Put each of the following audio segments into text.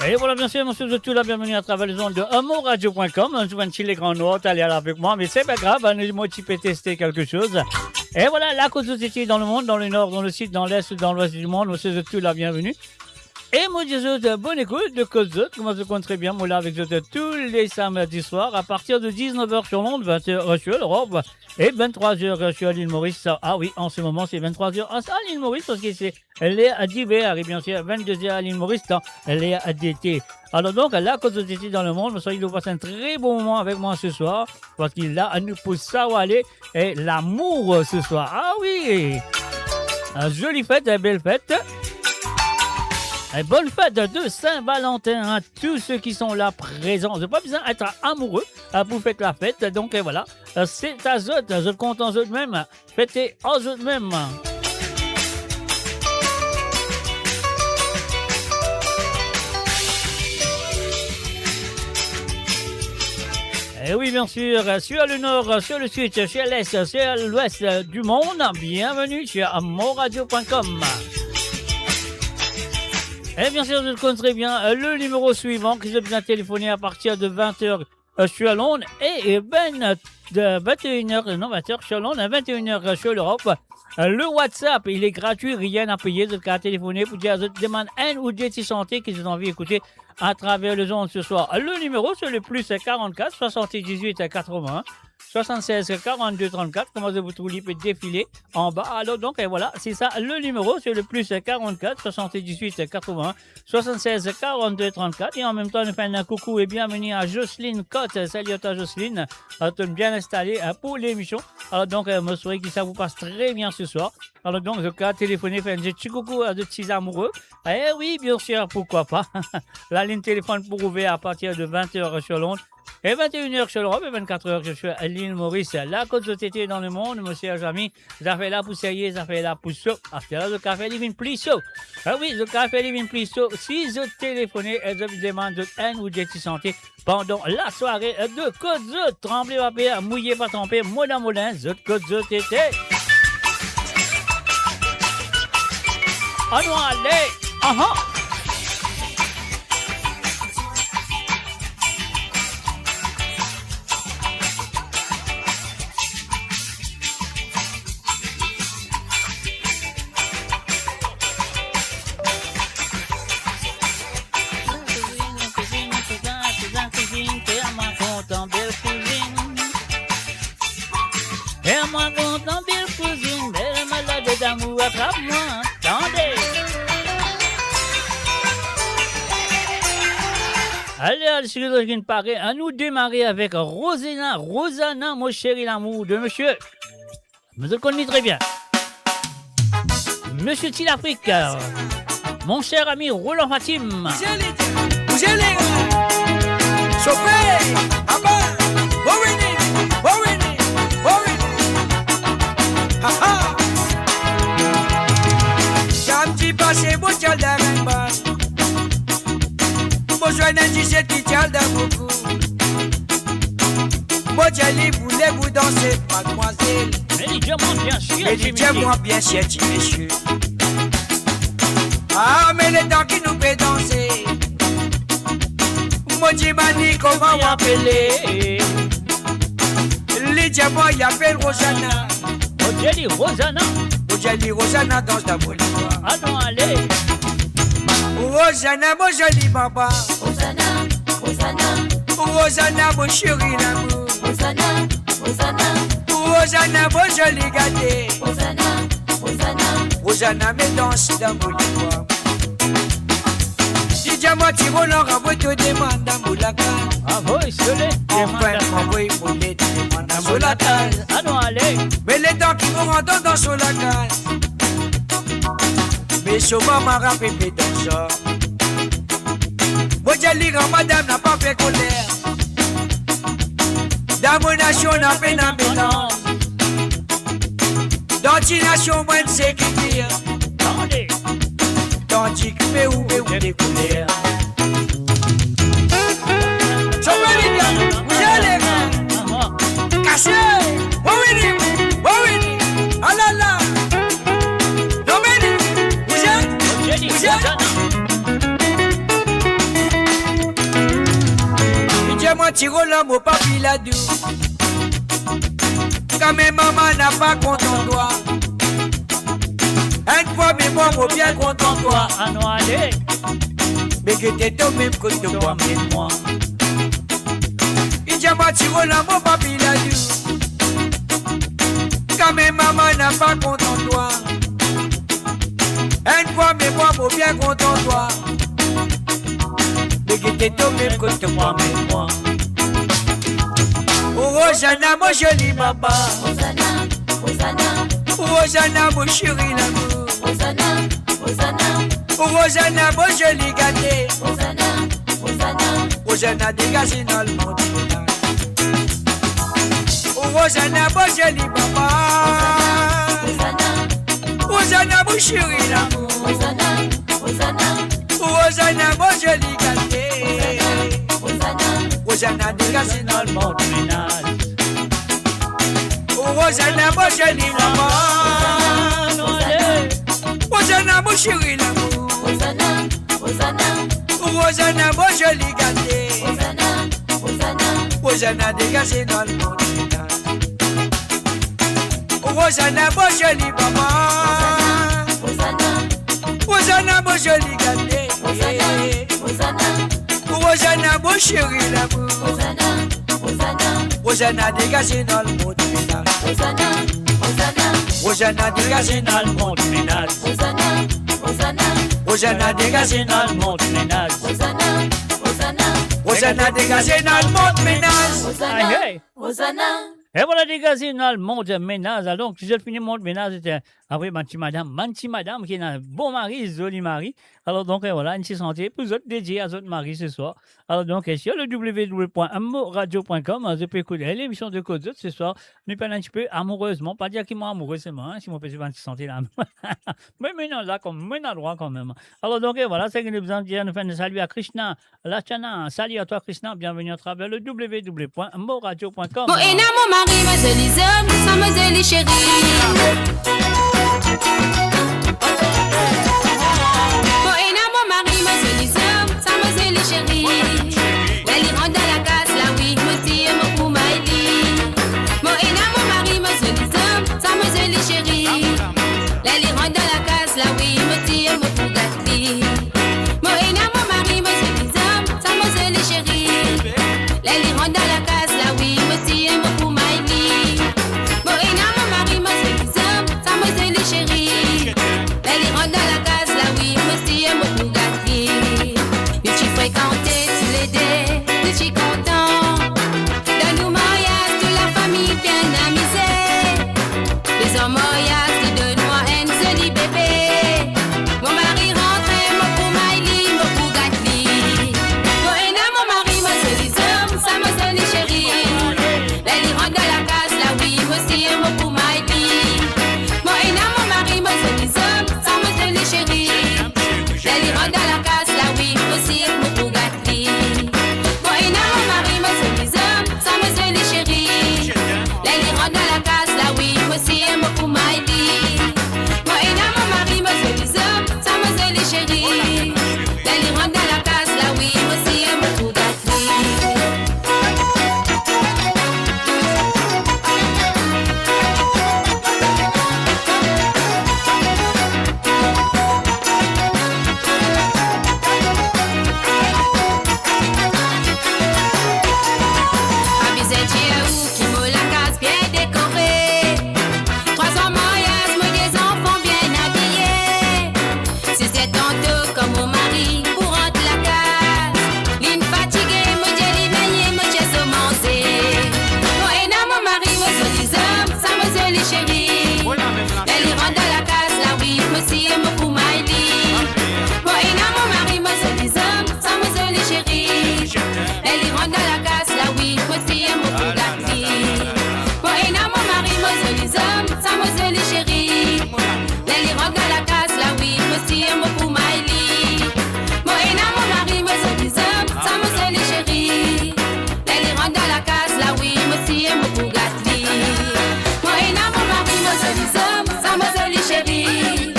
Et voilà, bien sûr, monsieur, tout la bienvenue à travers les ondes de amourradio.com. Je viens de l'écran noir, t'allais avec moi, mais c'est pas grave, moi, tu peux tester quelque chose. Et voilà, la cause société dans le monde, dans le nord, dans le sud, dans l'est, dans l'ouest du monde, monsieur, tout la bienvenue. Et moi, je vous souhaite bonne écoute de Cause Zot. Comment je compte très bien, moi, là, avec vous tous les samedis soirs, à partir de 19h sur Londres, 20h sur l'Europe, et 23h sur l'île Maurice. Ah oui, en ce moment, c'est 23h à l'île Maurice, parce que c'est les d'hiver, et bien sûr, 22h à l'île Maurice, dans les d'été. Alors donc, la Cause Zot ici dans le monde, soyez nous passez un très bon moment avec moi ce soir, parce qu'il a nous pour savoir et l'amour ce soir. Ah oui! Une jolie fête, une belle fête. Et bonne fête de Saint-Valentin à tous ceux qui sont là présents. Vous n'avez pas besoin d'être amoureux pour faire la fête. Donc voilà, c'est à Zot. Zot compte en Zot même. Fêtez en Zot même. Et oui, bien sûr, sur le nord, sur le sud, sur l'est, sur l'ouest du monde. Bienvenue sur amourradio.com. Et bien sûr, je le connais bien le numéro suivant que j'ai besoin de téléphoner à partir de 20h sur Londres et de 21h, non 20h sur Londres, à 21h sur l'Europe. Le WhatsApp, il est gratuit, rien à payer. Vous avez téléphoner pour dire, je te demande un ou deux petits santé que j'ai envie d'écouter à travers les ondes ce soir. Le numéro, c'est le plus 44 78 80 76 42 34. Comment vous trouvez peut défiler en bas. Alors donc, et voilà, c'est ça. Le numéro, c'est le plus 44 78 80 76 42 34. Et en même temps, nous faisons un coucou et bienvenue à Jocelyne Cotte. Salut à toi, Jocelyne. Bien installée pour l'émission. Alors donc, je souhaite que ça vous passe très bien ce soir. Alors donc, je vais téléphoner, faire un petit coucou à de petits amoureux. Eh oui, bien sûr, pourquoi pas. La ligne téléphone pour ouvrir à partir de 20h sur Londres. Et 21h sur l'Europe et 24h sur l'île Maurice. La côte de tété dans le monde, monsieur Jamy. Ça fait là pour sérieux, ça fait là pour chaud. Après là, le café living plus chaud. Ah oui, le café living plus chaud. Si je téléphonais, je vous demande de un ou deux santé pendant la soirée de Côte Zot. Tremblez pas pire, mouillez pas tremper, molin molin, Zot Côte Zot tété. Ah non, allez, ah ah. Et moi content belle cousine, belle malade d'amour attrape-moi, attendez. Allez, si vous avez paré, à nous démarrer avec Rosanna, mon chéri l'amour de monsieur. Vous le connaissez très bien. Monsieur Tilafrique, mon cher ami Roland Fatim. Bougez les gars, chauffez, à bas, ha-ha. Jamti passé beau tchal d'Arimba. Besoin d'un 17 qui tchal beaucoup. Beau tchali voulez vous danser, mademoiselle. Méditez-moi bien sûr, messieurs. Ah, mais les temps qui nous fait danser. Mojibani, comment m'appeler? Les diamants, y appellent Rosanna. Ojali Rosanna danse la Bolivie. Ah non, allez. Rosanna, mon joli papa. Rosanna, mon chéri l'amour. Rosanna, mon joli gâté. Rosanna, me danse dans Bolivie. Si diamant, tu voles, on te demande à Moulaka. Ah oui, c'est enfin, envoyez pour les demandes à Moulaka. Ah non, allez. Mais les dents qui vont rentrer dans son lacal. Mais souvent m'a rappelé dans ça. Moi j'ai lire madame n'a pas fait colère. Dans mon nation n'a fait n'a mélange. Dans une nation moins de sécurité. Dans une fait où des colères. Chauffez les gars, vous allez gars. Cassez. Ah là là. Dis-moi, tire l'homme au papiladou. Quand même maman n'a pas content de toi. Une fois mes mamans bien content de toi. Ah non, allez, Mais que t'es au même côté de moi. moi. Dis-moi, tire l'homme au papiladou. Quand même maman n'a pas content de toi. Une fois mes mamans bien content de toi. Mais que t'es au même côté de moi. Oh Rosanna, mon joli papa. Hosanna, Hosanna, Rosanna, mon chéri l'amour. Hosanna, Hosanna, Rosanna, mon joli gâté. Hosanna, Hosanna, Rosanna, dégagez dans le monde. Rosanna, mon joli papa. Hosanna, Rosanna, mon chéri l'amour. Hosanna, Hosanna, Rosanna, mon joli gâté. Hosanna, Rosanna, dégagez dans le monde. Monde ménage. Rosanna, mon joli maman. Ah non, allez, Rosanna, mon chéri l'amour. Hosanna, Hosanna, Rosanna, mon joli gâté. Hosanna, Hosanna, Rosanna, dégagez dans le monde. Rosanna, mon joli maman. Hosanna, Rosanna, mon joli gâté. Hosanna, Hosanna, Rosanna, mon chéri l'amour. Hosanna, Hosanna, Rosanna, dégagez dans le monde. Hosanna, Hosanna, Rosanna, dégagez dans dans le monde ménage. Hosanna, Hosanna, Rosanna, dégagez dans le monde. Monde ménage. Hosanna, Hosanna, Rosanna, dégagez dans le monde ménage. Hosanna, Aïe, aïe. Hosanna. Et voilà, dégagé dans le monde ménage. Donc, si je finis le monde ménage, c'était après ma petite madame qui est un bon mari, joli mari. Alors, donc, voilà, une petite santé pour vous autres dédiés à votre mari ce soir. Alors, donc, sur le www.amouradio.com, je peux écouter l'émission de Code ce soir. Nous parlons un petit peu amoureusement, pas dire qu'ils m'ont amoureux, c'est moi, hein, si mon petit une petite santé là. Mais non, là, comme, mais non, droit quand même. Alors, donc, voilà, c'est que nous besoin de dire, nous faisons un salut à Krishna, Lachana, salut à toi, Krishna, bienvenue à travers le www.amouradio.com. Mon éna, mon mari, ma jolie homme, ça ma jolie chérie. Mon éna, mon mari, ma jolie homme, ça ma jolie chérie. La li rentre dans la casse, là oui, me tire, me pour Maïli. Mon éna, mon mari, ma jolie homme, ça ma jolie chérie. La li rentre dans la casse, là oui, me tire, me pour Gatli. Mon éna, mon mari, ma jolie homme, ça ma jolie chérie. La li rentre dans la casse, là oui, me tire, me pour Maïli. Mon éna, mon mari, ma jolie homme, ça ma jolie chérie. La li rentre dans la casse, là oui, me tire, me pour Gatli. Je suis fréquenté tous les deux, je suis content. Dans nos mariages, toute la famille bien amusée. Les hommes mariages, ils donnent moi un joli bébé. Mon mari rentre, mon pour Maïli, mon pour Gatli. Mon éna, mon mari, ma jolie homme, ça ma jolie chérie. Là, il rentre dans la case, là oui, moi aussi, mon pour Maïli. Mon éna, mon mari, ma jolie homme, ça ma jolie chérie. Là, il rentre dans la case, là oui, moi aussi, mon pour Gatli. Mon éna, mon mari, ma jolie homme, ça ma jolie chérie. Là, il rentre dans la case, là oui, moi aussi, mon pour Maïli. Mon éna, mon mari, ma jolie homme, ça ma jolie chérie. Là, il rentre dans la case, là oui, moi aussi, mon pour Gatli. Avisez Dieu qui me la case bien décorée. 3 ans mariage, moi des enfants bien habillés. Si c'est tantôt comme mon mari pour rentrer la case. L'une fatiguée, moi j'ai l'éveillé, moi j'ai commencé. Moi et mon mari, moi joli homme, ça moi joli chérie. Elle y rentre dans la case, là oui, moi aussi moi pour Maïli. Moi et mon mari, moi joli homme, ça moi joli chérie. Elle y rentre dans la case, là oui, moi aussi moi pour Gatli. Moi et mon mari, moi joli homme, ça moi joli chérie. Elle y rentre dans la case, là oui, moi aussi moi pour Maïli. Moi et mon mari, moi joli homme, ça moi joli chérie. Elle y rentre dans la case, là oui, moi aussi moi pour Gatli. Moi et mon mari, moi joli homme, ça moi joli chérie.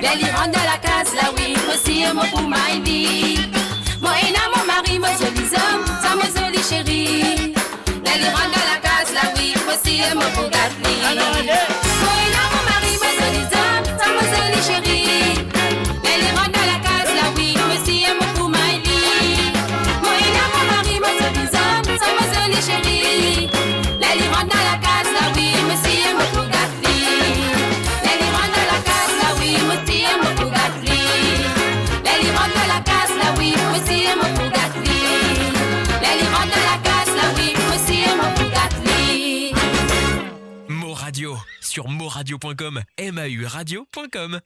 Elle y rentre dans la case, là oui, moi aussi moi pour Maïli. Moi et mon mari, moi joli homme, ça moi joli zélie chérie. La li rentre dans la case, là oui, voici mon Bugatti. Alors, allez. Moi et là, mon mari, moi zélie zam, ça me zélie chérie. La li rentre dans la case, là oui, voici mon Boumaïli. Moi et là, mon mari, moi zélie zam, ça me zélie chérie. La li rentre dans la case, là oui, voici mon Bugatti. La li rentre dans la case, là oui, voici mon Bugatti. La li rentre dans la case, là oui, voici mon Bugatti. La li rentre dans la case, là oui, voici mon Bugatti. Mo Radio sur moradio.com, mauradio.com.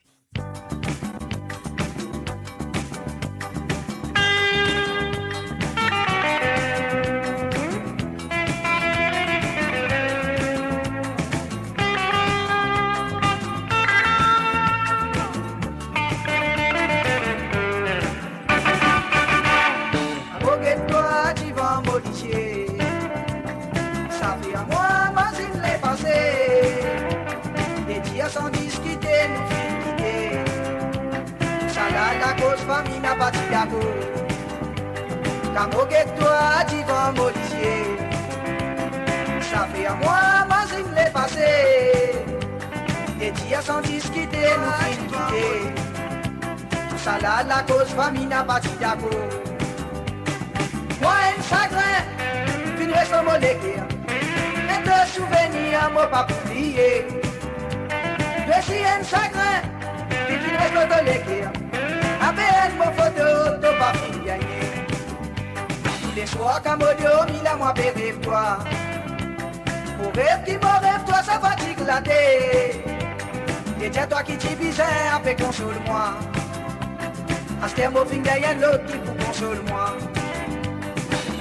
Moquette-toi, tu vas modifier. Ça fait à moi, ma zine l'est passée. Des tirs sans discuter, nous filles quitter. Ça là, la cause famille n'a pas de d'accord. Car moquette-toi, tu vas modifier. Ça fait à moi, ma zine l'est passée. Des tirs sans discuter, nous filles quitter. Ça là, la cause famille n'a pas de d'accord. Moi, un chagrin, une raison molécule. Et de souvenirs, moi, pas oublié. Je suis un chagrin, une raison de l'écrire. Avec mon photo, de pas gagné. Tous les soirs, quand mon Dieu, il a moi, rêve toi. Pour rêve qui me rêve, toi, ça fatigue la tête. Et tiens, toi qui t'y visais, avec console-moi. À ce terme, au fin derrière l'autre qui pour console-moi.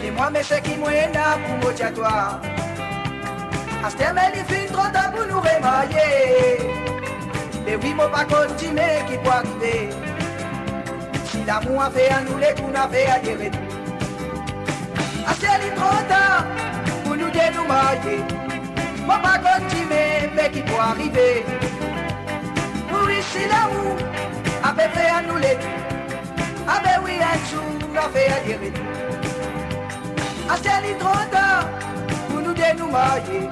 Et moi, mais c'est qui moi est là pour me dire toi. À ce terme, il fait trop tard pour nous rémailler. Mais oui, moi, pas continuer qui peut arriver. Si l'amour a fait à nous, les coups n'a fait à dire tout. À ce terme, il est trop tard pour nous dénouer. Moi, pas continuer, mais qui peut arriver. Pour ici, l'amour a fait à nous, les coups. Ah ben oui, un jour, n'a fait à dire tout. C'est trop tard pour nous dénouer.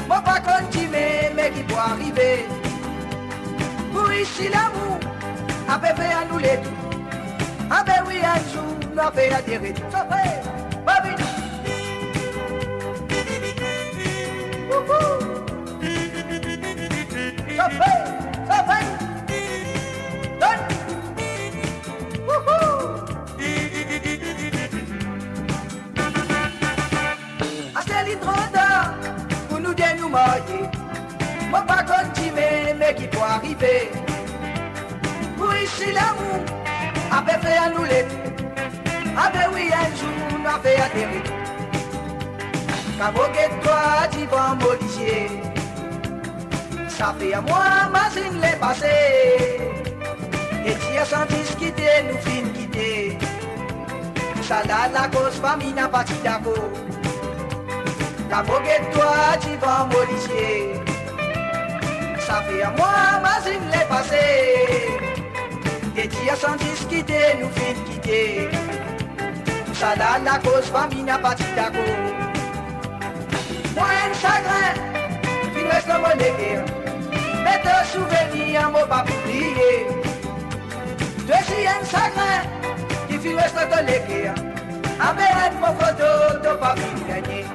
Moi pas continuer, mais qui peut arriver. Pour ici l'amour, a fait à nous les deux. Ah ben oui, un jour, nous a fait à dire tout. Ça fait, pas vite. Ça fait, ça fait. Donne. C'est trop tard pour nous dénouer. Moi pas continuer, mais qui peut arriver. Pour ici l'amour, a fait à nous les deux. Ah ben oui, un jour, nous a fait à terre. Car toi, tu vas modifier. Ça fait à moi, ma zine l'est passée. Et tu as senti quitter, nous fin quitter. Ça là, la cause famille n'a pas dit d'accord. La toi, tu vas modifier. Ça fait à moi, ma zine l'est passée. Et tu as senti quitter, nous fin quitter. Ça là, la cause famille n'a pas dit d'accord. Moi, un chagrin, tu restes le monnaie. Mais te souvenirs, moi pas oublié. Je suis un chagrin, qui fit reste de l'écrire. Avec mon photo, de pas gagner.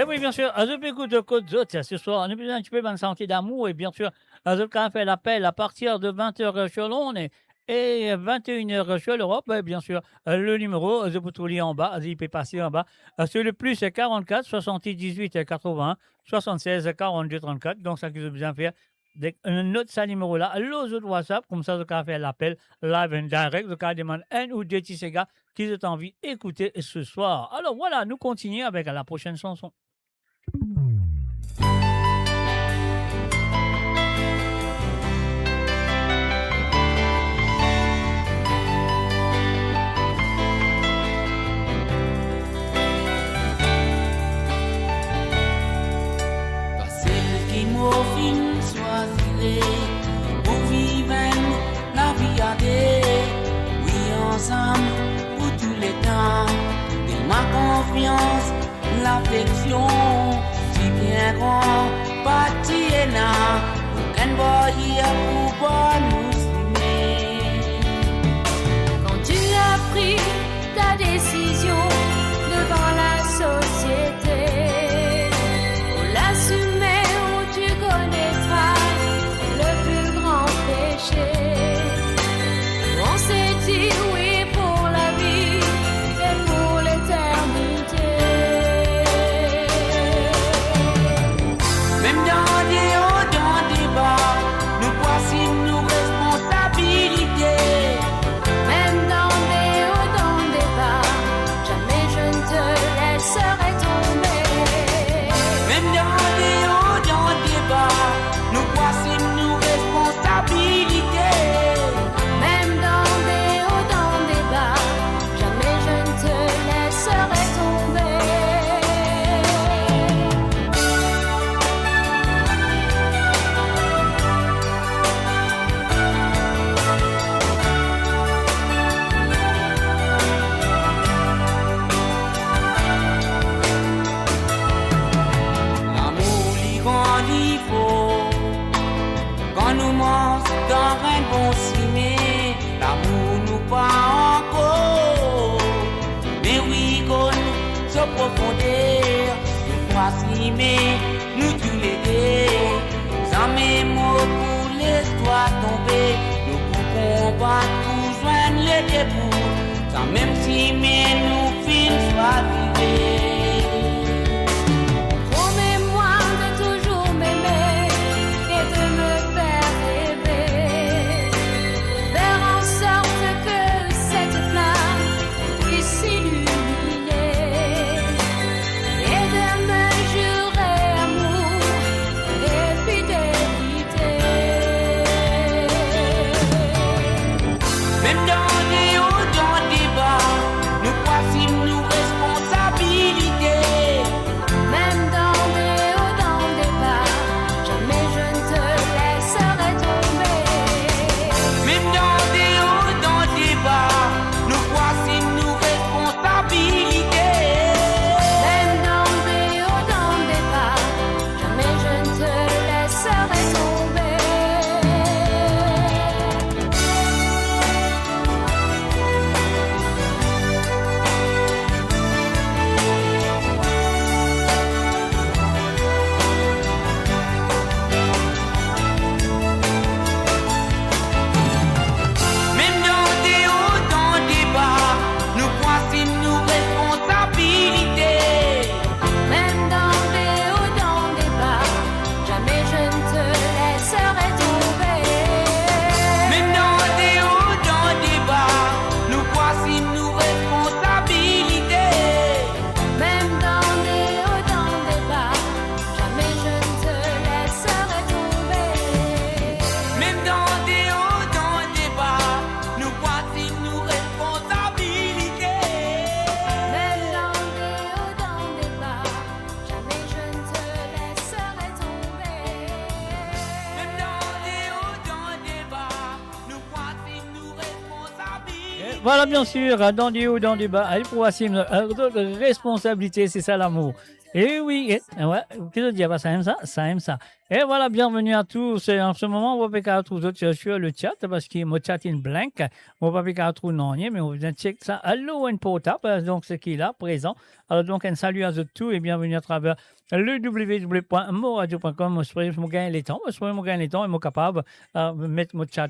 Eh oui, bien sûr, depuis coup de Côte d'Autre, ce soir, on est plus un petit peu dans le sentier d'amour et bien sûr, quand on fait l'appel à partir de 20h sur Londres et 21h sur l'Europe, bien sûr, le numéro de Boutoulier en bas, il peut passer en bas, c'est le plus 44 78 81 76 42 34. Donc, ça que j'ai besoin de faire, note ce numéro-là, l'autre autres WhatsApp, comme ça, on fait l'appel live and direct, on demande un ou deux petits gars qui ont envie d'écouter ce soir. Alors voilà, nous continuons avec la prochaine chanson. mots fins choisiré pour vivre la vie à deux. Oui, ensemble pour tous les temps. De ma confiance, l'affection, si bien grand, parti et là, aucun boy pour pas nous aimer. Quand tu as pris ta décision devant la société, faut l'assumer ou tu connaîtras le plus grand péché. On s'est dit oui pour la vie et pour l'éternité. Même dans des hauts, dans des bas, nous voici nos responsabilités. Même dans des hauts, dans des bas, jamais je ne te laisserai tomber. Même dans des hauts, dans des bas, nous voici nos responsabilités. Même dans des hauts, dans des bas, jamais je ne te laisserai tomber. L'amour lui grandit faux. Quand nous mange dans un bon ciné, l'amour nous pas encore. Mais oui, qu'on se profondeur, nous voici, mais nous tous les deux. Sans mes mots pour l'histoire tomber, nous pour combattre, pour joindre les deux bouts. Sans même si mais nous finissons soit vivre. Promets-moi de toujours m'aimer et de me faire rêver. Faire en sorte que cette flamme puisse s'illuminer. Et de me jurer amour et fidélité. Même dans des hauts, dans des bas, nous voici nos responsabilités. Même dans des hauts, dans des bas, jamais je ne te laisserai tomber. Même dans des hauts, dans des bas, nous voici nos responsabilités. Même dans des hauts, dans des bas, jamais je ne te laisserai tomber. Même dans des hauts, dans des bas, nous voici nos responsabilités. Même dans des hauts, dans des bas, jamais je ne te laisserai tomber. Même dans des hauts, dans des bas, nous voici nos responsabilités. Même dans des hauts, dans des bas, jamais je ne te laisserai tomber. Même dans des hauts, dans des bas, nous voici nos responsabilités. Même dans des hauts, dans des bas, jamais je ne te laisserai tomber. Même dans des hauts, dans des bas, nous voici nos responsabilités. Et voilà, bien sûr, dans du haut, dans du bas, allez pour Wassim, responsabilité, c'est ça l'amour. Et oui, ouais, qu'est-ce que tu dis? Bah, ça aime ça, ça aime ça. Et voilà, bienvenue à tous. Et en ce moment, on va pas tous autres sur le chat parce que mon chat est blank. On va pas trouver non, mais on vient de checker ça. Allô, un potable, donc ce qui est là, présent. Alors, donc, un salut à tous et bienvenue à travers le www.moradio.com. Je suis gagne les temps, et moi capable de mettre mon chat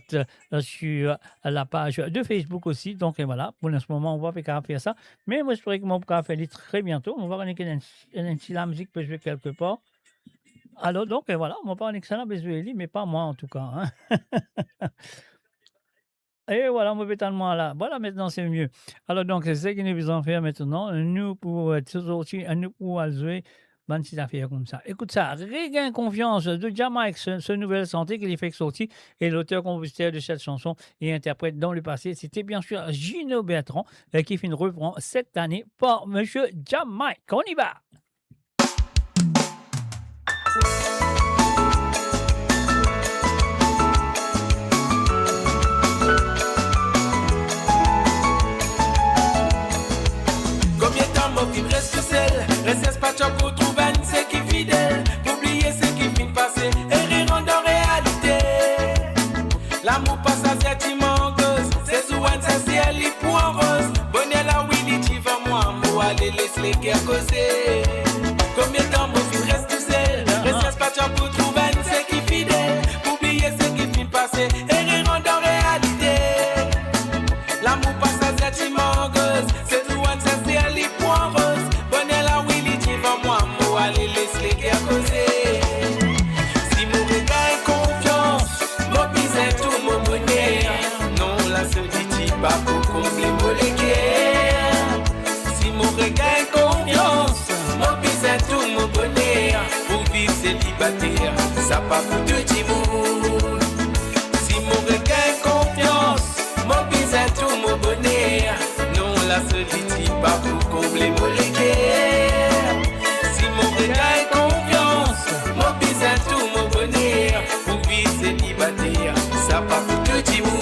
sur la page de Facebook aussi. Donc, et voilà, pour ce moment, on va pas faire ça. Mais moi, je pourrais que mon cas faire très bientôt. On va connecter la musique peut jouer quelque part. Alors, donc, et voilà, on va pas un excellent Bézueli, mais pas moi en tout cas. Hein. Et voilà, on va tellement là. Voilà, maintenant c'est mieux. Alors, donc, c'est ce que nous allons faire maintenant. Nous, pour sortir, nous, pour jouer, bonne petite affaire comme ça. Écoute ça, Regain Confiance de Jamaïque, ce Nouvelle Santé qui fait sorti, et l'auteur-compositeur de cette chanson et interprète dans le passé, c'était bien sûr Gino Bertrand, qui finit reprend cette année par Monsieur Jamaïque. On y va! temps pour trouver ce qui fidèle, oublier ce qui finit passé et rire en réalité. L'amour passe à cette imangeuse, c'est tout un c'est à l'île point rose. Bonne la Willy, tu vas moi, moi, allez, laisse les guerres causer. Si mon regard confiance, mon bisou tout mon bonheur. Non, la seule dit pas pour combler mon guerres. Si mon regard confiance, mon bisou tout mon bonheur. Pour vivre célibataire, ça pas pour tout le monde. Si mon regard confiance, mon bisou tout mon bonheur. Non, la seule dit pas pour combler mon guerres. Si mon regard confiance, mon bisou tout mon bonheur. Pour vivre célibataire, ça pas pour tout le monde.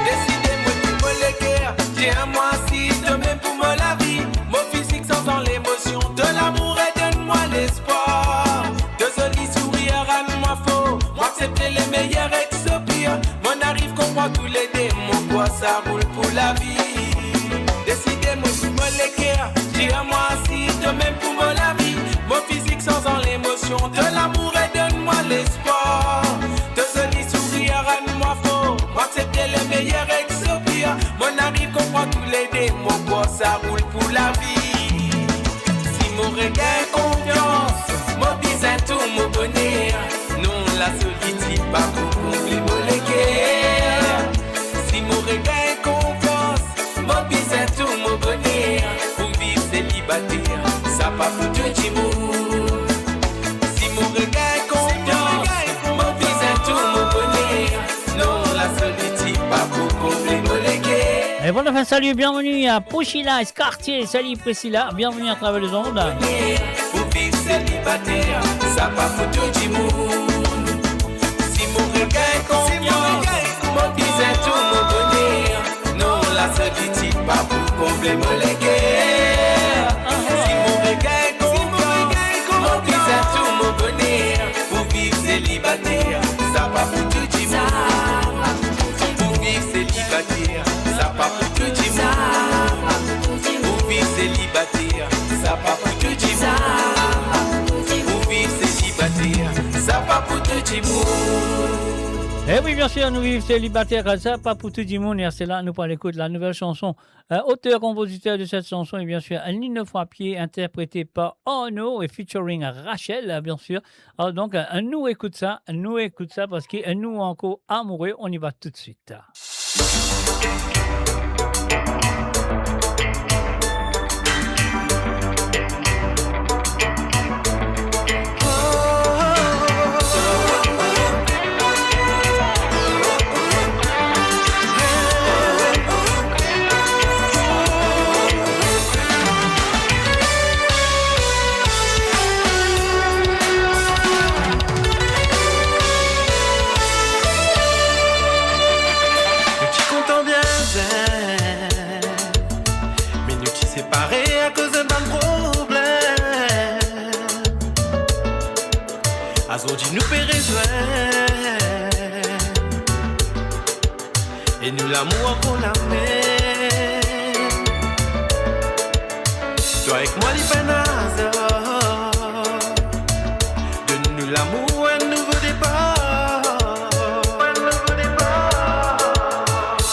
Décidez-moi pour me le cœur, j'ai un mois si demain pour me la vie. Mon physique sans l'émotion de l'amour et donne-moi l'espoir. De jolis sourires, rame-moi faux, moi accepter les meilleurs ex-pires. Mon arrive comprend tous les démons, quoi ça roule pour la vie. Décidez-moi pour me le cœur, j'ai un mois si demain pour me la vie. Mon physique sans l'émotion de l'amour et donne-moi l'espoir. De jolis sourires, rame-moi faux, moi accepter les meilleurs ex-pires. Mon arrive comprend tous les démons, quoi ça roule pour la vie. Si mon regard confiance, mon bisou tout mon bonheur. Non, la solitude pas pour combler mon guerres. Si mon regard confiance, mon bisou tout mon bonheur. Pour vivre célibataire, ça pas pour tout le monde. Si mon regard confiance, mon bisou tout mon bonheur. Non, la solitude pas pour combler mon guerres. Et voilà, enfin, salut, bienvenue à Pouchila, Escartier, salut Priscilla, bienvenue à travers les ondes. Pour vivre célibataire, ça pas pour tout le monde. Si mon regard confiance, mon bisou tout mon bonheur. Non, la solitude pas pour combler mon guerres. Si mon regard confiance, mon bisou tout mon bonheur. Pour vivre célibataire, ça pas pour tout le monde. Pour vivre célibataire, ça pas pour tout le monde. Pour vivre célibataire, ça pas pour tout le monde. Pour vivre célibataire, ça pas pour tout le monde. Eh oui, bien sûr, nous vivons célibataires, ça, pas pour tout le monde. Et c'est là, nous parlons de la nouvelle chanson. Auteur-compositeur de cette chanson est bien sûr Nino Frappier, interprété par Ono et featuring Rachel, bien sûr. Alors donc, nous écoute ça parce que nous encore amoureux, on y va tout de suite. Séparés à cause d'un problème. Azodi nous pérézouen. Et nous l'amour qu'on la met. Toi avec moi les peines. Donne-nous l'amour, un nouveau départ.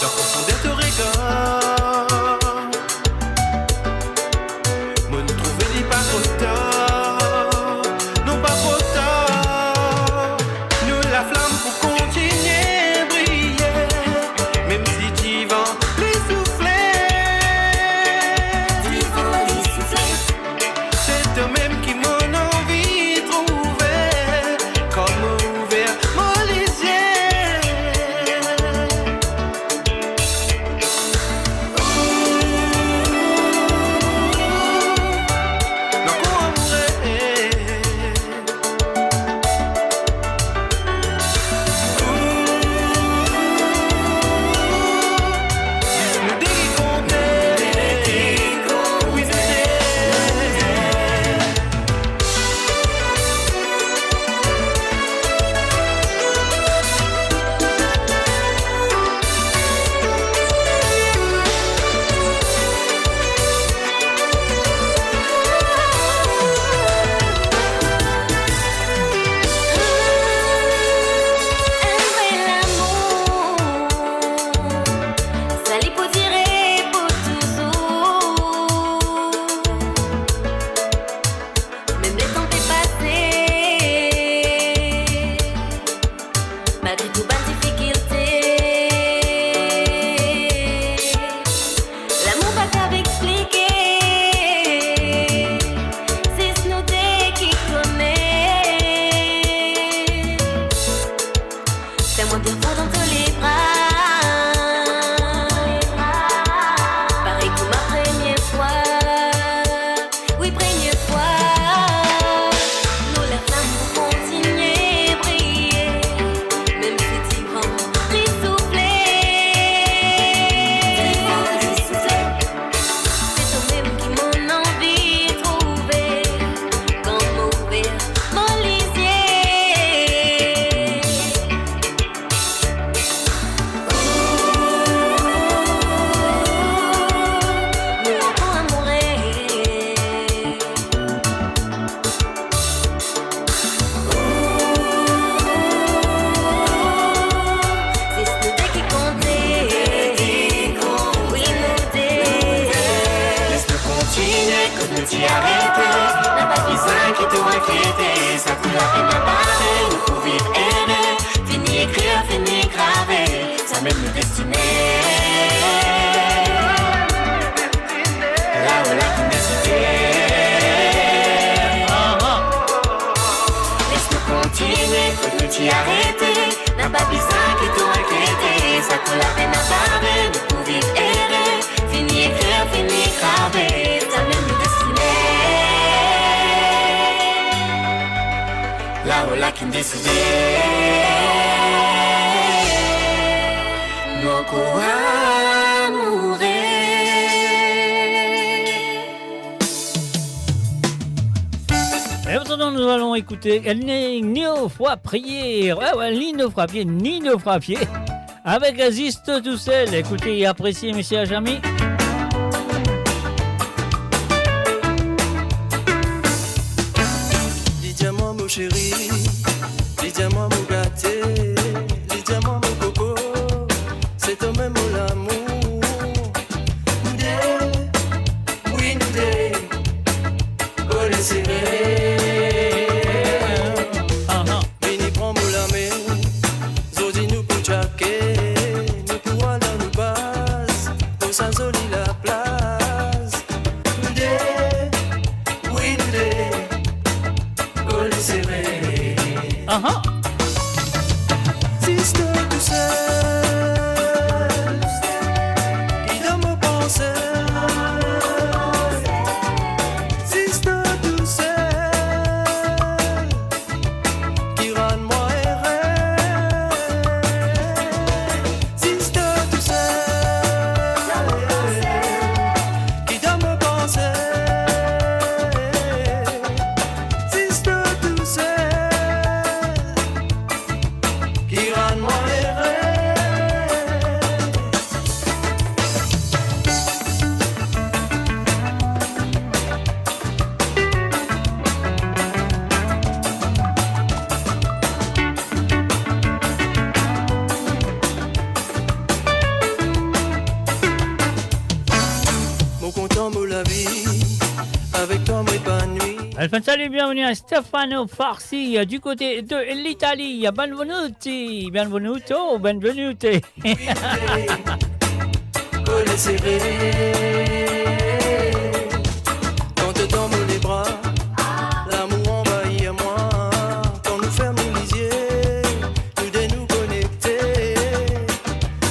Dans profondeur de regard. la qui décide. Nos courants mourir. Et maintenant, nous allons écouter Nino Frappier. Ouais, Nino Frappier. Avec Aziste tout seul. Écoutez et appréciez, messieurs et amis. Dis-moi mon chéri, dis-moi mon gâté, dis-moi mon coco, c'est toi-même mon amour. Nous deux, oui nous deux, collés serrés. Vini prends mon lamé, zodi nous pour jaquer, nous pour aller dans nos bases, pour sans zoli la place. Nous deux, oui nous deux, collés serrés. Sister tout seul, qui dans mon pensée. Sister tout seul, qui rend moi erreur. Sister tout seul, qui dans mon pensée. Sister tout seul, qui rend moi erreur. Mon content, mon la vie, avec toi m'épanoui. Salut, bienvenue à Stefano Farsi du côté de l'Italie. Benvenuti, benvenuto, benvenute. Collés serrés. Quand te dans les bras, l'amour envahit à moi. Quand nous fermons les yeux, nous deux nous connecter.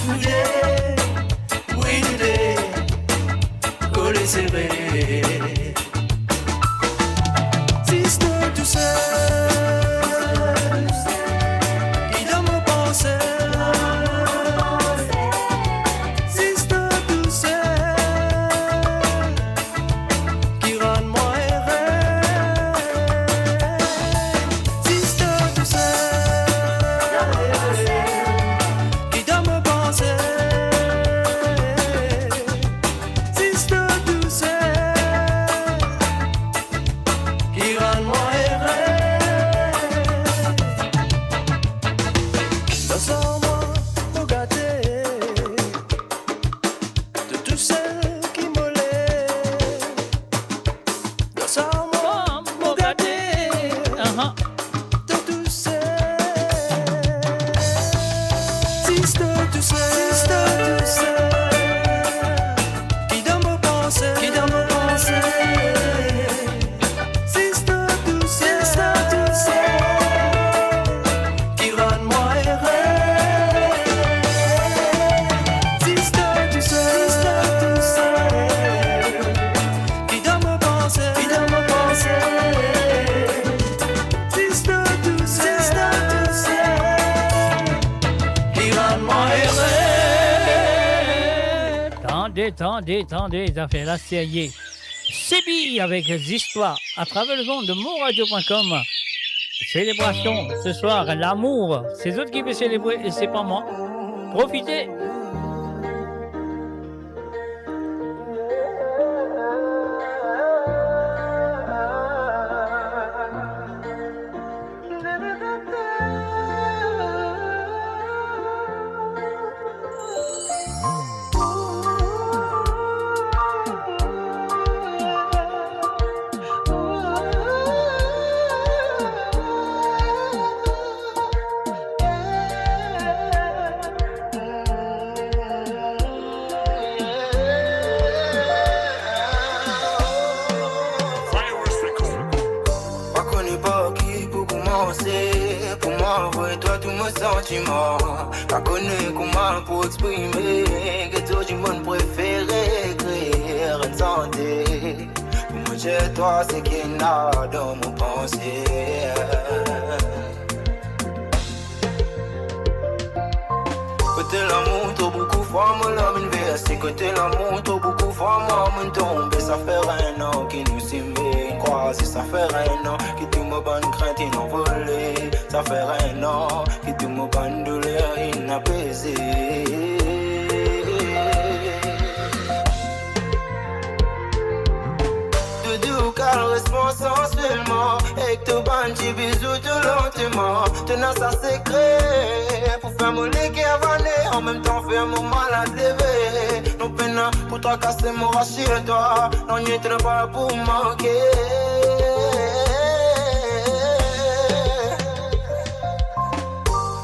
Nous deux, oui nous deux, collés serrés. Sister tout seul, qui dans mon pensée. Sister tout seul, qui rend moi erreur. Sister tout seul, qui dans mon pensée. Sister tout seul, qui rend moi erreur. Sors-moi, mon gâté, de tout celle qui me l'est. Sors-moi, mon gâté, de tout celle. Sister tout seul, qui dans mon pensée, Sister tout seul, qui rend moi erreur. Sister tout seul, qui dans mon pensée, Sister tout seul, qui rend moi erreur. Tendez, ça fait la série. Sébi avec les histoires à travers le monde de moradio.com. Célébration ce soir, l'amour. C'est eux qui veulent célébrer et c'est pas moi. Profitez. Pas connu comment pour exprimer que toi du monde préféré écrire une santé. Pour moi, chez toi, c'est qu'il y a dans mon pensée. côté l'amour, t'as beaucoup fort, mon l'homme inverse. C'est côté l'amour, t'as beaucoup fort, moi, mon tombé. Ça fait un an qui nous s'aimait, croisé. Ça fait un an qui tout me bonne crainte, il n'en volé. Ça fait un an qui tout me bonne douleur, il n'a baisé. Caresse-moi sensuellement et que tu bandes des bisous tout lentement. Tenant ça secret pour faire mon lit avaler. En même temps faire mon mal à lever. Non peine pour toi casser mon rassure-toi. Non n'y est pas pour manquer.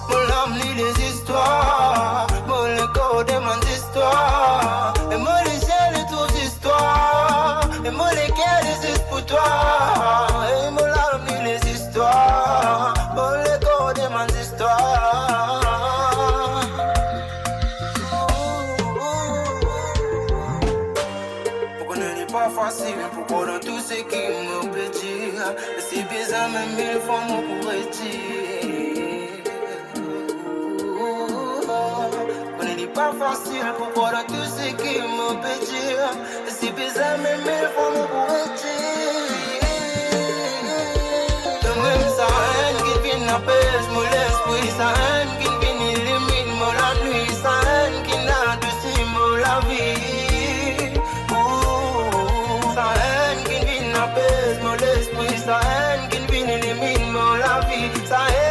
Mon âme lit les histoires. Mon le corps demande histoires. Et mon les gèles et toutes histoires. Et mon les cœurs des pour toi. Et mon âme lit les histoires. Mon le corps demande histoires. Pourquoi ne n'est pas facile? Pourquoi dans tout ce qui me pétille? C'est bizarre même mille fois mon pourrait pas facile pour voir tout ce qui me pétille. C'est bizarre mais mille fois mon pourrait-il. De même sa haine qui vient apaise mon l'esprit. Sa haine qui vient illumine mon la nuit. Sa haine qui n'adoucit mon la vie. Sa haine qui vient apaise mon l'esprit. Sa haine qui vient illumine mon la vie. Sa haine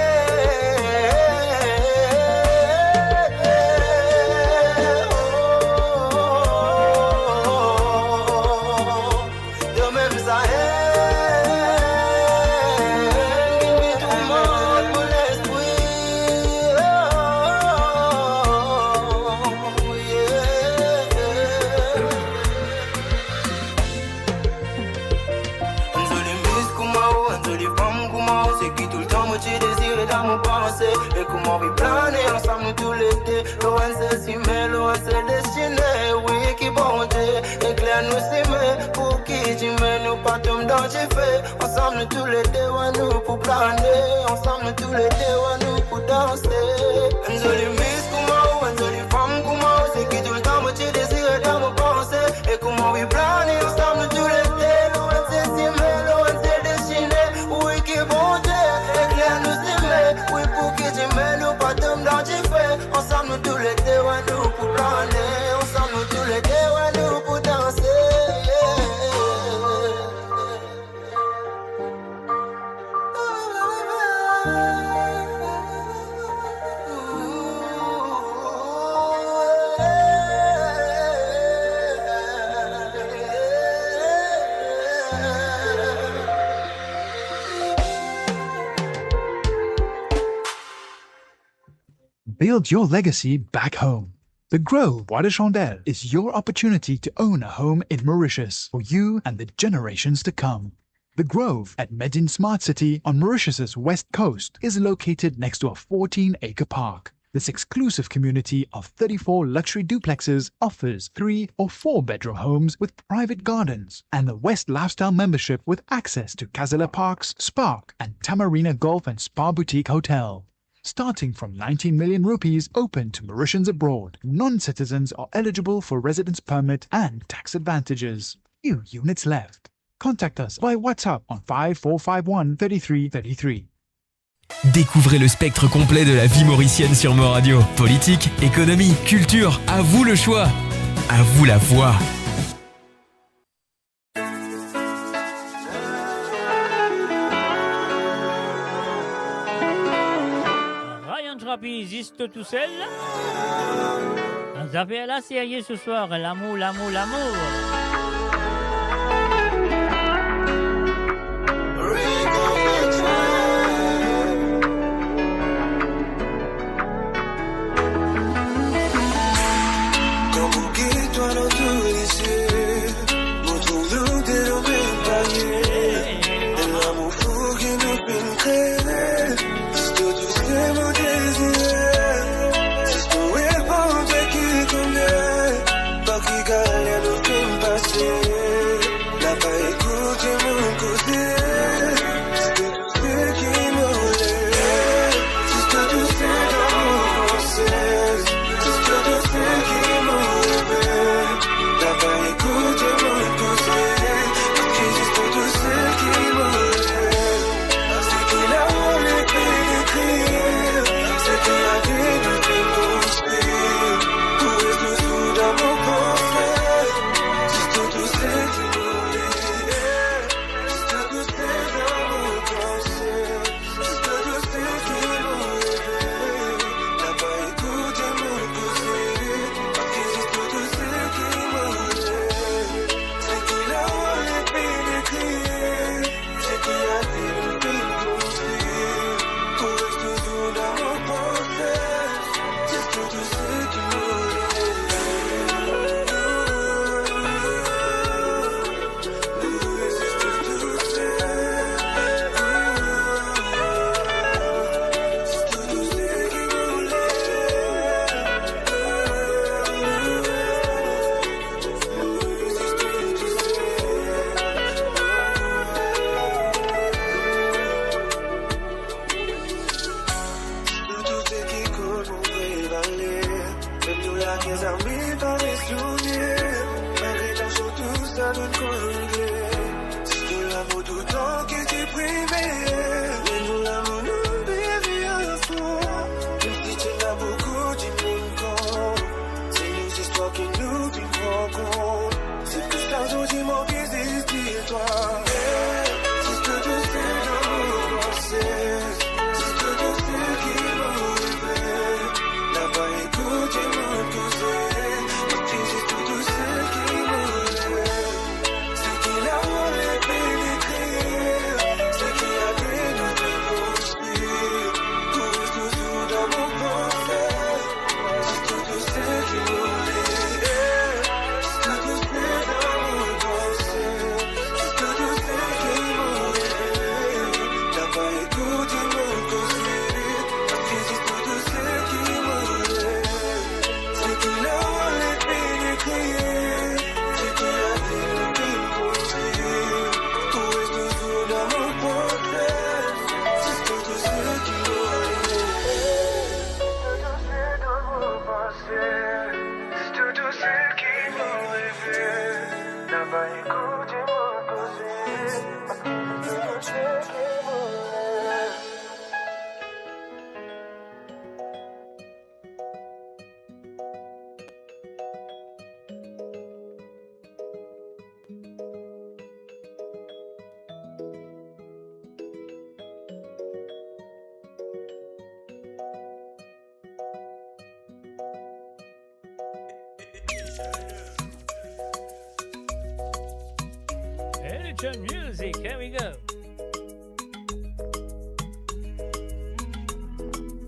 et comment on vit planer ensemble tout l'été. Loin c'est si mais loin c'est destiné. Oui qui bon Dieu, éclaire nous si mais pour qui tu mets nous pas tomber dans tes faits. Ensemble tout l'été ouais nous pour planer. Ensemble tout l'été ouais nous pour danser. Une jolie mise comment, une jolie femme comment. C'est qui tout le temps me tu désires dans mon pensée. Et comment on vit planer ensemble tout l'été. Loin c'est si mais loin c'est destiné. Oui qui bon Dieu, éclaire nous si mais. Oui pour qui tu mets nous pas tomber dans tes faits. Ensemble tout l'été ouais nous pour planer. Ensemble tout l'été ouais nous pour danser. Build your legacy back home. The Grove Bois de Chandelle is your opportunity to own a home in Mauritius for you and the generations to come. The Grove at Medin Smart City on Mauritius's west coast is located next to a 14-acre park. This exclusive community of 34 luxury duplexes offers 3 or 4 bedroom homes with private gardens and the West Lifestyle membership with access to Casella Parks, Spark and Tamarina Golf and Spa Boutique Hotel. Starting from 19 million rupees open to Mauritians abroad, non-citizens are eligible for residence permit and tax advantages. Few units left. Contact us by WhatsApp on 5451 3333. Découvrez le spectre complet de la vie mauricienne sur Mo Radio. Politique, économie, culture, à vous le choix. À vous la voix. Ryan Trapeziste tout seul. Vous avez la série ce soir, l'amour, l'amour, l'amour. Religion music, here we go.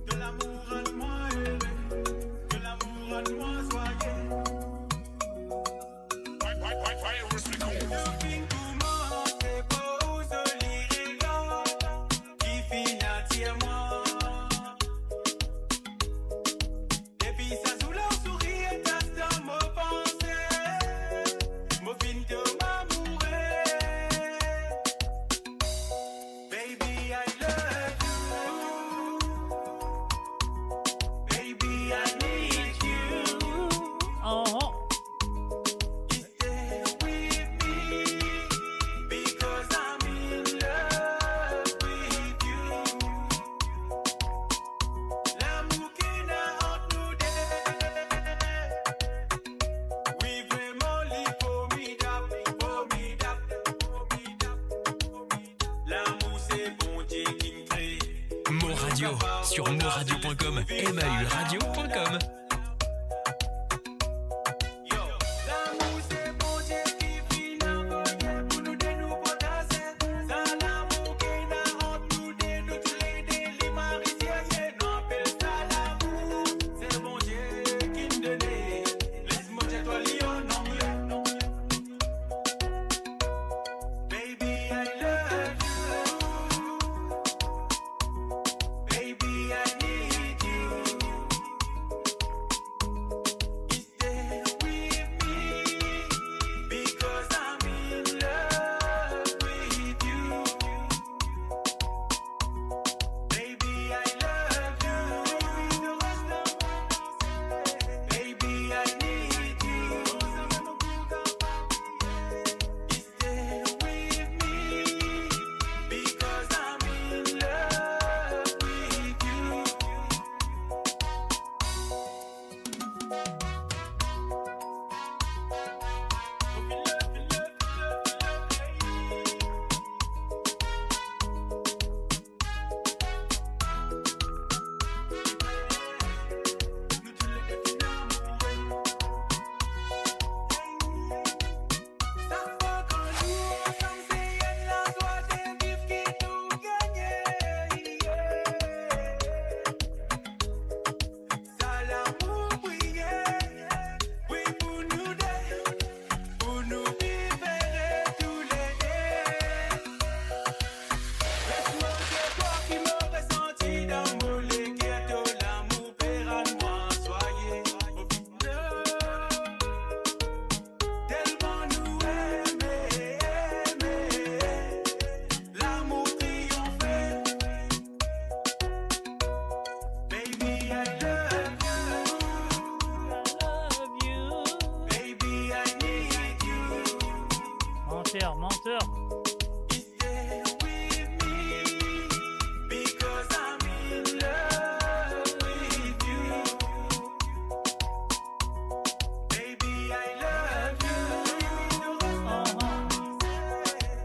De l'amour à moi heureux, de l'amour à moi joyeux. Depuis tout mon dépose, l'irrégulant, qui finit à moi. Et puis ça sous leur sourire, t'as dans mon pensée, mon fin de m'amourer. Baby, I love you. Baby, I need you. Oh, Stay with me because I'm in love with you. L'amour qui n'a entre nous deux, oui vraiment formidable, formidable, formidable. L'amour c'est bon Dieu qui me crée. Mo Radio sur moradio.com, mauradio.com. Yo, l'amour c'est bon Dieu qui finit envoyé pour nous deux nous potasser. Sans l'amour qui n'a entre nous deux, nous tous les deux les maritiers, nous appelle ça l'amour. C'est bon Dieu qui me donnait. Laisse-moi dire toi lion anglais. Baby, I love you. Baby, I need you. Stay with me because I'm in love with you. Baby, I love you. Baby, I need you. Stay with me because I'm in love with you. Tellement nous aimer, l'amour triomphait. Baby, I love love you. you. Baby, I need you. Menteur, menteur. Stay with me because I'm in love with you. Baby, I love you.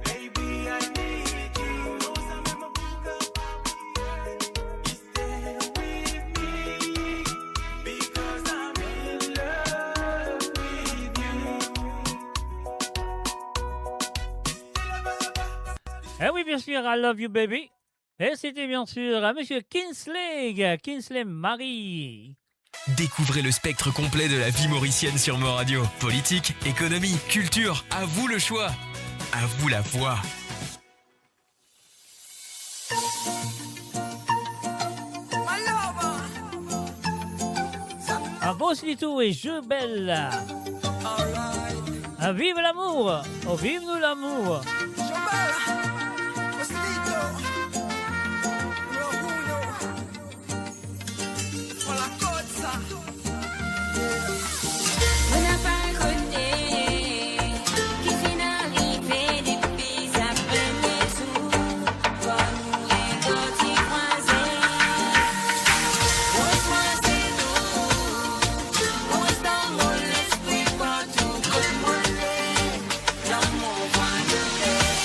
Baby, I need you. Stay with me because I'm in love with you. Eh oui, bien sûr, I love you, baby. Et c'était bien sûr Monsieur Kinsley Marie. Découvrez le spectre complet de la vie mauricienne sur Mo Radio. Politique, économie, culture, à vous le choix. À vous la voix. Un beau tout et je belle. Ah, vive l'amour. Oh, vive nous l'amour. On n'a pas connu qui finit arrivé depuis après mes jours. Quand nous les gâtis croisés, on choisit nous. On reste dans mon esprit partout comme on est. L'amour va nous faire.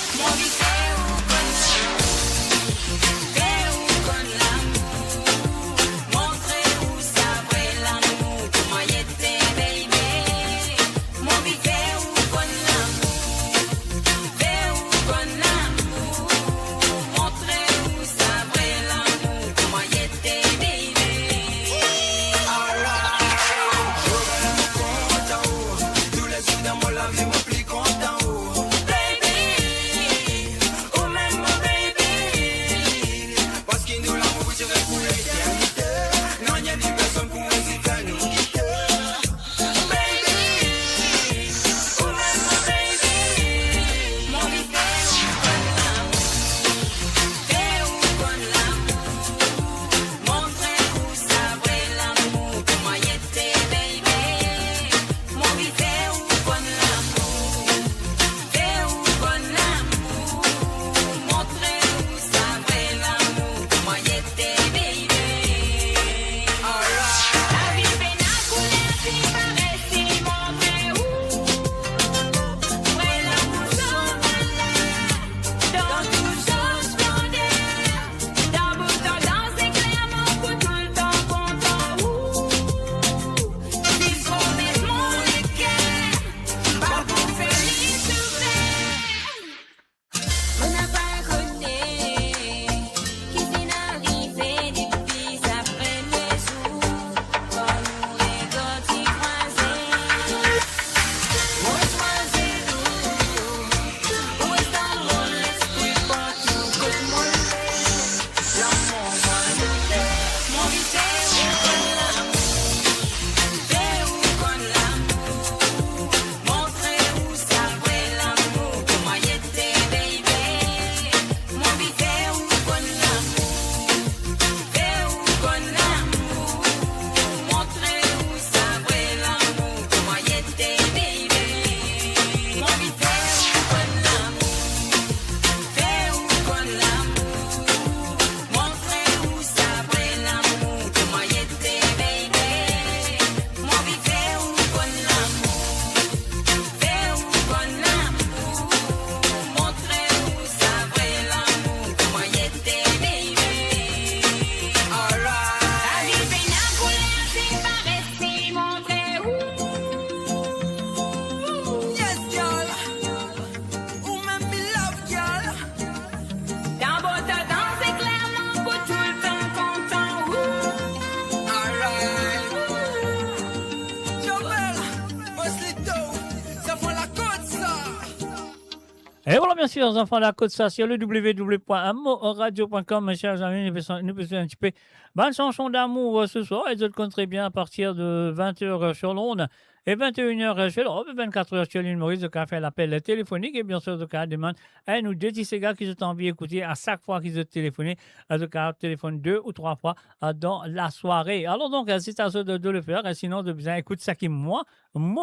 bien sûr, les enfants de la côte, ça, sur le www.amoradio.com, mes chers amis, nous faisons un petit peu bonne chanson d'amour ce soir. Et je le compte très bien à partir de 20h sur l'onde et 21h sur l'Europe et 24h sur l'île Maurice. De cas faire l'appel téléphonique et bien sûr, de cas demande à nous deux petits gars qui ont envie d'écouter à chaque fois qu'ils ont téléphoné. De cas téléphone 2 ou 3 fois dans la soirée. Alors donc, c'est à ceux de le faire. Sinon, de bien écouter ça qui moi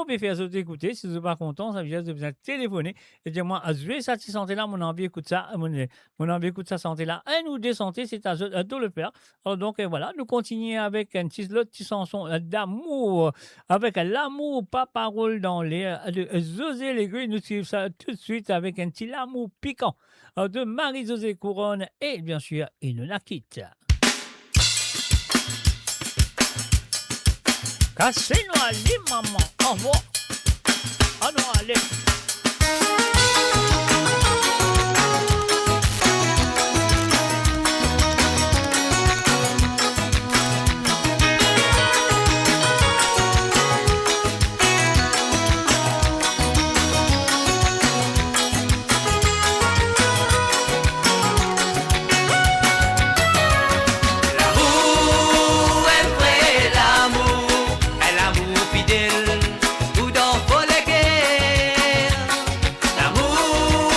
vais faire écouter. Si vous n'êtes pas content, ça veut dire de bien téléphoner et dire moi, je vais ça, santé là, mon envie écoute ça, mon envie écoute ça, santé là, et nous désanté, c'est à eux de le faire. Alors donc, voilà, nous continuons avec une petite chanson d'amour, avec l'amour, pas parole dans l'air, de José Légué. Nous suivons ça tout de suite avec un petit amour piquant de Marie-Josée Couronne et bien sûr, il nous la quitte. Cassez-nous, allez, maman, au revoir. Ah non, allez. Fidèle, ou dans les guerres, l'amour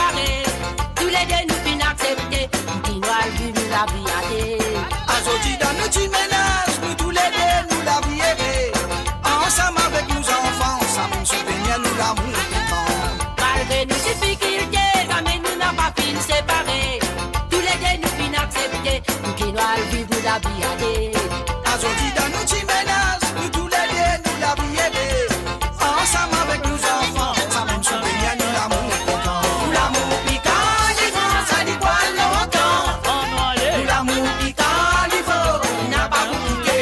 séparés. Tous les deux nous fin acceptés, qui nous a vu nous la vie à des. Aujourd'hui dans nos petits ménages, nous tous les deux nous la vie aimée. Ensemble avec nos enfants, ça nous souvenir nous l'amour vivant. Malgré nos difficultés, comme nous n'avons pas fin séparés. Tous les deux nous fin acceptés, qui nous a vu nous la vie à des. Aujourd'hui dans nos petits ménages, nous tous les deux nous la vie aimée. Ensemble avec nos enfants, ça nous souvenir nous l'amour vivant. L'amour piquant, les grands, ça dit quoi longtemps. Nous l'amour piquant, il faut, il n'a pas compliqué.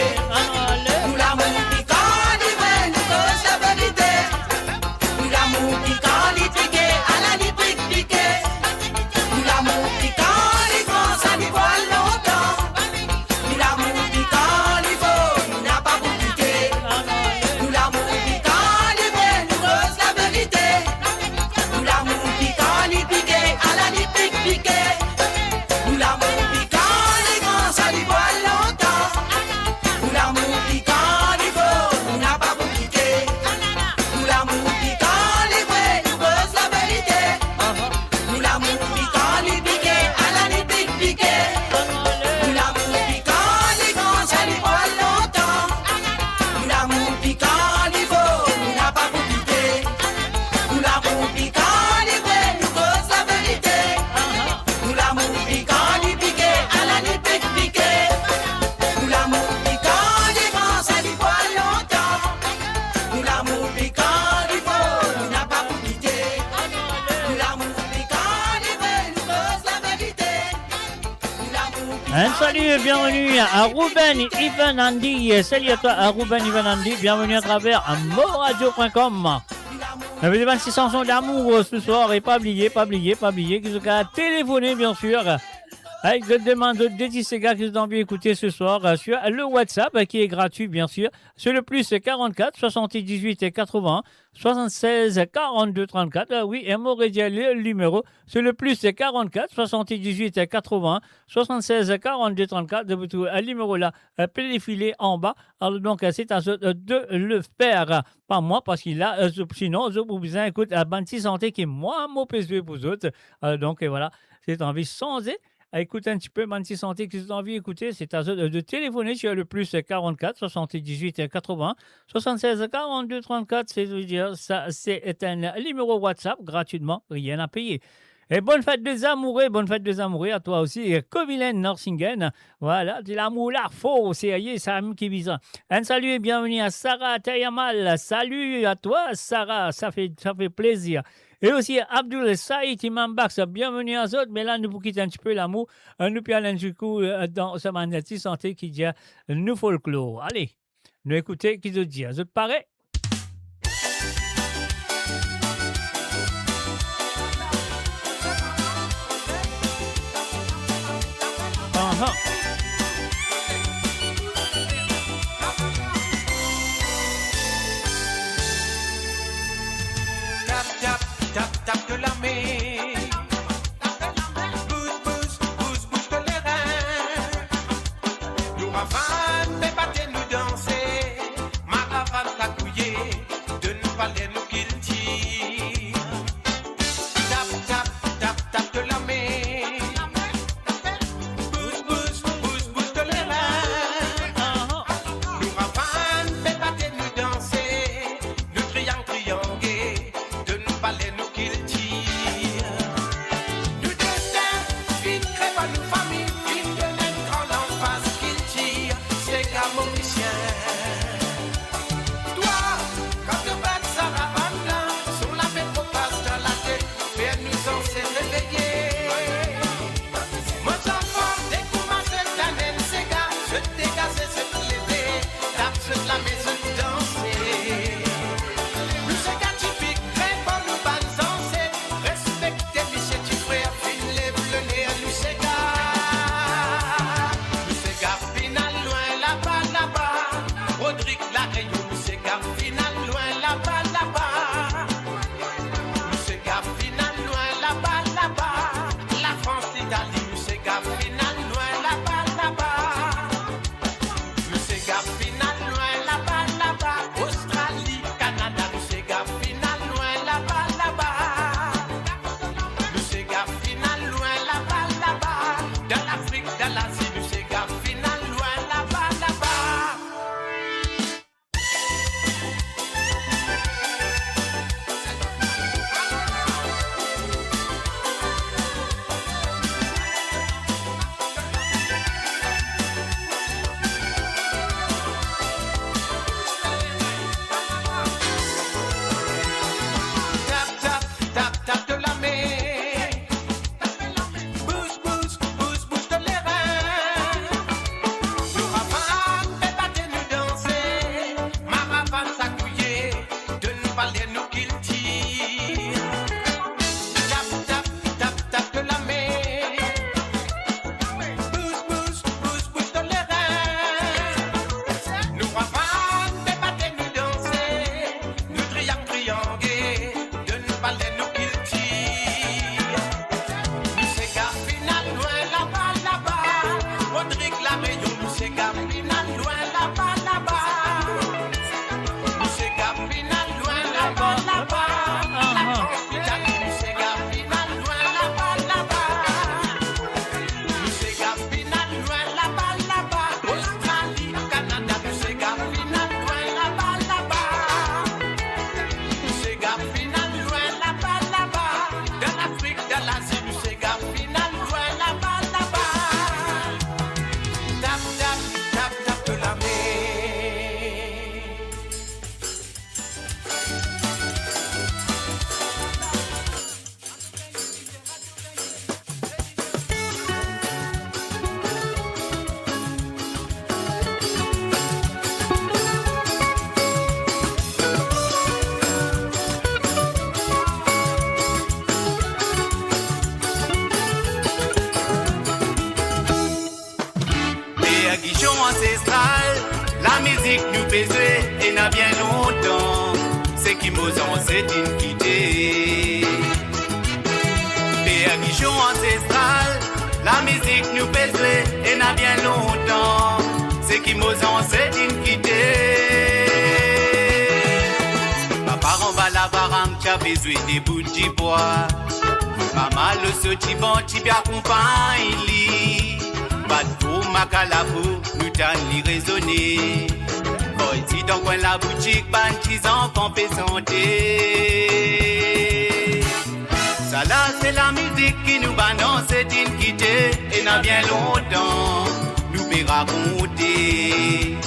Nous l'amour piquant, il vrai, nous cause la vérité. Nous l'amour piquant, il piqué, à la lit piqué. Nous l'amour piquant, les grands, ça dit quoi longtemps. Nous l'amour piquant, il faut, il n'a pas compliqué. Nous l'amour piquant, il vrai, nous cause la vérité. Nous l'amour piquant, il piqué, à la lit piqué. Nous l'amour piquant, les grands, ça dit quoi longtemps. Nous l'amour piquant, il faut, il n'a pas compliqué. Nous l'amour piquant, les vrais, nous cause la vérité. Nous l'amour piquant, les piqué, à la lit piqué. Nous l'amour piquant, les grands, ça dit quoi longtemps. Nous l'amour piquant, il faut, il n'a pas compliqué. Nous l'amour piquant, les vrais, nous cause la vérité. Nous l'amour piquant, les piqué, à la lit piqué. Nous l'amour piquant, les grands, ça dit quoi longtemps. Nous l'amour piquant, il faut, il n'a pas compliqué. Nous l'amour piquant, les vrais, nous cause la vérité. Nous l'amour Un salut et bienvenue à Ruben Ivan Andy. Salut à toi à Ruben Ivan Andy. Bienvenue à travers moradio.com. Avec des 26 chansons d'amour ce soir. Et pas oublier qu'ils ont qu'à téléphoner bien sûr. Avec des demandes de 10 gars qui ont envie d'écouter ce soir sur le WhatsApp qui est gratuit bien sûr. Sur le plus 44 78 et 80 76 42 34. Oui, et Morédia le numéro. Sur le plus 44 78 et 80 76 42 34. De tout le numéro là peut défiler en bas. Alors donc c'est à eux de le faire. Pas moi parce qu'il a sinon je vous besoin écoute à Banti Santé qui est moi mon PSV pour vous autres. Donc et voilà, c'est envie sans écoute un petit peu Manti Santé qui vous a envie d'écouter, c'est à eux de téléphoner sur le plus 44 78 et 80 76 42 34, c'est-à-dire ça c'est un numéro WhatsApp gratuitement, rien à payer. Et bonne fête des amoureux à toi aussi, et Covilène Norsingen, voilà, de l'amour là, faux, c'est Sam qui vise. Un salut et bienvenue à Sarah Tayamal, salut à toi Sarah, ça fait plaisir. Et aussi Abdul Saïd Imam Bax, bienvenue à eux, mais là nous vous quittons un petit peu l'amour, nous puis allons du coup dans ce Manati Santé qui dit nous folklore. Allez, nous écoutez qui te dit, ça te paraît? Tape de la main, bouge de les reins. Nous ravane, débattez, nous danser. Ma ravane t'a couillé, de nous parler, nous qu'il tire. Tape de la main, bouge de les reins. Nous ravane, débattez, nous danser. Nous crions, de nous parler, nous qu'il tire. Nous destin, fin crève à nous famille, fin de notre grande en face qu'il tire. C'est gars mauricien. Toi, quand tu vas de Saravane là, sur la métro passe dans la tête, mais nous en s'est réveillés. Mon enfant, dès qu'on m'a cette année, c'est gars, je dégage, se lever, tape sur la maison danser. Nous c'est gars typique, très bon, nous ban danser, respectez monsieur tu frère, fin lève le nez, nous c'est gars final loin là-bas, Rodrigue la rayon, nous c'est gars final loin là-bas, nous c'est gars final loin là-bas, besoin et n'a bien longtemps. C'est qui m'osant c'est une quitter. Père Guichon ancestral, la musique nous besoin et n'a bien longtemps. C'est qui m'osant c'est une quitter. Papa on va la barang, t'as besoin des bouts de bois. Maman le sauti bon, tu bien accompagne li. Pas de fou, ma calabou, nous t'en li raisonner. Boy, si donc on la boutique, ban tes enfants peut santé. Ça là, c'est la musique qui nous balance, c'est une quitter. Et n'a bien longtemps, nous peut raconter.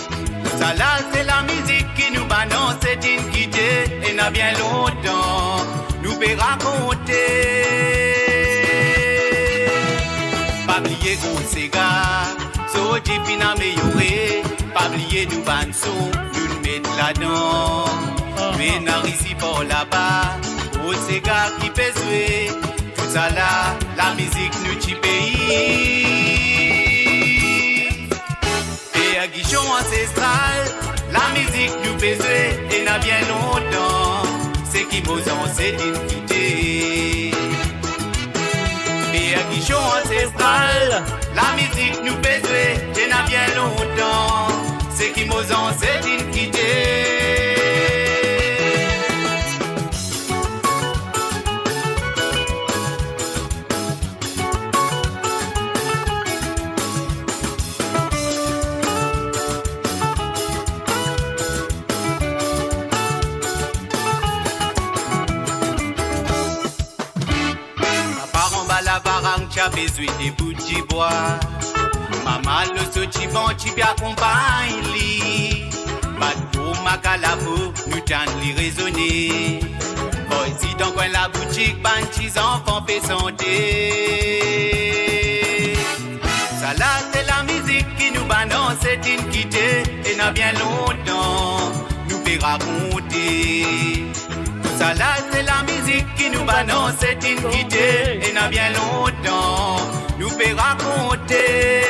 Ça là, c'est la musique qui nous balance, c'est une quitter. Et n'a bien longtemps, nous peut raconter. Pas oublier qu'on s'égare, so deep in amélioré. Pas oublier nous bansons, nous nous mettre là-dedans. Mais n'a ici pour là-bas, au s'égare qui peut jouer. Tout ça là, la musique nous t'y pays. Et à Guichon ancestral, la musique nous peut jouer. Et n'a bien longtemps, c'est qui m'osant, c'est d'une quitter. Et à Guichon ancestral, la musique nous fait jouer, et n'a bien longtemps. C'est qui m'osant, c'est d'une quitter. T'as besoin des bouts de bois. Maman le sauti bon, tu bien accompagne li. Pas de pour ma calabou, nous t'en li raisonner. Boy, si donc on la boutique, ban tes enfants peut santé. Ça là, c'est la musique qui nous balance, c'est une quitter. Et n'a bien longtemps, nous peut raconter. Ça là, c'est la musique qui nous balance, c'est une quitter. Et n'a bien longtemps, nous peut raconter.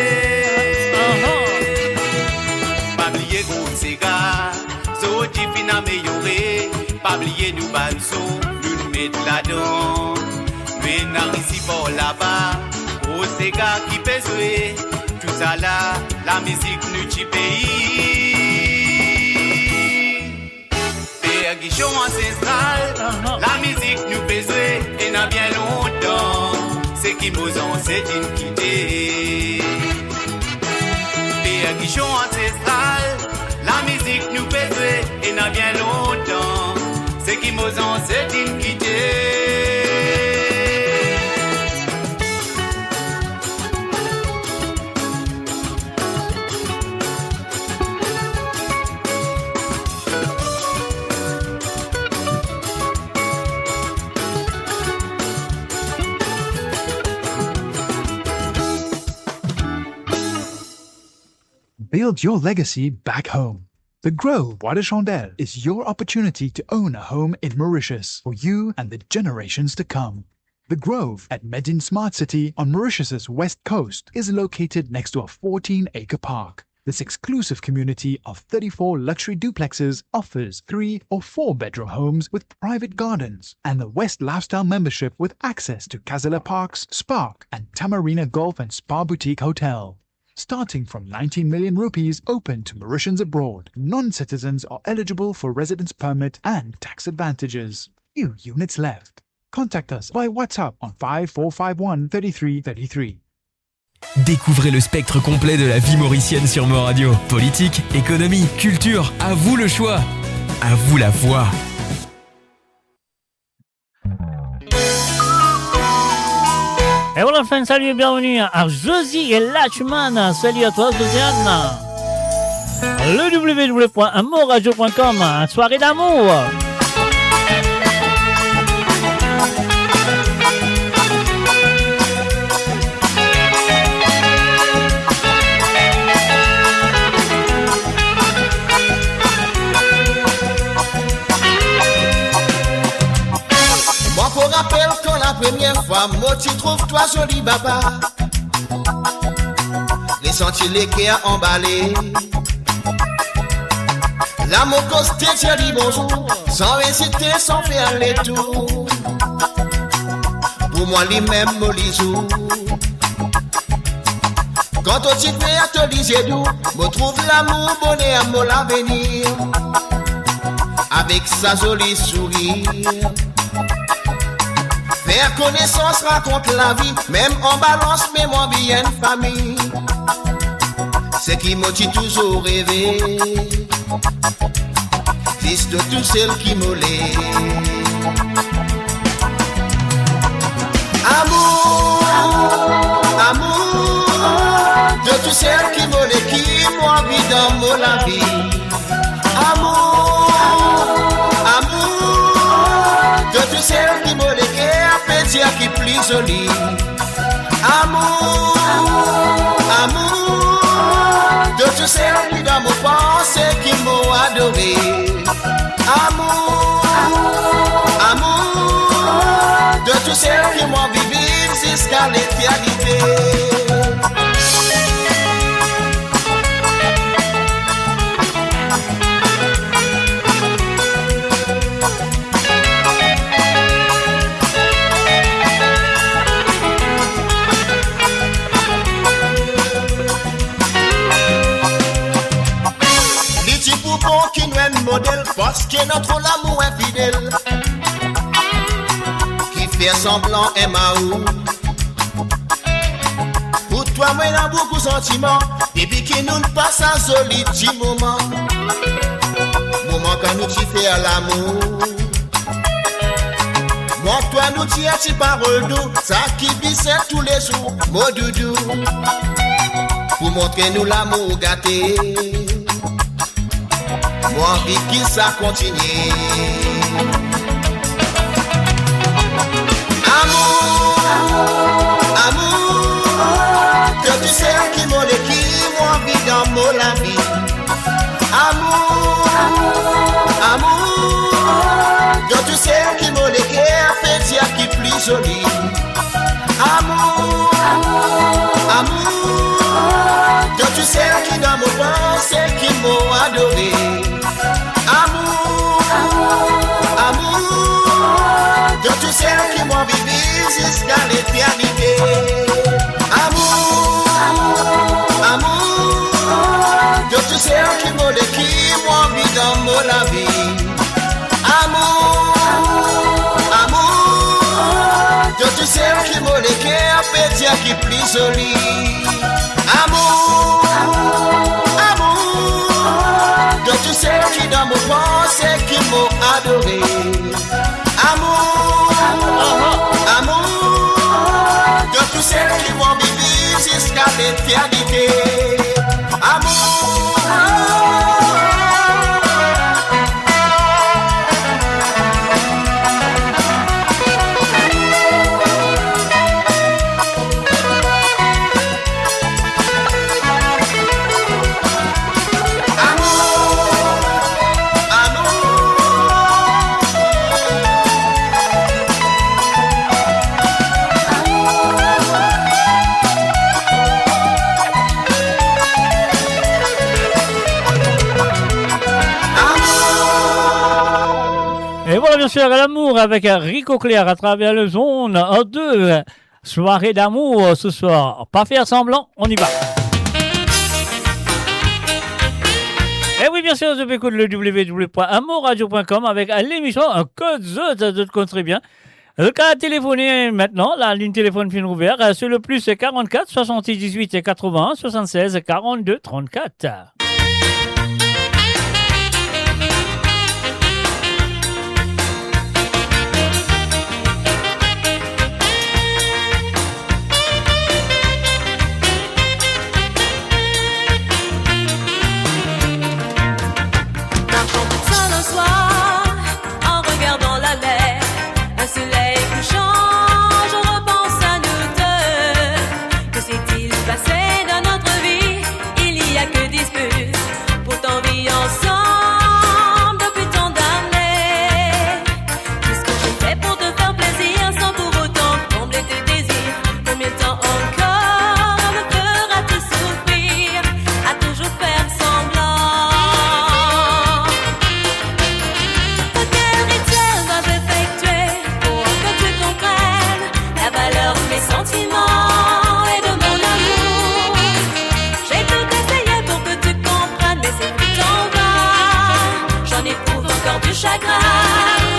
Pas oublier qu'on s'égare, so deep in amélioré. Pas oublier nous bansons, nous nous mettre là-dedans. Mais n'a ici pour là-bas, au s'égare qui peut jouer. Tout ça là, la musique nous t'y pays. Guichon ancestral, la musique nous fait jouer et n'a bien longtemps. C'est qui m'osant, c'est une quitter. Père Guichon ancestral, la musique nous fait jouer et n'a bien longtemps. C'est qui m'osant, c'est une quitter. Build your legacy back home. The Grove Bois de Chandelle is your opportunity to own a home in Mauritius for you and the generations to come. The Grove at Medin Smart City on Mauritius's west coast is located next to a 14-acre park. This exclusive community of 34 luxury duplexes offers 3 or 4 bedroom homes with private gardens and the West Lifestyle membership with access to Kazela Parks, Spark and Tamarina Golf and Spa Boutique Hotel. Starting from 19 million rupees open to Mauritians abroad, non-citizens are eligible for residence permit and tax advantages. Few units left. Contact us by WhatsApp on 5451 3333. Découvrez le spectre complet de la vie mauricienne sur Mo Radio. Politique, économie, culture, à vous le choix. À vous la voix. Et voilà, enfin, salut et bienvenue à Josie et Lachman. Salut à toi, Josiane. Le www.moradio.com, soirée d'amour. Moi, rappelle quand la première fois, moi, tu trouves toi joli, papa. Les sentiers, les quais à emballer. L'amour costé, tiens dit bonjour, sans hésiter, sans faire les tours. Pour moi, lui-même, Molisou. Quand on t'y fait à te lisez doux, me trouve l'amour, bonheur, mon l'avenir. Avec sa jolie sourire. Faire connaissance, raconte la vie, même en balance, mais moi bien famille. C'est qui m'a toujours rêvé. Fils de tout celle qui me l'est. Amour, amour, de tout celle qui me l'est, qui m'a mis dans mon vie. Amour, amour, de tout celle qui me l'est, qui a qui plus joli. Amour, amour, de tout celle qui dans mon pensée, qui m'ont adoré. Amour, amour, de tout celle qui m'ont vivé jusqu'à l'éternité. Modèle parce que notre amour est fidèle qui fait semblant et maou. Pour toi moi il a beaucoup de sentiments depuis que nous passons un joli petit moment. Moment quand nous t'y fait à l'amour. Moi toi nous t'y as paroles doux, ça qui bise tous les jours, mon doudou. Pour montrer nous l'amour gâté. Moi envie qui ça continue. Amour, amour, que tu sais qui m'a qui moi envie dans mon la vie. Amour, amour, que tu sais qui m'a qui fait dire qui plus joli. Amour, amour, que tu sais qui dans mon pensée qui m'a adoré. Amour, amour, de tout celle qui m'ont vivé jusqu'à l'éternité. Amour, amour, de tout celle qui m'ont mis dans mon la vie. Amour, amour, de tout celle qui m'ont pétia qui plus joli. Amour, amour, de tout celle qui dans mon pensée qui m'ont adoré. Amour, amour, de tout celle qui m'ont vivé jusqu'à l'éternité. Amour, Et voilà bien sûr l'amour avec Rico Clair à travers le zone en 2 soirée d'amour ce soir. Pas faire semblant, on y va. Et oui bien sûr je écoute le www.amourradio.com avec l'émission Code Z de te très bien. Le cas de téléphoner maintenant, la ligne téléphone fin ouverte, c'est le plus 44 78 81 76 42 34. Passé dans notre vie, il n'y a que dispute. mes sentiments et de mon amour. J'ai tout essayé pour que tu comprennes, mais c'est plus en vain. J'en éprouve encore du chagrin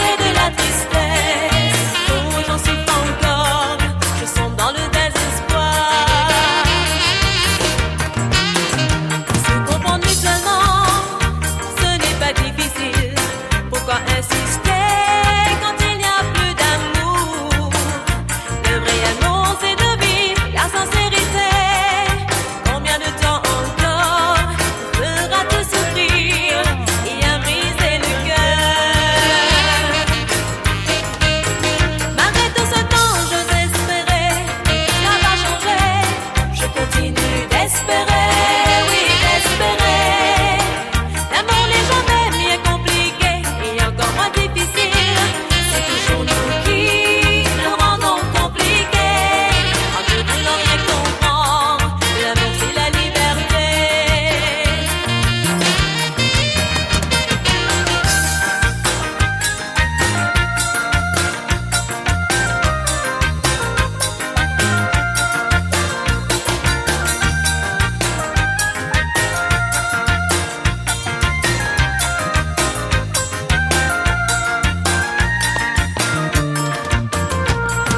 et de la tristesse. Oh, j'en souffre encore, je sombre dans le désespoir. Se comprendre mutuellement, ce n'est pas difficile. Pourquoi insister quand il n'y a plus d'amour? Le vrai amour c'est de vivre la sincérité. Combien de temps encore fera-t-il souffrir et à briser le cœur? Malgré tout ce temps j'ose espérer que ça va changer. Je continue d'espérer, oui d'espérer. L'amour n'est jamais bien compliqué et encore moins difficile. C'est toujours nous qui le rendons compliqué. En ne voulant rien comprendre, l'amour c'est la liberté.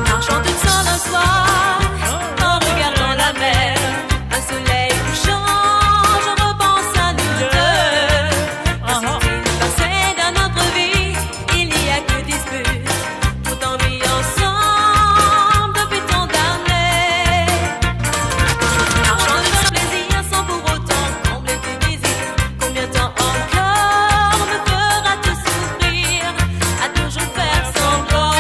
Marchant toute seule un soir, en regardant la mer, un soleil couchant, je repense à nous deux. Que s'est-il passé dans notre vie? Il n'y a que dispute, tout en vie ensemble depuis tant d'années. Marchant de plaisir sans pour autant combler tes désirs. Combien de temps encore me feras-tu souffrir à toujours faire semblant?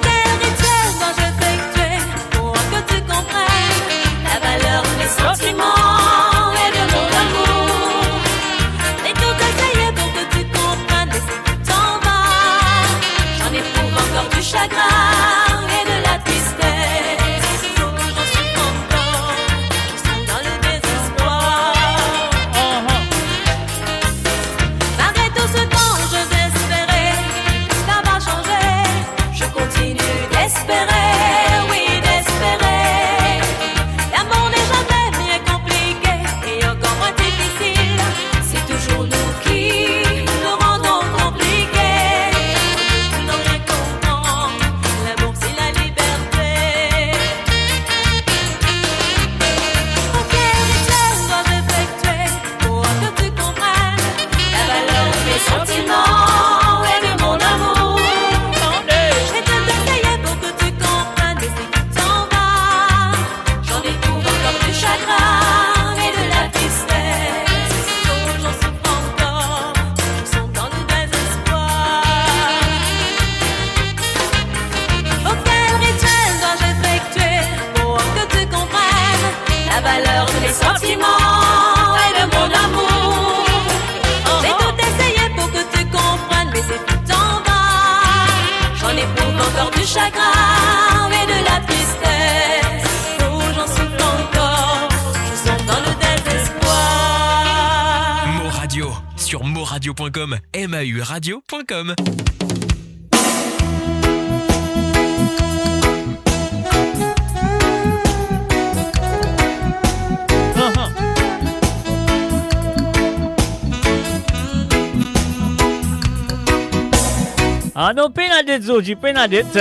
Quel rituel dois-je effectuer pour que tu comprennes la valeur de mes sentiments et de mon amour? J'ai tout essayé pour que tu comprennes, mais c'est tout en vain. J'en éprouve encore du chagrin et de la tristesse. Oh, j'en souffre encore, je suis dans le désespoir. Malgré tout ce temps, j'ose espérer que ça va changer. Je continue d'espérer, oui d'espérer. L'amour n'est jamais bien compliqué et encore moins difficile. C'est toujours nous qui le rendons compliqué. En ne voulant rien comprendre, l'amour c'est la liberté. Oh, quel rituel dois-je effectuer pour que tu comprennes la valeur de mes sentiments et de mon amour? J'ai tout essayé pour que tu comprennes, mais c'est tout en vain. J'en éprouve encore du chagrin et de la tristesse. Oh, j'en souffre encore, je sombre dans le désespoir. Oh, quel rituel dois-je effectuer pour que tu comprennes la valeur de mes sentiments et de mon amour? J'ai tout essayé pour que tu comprennes, mais c'est tout en vain. J'en éprouve encore du chagrin et de la tristesse. Oh, j'en souffre encore, je sombre dans le désespoir. Mo Radio sur moradio.com, mauradio.com. Ah non, Penadette Zoji, Penadette.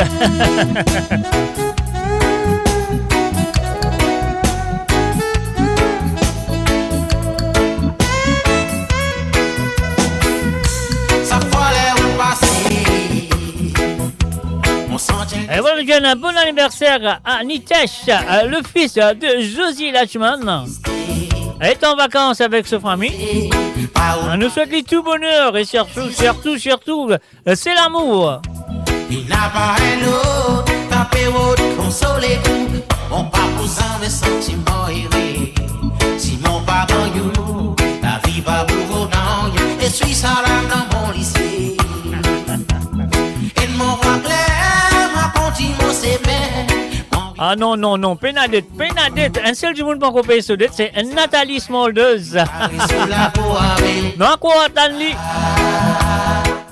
Ça fallait où passer. On sentit. Et voilà, un bon anniversaire à Nitesh, le fils de Josie Lachman. Est en vacances avec sa famille. On nous souhaite tout bonheur et surtout, c'est l'amour. Il n'a pas un autre, tapé autre, consolé tout. Mon papa sans mes sentiments errés. Si mon papa you, la vie va pour vos dents. Et suis ça là dans mon lycée. Et mon voix clair, ma continue s'aimer. Ah non, non, non, Penadette, un seul du monde pour payer ce dette, c'est Nathalie Smolders. Non, quoi, attendez.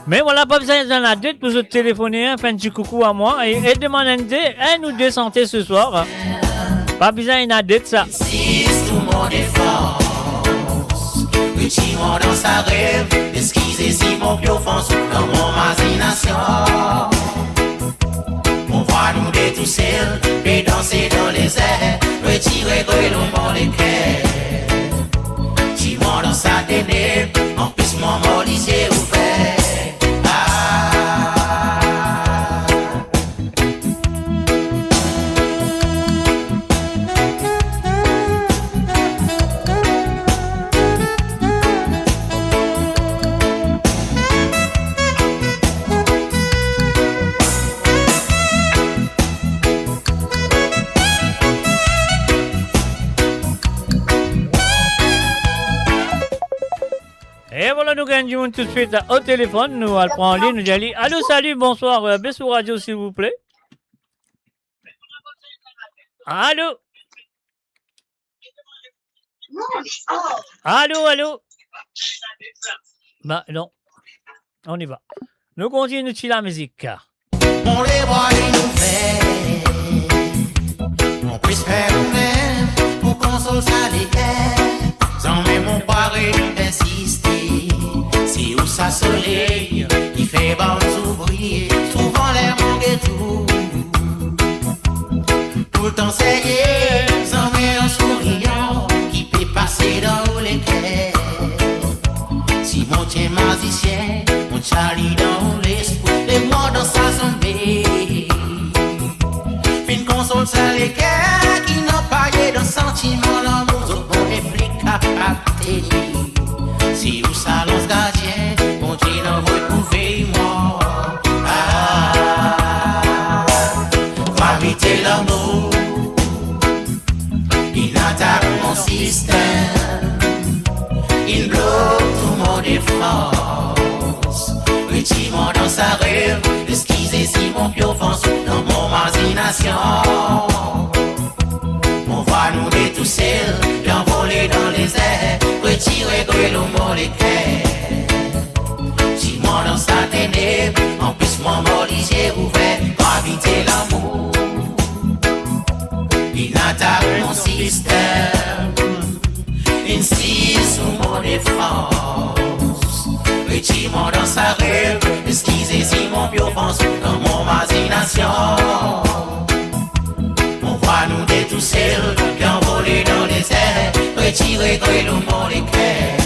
Mais voilà, pas besoin d'en a deux pour se téléphoner, faire un petit coucou à moi et demander un ou deux santé ce soir. Pas besoin d'en a deux ça. Si tout le monde est fort, Richie-moi dans sa rêve, esquisez si mon pied offense dans mon imagination. On voit nous des tout seuls, et danser dans les airs, retirer grenouillement les cœurs. Dis-moi dans sa ténèbre, en plus mon mot lycée ouvert. Et voilà, nous gagnons tout de suite au téléphone. Nous allons prendre en ligne. Nous allons. Allô, salut, bonsoir. Bessou Radio, s'il vous plaît. Allô. Allô. Bah, non. On y va. Nous continuons sur la musique. On les voit et nous fait. On peut se faire nous-mêmes pour qu'on se ça les guerres. Sans même on paraît d'insister. C'est où ça soleil qui fait bon s'ouvrir. Souvent l'air manque et tout. Tout le temps c'est hier. Sans même un souriant qui peut passer dans les cœurs. Si mon tien magicien, mon Charlie dans l'esprit, les mots dans sa zombie. Fin console ça les cœurs qui n'ont pas eu de sentiment, l'amour au bon réplique à capter. Si vous ça lance gardien, mon Dieu n'en veut trouver moi. Va vite l'amour, il attaque mon système. Il bloque tout mon défense. Retire-moi dans sa rêve. Esquisez si mon pied offense dans mon imagination. On voit nous des tout seuls, bien voler dans les airs. Retirer grelot mon les cœurs. Tire-moi dans sa ténèbre. En plus mon mot les yeux ouverts. Graviter l'amour. Il attaque mon système. Insiste sur mon défense. Retire-moi dans sa rêve. Esquisez si mon pied offense dans mon imagination. On voit nous des tout seuls qui envolés dans les airs. Retirez grelot mon les cœurs.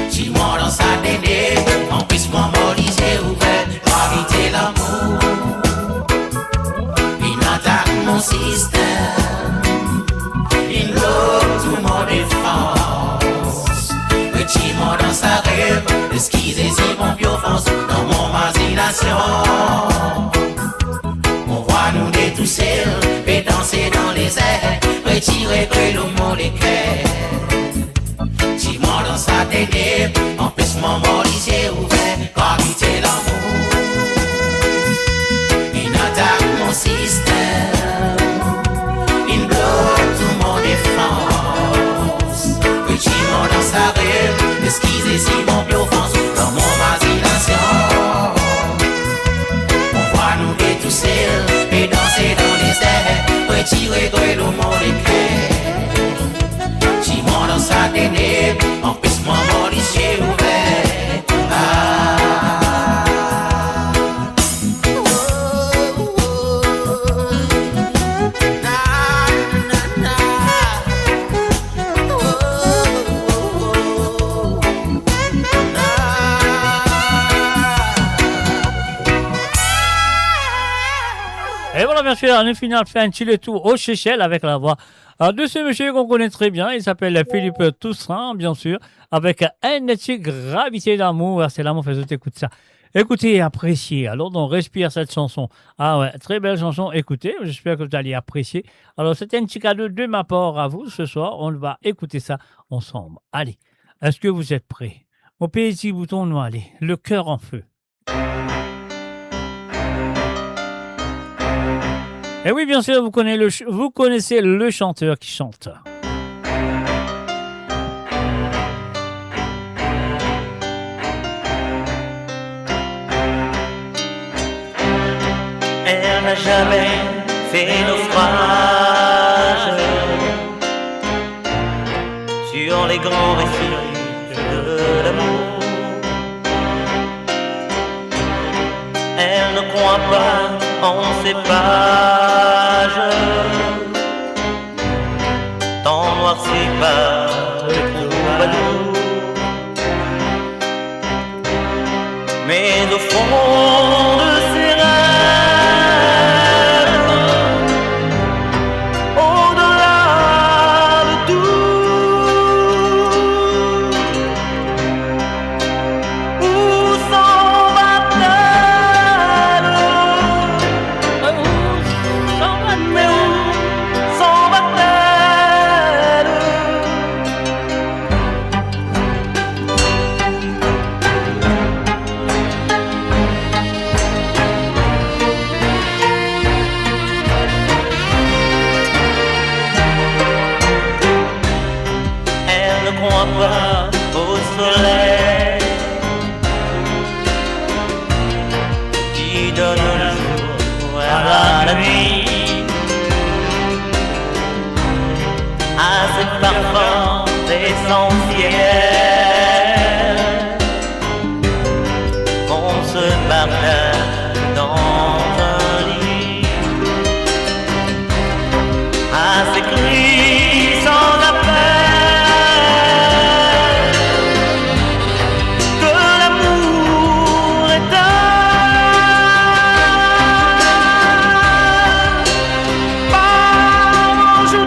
Tire-moi dans sa ténèbre. En plus mon mot les yeux ouverts. Graviter l'amour. Il attaque mon système. Il bloque tout mon défense. Retire-moi dans sa rêve. Esquisez si mon pied offense dans mon imagination. On voit nous des tout seuls et danser dans les airs. Retirez grelot mon les cœurs. Tire-moi dans sa ténèbre. En plus mon mot les yeux ouverts. Graviter l'amour. Il attaque mon système. Il bloque tout mon défense. Retire-moi dans sa rêve. Esquisez si mon pied offense dans mon imagination. On voit nous des tout seuls et danser dans les airs. Retirez grelot mon les cœurs. Tire-moi dans sa ténèbre. En plus mon mot les yeux ouverts. Et voilà, bien sûr, on finit fait un petit tour au Seychelles avec la voix de ce monsieur qu'on connaît très bien. Il s'appelle Philippe Toussaint, bien sûr, avec un petit gravité d'amour. C'est l'amour, fait écoute ça. Écoutez et appréciez. Alors, on respire cette chanson. Ah ouais, très belle chanson. Écoutez, j'espère que vous allez apprécier. Alors, c'était un petit cadeau de ma part à vous ce soir. On va écouter ça ensemble. Allez, est-ce que vous êtes prêts? Mon petit bouton noir, allez, le cœur en feu. Et oui, bien sûr, vous connaissez le chanteur qui chante. elle n'a jamais fait naufrage sur les grands récits de l'amour. Elle ne croit pas en ces pages tant noircies par les troubadours. Mais au fond de ses rêves, au-delà de tout, où s'en va-t-elle? Mais où s'en va-t-elle? Elle ne croit pas au soleil qui donne le jour à la nuit, à ces parfums essentiels qu'on se partage dans un lit, à ces cris sans appel que l'amour éteint. Pardon, je t'aime.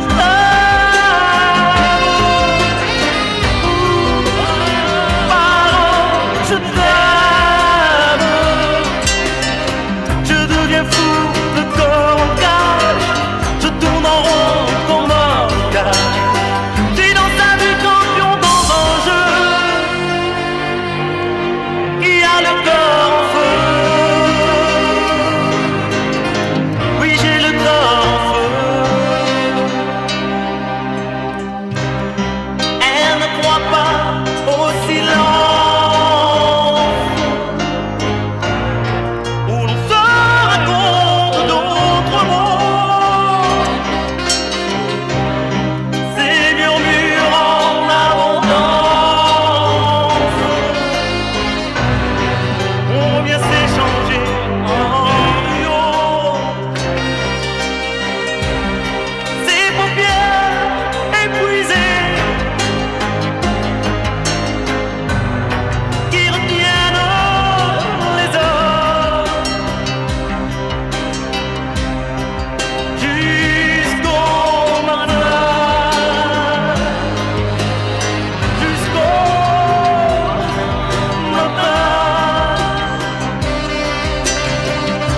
Pardon, je t'aime. Je deviens fou de corps en cage. Je tourne en rond comme un cage. J'ai dans sa vie campion dans un jeu qui a le corps en feu. Oui, j'ai le corps en feu. Elle ne croit pas au silence où l'on se raconte d'autres mots. Ces murmures en abondance on vient s'échanger en duo. Ces paupières épuisées qui retiennent les heures jusqu'au matin, jusqu'au matin.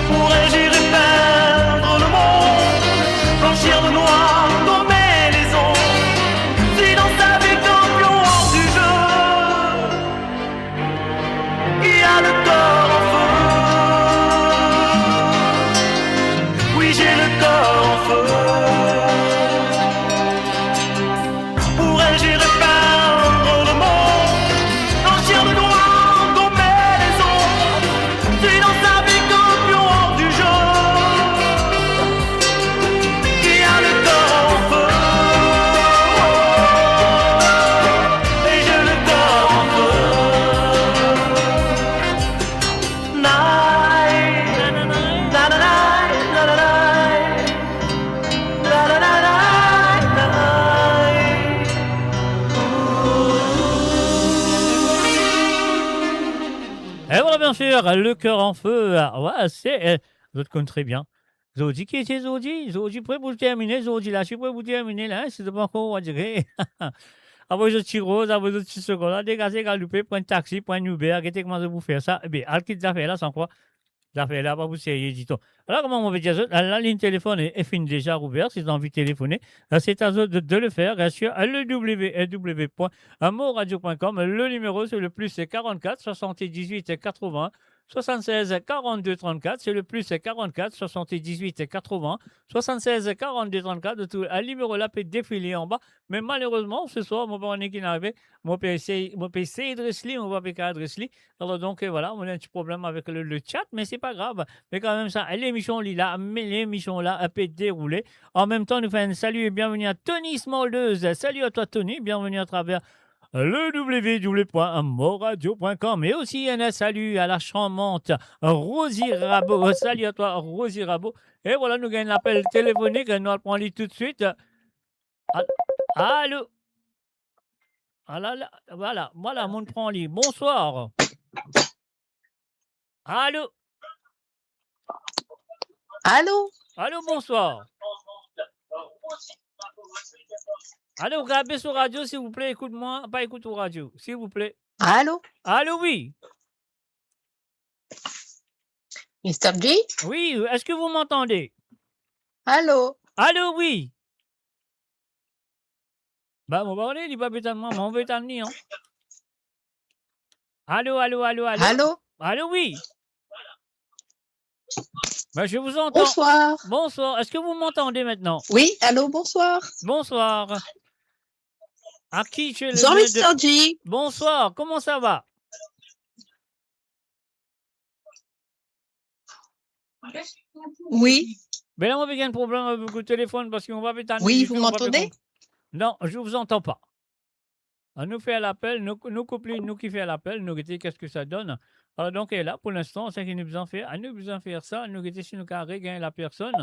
Pourrais-je y répandre le monde, blanchir de noir, gommer les ombres, si dans sa vie campion hors du jeu, qui a le corps en feu. Oui, j'ai le corps en feu. Pourrais-je y répandre le monde, blanchir de noir, gommer les ombres, si dans sa vie campion hors du jeu, qui a le corps en feu. Et j'ai le corps en feu. Night, na na na na na na na na na na. Et voilà, bien sûr, le cœur en feu. Ah, ouais, c'est. Vous autres connaissez très bien. Zodi, qui était Zodi? Zodi, prêt pour terminer. Zodi, là, je suis prêt pour terminer, là. C'est pas encore, on va dire. Après, je tire rose, après, je tire secondes, là. Dégagez, galopez, prenez un taxi, prenez un Uber. Qu'est-ce que comment vous faire ça? Eh bien, al quitte l'affaire là, sans quoi? L'affaire là, pas vous sérieux, dit-on. Alors, comment on va dire ça? La ligne téléphone est finie déjà ouverte, si vous avez envie de téléphoner. C'est à vous de le faire, bien sûr, le www.moradio.com. Le numéro, c'est le plus 44 78 80 76 42 34, c'est le plus 44 78 80 76 42 34, tout un numéro là peut défiler en bas, mais malheureusement ce soir mon parent qui n'arrive, mon PC adresse-li, on va pas adresse-li. Alors donc voilà, on a un petit problème avec le chat, mais c'est pas grave. Mais quand même ça, l'émission là, mais l'émission là a pu dérouler. En même temps, nous faisons un salut et bienvenue à Tony Smoldeuse. Salut à toi Tony, bienvenue à travers le www.moradio.com. Et aussi un salut à la charmante Rosie Rabot. Salut à toi Rosie Rabot. Et voilà, nous gagnons l'appel téléphonique. Nous allons prendre tout de suite. Allô? Voilà, mon prend lit. Bonsoir. Allô? Allô? Allô, bonsoir. Allô, regardez sur radio, s'il vous plaît. Écoute-moi, pas écoute au radio, s'il vous plaît. Allô? Allô, oui. Mr. G? Oui, est-ce que vous m'entendez? Allô? Allô, oui. Bah, mon parler, il va péter moi, on veut t'amener, hein. Allô? Allô? Allô, oui. Bah, je vous entends. Bonsoir. Bonsoir. Est-ce que vous m'entendez maintenant? Oui, allô, bonsoir. Bonsoir. À qui je le Bonsoir, mets Mr. G. Bonsoir, comment ça va? Oui. Mais là, on a un problème avec le téléphone parce qu'on va péter. Oui, vous m'entendez? Non, je ne vous entends pas. On nous fait l'appel, nous couplons, nous qui fait l'appel, nous guetter qu'est-ce que ça donne. Alors donc, et là, pour l'instant, c'est qu'il nous besoin faire, nous besoin faire ça, nous guetter si nous carré gagner la personne.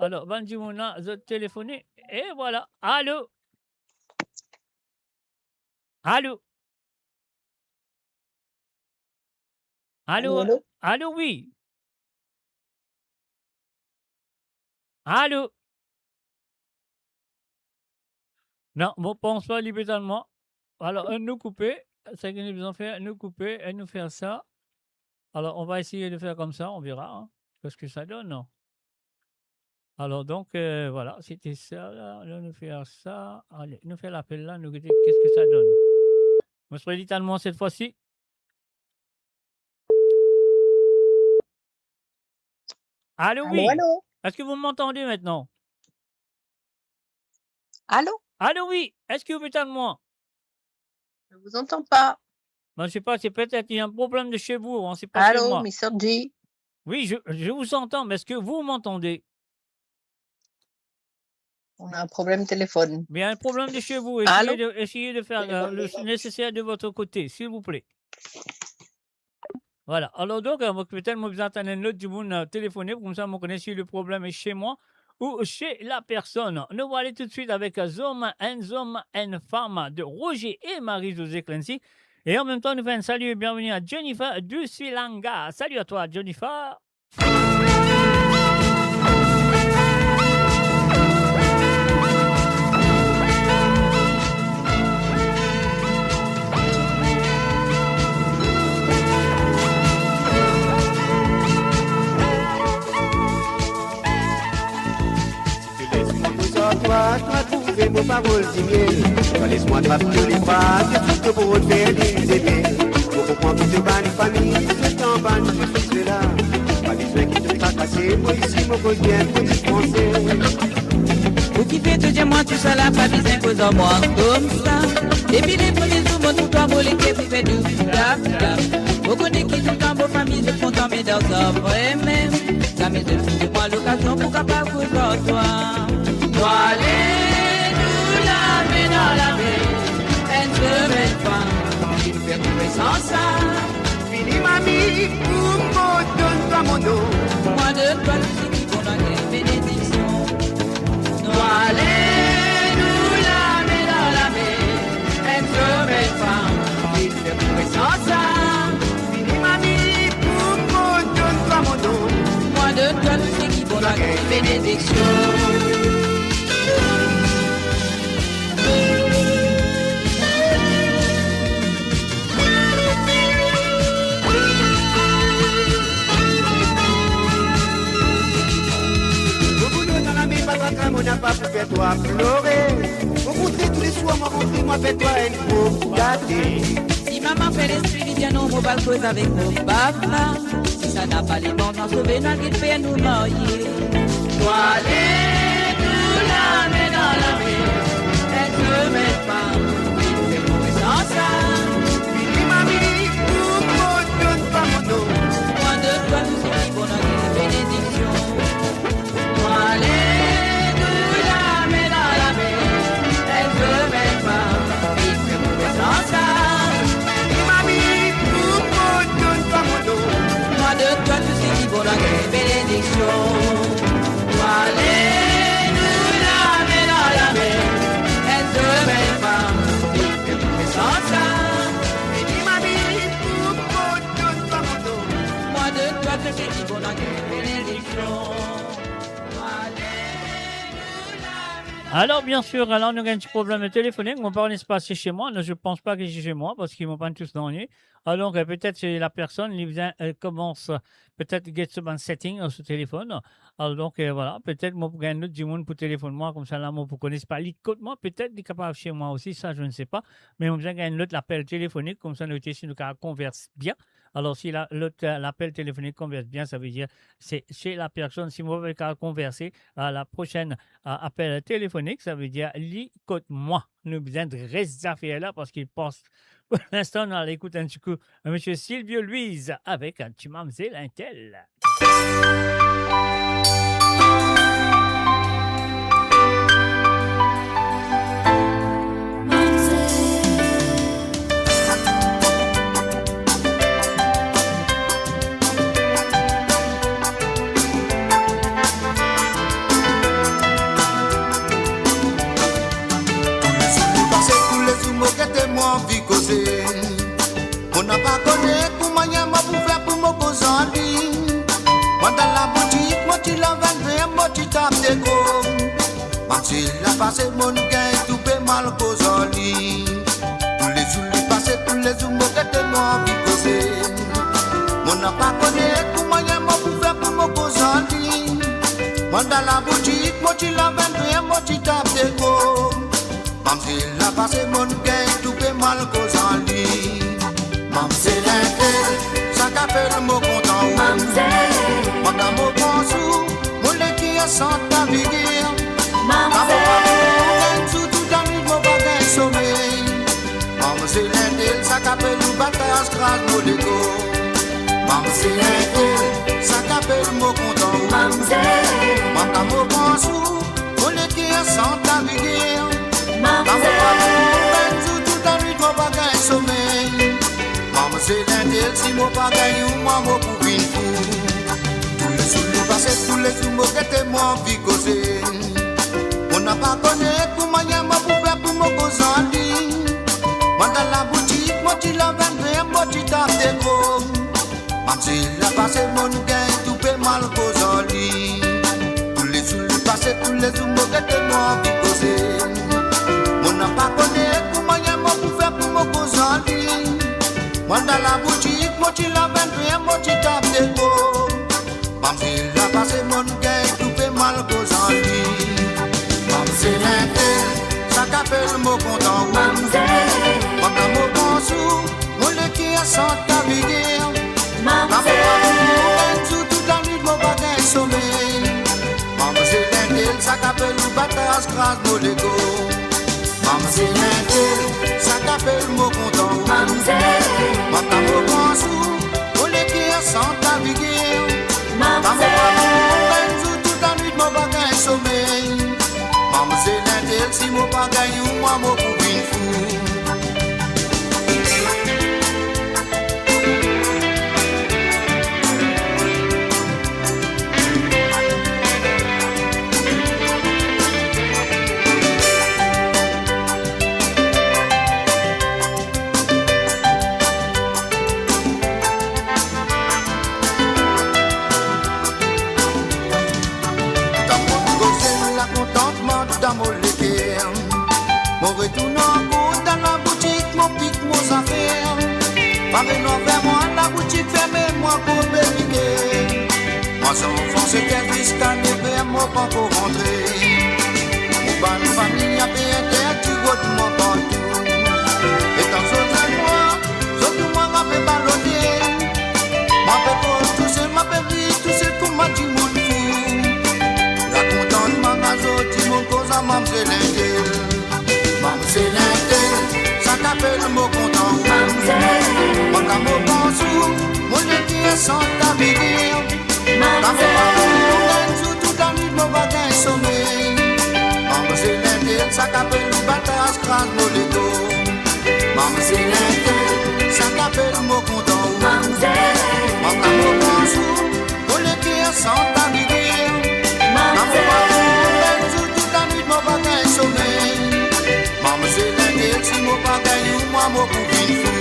Alors, Banji Mouna, je téléphoner, et voilà. Allô? Allô? Allô? Allô? Allô, oui. Allô? Non, on pense pas libéralement. Alors, nous couper, c'est que nous besoin faire, nous couper et nous faire ça. Alors, on va essayer de faire comme ça, on verra hein, ce que ça donne. Non? Alors, donc, voilà, c'était ça, là, nous faire ça. Allez, nous faire l'appel là, nous dire qu'est-ce que ça donne. On se prédit allemand cette fois-ci. Allô, oui. Allô? Est-ce que vous m'entendez maintenant? Allô? Allô, oui. Est-ce que vous m'entendez moi? Je vous entends pas. Ben, je sais pas, c'est peut-être qu'il y a un problème de chez vous, hein, c'est pas chez Allô, moi. Mr. G? Oui, je vous entends, mais est-ce que vous m'entendez? On a un problème téléphone. Mais il y a un problème de chez vous. Allô? Essayez de faire le nécessaire de votre côté, s'il vous plaît. Voilà. Alors donc, peut-être vous entendez un autre du monde téléphoner, comme ça, vous connaissez le problème est chez moi ou chez la personne. Nous allons aller tout de suite avec Zom and Femme de Roger et Marie-Josée Clancy. Et en même temps, nous faisons un salut et bienvenue à Jennifer du Silanga. Salut à toi, Jennifer. Toi, trouver vos paroles signées. Laisse-moi attraper les bras, c'est tout pour te faire des aider. Pour comprendre que tu vas une famille, je t'en banne, je suis là. Pas besoin qu'il te fracasser, moi ici, mon cause bien, pour dispenser. Vous qui faites, dis-moi tout ça là, pas besoin que vous moi comme ça. Depuis les premiers jours, mon tout envolé, qui fait du flap. Vous connaissez qui tout en vos familles, je font tomber dans un vrai même. Ça me donne moi l'occasion pour capable vous voir toi. Allez, nous la main dans la main, une semaine pas, il fait trouver sans ça. Fini mamie, pour moi, donne-toi mon nom. Moi de toi, le qui pour la bénédiction. Allez, nous la main dans la main, une semaine pas, il fait trouver sans ça. Fini mamie, pour moi, donne-toi mon nom. Moi de toi, le qui pour la bénédiction. On n'a pas pu faire toi pleurer. Au contraire, tous les soirs, moi rentré, moi fais toi une pauvre gâtée. Si maman fait l'esprit, viens nous, on va le cause avec nos papas. Si ça n'a pas les bons, on sauver, n'a qu'il fait nous marier. Toi, les tout la main dans la main, elle se met pas, il fait mourir sans ça. Fini mamie, pour donne pas mon dos. Moi de toi, nous sommes bon dans les bénédictions. Toi, les tout la main dans la main, elle se met pas, il fait mourir sans ça. Fini mamie, pour donne pas mon dos. Moi de toi, nous sommes bon dans les bénédictions. Toi, les tout la main dans la main, elle se met pas, il fait mourir sans ça. Fini mamie, pour donne pas mon dos. Moi de toi, nous sommes bon dans les bénédictions. Alors, bien sûr, alors, nous avons un petit problème téléphonique. Mon parent n'est pas passé chez moi. Je ne pense pas que c'est chez moi parce qu'ils m'ont pas tous dans le nez. Alors, peut-être c'est la personne qui commence peut-être get some setting sur le téléphone. Alors, donc, voilà, peut-être moi, pour gagner un autre du monde pour téléphone moi, comme ça, là, moi, pour connaître pas l'île côte moi, peut-être il est capable chez moi aussi, ça, je ne sais pas. Mais on besoin gagner l'autre l'appel téléphonique, comme ça, nous, si nous converse bien. Alors, si l'appel téléphonique converse bien, ça veut dire c'est chez la personne. Si vous voulez converser à la prochaine appel téléphonique, ça veut dire l'écoute-moi. Nous avons besoin de rester affaires là parce qu'il pense. Pour l'instant, on écoute un petit coup M. Silvio Louise avec un petit mamzelle Intel. Envie causer, on n'a pas connu comment y a ma pour faire pour me poser en ligne. Moi dans la boutique, moi tu l'as vendu, moi tu tapes des gros. Même si la passé mon gain, tout fait mal poser en ligne. Tous les jours les passés, tous les jours moi que t'es moi envie causer. On n'a pas connu comment y a ma pour faire pour me poser en ligne. Moi dans la boutique, moi tu l'as vendu, moi tu tapes des gros. Même si la passé mon gain, tout fait mal cause en lui. Mamzelle Intel, ça qu'appelle mon compte en haut. Mamzelle, moi dans mon pensou, mon lait qui est sans ta vigueur. Mamzelle, sous tout la nuit, mon bagage sommeil. Mamzelle Intel, ça qu'appelle mon bataille, grâce mon légo. Mamzelle Intel, ça qu'appelle mon compte en haut. Mamzelle, moi dans mon pensou, mon lait qui est sans ta vigueur. Mamzelle Intel, si mon bagay ou moi mon pour une fou. Tous les jours nous passés, tous les jours moi que moi envie causer. On n'a pas connu comment y a ma pour faire pour me causer en ligne. Moi dans la boutique, moi tu l'as vendu, moi tu tapes des gros. Mamzelle a passé mon gain, tout fait mal cause en ligne. Tous les jours nous passés, tous les jours moi que moi envie causer. On n'a pas connu comment y a ma pour faire pour me causer en ligne. Moi dans la boutique, moi tu l'as vendu, moi tu tapes des gros. Mamzelle a passé mon gain, tout fait mal cause en lui. Mamzelle Intel, ça qu'appelle mon compte en haut. Mamzelle, moi dans mon pensou, mon lait qui est sans ta vigueur. Mamzelle, sous toute la nuit, mon bagage sommeil. Mamzelle Intel, ça qu'appelle mon bataille, grâce mon légo. Mamzelle Intel, ça qu'appelle mon compte en haut. Mamzelle, moi dans mon pensou, mon lait qui est sans ta vigueur. Mamzelle, sous toute la nuit, mon bagage sommeil. Mamzelle Intel, si mon bagage ou moi, mon pour une fou. Dans mon léguer, mon retour en cours dans la boutique, mon pique, mon affaire. Parlez-nous vers moi, la boutique fermée, moi pour béliquer. Moi, enfant, c'était jusqu'à never, moi pas pour rentrer. Mon bonne famille a payé terre, tu vois tout mon partout. Et dans ce moi, ça, mamselle l'intel. Mamselle l'intel, ça t'appelle le mot content. Mamselle, mon amour pensou, mon équipe sans t'habiller. Mamselle, sous toute la nuit, mon bagage sommeil. Mamselle l'intel, ça t'appelle le bataille, crâne, mon lego. Mamselle l'intel, ça t'appelle le mot content. Mamselle, mon amour pensou, mon équipe sans t'habiller. Mamselle, sous toute la nuit, mon bagage sommeil. Mamselle l'intel, si mon bagage, moi, mon couvre fou.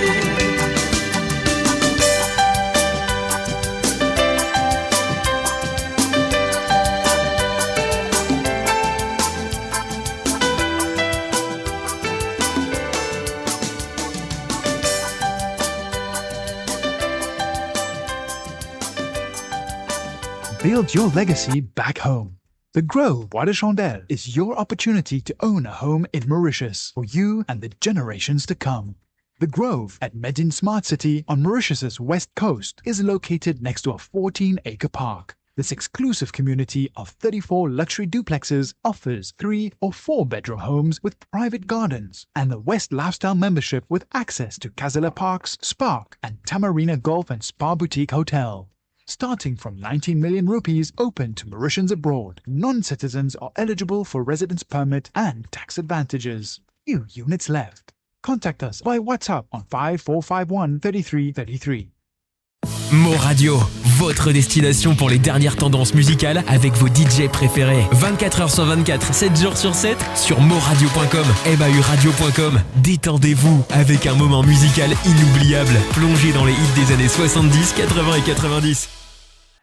Build your legacy back home. The Grove Bois de Chandelle is your opportunity to own a home in Mauritius for you and the generations to come. The Grove at Medin Smart City on Mauritius's west coast is located next to a 14-acre park. This exclusive community of 34 luxury duplexes offers 3 or 4 bedroom homes with private gardens and the West Lifestyle membership with access to Kazela Parks, Spark and Tamarina Golf and Spa Boutique Hotel. Starting from 19 million rupees open to Mauritians abroad, non-citizens are eligible for residence permit and tax advantages. Few units left. Contact us by WhatsApp on 5451 3333. Mo Radio, votre destination pour les dernières tendances musicales avec vos DJ préférés. 24h sur 24, 7 jours sur 7 sur moradio.com, mahuradio.com. Détendez-vous avec un moment musical inoubliable, plongé dans les hits des années 70, 80 et 90.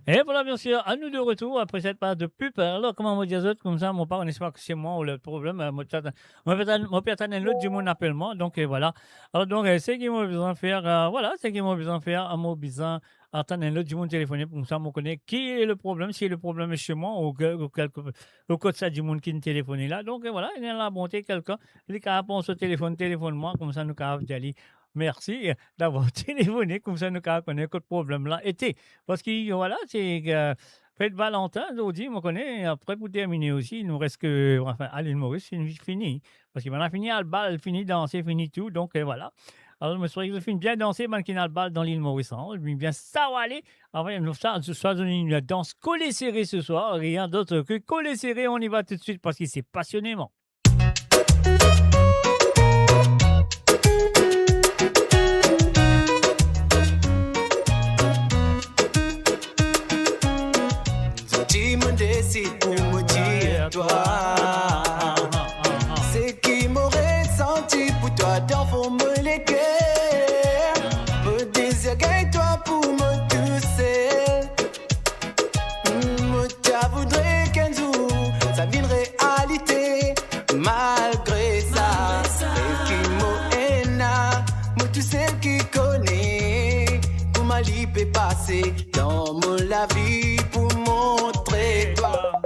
Et voilà, bien sûr, à nous de retour après cette page de pub. Alors, comment on dit aux autres comme ça, mon père, on espère que c'est moi ou le problème. Mon père, l'autre du monde appelle moi. Donc, voilà. Alors, donc, c'est qui m'a besoin de faire, voilà, c'est qui m'a besoin de faire, m'a besoin attendre l'autre du monde téléphoner pour ça, on connaît qui est le problème, si le problème est chez moi ou au côté ça du monde qui me téléphone là. Donc, voilà, il y a la bonté, quelqu'un, il est capable de téléphone-moi, comme ça, nous capable d'aller. Merci d'avoir téléphoné, comme ça nous connaît que le problème là était. Parce que voilà, c'est fête Valentin, aujourd'hui, on connaît, après pour terminer aussi, il nous reste que, enfin, à l'île Maurice, c'est fini. Parce qu'il m'en a fini à le bal, fini danser, fini tout, donc voilà. Alors, je me suis dit que je finis bien danser, man qui a le bal dans l'île Maurice. Je me bien ça va aller. Enfin, nous ce soir, une danse collée serrée ce soir, rien d'autre que collée serrée, on y va tout de suite parce que c'est passionnément. Décide pour me dire toi c'est qui m'aurait senti pour toi dans vos molécules me désir gagne toi pour me toucher me t'as voudrais qu'un jour ça vienne réalité malgré ça c'est qui m'aime moi tout celle qui connaît pour ma libre passer dans mon la vie pour montrer toi.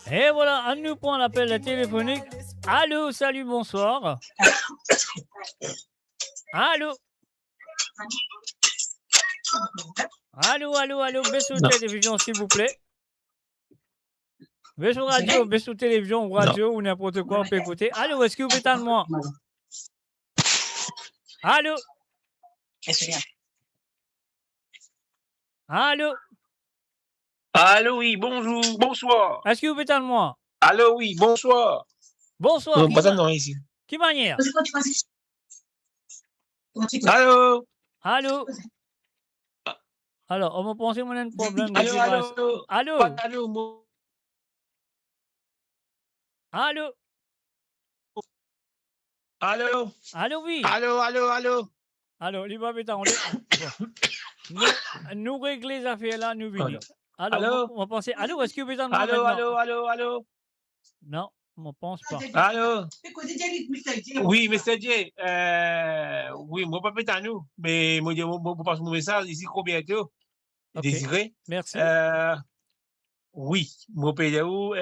Et voilà, à nous prend l'appel téléphonique. Allô, salut, bonsoir. Allô. Allô, baisse sur télévision, s'il vous plaît. Baisse sur radio, baisse sur télévision ou radio ou n'importe quoi, on peut écouter. Allô, est-ce que vous pouvez entendre moi? Allô. Allô. Allô, oui, bonjour, bonsoir. Est-ce que vous pouvez entendre moi? Allô, oui, bonsoir. Bonsoir. Non, pas non, ici. Qui manière? Allô. Allô. Alors, on m'a pensé qu'on a un problème. Allô. Allô. Allô. Allô. Allô, oui. Allô. Alors, il va mettre en nous régler les affaires là, nous venons. Allô. On va penser. Allô, est-ce que vous êtes en Allô. Non, on ne pense pas. Allô. Oui, Mr. J. Oui, moi pas mettre à nous, mais moi passe mon message ici bientôt. Désiré. Merci. Oui, moi paye où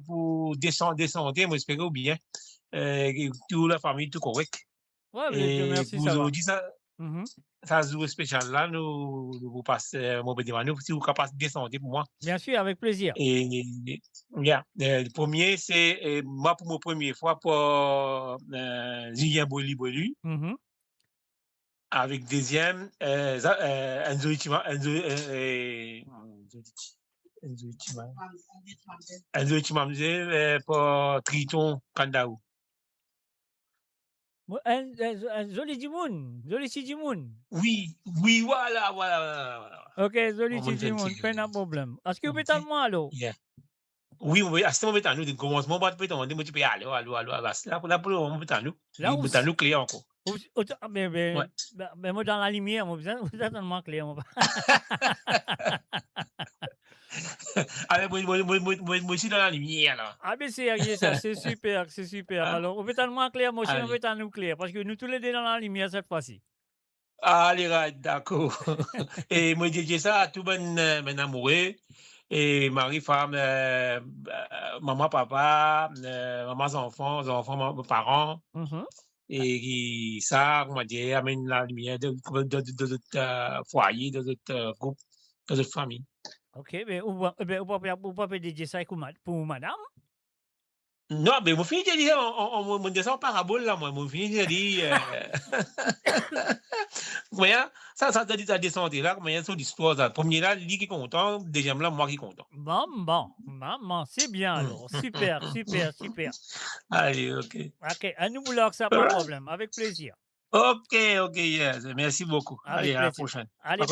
pour descendre, moi j'espère bien. Toute la famille tout correct. Ouais, merci. Vous Ça avez va. dit ça. Ça joue spécial là, nous vous passons, mon petit Manu, si vous capable de descendre pour moi. Bien sûr, avec plaisir. Et le premier, c'est moi pour ma première fois pour Julien Boli. Avec deuxième, Enzo Ichimamze pour Triton Kandaou. Zoli Sidimoun. Oui, voilà. Ok, Zoli Sidimoun, pas de problème. Est-ce que vous mettez le moi, alors? Oui, à ce moment-là, nous, commencement, on peut aller, allô, là, pour le moment, on peut nous clé encore. Mais moi, dans la lumière, vous êtes tellement clair. Allez, moi aussi dans la lumière, là. Ah, mais c'est ça, c'est super. Alors, on peut tellement clair, moi aussi, on peut nous clair, parce que nous tous les deux dans la lumière cette fois-ci. Allez, d'accord. Et moi, je dis ça à tout mon amoureux. Et mari, femme, maman, papa, maman, enfants, parents. Et ça, comment dire, amène la lumière de notre foyer, de notre groupe, de notre famille. Ok, mais vous pouvez dire ça pour madame? Non, mais mon fils, j'ai dit, on descend en parabole là, moi. Mon fils, j'ai dit, ça te dit, ça descend là, comment il y a son histoire, ça. Premier là, lui qui est content, deuxième là, moi qui est content. Bon, c'est bien alors. Super. Allez, ok. Ok, à nous, bloc, ça, pas de problème, avec plaisir. Ok, yes. Merci beaucoup. Allez, à la prochaine. Allez,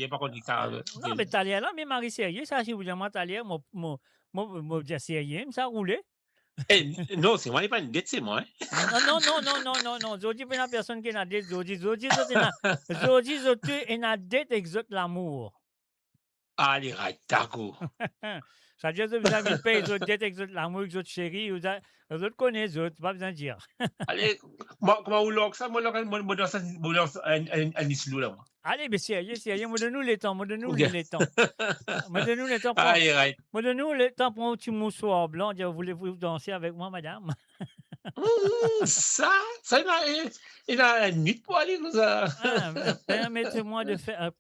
pas contre les cartes. Non, mais Talia là, mais Marie sérieux, ça, si vous dites moi Talia, moi, sérieux, ça roule. Non, c'est moi, n'est pas une dette, c'est moi. Non. Zodi, c'est une personne qui a dette. Zodi, c'est une dette exote l'amour. Allez, d'accord. Ça veut dire que vous avez payé les autres dettes exote l'amour, les autres chéris, vous autres connaissez, les autres, pas besoin de dire. Allez, comment vous l'avez ça, moi, un islou là. Allez, mais sérieux, moi, donne-nous le temps, le temps. Donne-nous le temps pour un petit moussoir blanc, dire, voulez-vous danser avec moi, madame? Ça, il a une nuit pour aller, nous a.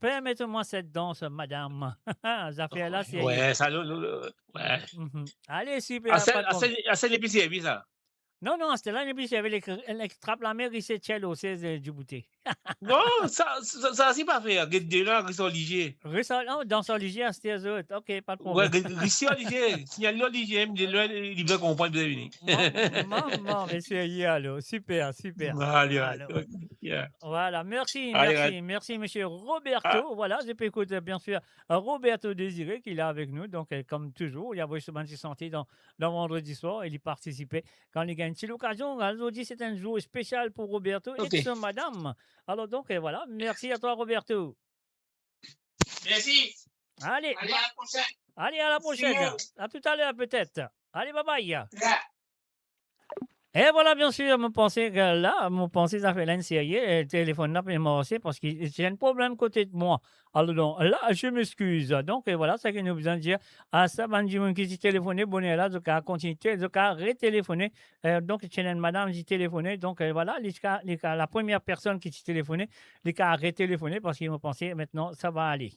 Permettez-moi cette danse, madame. Ça fait là, c'est. Ouais, ça, ouais. Allez, super. C'est l'épicerie, oui, ça. Non, c'était là, l'épicerie, il y avait l'extrape la mer, il s'est cello, c'est du bouté. Non, ça, c'est pas fait. Des là, ils sont légers. Dans son léger, c'était eux autres. Ok, pas de problème. Ouais, ils sont légers. Signal léger, ils veulent comprendre, vous avez vu. Maman, monsieur, alors, super. Voilà, merci, monsieur Roberto. Voilà, je peux écouter, bien sûr, Roberto Désiré, qui est là avec nous. Donc, comme toujours, il a voulu se santé dans vendredi soir. Il y participait quand il gagne. C'est l'occasion, aujourd'hui, c'est un jour spécial pour Roberto et son madame. Alors donc, voilà, merci à toi, Roberto. Merci. Allez, à la prochaine. Allez, à la prochaine. À tout à l'heure, peut-être. Allez, bye. Et voilà, bien sûr, mon pensée que là, ça fait l'insérer, le téléphone n'a pas marché parce que j'ai un problème côté de moi. Alors donc, là, je m'excuse. Donc, voilà, c'est ce que nous besoin de dire à ça, Banjimoun qui s'est téléphoné, bon, là, donc, à continuer, donc, à retéléphoner. Donc, j'ai une madame qui téléphoné. Donc, voilà, la première personne qui s'est téléphoné, les cas à retéléphoner parce qu'ils m'ont pensé, maintenant, ça va aller.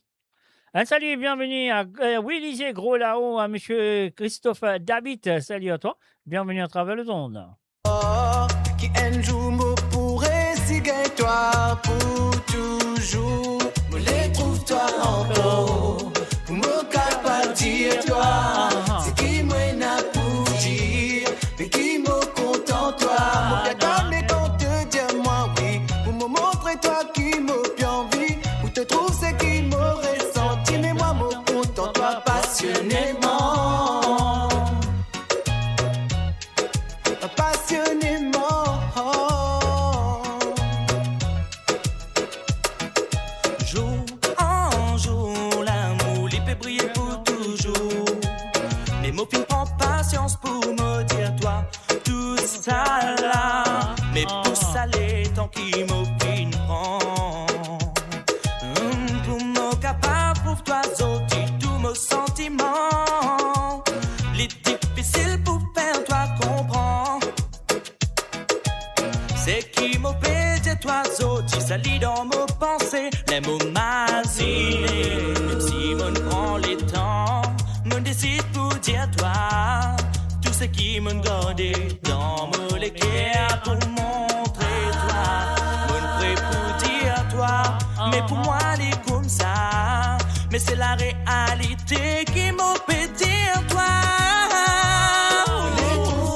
Un salut et bienvenue à Willy Gros là-haut, à monsieur Christophe David. Salut à toi. Bienvenue à travers le monde. Qui un jour me pourrait signer toi pour toujours. Me les trouve toi encore. Pour me capable dire toi. C'est qui moi n'a pour dire. Mais qui me content toi. Me garder quand te dire moi oui. Pour me montrer toi qui me bien envie. Pour te trouver ce qui me ressenti. Mais moi me content toi passionnément. Mais pour saler tant qu'il m'opine prend pour me capable pour toi autres tous mes sentiments les difficiles pour faire toi comprendre c'est qui m'opine toi autres ça lit dans mon les mots m'asiner. Même si mon prend les temps, me décide pour dire toi tout ce qui me gardé dans mon cœur pour montrer toi. Mon prêt pour dire toi, mais pour moi c'est comme ça. Mais c'est la réalité qui m'a fait dire toi.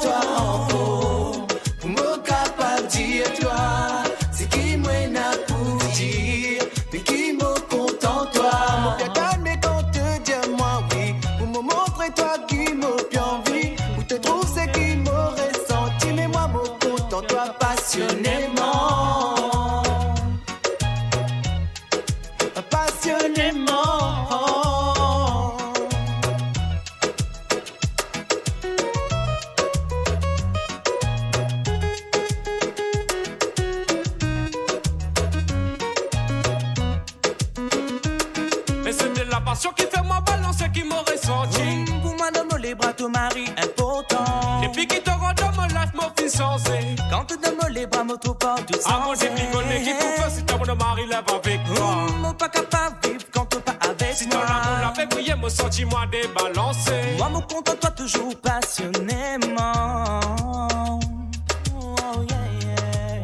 Toi en haut, pour me capable dire toi, c'est qui moi n'a pour dire, mais qui me content toi. Mon bien calme quand te dire moi oui, pour me montrer toi qui me bien envie, où te trouve c'est qui m'aurait senti, mais moi me content toi passionnément. Passionnément. Mais c'était la passion qui fait moi balancer, qui m'aurait senti. Pour moi, donne les bras, ton mari important. Depuis qu'il te rend dans mon life, mon fils sensé. Quand tu donnes les bras, mon tout part, tout ça. Ah, mon j'ai picolé, qui pour faire si t'as mon mari lève avec toi. Mon pas capable de vivre quand tu pas avec si moi. Si ton amour l'a fait briller, mon sentiment débalancé. Moi, mon content, toi toujours passionnément. Oh, yeah, yeah.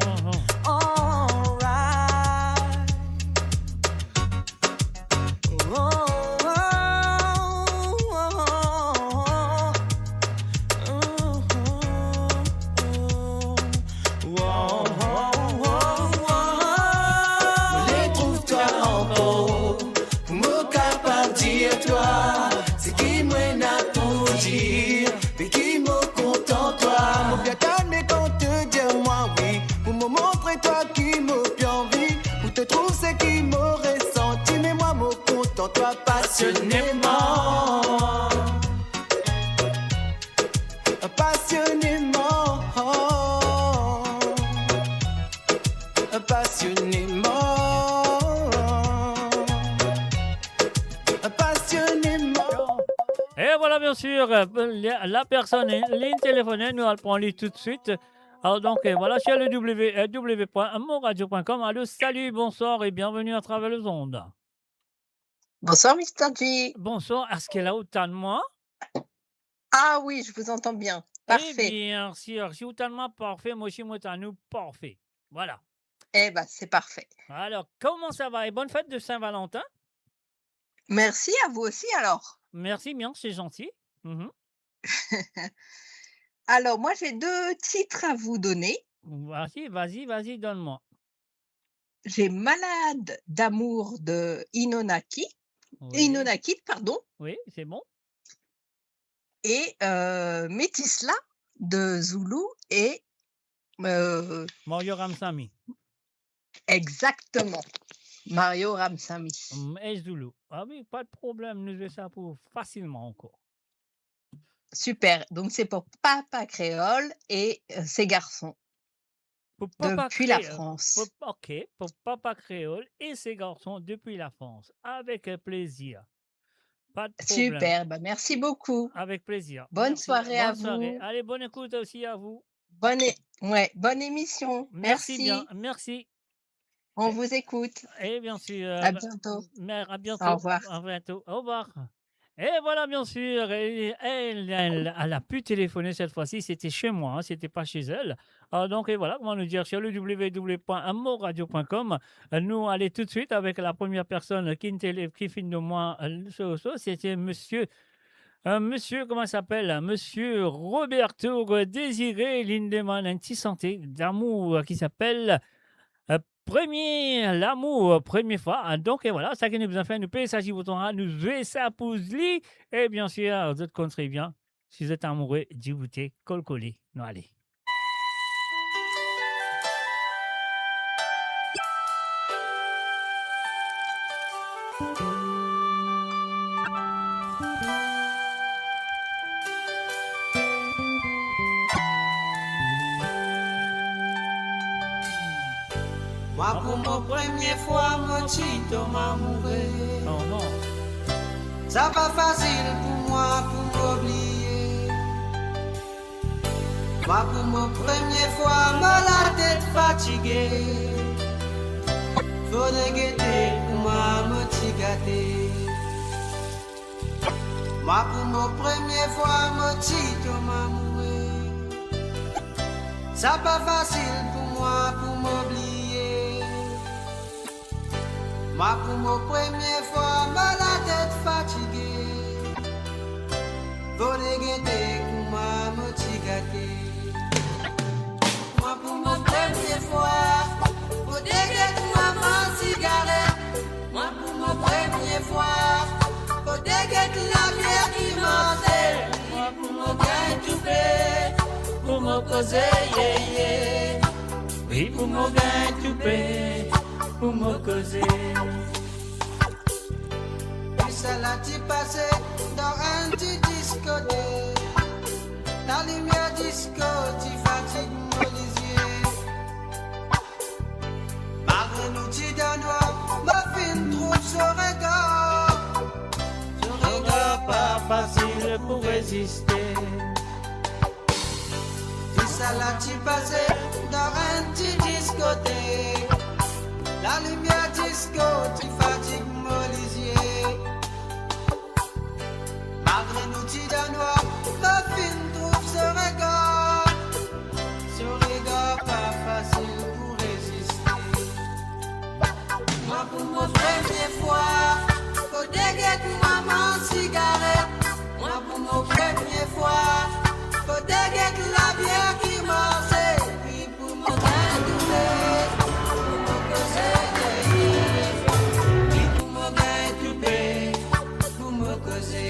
Alright. C'est qui moi n'a pour dire, mais qui me content toi. Mon bien calme quand te dire moi oui, pour me montrer toi qui me bien envie, où te trouve c'est qui m'aurait senti, mais moi me content toi passionnément. Passionnément. Passionnément. Et voilà, bien sûr, la personne, ligne téléphonique, nous allons prendre tout de suite. Alors donc, voilà, sur le www.moradio.com. Allô, salut, bonsoir et bienvenue à travers les ondes. Bonsoir, Mr. G. Bonsoir, est-ce qu'elle a autant de moi? Ah oui, je vous entends bien. Parfait. Eh bien, si autant de moi, parfait, moi aussi, moi, t'as nous, parfait. Voilà. Eh ben, c'est parfait. Alors, comment ça va? Et bonne fête de Saint-Valentin. Merci à vous aussi, alors. Merci bien, c'est gentil. Alors, moi, j'ai 2 titres à vous donner. Vas-y, donne-moi. J'ai Malade d'amour de Inonaki. Oui. Inonaki, pardon. Oui, c'est bon. Et Métisla de Zulu et... Mario Ramsamy. Exactement. Mario Ramsamy. Et Zulu. Ah oui, pas de problème, nous faisons ça pour facilement encore. Super. Donc, c'est pour Papa Créole et ses garçons. Pour Papa depuis Créole, la France. Pour Papa Créole et ses garçons depuis la France. Avec plaisir. Pas de problème. Super. Bah, merci beaucoup. Avec plaisir. Bonne soirée à Bonne soirée. vous. Allez, bonne écoute aussi à vous. Bonne émission. Merci bien. Merci. On vous écoute. Et bien sûr. À bientôt. À bientôt. Au revoir. À bientôt. Au revoir. Et voilà, bien sûr, elle a pu téléphoner cette fois-ci. C'était chez moi, c'était pas chez elle. Donc, et voilà, comment nous dire sur le www.moradio.com. Nous allons tout de suite avec la première personne qui filme de moi. C'était monsieur, comment il s'appelle? Monsieur Roberto Désiré Lindemann, un petit santé d'amour qui s'appelle l'amour, première fois. Donc, et voilà, ça qui nous a fait, nous payer ça, j'y voudra, nous jouer ça pour lui. Et bien sûr, vous êtes très bien. Si vous êtes amoureux, dites-vous, col-collé. Non, allez. Moi pour mon première fois, mon chito m'a mouru. Oh non. Ça pas facile pour moi pour m'oublier. Moi pour mon première fois, ma la tête fatiguée. Faudrait guetter moi me t'y gâter. Moi pour mon première fois me t'y to m'amourer. Ça pas facile pour moi pour m'oublier. Moi pour mon première fois me la tête fatiguée. Voler guetter pour moi me t'y gâter. Moi pour mon première fois, pour déguetter maman cigarette. Moi pour mon première fois, pour déguetter la bière qui montait. Moi pour mon gain tout fait, pour me causer, yeah, yeah. Oui, pour mon gain tout fait, pour me causer. Puis ça l'a dit passé dans un petit discothèque. La lumière disco, tu fatigues mon lisier. Malgré nous, tu donnes ma fine trouve ce regard. Ce regard pas facile pour résister. Puis ça l'a-tu passé dans un petit discothèque. La lumière disco, tu fatigues mon lisier. Malgré nous, tu donnes ma fine trouve ce regard pas facile pour résister. Moi pour ma première fois, faut déguetter maman cigarette. Moi pour ma première fois, faut déguetter la bière qui marchait. Puis pour mon gain toupé, pour me causer, puis pour mon gain toupé, pour me causer.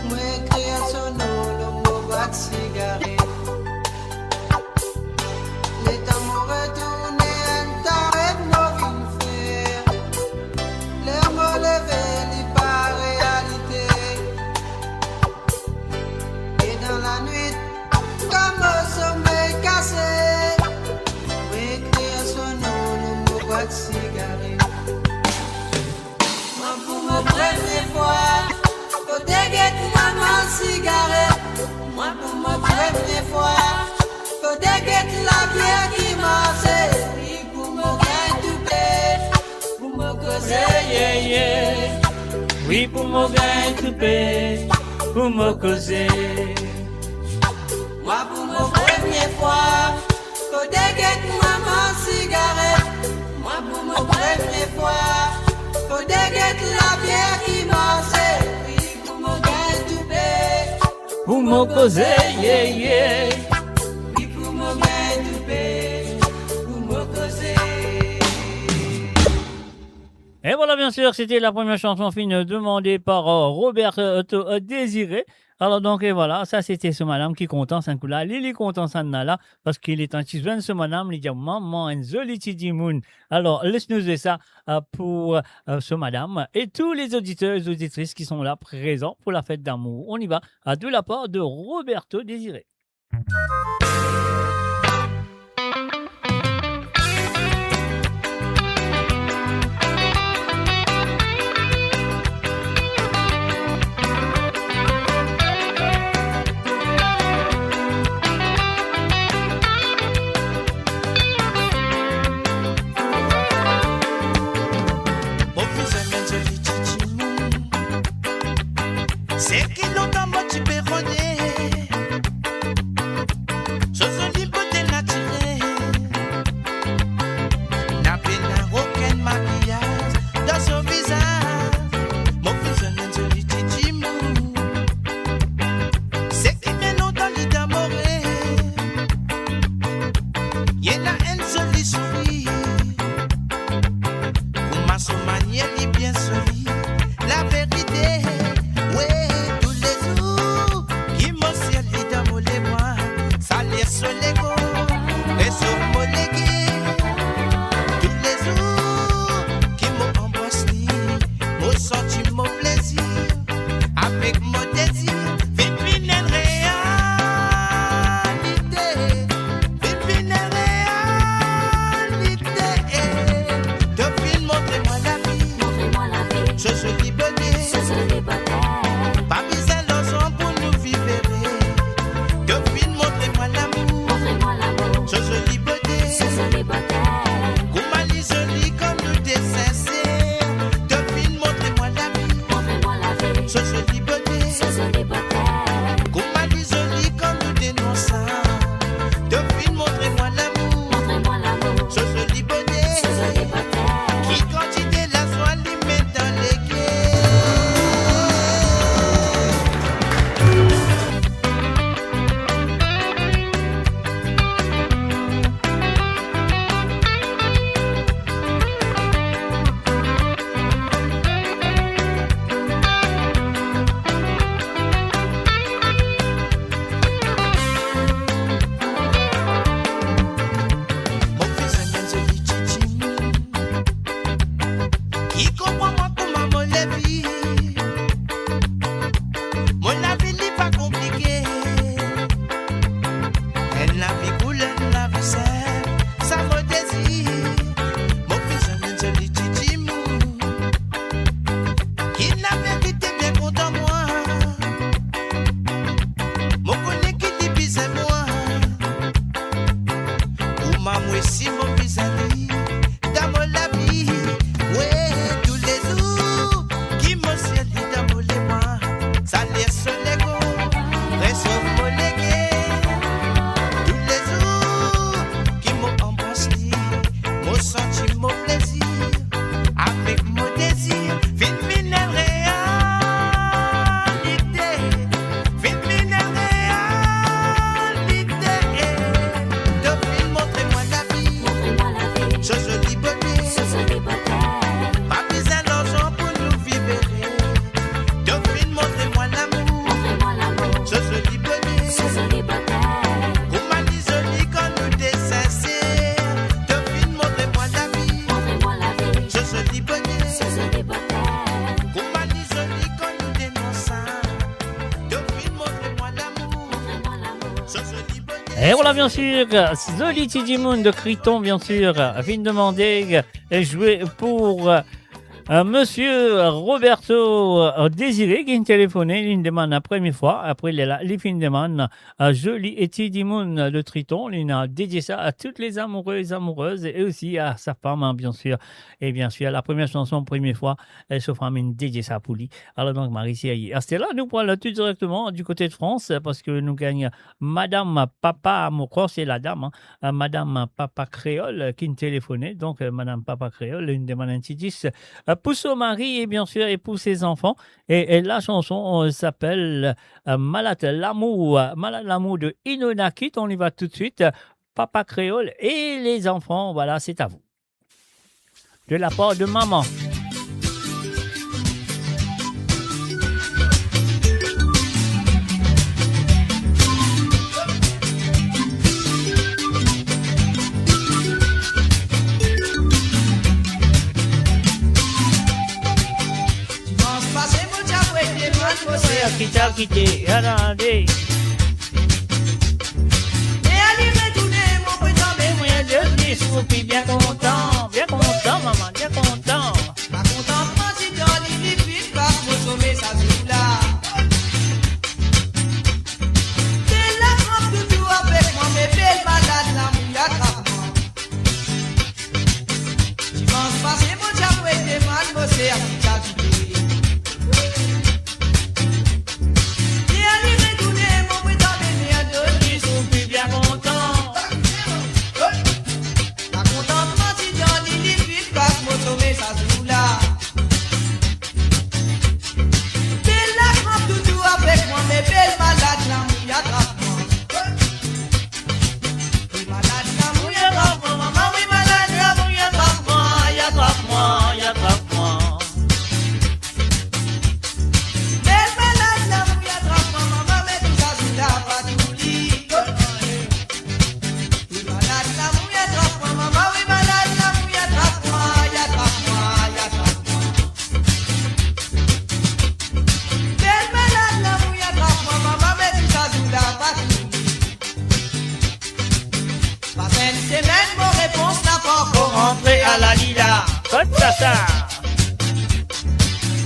Moi écrire son nom, le mot boîte cigarette. Les temps m'ont retourné, un taré m'ont faire. L'air m'a levé, n'est pas réalité. Et dans la nuit, comme un sommeil cassé, moi écrire son nom, le mot boîte cigarette. Moi pour ma première fois, faut déguetter maman cigarette. Moi pour ma première fois, faut déguetter la bière qui marchait. Oui pour me gain toupé, pour me causer, yeah, yeah. Oui pour me gain toupé, pour me causer. Moi pour ma première fois, faut déguetter maman cigarette. Moi pour ma première fois, faut déguetter la bière qui marchait. Oui pour me gain toupé, pour me causer, yeah, yeah. Oui pour me gain toupé, pour me causer. Et voilà, bien sûr, c'était la première chanson fine demandée par Robert Désiré. Alors donc, et voilà, ça c'était ce madame qui content ce coup-là. Lili content ça là parce qu'il est un petit jeune ce madame, il dit maman un joli petit moon. Alors, laisse-nous dire ça pour ce madame et tous les auditeurs et auditrices qui sont là présents pour la fête d'amour. On y va de la part de Roberto Désiré. C'est qui l'ont motivé rogner. là, bien sûr, Zoli Tidimoun de Criton, bien sûr, vient demander et jouer pour Monsieur Roberto Désiré qui a téléphoné, il demande la première fois, après il fin demande Joli et Tidimoun de Triton, il a dédié ça à toutes les amoureux et amoureuses et aussi à sa femme, bien sûr. Et bien sûr, la première chanson, première fois, sa femme a dédié ça pour lui. Alors donc, Marie, c'est à là, nous prenons tout directement du côté de France parce que nous gagnons Madame Papa, mon crois c'est la dame, hein, Madame Papa Créole qui a téléphoné. Donc, Madame Papa Créole, une demande un petit 10 pour son mari et bien sûr et pour ses enfants. Et la chanson s'appelle Malade l'amour de Inonakit. On y va tout de suite. Papa Créole et les enfants, voilà, c'est à vous. De la part de maman. Quitté, regardez. Et allez retourner mon prétendant, moi je suis soupi, bien content, maman, bien content. Pas content, si dans les vite, pas pour sauver sa vie là. C'est la grande toutou avec moi, mes belles malades, la mouille attrape-moi. Dimanche passé, mon diable était mal bossé à petit habité. Rentrer à la Lila, comme ça.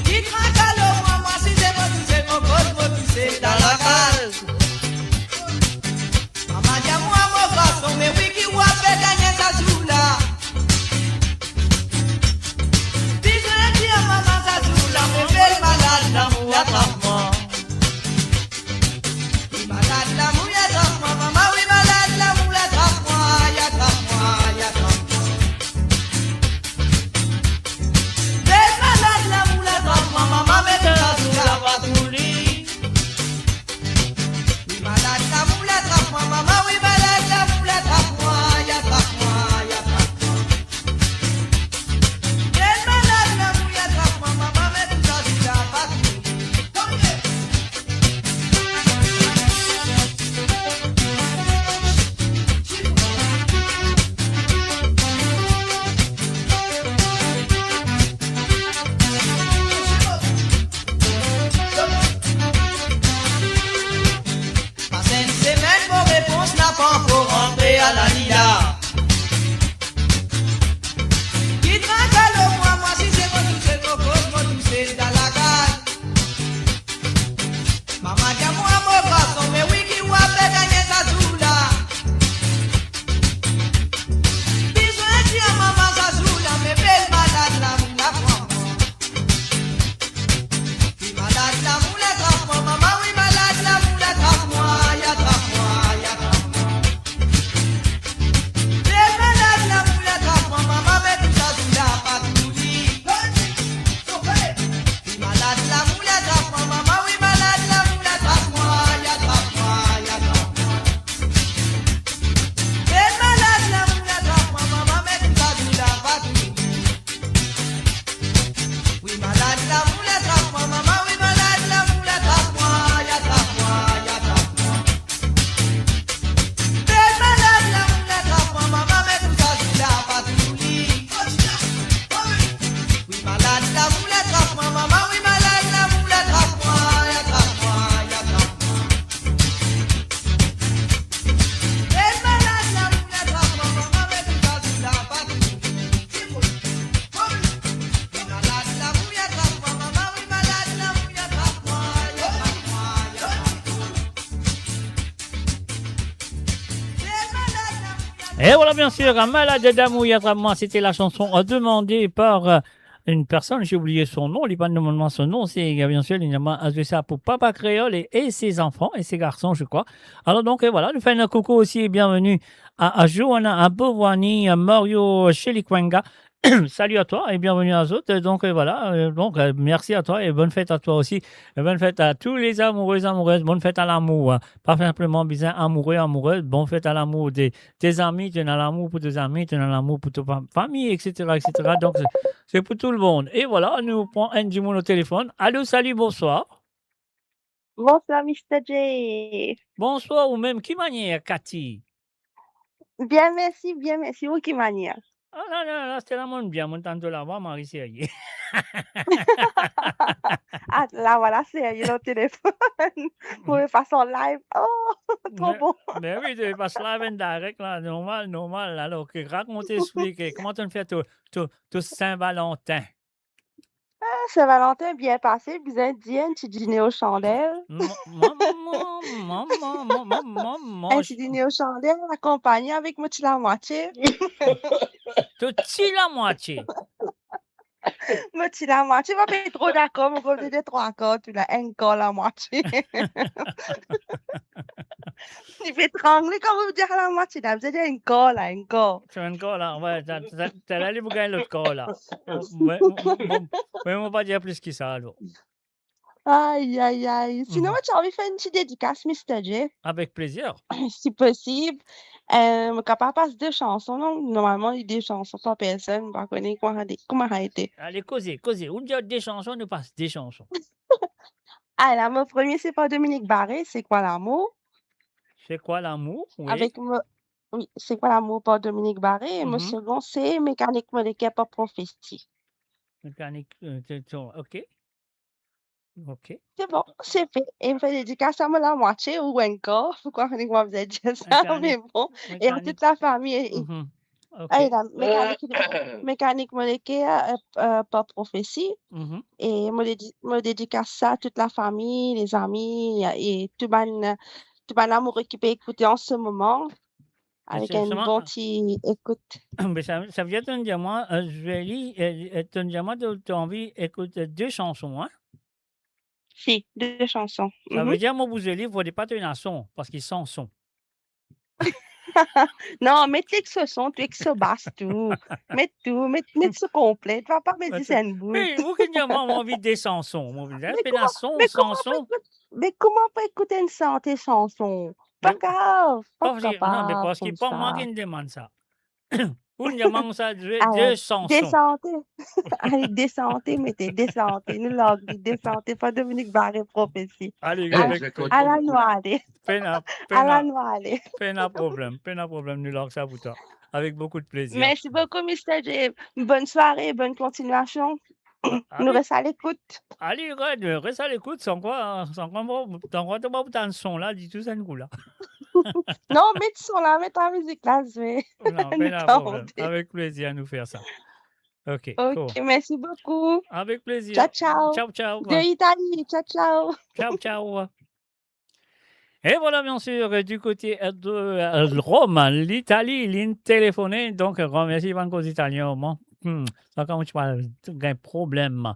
Qui craque à l'eau, maman, si c'est moi, tu sais, mon pote, moi, tu sais, dans la case. Maman, dis moi, mon garçon, mais oui, qui va faire gagner sa joue là. Puis je dis à maman, sa joue là, mais belle malade, l'amour attrape-moi. Malade, l'amour attrape-moi, maman, oui, malade, l'amour attrape-moi, attrape-moi, attrape-moi. Et voilà, bien sûr, un malade d'amour, il y a moi, c'était la chanson demandée par une personne, j'ai oublié son nom, il n'est pas demandé son nom, c'est bien sûr, il m'a adressé ça pour Papa Créole et ses enfants et ses garçons, je crois. Alors donc, voilà, nous faisons un coucou aussi et bienvenue à Johanna, à Bovani, à Mario Chelikwenga. Salut à toi et bienvenue à tous. Donc voilà, merci à toi et bonne fête à toi aussi. Et bonne fête à tous les amoureux, amoureuses. Bonne fête à l'amour. Pas simplement besoin amoureux, amoureuse. Bonne fête à l'amour de tes amis. Tu as l'amour pour tes amis, tu as l'amour pour ta famille, etc., etc. Donc c'est pour tout le monde. Et voilà, nous prenons un du monde au téléphone. Allô, salut, bonsoir. Bonsoir, Mr. J. Bonsoir ou même qui manière, Cathy? Bien, merci, bien, merci. Ou qui manière? Ah non, non, là, c'était la monde bien. Mon tante la voix, Marie Sérieux. Ah, là, voilà, c'est le téléphone. Pour le passer en live. Oh, trop bon. Mais oui, tu passes live en direct, là, normal. Alors, raconte, explique, comment tu fais ton Saint-Valentin? Saint-Valentin bien passé, bien dit un petit dîner aux chandelles. Maman. Un petit dîner aux chandelles accompagné avec mon petit la moitié. Tout petit la moitié. Mon petit la moitié, va pas être trop d'accord, mon côté de 3 quarts, tu l'as un quart la moitié. Il fait trembler quand vous dites la moitié, là, vous avez un quart là, un quart. Tu as un quart là, ouais, t'as allé vous gagner l'autre quart là. Mais on va pas dire plus que ça alors. Aïe, aïe, aïe. Sinon, tu as envie de faire une petite dédicace, Mr. J? Avec plaisir. Si possible. Mon papa passe 2 chansons, non? Normalement, il y a des chansons, pas personne, pas connaît comment ça a été. Allez, causez. On dit des chansons, nous passe des chansons. Alors, mon premier, c'est pas Dominique Barré, c'est quoi l'amour? C'est quoi l'amour? Oui. Oui, c'est quoi l'amour par Dominique Barré? Et mon second, c'est Mécanique moléculaire par prophétie. Mécanique, ok. C'est bon, c'est fait. Et me fait dédicace à moi la moitié ou encore. Pourquoi moi vous avez dit ça? Mais bon. Et à toute la famille. Okay. Mécanique moléculaire par prophétie. Et me dédicace ça à toute la famille, les amis et tout le amoureux qui peut écouter en ce moment. Avec un bon petit écoute. Mais ça vient de dire moi, je vais lire, tu as envie d'écouter 2 chansons, hein? Si, 2 chansons. Ça veut dire, moi, vous allez, vous ne pas tenir un son, parce qu'ils sont son. Non, mettez que ce son, tu es que ce basse, tout. Mets ce complet. Tu vas pas mettre ça une boule. Mais vous qui dites, moi, j'ai envie des chansons. Moi, j'ai un son, chanson. Mais comment on peut écouter une santé chanson? Pas grave. Non, mais parce que pas moi qui me demande ça. Vous me demandez ça de chansons. Descentez. Allez, descendez, mettez descendez. Nous l'avons dit, descendez, pas Dominique Barré prophétie. Allez, à la noix, allez. À la noix, allez. Pas de problème, nous l'avons ça pour toi. Avec beaucoup de plaisir. Merci beaucoup, Mr. J. Bonne soirée, bonne continuation. Nous restons à l'écoute. Allez, reste à l'écoute, sans quoi tu vas vous un son là, dis tout ça un coup là. Non, mets ce son là, mets ta musique là, je vais. Non, mais problème. Avec plaisir à nous faire ça. Ok, cool. Merci beaucoup. Avec plaisir. Ciao. De Italie, ciao. Et voilà, bien sûr, du côté de Rome, l'Italie, ligne téléphonée. Donc, merci aux Italiens. Ça, quand tu parles d'un problème.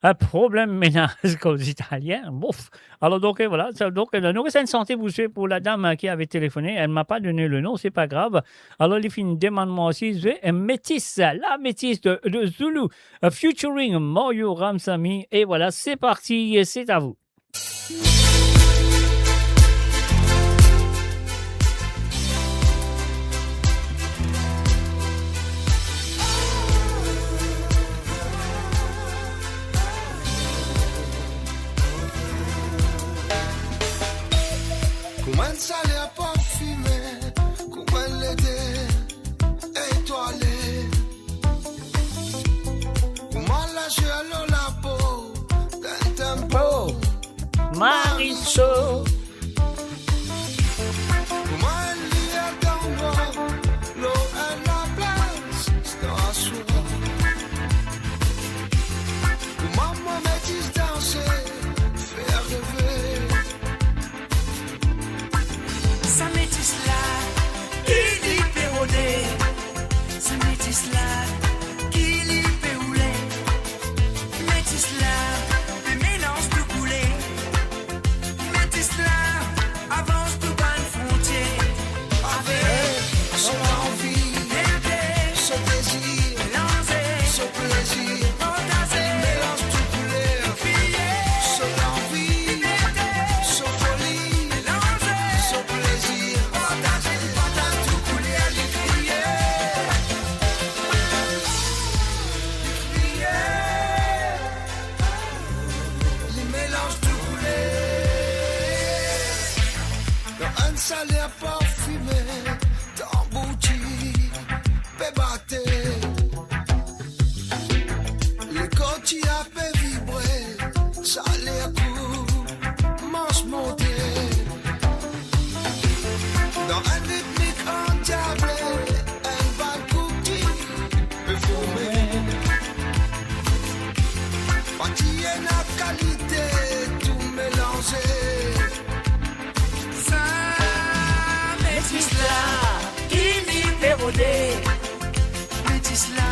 Un problème ménage aux Italiens. Bouf. Alors, donc, voilà. Donc, nous restons une santé pour la dame qui avait téléphoné. Elle ne m'a pas donné le nom, c'est pas grave. Alors, il fait une demande, moi aussi. La métisse de Zulu, featuring Mario Ramsamy. Et voilà, c'est parti, c'est à vous. Comment ça les pas fumé, comment l'été étoilé, comment la la peau d'un tempo, Marie Métis là,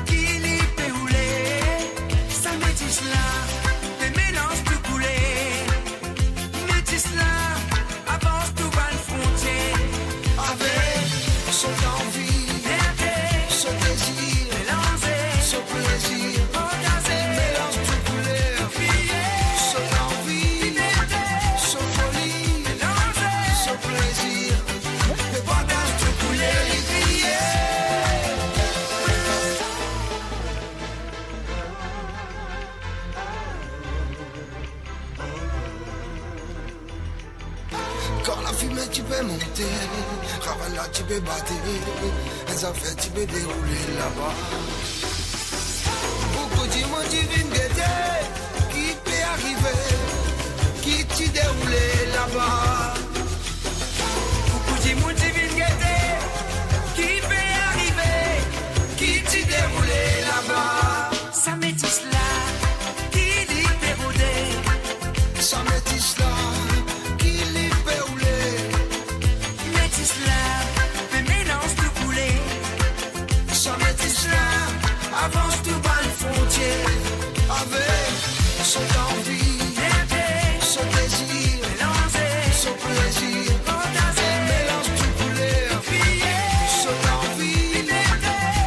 qui l'y peut rouler. Ça métis là, les mélanges tout coulés. Métis là, avance tout bas le frontier. Avec son envie, son désir, son plaisir, mélange tout couleur. Son envie, son folie, son plaisir, le partage tout couleur, les quand la fumée tu peux monter, Ravala tu peux battre, les affaires tu peux dérouler là-bas. Beaucoup de monde tu viens guetter, qui peut arriver, qui tu dérouler là-bas. Beaucoup de monde tu viens guetter, qui peut arriver, qui tu dérouler là-bas. Ça métisse là, qui dit pérodé, ça métisse là. Avance tout bas le frontier, avec son envie, son désir, son plaisir, mélange tout couleur, son envie,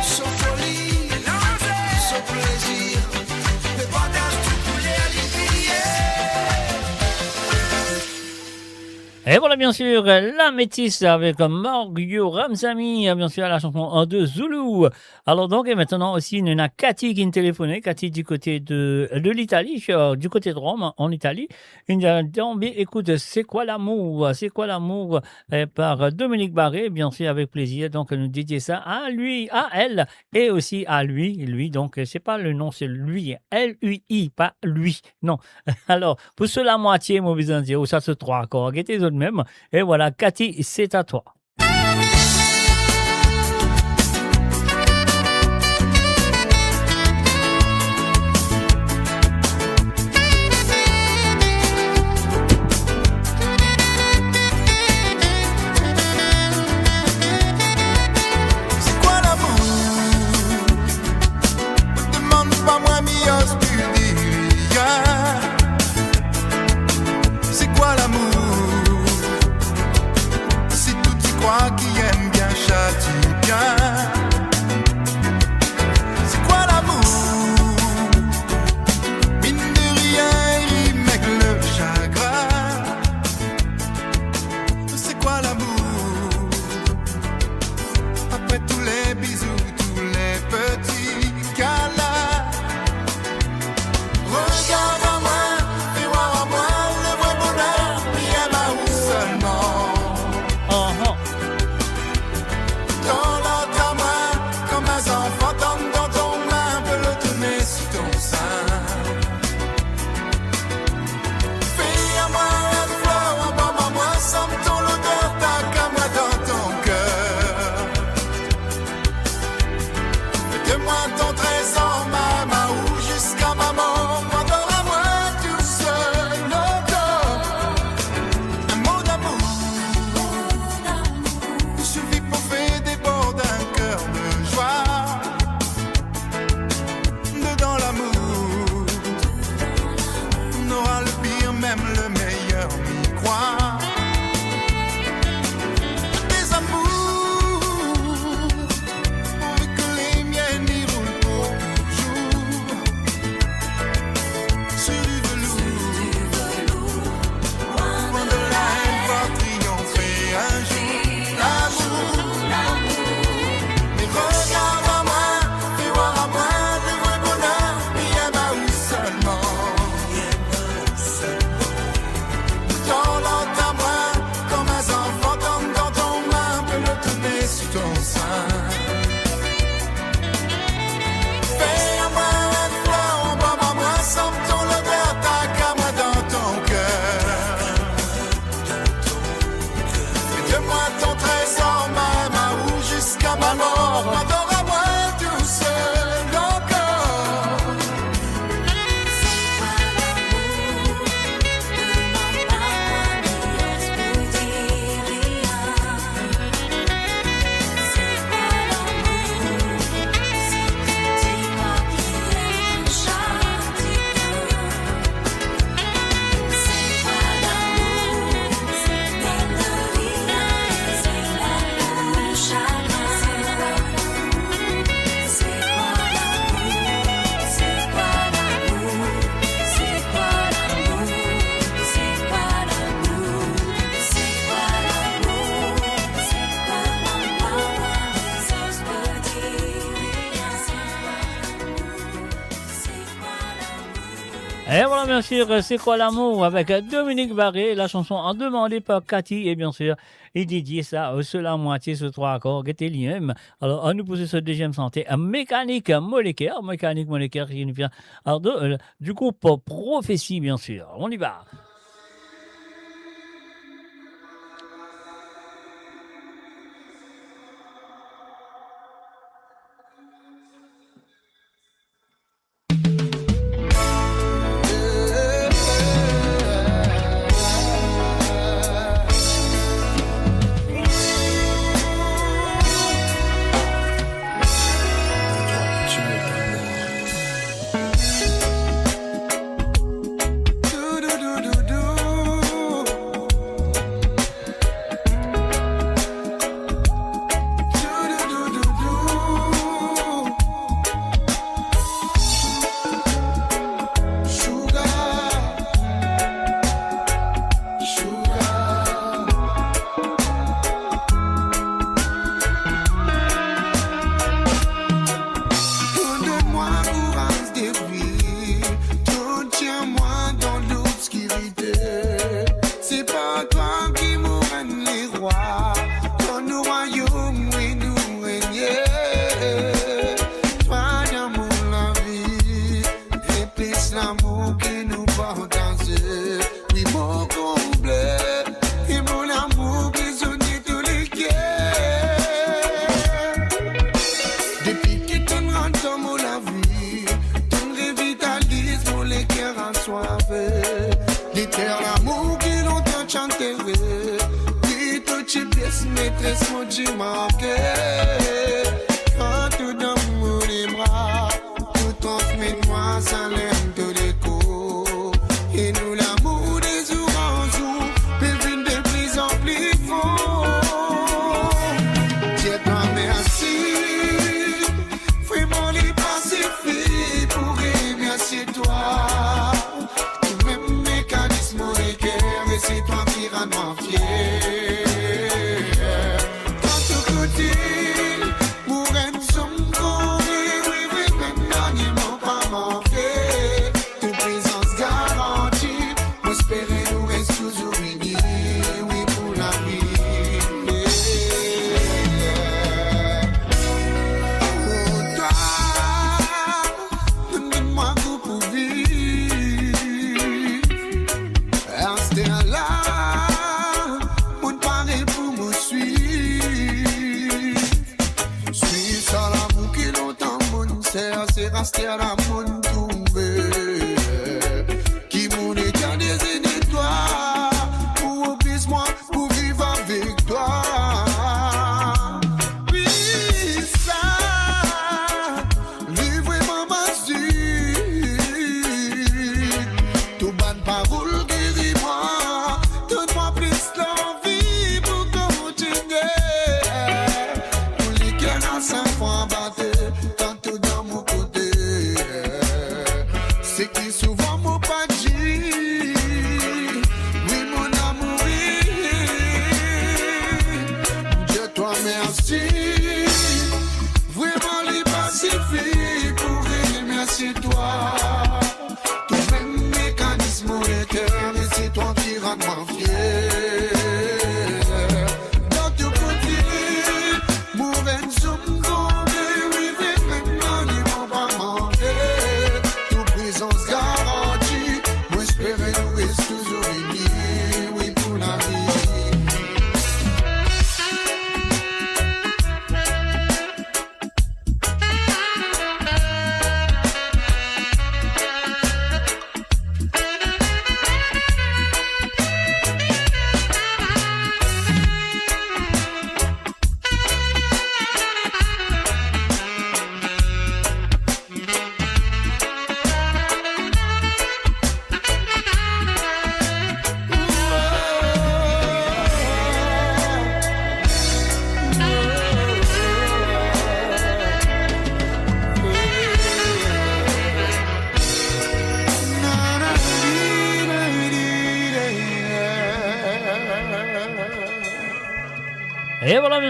son folie, son plaisir, le partage tout couleur, les billets. Et voilà bien sûr la métisse avec Mario Ramzami, bien sûr la chanson de Zulu. Alors donc et maintenant aussi il y en a Cathy qui nous téléphonait, Cathy du côté de l'Italie, du côté de Rome en Italie. Il a dit écoute c'est quoi l'amour par Dominique Barré, bien sûr avec plaisir. Donc nous dédier ça à lui, à elle et aussi à lui donc c'est pas le nom c'est lui, L-U-I pas lui, non. Alors pour cela moitié moi besoin dire ça se trois accords, guettez autres même. Et voilà, Cathy, c'est à toi. C'est quoi l'amour? Demande pas moi, mios, plus dire. C'est quoi l'amour? Crois qui aime bien châtie bien. C'est quoi l'amour? Mine de rien, il met le chagrin. C'est quoi l'amour? Après tous les bisous, tous les petits câlins. Regarde à moi, fais voir à moi le vrai bonheur, bien ma ou seulement. Et voilà, bien sûr, c'est quoi l'amour avec Dominique Barré, la chanson en demandée par Cathy, et bien sûr, il dédié ça sur la moitié, sur 3 accords, qui était l'IM. Alors, on nous pose ce deuxième santé, mécanique moléculaire qui nous vient du groupe Prophétie, bien sûr. On y va.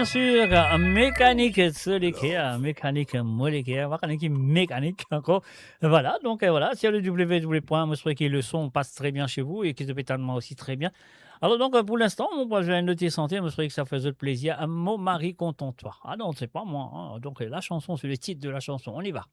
bien sûr, mécanique solitaire, mécanique moléculaire, mécanique encore. Voilà, donc voilà, sur le www. Moi, je trouve que le son passe très bien chez vous et que le pétalement aussi très bien. Alors donc pour l'instant, moi je vais noter santé, je trouvais que ça faisait plaisir à mon mari content-toi. Ah non, c'est pas moi. Hein. Donc la chanson, c'est le titre de la chanson. On y va.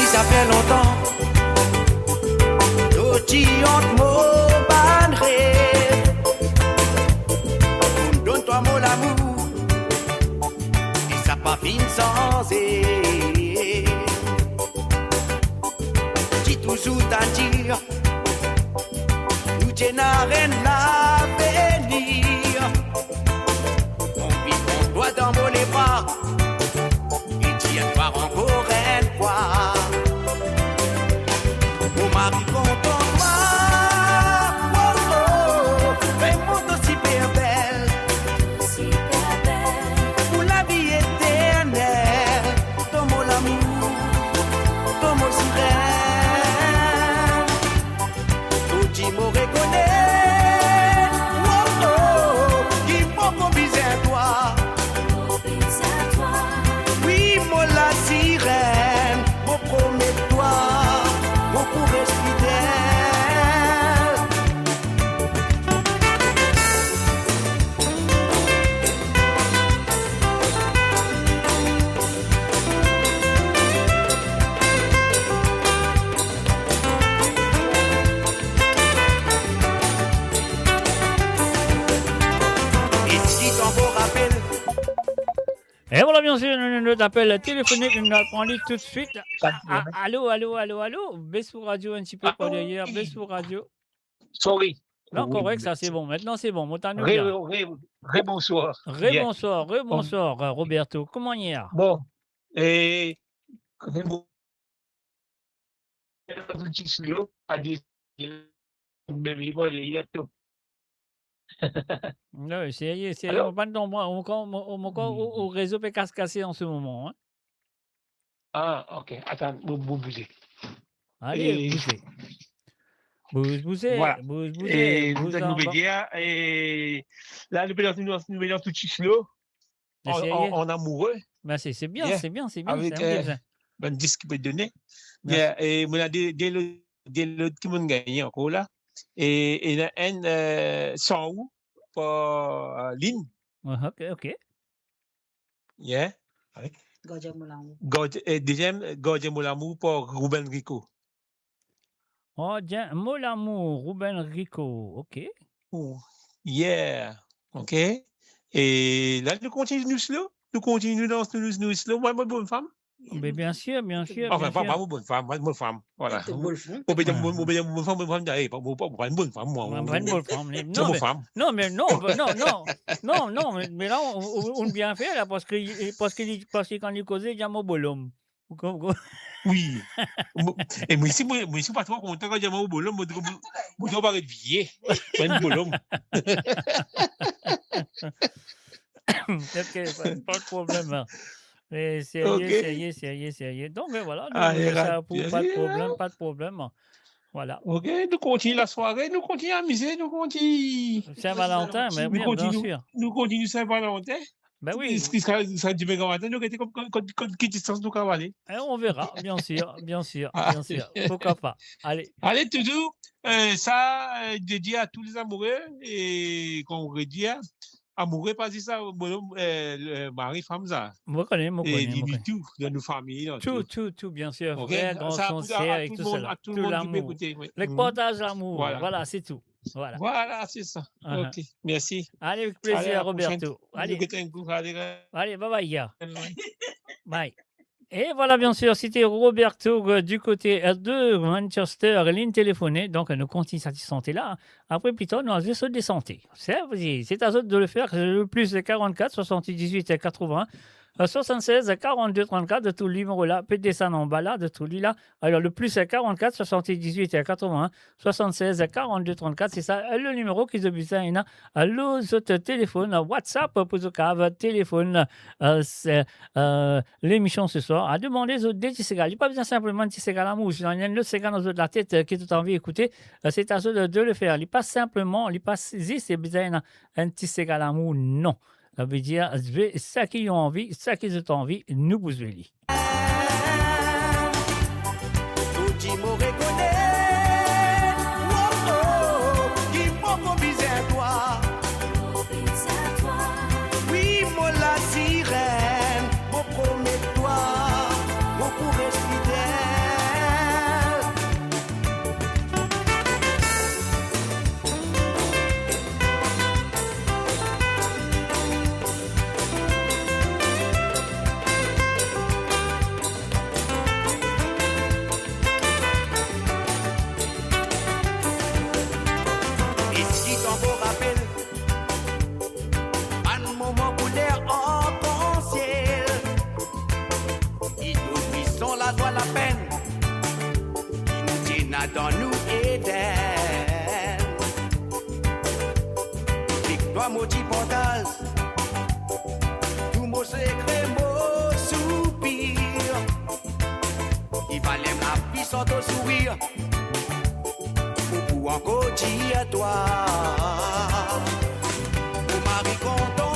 Ça fait longtemps, nous disons mot ban rêve. Donne-toi mon amour, et ça pas fin sans et. Dis toujours t'en dire, nous t'énarrons l'avenir. On vit ton doigt dans mon les bras, et tiens-toi encore une fois. Mon mari content-moi, oh oh, un monde si bien belle, pour la vie éternelle, dans mon amour, dans mon sirène, où tu me reconnais, oh oh, qui m'a convisé à toi, oui, moi la sirène, mon promets-toi. Pour rester fidèle. Et si t'en vous rappelle. Et voilà, bien sûr, notre appel téléphonique, nous allons aller tout de suite. Allô, Bessou Radio, un petit peu par derrière, Bessou Radio. Sorry. Non, correct, ça c'est bon. Maintenant c'est bon, montagne bien. Bonsoir. Bonsoir, Roberto. Comment y est? Bon, et Non, c'est on pas dans moi, au réseau peut casser en ce moment. Hein. Ah, ok. Attends, vous bougez. Allez, bougez. Voilà. Bougez. Et vous êtes dire, et là, nous venons tout slow, en amoureux. Ben, c'est bien, Yeah. c'est bien. Avec un disque qui peut donner. Yeah. Et on a des qui m'ont gagné encore là. Et il y a un 100 ou pour Lynn. Ok. Yeah. Deuxième, Gordien Molamou pour Ruben Rico. Oh, tiens, Molamour, Ruben Rico. Ok. Yeah. Ok. Et là, nous continuons slow. Nous continuons dans nous slow. Moi, bonne femme. Mais bien sûr. Enfin, pas une bonne femme, moi, bonne femme. Voilà. Bonne femme, pas une bonne femme, moi. Non, mais là, on bien fait, là, parce que quand il causait, il y a mon bolom. Oui. Et moi, si pas trop content quand il y a mon bolom, moi, je vais être vieux. Pas bolom. Ok, pas de problème. Hein. Mais sérieux. Donc, voilà, pas de problème. Voilà. Ok, nous continuons la soirée, nous continuons à amuser, nous continuons. Saint-Valentin, mais bien sûr. Nous continuons Saint-Valentin. Ben oui. Ce qui sera du méga matin, nous étions comme qui distance nous cavaler. On verra, bien sûr. Pourquoi pas. Allez, toujours, ça, dédié à tous les amoureux et qu'on redit, amoureux, pas dit ça, mari, femme, ça. Moi, connais. Et tout, dans nos familles. Tout, bien sûr. Okay. Frère, grand frère, et tout cela. Tout l'amour. Le partage l'amour. Voilà, c'est tout. Voilà, c'est ça. Ok, merci. Allez, avec plaisir, Roberto. Allez, bye bye. Bye. Et voilà, bien sûr, c'était Roberto du côté de Manchester, ligne téléphonée. Donc, nous continuons cette santé-là. Après, plutôt, nous avons des santé. C'est à vous de le faire. Le plus 44 78 80 76 42 34 de tout le numéro là. Peut descendre en bas là, de tout là. Alors, le plus 44 78 et 81 76 42 34. C'est ça le numéro qui est besoin. Les autres téléphones, WhatsApp pour ce cas, téléphone, c'est l'émission ce soir. À demander aux autres Tissega. Il n'y a pas besoin simplement de Tissega l'amour. Il y a le Tissega dans la tête qui est envie d'écouter. C'est à eux de le faire. Il n'y a pas simplement, il n'y a pas si c'est besoin un Tissega l'amour. Non. Ça veut dire, ça qu'ils ont envie, ça qu'ils ont envie, nous vous voulons. Oui, moi la sirène, mon promets-toi, mon pourrais dans nous Eden. Victoire, maudit portage, tout mon secret, mon soupir. Il fallait ma vie sans te sourire, pour encore dire à toi. Mon mari content.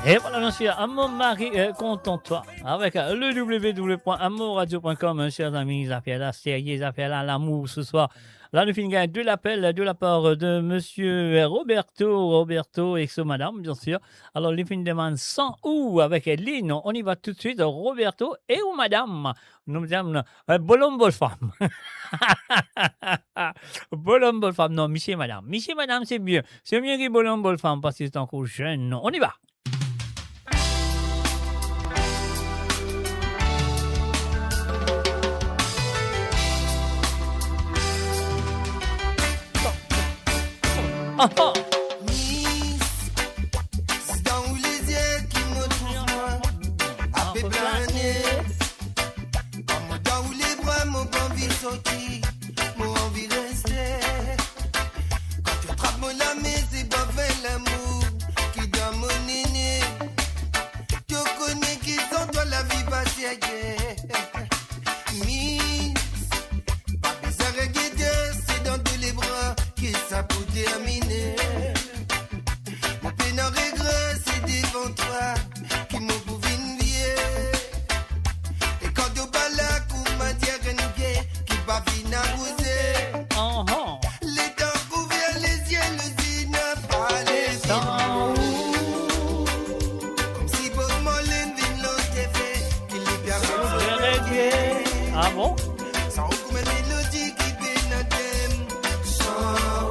Et voilà, monsieur, Amour Marie, contente-toi. Avec le www.amourradio.com, chers amis, ils appellent à l'amour ce soir. Là, nous finissons de l'appel de la part de monsieur Roberto et son madame, bien sûr. Alors, les filles demandent sans ou avec Lynn. On y va tout de suite, Roberto et ou madame. Nous disons, bolom femme. Bolom femme. Non, monsieur et madame. Monsieur et madame, c'est mieux. C'est mieux que bolom femme parce que c'est encore jeune. On y va. C'est dans les yeux qui me trouvent moi, à planer. Dans les bras, mon envie de sortir, mon envie de rester. Quand tu attrapes mon âme, c'est pas fait l'amour qui donne mon néné. Tu connais qui sont toi la vie passée ailleurs. Pas besoin de regretter, c'est dans tous les bras qui ça pour terminer. Mon peine en regret, c'est devant toi qui m'ont prouvé une vie. Et quand tu parles là, qu'on m'a dit une vie qui va venir arroser. Les temps couverts, les yeux, le zina, pas les temps. Comme si Bob Marley vient l'autre fait, qu'il est bien regret. Ah bon? Sans aucune mélodie qui pénètre. Sans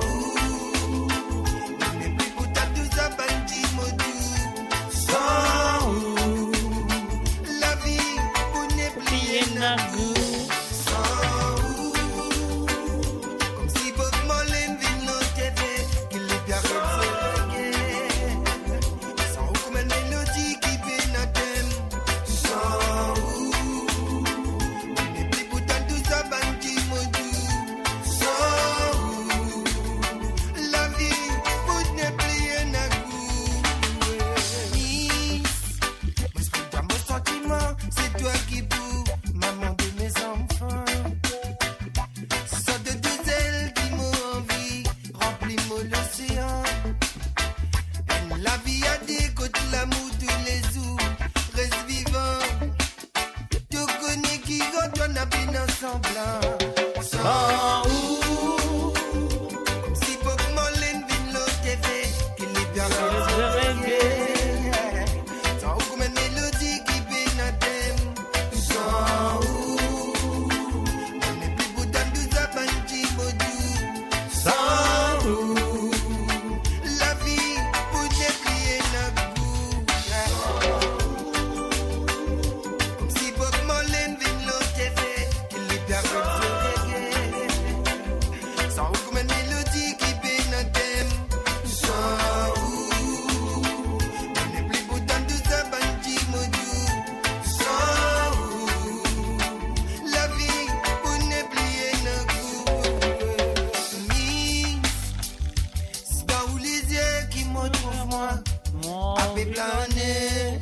planer.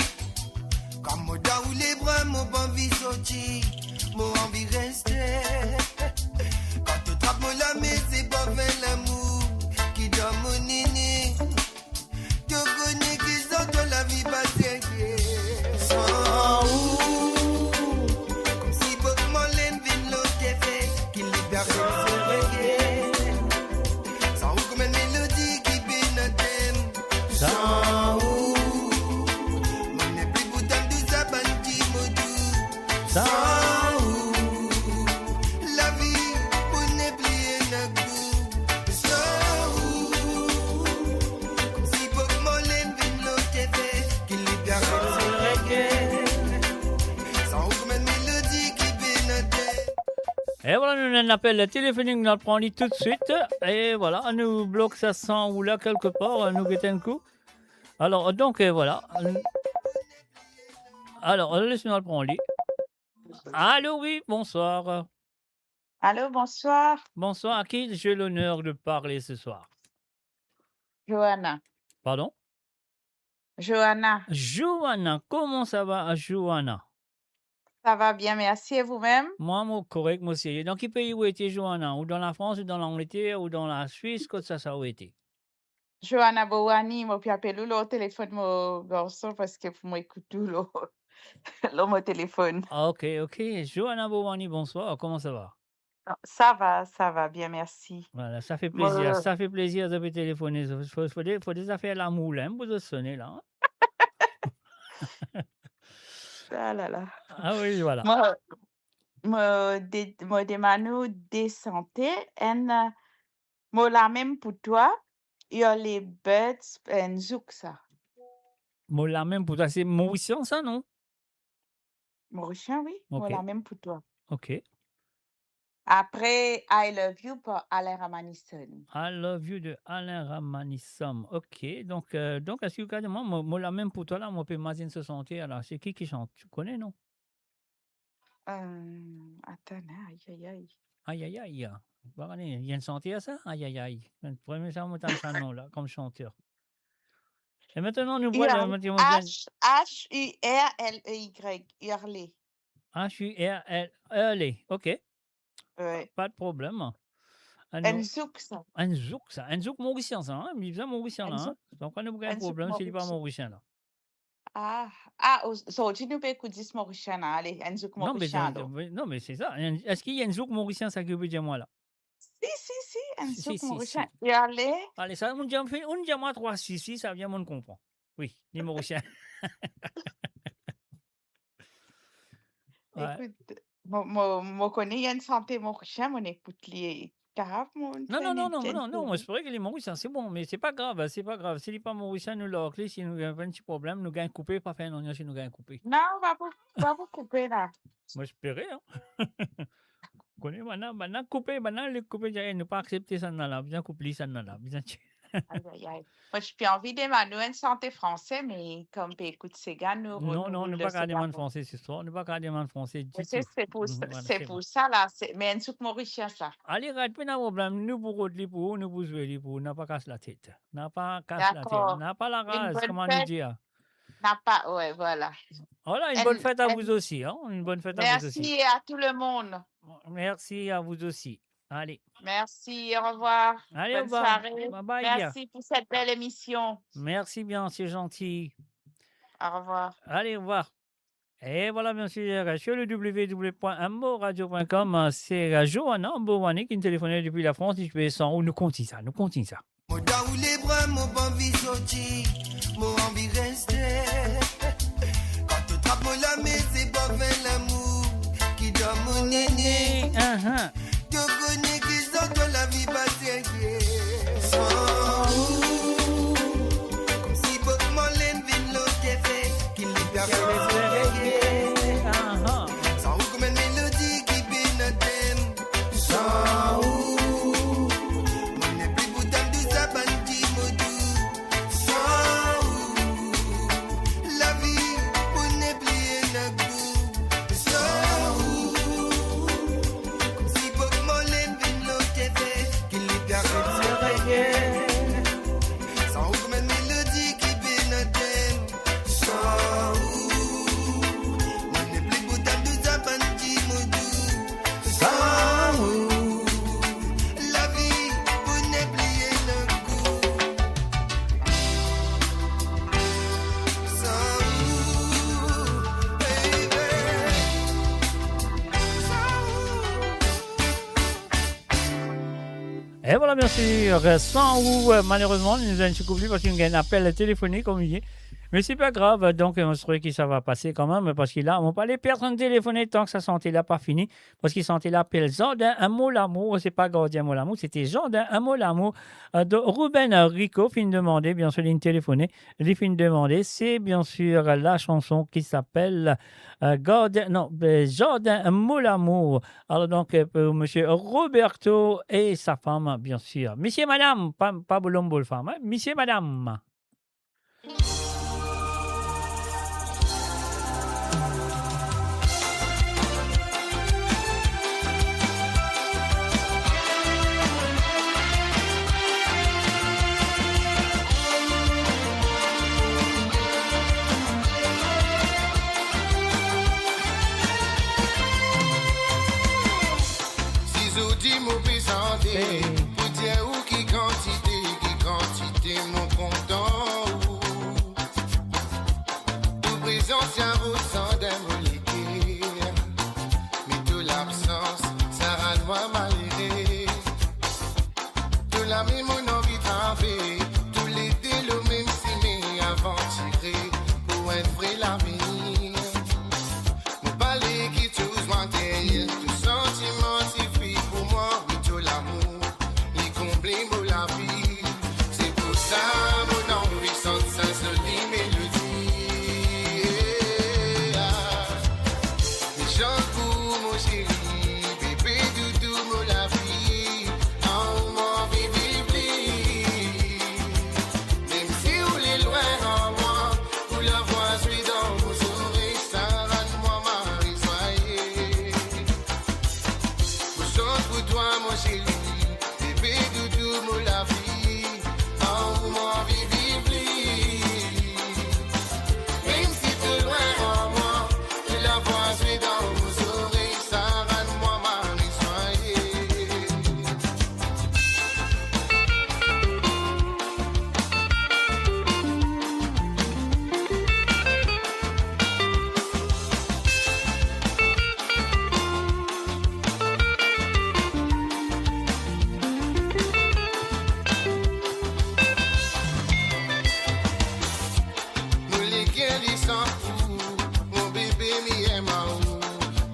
Comme moi dans les bras, mon pas envie sortir, mon envie rester. Quand tu trappes mon lame, c'est pas fait l'amour qui donne mon nini. Tu connais qu'ils sont dans la vie passée. Sans où, comme si Bob Marley vient l'autre fait, qu'il libère ce reggae. Sans où comme une mélodie qui pénètre. Sans où, mon n'est plus bouton de sa bandit modou. Sans où, la vie, mon n'est plus un goût. Sans où, comme si Bob Marley vient l'autre fait, qu'il libère ce reggae. Sans où comme une mélodie qui pénètre. Et voilà, nous avons un appel téléphonique, nous le prenons tout de suite. Et voilà, nous bloque ça sans ou là quelque part, nous guettons un coup. Alors, donc, voilà. Alors, laisse-nous le prendre. Allô, oui, bonsoir. Allô, bonsoir. Bonsoir, à qui j'ai l'honneur de parler ce soir? Johanna. Pardon? Johanna. Johanna, comment ça va, Johanna? Ça va bien, merci. Et vous-même? Moi, correct, monsieur. Dans quel pays où était Johanna? Ou dans la France, ou dans l'Angleterre, ou dans la Suisse, que ça où était? Johanna Bouwani, moi, puis appelé au téléphone, mon garçon, parce que pour moi, écoute tout, là, mon téléphone. Ah, ok. Johanna Bouwani, bonsoir, comment ça va? Ça va bien, merci. Voilà, ça fait plaisir. Moi, Ça fait plaisir de me téléphoner. Faut des affaires la moule, hein, vous sonner là. Hein? ah là là. Ah oui, voilà. Moi, demande des santé, et moi, la même pour toi, il y a les birds, et zouk, ça. Moi, la même pour toi, c'est Mauricien, ça, non? Mauricien, oui. Moi, Ok. la même pour toi. Ok. Après, I Love You pour Alain Ramanisson. I Love You de Alain Ramanisson. Ok. Donc est-ce que vous moi, la même pour toi, là, moi, je peux imaginer ce sentir, là. C'est qui chante? Tu connais, non? Attends, aïe, aïe. Aïe, aïe, aïe. Il y a une sentir, ça? Aïe, aïe, aïe. Premier ça, moi, ça, non, là, comme chanteur. Et maintenant, nous voilà. H-U-R-L-E-Y, Hurler. H-U-R-L-E. Ok. Ouais. Pas de problème. Un zouk, ça. Un zouk mauricien, ça. Hein? Il vient mauricien, là. Hein? Donc, on n'a pas de problème s'il n'est pas mauricien, là. Tu nous peux écouter ce mauricien, là. Allez, un zouk mauricien, là. Non, mais c'est ça. Est-ce qu'il y a un zouk mauricien, ça que veut dire moi, là? Si, un zouk mauricien. Si. Hurler. Allez, ça, on dit moi 3, si, ça vient, on comprend. Oui, les mauriciens. Ouais. Écoute, moi connais, il y a une santé mauricien, on écoute les carafes, mon Non, moi, c'est vrai que les mauriciens, c'est bon, mais c'est pas grave. S'il n'est pas mauricien, nous l'avons clé, si nous avons un petit problème, nous gagnons coupé, pas faire un si nous gagnons coupé. Non, on va vous couper, là. Moi, j'espérais, hein. Connais, maintenant, couper, nous pas accepter ça, là, bien couper ça, là, bien Aïe. Moi, je peux envie de demander une santé français, mais comme écoute, ces gars, nous. Non, nous pas qu'à demander français, c'est ça. Nous pas qu'à demander français du tout. C'est pour ça, là. Mais un souk mauricien, ça. Allez, pas de problème. Nous pour roter pour nous pour jouer pour n'a pas casse la tête. N'a pas la rage, comment nous dire. Ouais, voilà. Voilà, une bonne fête à vous aussi, hein. Une bonne fête à vous aussi. Merci à tout le monde. Merci à vous aussi. Allez. Merci, au revoir. Allez, bonne au revoir. soirée. Bye bye. Merci pour cette belle émission. Merci bien, c'est gentil. Au revoir. Allez, au revoir. Et voilà, bien sûr, sur le www.moradio.com, c'est Johanna Bouwani qui nous téléphonait depuis la France. Je vais sans où nous continuons ça. Moi dans les bras, mon pas envie sortir, mon envie rester. Quand tu trappes mon lame, c'est pas fait l'amour qui donne mon néné. Tu connais qu'ils sont dans la vie passée. Sans où, comme si Bob Marley vient l'autre fait, qu'il libère ce reggae. Sans où comme une mélodie qui pénètre. Sans où, mon n'est plus bouton de sa bandit modou. Sans où, la vie, mon n'est plus un goût. Sans où, comme si Bob Marley vient l'autre fait, qu'il Et voilà, bien sûr, sans vous, malheureusement, nous avons découvert parce qu'il y a un appel téléphonique, comme il dit. Mais c'est pas grave, donc on se trouve que ça va passer quand même, parce qu'il a, on pas les personnes téléphoner tant que sa santé là pas fini, parce qu'il sentait l'appel Jardin, un mot l'amour, c'est pas Gardien mot l'amour, c'était Jardin, un mot l'amour, de Ruben Rico, fin de demander, bien sûr, il téléphoné, il fin de demander, c'est bien sûr la chanson qui s'appelle Jardin, un mot l'amour. Alors donc, pour monsieur Roberto et sa femme, bien sûr. Monsieur, madame, pas Bolombo, le femme, hein? Monsieur, madame. Pour dire où qui quantité, mon content. Tout présence, y'a route sans démolir. Mais toute l'absence, ça rend moi malheureux. Tout la même, mon envie de travailler. Tous les deux, le même si mais aventuré. Pour être vrai l'avenir. Mon palais qui tous moi derrière. Tout sentiment, c'est free pour moi. L'amour, il comble la vie. C'est pour ça mon envie sans sa jolie mélodie. Les gens pour mon chéri, bébé doudou mon la vie. En moi vive. Même si vous les loin en moi, vous la voix suit dans vos oreilles, ça rend moi Marie soyez. Vous chante pour toi mon chéri. La vie, en moi vive. Même si tu loin en moi, que la voix suit dans vos oreilles, ça rend moi Marie soyez. Mon bébé m'y aime à où.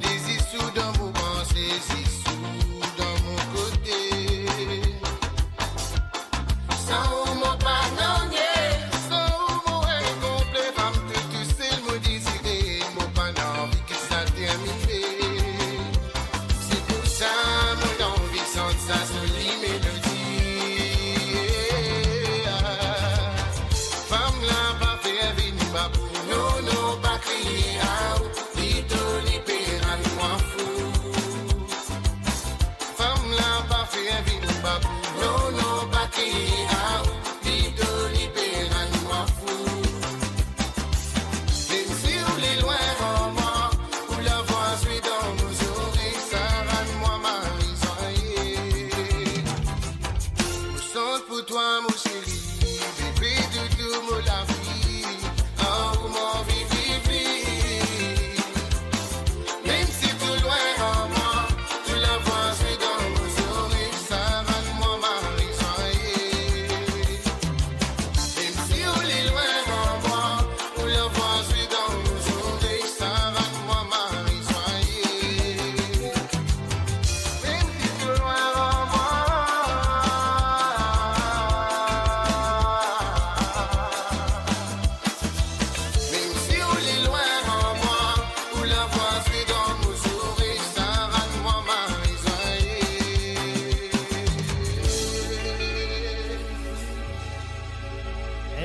Les issus dans vos pensées, les issus dans mon côté. Sans mon panonnier, sans mon incomplet, femme que tu sais me décider. Mon pan envie que ça termine. C'est pour ça mon envie sans ça jolie mélodie. Femme là pas fait venir pas pour. Non, pas crier out, l'idole péran moi fou. Femme là, pas fait vite pas pour. Non, pas crier out, l'idole péran moi fou. Même si vous les loin en moi, où la voix suit dans vos oreilles, ça rend moi Marie soyez. Je chante pour toi mon chéri, bébé de tout mon la vie. Même si tout loin en moi, tu la vois suit dans vos oreilles, ça rend moi Marie soyez. Même si on est loin en moi, tu la vois suit dans vos oreilles, ça rend moi Marie soyez. Même si tout loin en moi.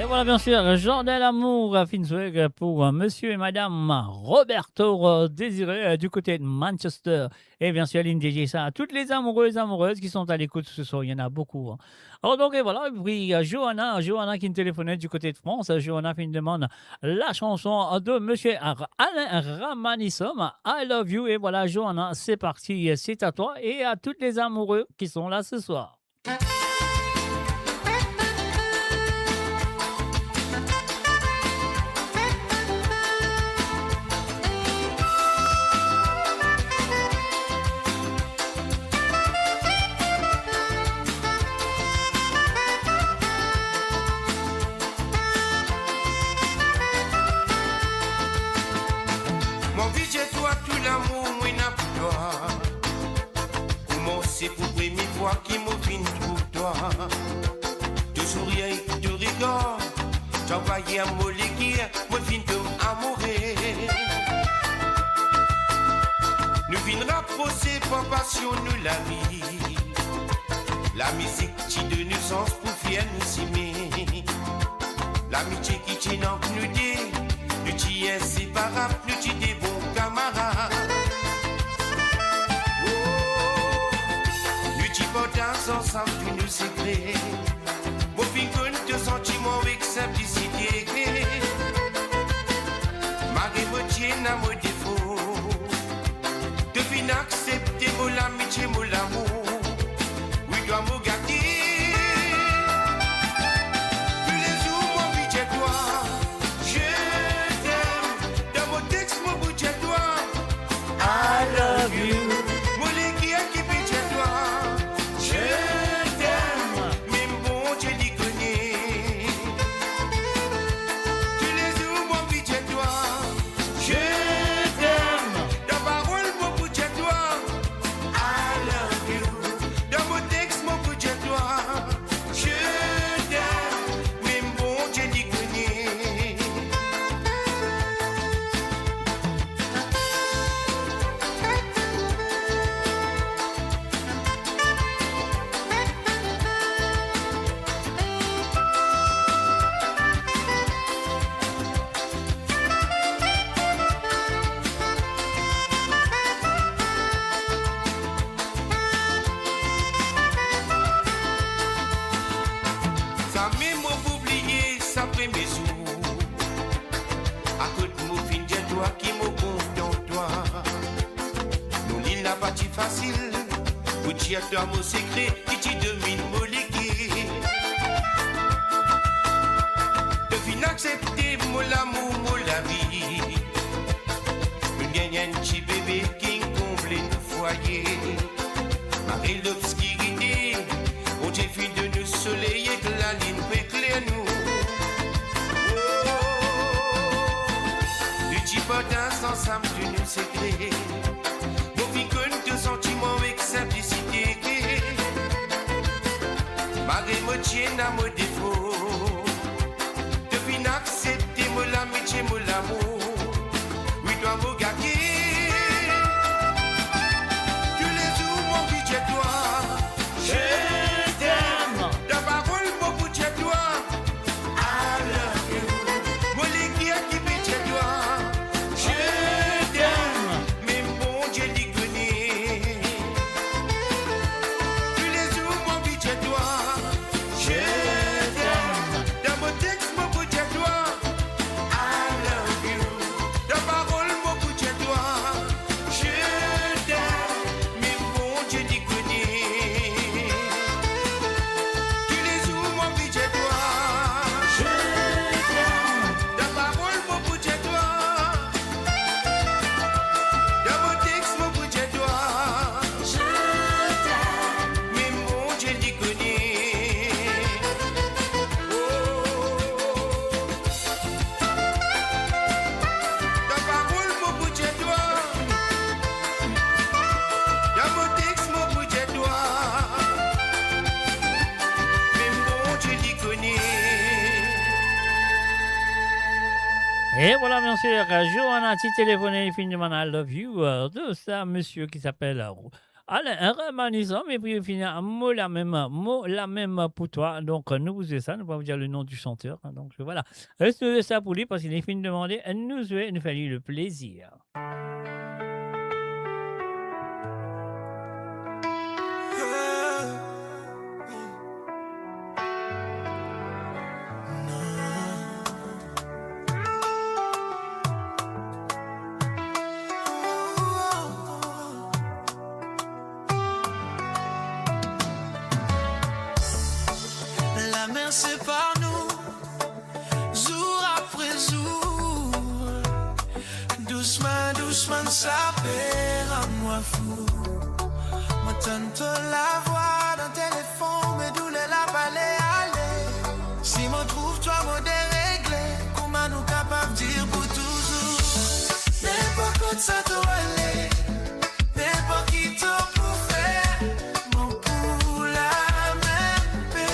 Voilà, bien sûr, Jardin l'amour à Finsweg pour monsieur et madame Roberto Désiré du côté de Manchester. Et bien sûr, Aline dédiée ça à toutes les amoureuses qui sont à l'écoute ce soir. Il y en a beaucoup. Hein. Alors, donc, et voilà, puis Johanna qui me téléphonait du côté de France. Johanna fait une demande la chanson de monsieur Alain Ramanissom, I Love You. Et voilà, Johanna, c'est parti. C'est à toi et à toutes les amoureux qui sont là ce soir. Tu souriais, tu rigoles. J'envoyais un mot l'équipe, moi fin comme amoureux. Nous vîmes rapprocher par passion, nous la vie. La musique qui de nous sens pour faire nous s'aimer. L'amitié qui tient en nous deux, nous t'y inséparables, nous t'y des bons camarades. Nous t'y portons ensemble tous nos secrets. Mon fin de sentiments avec simplicité. Marie me tient à mon défaut. Depuis n'accepter mon amitié, mon amour. Oui, dois me garder. Tous les jours, mon but est toi. Je t'aime. Dans mon texte, mon but est toi. I love you. Mon légué qui but est toi. Je t'aime. Même bon Dieu l'y connaît. Tous les jours, mon but est toi. Je t'aime. Dans parole, mon but est toi. I love you. Dans mon texte, mon but est toi. Je t'aime. Même bon Dieu l'y connaît. Ça même pour oublier, ça fait mes jours. À côté de mon fin de toi qui me compte dans toi. Nous l'île n'a pas si facile. Pour dire toi mon secret, qui t'y domine mon liquide. Depuis accepter mon amour, mon la vie. Nous gagnons un petit bébé qui comble nos foyers. Marie l'obscurité, on t'est fait de nous soleil et que la ligne peut éclairer nous. Du petit potin ensemble de nos secrets. Mon vie conne de sentiments avec simplicité. Marie me tient à mon défaut. Depuis n'accepter mon amitié, mon amour. Oui, dois me garder. Tous les jours, mon but est toi. Je t'aime. Ta parole, mon but est toi. I love you. Mon légué qui but est toi. Je t'aime. Même bon Dieu l'y connaît. Tous les jours, mon but est toi. Je t'aime. Dans mon texte, mon but est toi. I love you. Ta parole, mon but est toi. Je t'aime. Même bon Dieu l'y connaît. Tous les jours, mon but est toi. Je t'aime. Ta parole, mon but est toi. Dans mon texte, mon but est toi. Je t'aime. Même bon Dieu l'y connaît. Ta parole, mon but est toi. Dans mon texte, mon but est toi. Même bon Dieu l'y connaît. Et voilà, bien sûr, Johanna, tu téléphoné, il finit I love you, de ça, monsieur qui s'appelle Alain Ramanisant, mais puis il finit un mot la même pour toi. Donc, nous vous ça, nous pouvons vous dire le nom du chanteur. Hein, donc, voilà. Reste de ça pour lui, parce qu'il est fini de demander, nous fait le plaisir. La mer sépare nous, jour après jour. Doucement, doucement, ça perd à moi fou. M'entends la voix dans le téléphone, mais d'où la balai aller. Si m'en trouve, toi, m'en déréglé. Comment nous capables de dire pour toujours? N'importe quoi de ça doit aller. N'importe qui t'en pour faire. Mon pour la même paix.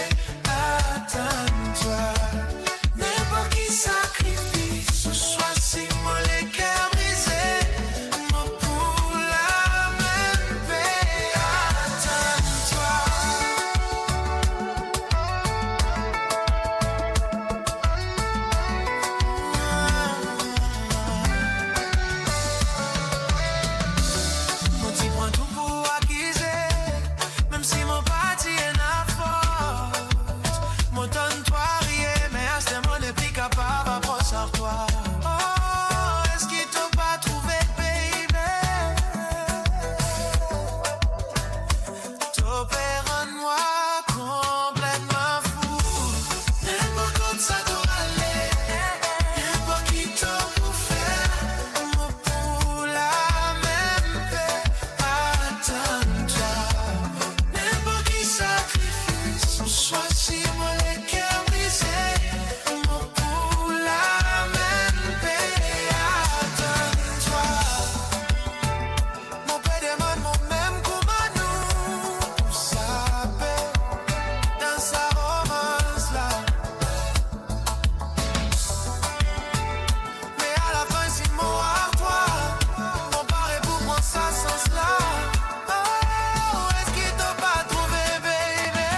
Toi si moi les cœurs brisés, mon pour la même paix. Attends-toi. Mon père demande mon même comme à nous. Pour sa paix, dans sa romance là. Mais à la fin, si mon à toi, mon paraît pour prendre ça sens là. Oh, est-ce qu'il t'a pas trouvé, baby?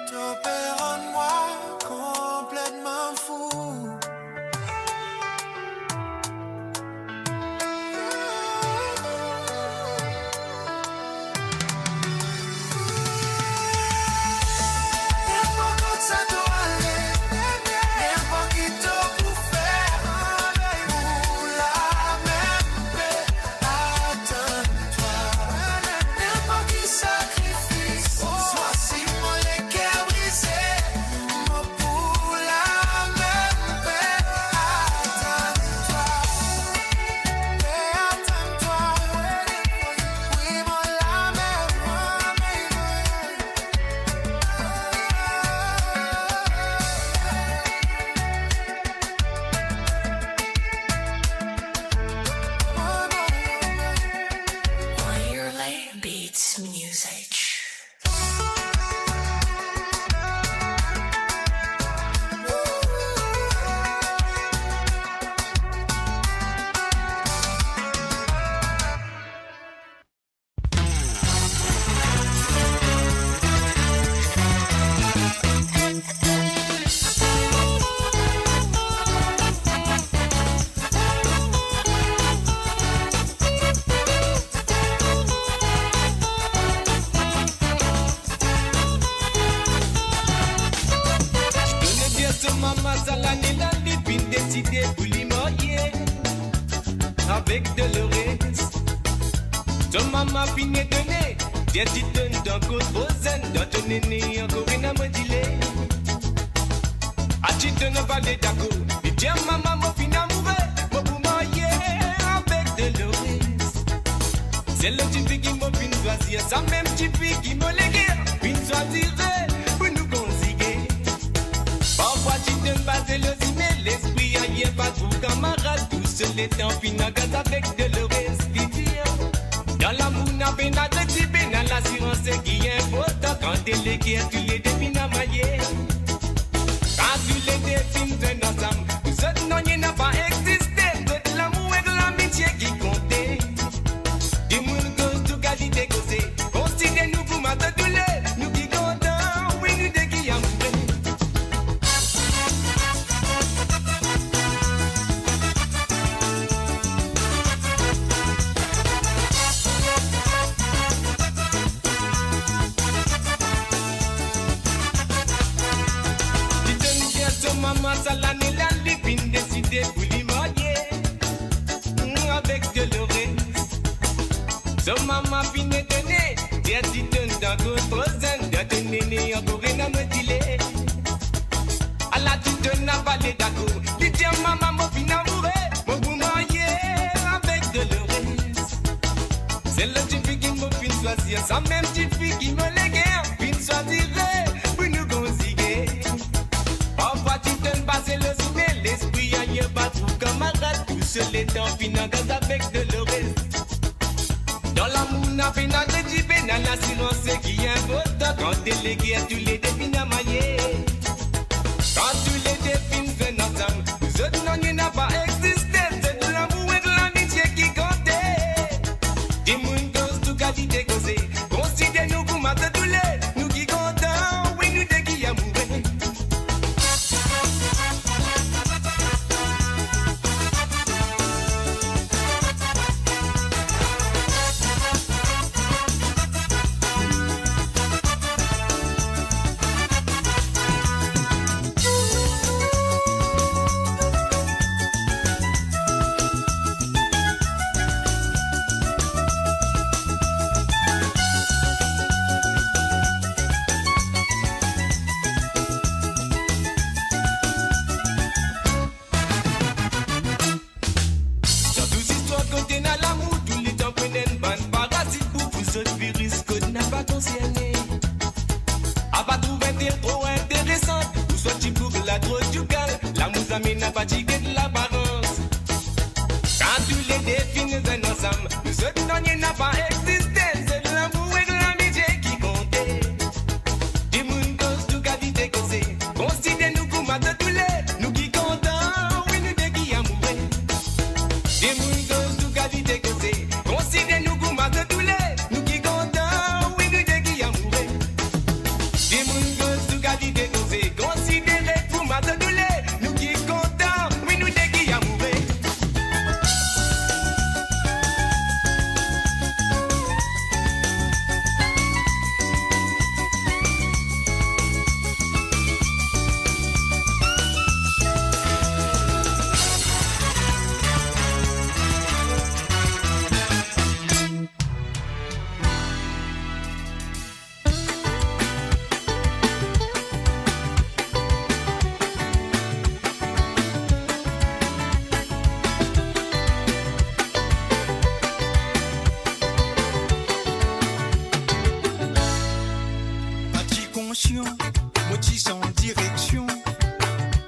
T'opères en moi complètement fou. N'importe ça doit aller, n'importe qui t'a pour faire pour la même paix. Attends-toi, n'importe qui sacrifice, soit si moi les cœurs brisés, moi pour la même paix. Attends-toi, oui moi la même. Wireless Beats Music. Donne Dieu son maman, ça l'année là, l'épine décidé pour lui marier avec Dolores. Ton maman fini donné, Dieu t'y donne dans cause Rosen, dans ton aîné encore une amodilé. A tu te ne parler d'accord, et tiens maman, mon fin amoureux, mon pour marier avec Dolores. C'est le type qui m'a fin choisir, ça même type qui m'a légué, fin choisirait pour nous consider. Parfois tu te bases le cimé, l'esprit ailleurs pas tout camarade, tout seul est en finagaz avec Dolores Vivier. Dans l'amour n'a pas de type, dans l'assurance qui est important, quand délégué tu les défines à mailler. Quand tu les défines d'un ensemble, vous autres non, il n'a pas existé, tout l'amour et l'amitié qui comptait. Dis-moi cause tout qualité causée, considérez-nous pour ma douleur, nous qui comptons, oui nous des qui amoureux. Tu donnes bien son maman, ça l'année là, l'épine décidé pour lui marier avec Dolores. Son maman fini donné, Dieu t'y donne dans d'autres zen, de ton aîné encore une amodilé. À la tu donnes à valer d'accord, tu tiens maman, mon fin amoureux, mon vous marier avec Dolores. C'est le type qui m'a fin choisir, ça même type qui me légué, fin choisirait pour nous consider. Parfois tu donnes passer le sommet, l'esprit ailleurs pas tout camarade, tout seul est en finagaz avec Dolores. Dans l'amour n'a pas de type, dans l'assurance qui est important, quand délégué tous les défines à mailler. Quand tous les défines viennent ensemble, vous autres non, il n'a pas existé, c'est de l'amour et de l'amitié qui comptait. Dis-moi une dose tout qualité causée, considérez-nous pour ma douleur, nous qui comptons, oui nous des qui amoureux. concerné. A pas trouvé tel trop intéressante, ou soit tu pour la trop du calme, la mousamine n'a pas fatigué de l'apparence. Quand tu les définis un ensemble, nous autres non, il n'a pas existé, c'est l'amour et l'amitié qui comptait. Du monde cause du qualité que c'est, considère-nous comme à de tous les, nous qui comptons, oui nous deux qui amoureux. Du monde cause du qualité que c'est, considère-nous comme à de tous les, nous qui comptons, oui nous deux qui amoureux. Du monde cause du qualité que c'est, considérez comme à de tous les, nous qui comptons, oui nous deux qui amoureux. Parti conscient, motif sans direction.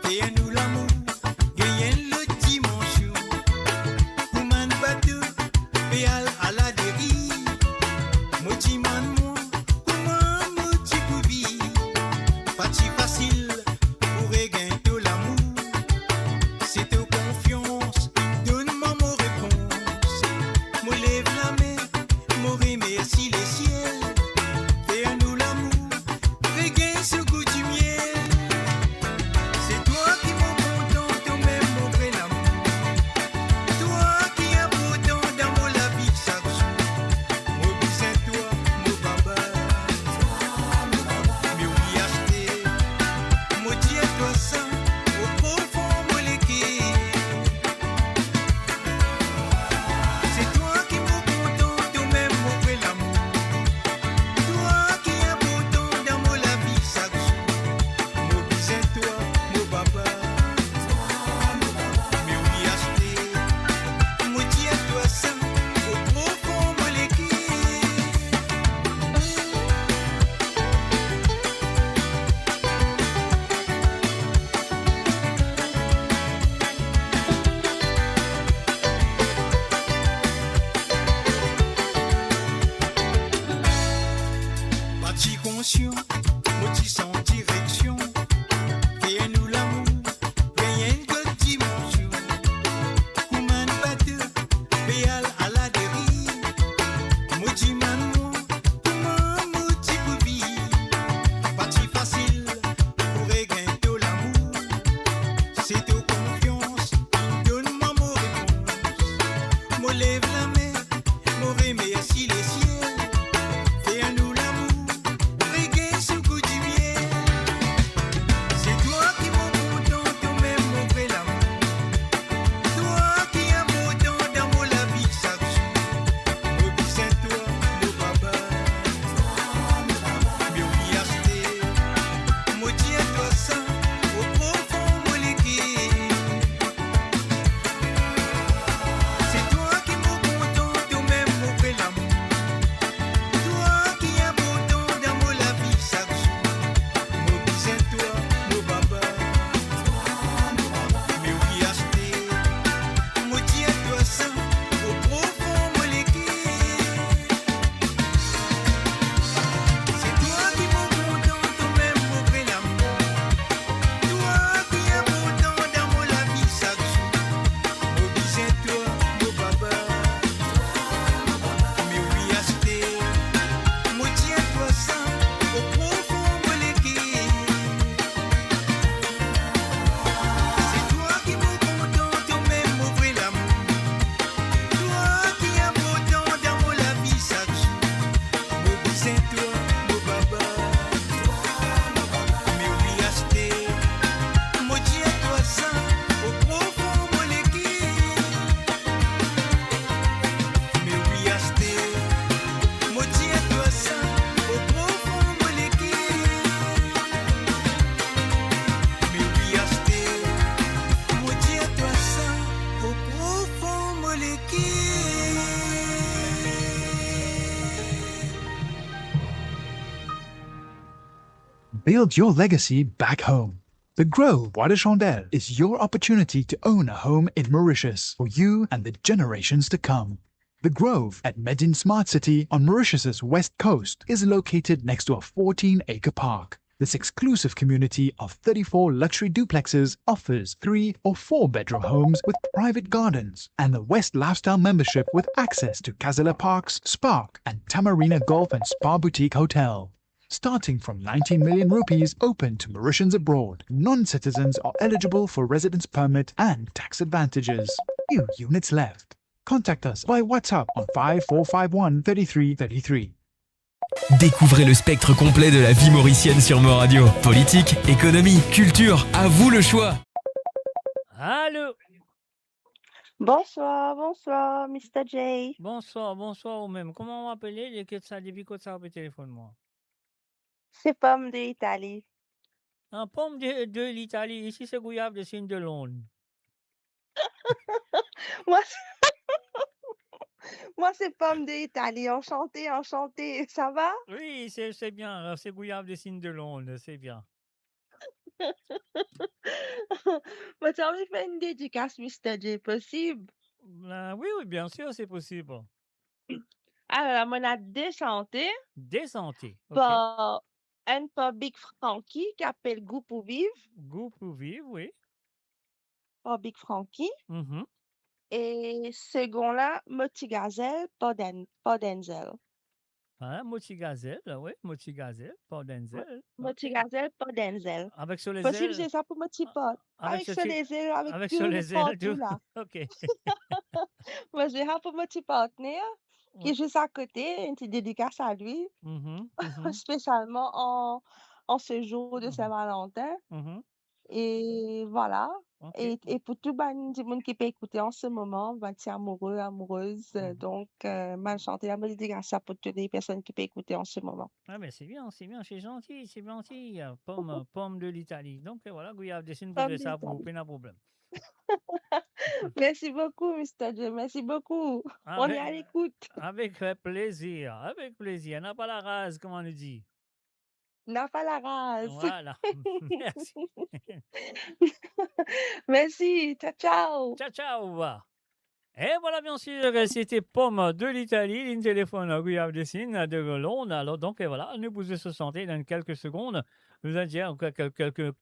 Fais-nous l'amour, gagnez le dimension. Woman bateau, péal à la dérive. Motif man moi, comment motif pour vivre. Parti facile, pour gagner tout l'amour. C'est aux confiance, donne-moi mon réponse. Me lève la main, me remercie les ciels. Fais-nous l'amour. Regagne ce goût du miel. C'est toi qui m'en content, toi-même mon vrai l'amour. Toi qui as pourtant dans mon la vie chaque jour. Mon but c'est toi, mon papa. Mais oui acheté, mon Dieu toi ça, au profond mon légué. C'est toi qui m'en content, toi-même mon vrai l'amour. Toi qui as pourtant dans mon la vie chaque jour. Mon but c'est toi, mon papa. Mais oui acheté, mon Dieu toi ça, au profond mon légué. Parti conscient, motif sans direction. Fais-nous l'amour, gagnez une dimension. Woman bateau, péal à la dérive. Motif man moi, comment motif pour vivre. Parti facile, pour gagner tout l'amour. C'est aux confiance, donne-moi mon réponse. Me lève la main, me remercie les ciels. Fais-nous l'amour, regagne ce goût du miel. C'est toi qui m'en content, toi-même mon vrai l'amour. Toi qui as pourtant dans mon la vie chaque jour. Mon but c'est toi, mon papa. Mais oui acheté, mon Dieu toi ça, au profond mon légué. C'est toi qui m'en content, toi-même mon vrai l'amour. Build your legacy back home. The Grove Bois de Chandelle is your opportunity to own a home in Mauritius for you and the generations to come. The Grove at Medin Smart City on Mauritius's west coast is located next to a 14-acre park. This exclusive community of 34 luxury duplexes offers 3 or 4-bedroom homes with private gardens and the West Lifestyle membership with access to Casella Parks, Spark and Tamarina Golf and Spa Boutique Hotel. Starting from 19 million rupees open to Mauritians abroad, non-citizens are eligible for residence permit and tax advantages. Few units left. Contact us by WhatsApp on 5451 3333. Découvrez le spectre complet de la vie mauricienne sur Mo Radio. Politique, économie, culture, à vous le choix. Allô. Bonsoir, bonsoir, Mr. J. Bonsoir ou même. Comment on m'appelle? Depuis que ça au téléphone, moi. C'est Pomme d'Italie. Un pomme de l'Italie. Ici, c'est Gouyave de Signe de Londres. Moi, c'est Pomme d'Italie. Enchantée, enchantée. Ça va? Oui, c'est bien. C'est Gouyave de Signe de Londres. C'est bien. Mais tu as envie de faire une dédicace, Mr. J, possible? Oui, bien sûr, c'est possible. Alors, on a déchanté. Déchanté. Par un Big Frankie qui appelle Goût pour vivre. Goût pour vivre, oui. Par Big Frankie. Et second là, Moti Gazelle par Denzel. Ah, Moti Gazelle, oui, Moti Gazelle par Denzel. Moti Gazelle par Denzel. Avec sur les possible, ailes. c'est ça pour Moti Pot. Avec sur les ailes, avec tout sur le les ailes, tout là. OK. Moi, j'ai un pour Moti partenaire qui est juste à côté, une petite dédicace à lui, spécialement en ce jour de Saint-Valentin. Et voilà. OK. Et pour tout le monde qui peut écouter en ce moment, c'est amoureux, amoureuse. Donc, mal chanter la dédicace pour toutes les personnes qui peuvent écouter en ce moment. Ah, mais c'est bien, c'est gentil, c'est gentil. Pomme de l'Italie. Donc, voilà, Gouyave dessine pour Pomme ça pour d'Italie. vous, pas de problème. Merci beaucoup, Mr. J. Merci beaucoup. On est à l'écoute. Avec plaisir, avec plaisir. N'a pas la rase, comme on nous dit. N'a pas la rase. Voilà. Merci. Merci. Ciao, ciao. Ciao, ciao. Et voilà, bien sûr, c'était Pomme de l'Italie, ligne téléphone à Gouyave Dessine de Londres. Alors, donc, et voilà, nous pouvons se sentir dans quelques secondes. Nous allons dire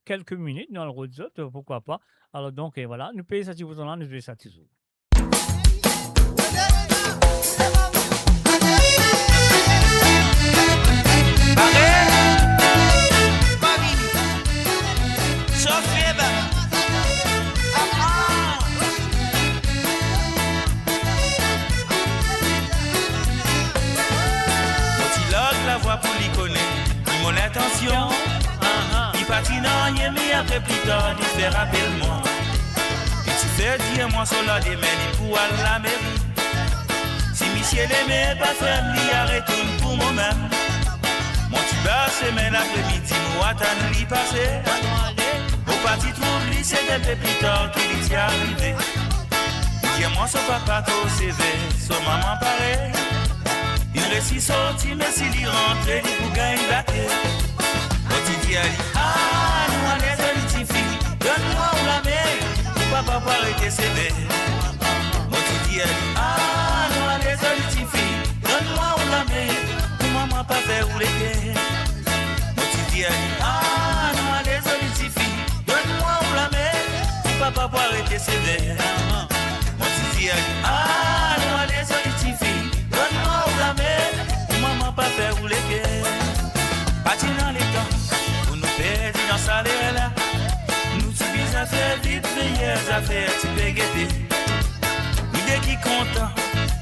quelques minutes dans le roadshow, pourquoi pas. Alors, donc, et voilà, nous payons ça si vous en avez, nous payons ça toujours. La voix pour l'y connaître, mon attention. Il patine en rien, mais après plus tard, il fait rappel-moi. Et tu fais dire moi sur la démène, il pourra la mairie. Si Michel aimait pas faire, il arrête pour moi-même. Mon tu bats semaine après-midi, moi attends l'y passer. Au parti trouve lui, c'était un peu plus tard qu'il y est arrivé. Dis-moi son papa, ton CV, son maman pareil. Il réussit sorti, mais s'il y rentre, il pour gagner une bataille. Quand il dit à lui, ah, nous on est des petites filles, donne-moi où la mer, pour papa pas arrêter sévère. Quand il dit à lui, ah, nous on est des petites filles, donne-moi où la mer, pour maman pas faire rouler guerre. Quand il dit à lui, ah, nous on est des petites filles, donne-moi où la mer, pour papa pas arrêter sévère. Quand il dit à lui, ah, nous on est des petites filles, donne-moi où la mer, pour maman pas faire rouler guerre. Parti dans les temps, pour nous perdre dans sa là. Nous subissons à faire vite, meilleures affaires, tu peux guetter. L'idée qui content,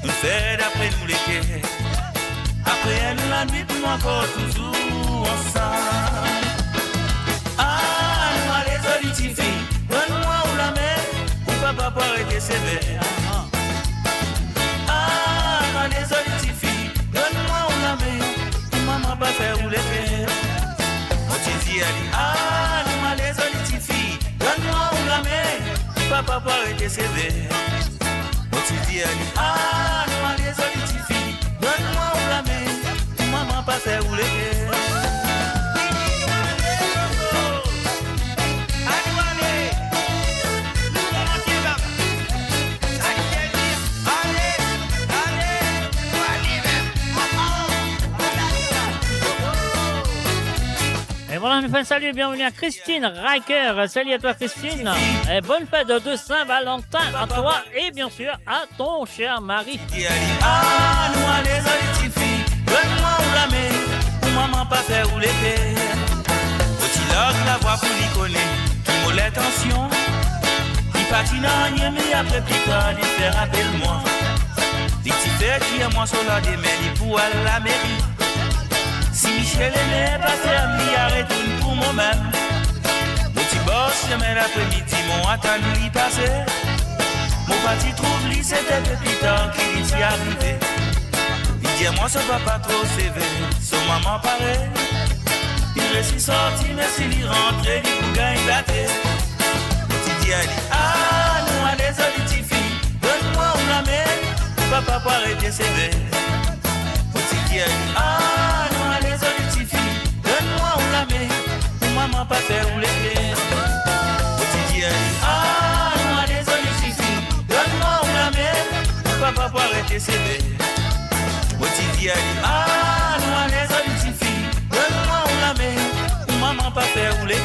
nous fait d'après nous les guerres. Après elle, la nuit, nous encore toujours ensemble. Ah, nous les auditifs, donne-moi où la mer, pour papa pas arrêter sévère. Ah, nous les auditifs, donne-moi où la mer, pour maman pas faire rouler guerre. Ah, nous les auditifs, donne-moi où la mer, papa pas arrêter sévère. Ah, nous les auditifs, donne-moi où la mer, maman pas faire rouler guerre. enfin, salut et bienvenue à Christine Riker. Salut à toi Christine. Et bonne fête de Saint-Valentin à toi et bien sûr à ton cher mari. Ah, nous allons les petites filles, donne-moi où la main, pour maman pas faire où l'été. Petit log la voix pour l'icône, qui m'a l'attention. Il patine en yé, mais après plus tard, il fait rappelle-moi. Les petits frères qui à moi sur la démêle, il pour aller à la mairie. Si Michel aimait passer à m'y arrêter pour moi-même. Mon petit boss, jamais l'après-midi, mon attendu y passer. Mon parti trouve lui, c'était depuis tard qu'il y est arrivé. Il dit moi, ce papa trop sévère, son maman pareil. Il réussit sorti, mais s'il y rentre, il vous gagne la tête. Petit dit, ah, nous, à des auditifs filles, donne-moi où la mène, papa pour arrêter sévère. Petit dit, ah, nous, à des auditifs filles, donne-moi où la mène, pour maman pas faire rouler. Petit dit, ah, nous, à des auditifs filles, donne-moi où la mène, papa pour arrêter sévère. Petit dit, ah, nous, à des auditifs filles, donne-moi où la mène, pour maman pas faire rouler.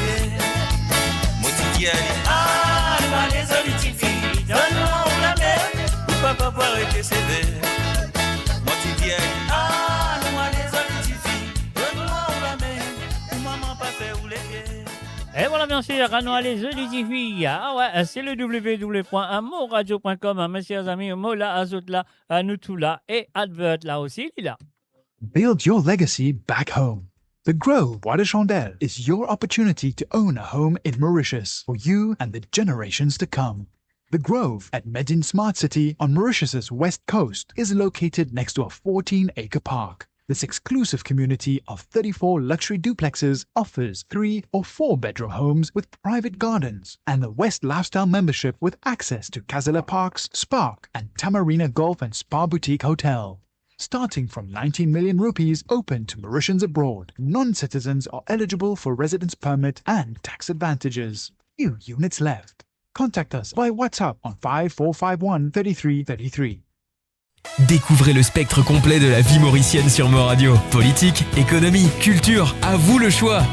Ah, nous allons les auditifs filles, donne-moi où la mène, pour papa pour arrêter sévère. Moi tu dis, ah, nous allons les auditifs filles, donne-moi où la mène, pour maman pas faire rouler. Et voilà bien sûr, à Noël les auditifs. Ah ouais, c'est le www.moradio.com. Mes chers amis, Mola, Azotla, Nutula et Advert là aussi, il est là. Build your legacy back home. The Grove Bois de Chandelle is your opportunity to own a home in Mauritius for you and the generations to come. The Grove at Medin Smart City on Mauritius's west coast is located next to a 14-acre park. This exclusive community of 34 luxury duplexes offers 3 or 4 bedroom homes with private gardens and the West Lifestyle membership with access to Casella Parks, Spark and Tamarina Golf and Spa Boutique Hotel. Starting from 19 million rupees open to Mauritians abroad, non-citizens are eligible for residence permit and tax advantages. Few units left. Contact us by WhatsApp on 5451 3333. Découvrez le spectre complet de la vie mauricienne sur Mo Radio. Politique, économie, culture, à vous le choix.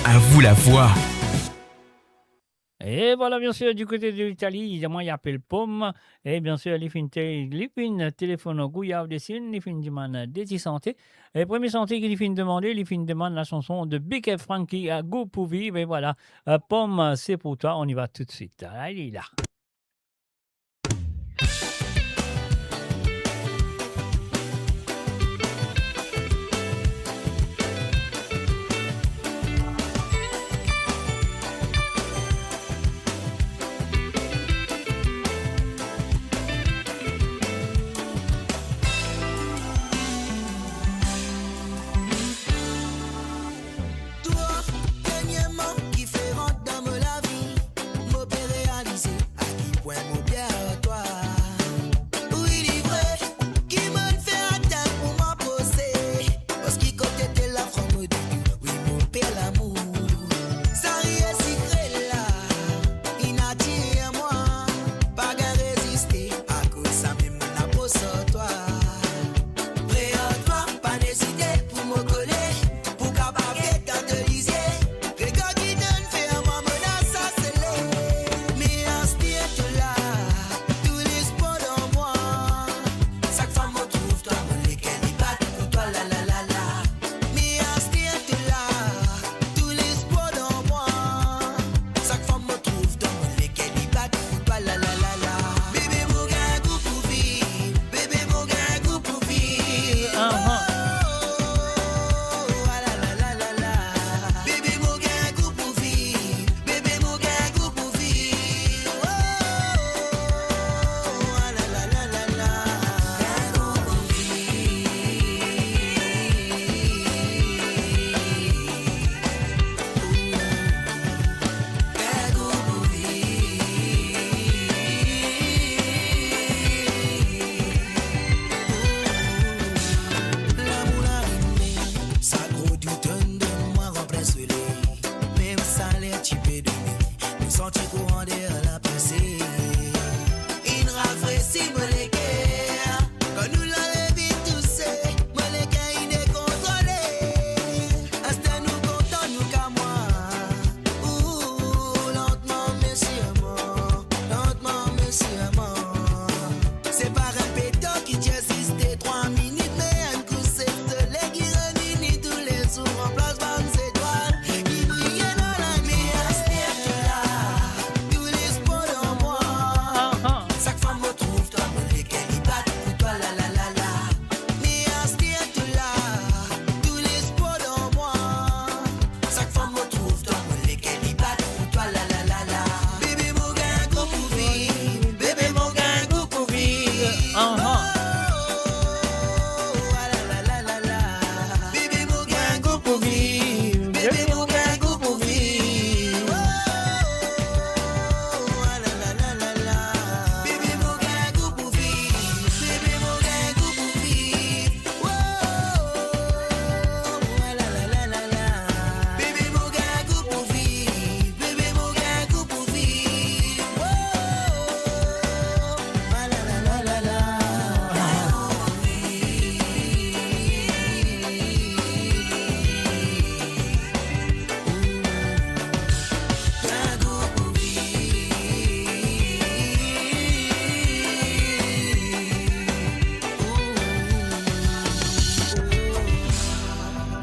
À vous la voix. Et voilà, bien sûr, du côté de l'Italie, moi, il appelle Pomme. Et bien sûr, les fins téléphone au Gouillard de Sine, les fins demandent des santé. Et premier santé qui les fins demander, les fins demandent la chanson de Big F Frankie à Go pour vivre. Et voilà, Pomme, c'est pour toi. On y va tout de suite. Allez, là. Dernièrement, qui fait rentrer dans la vie, me réaliser.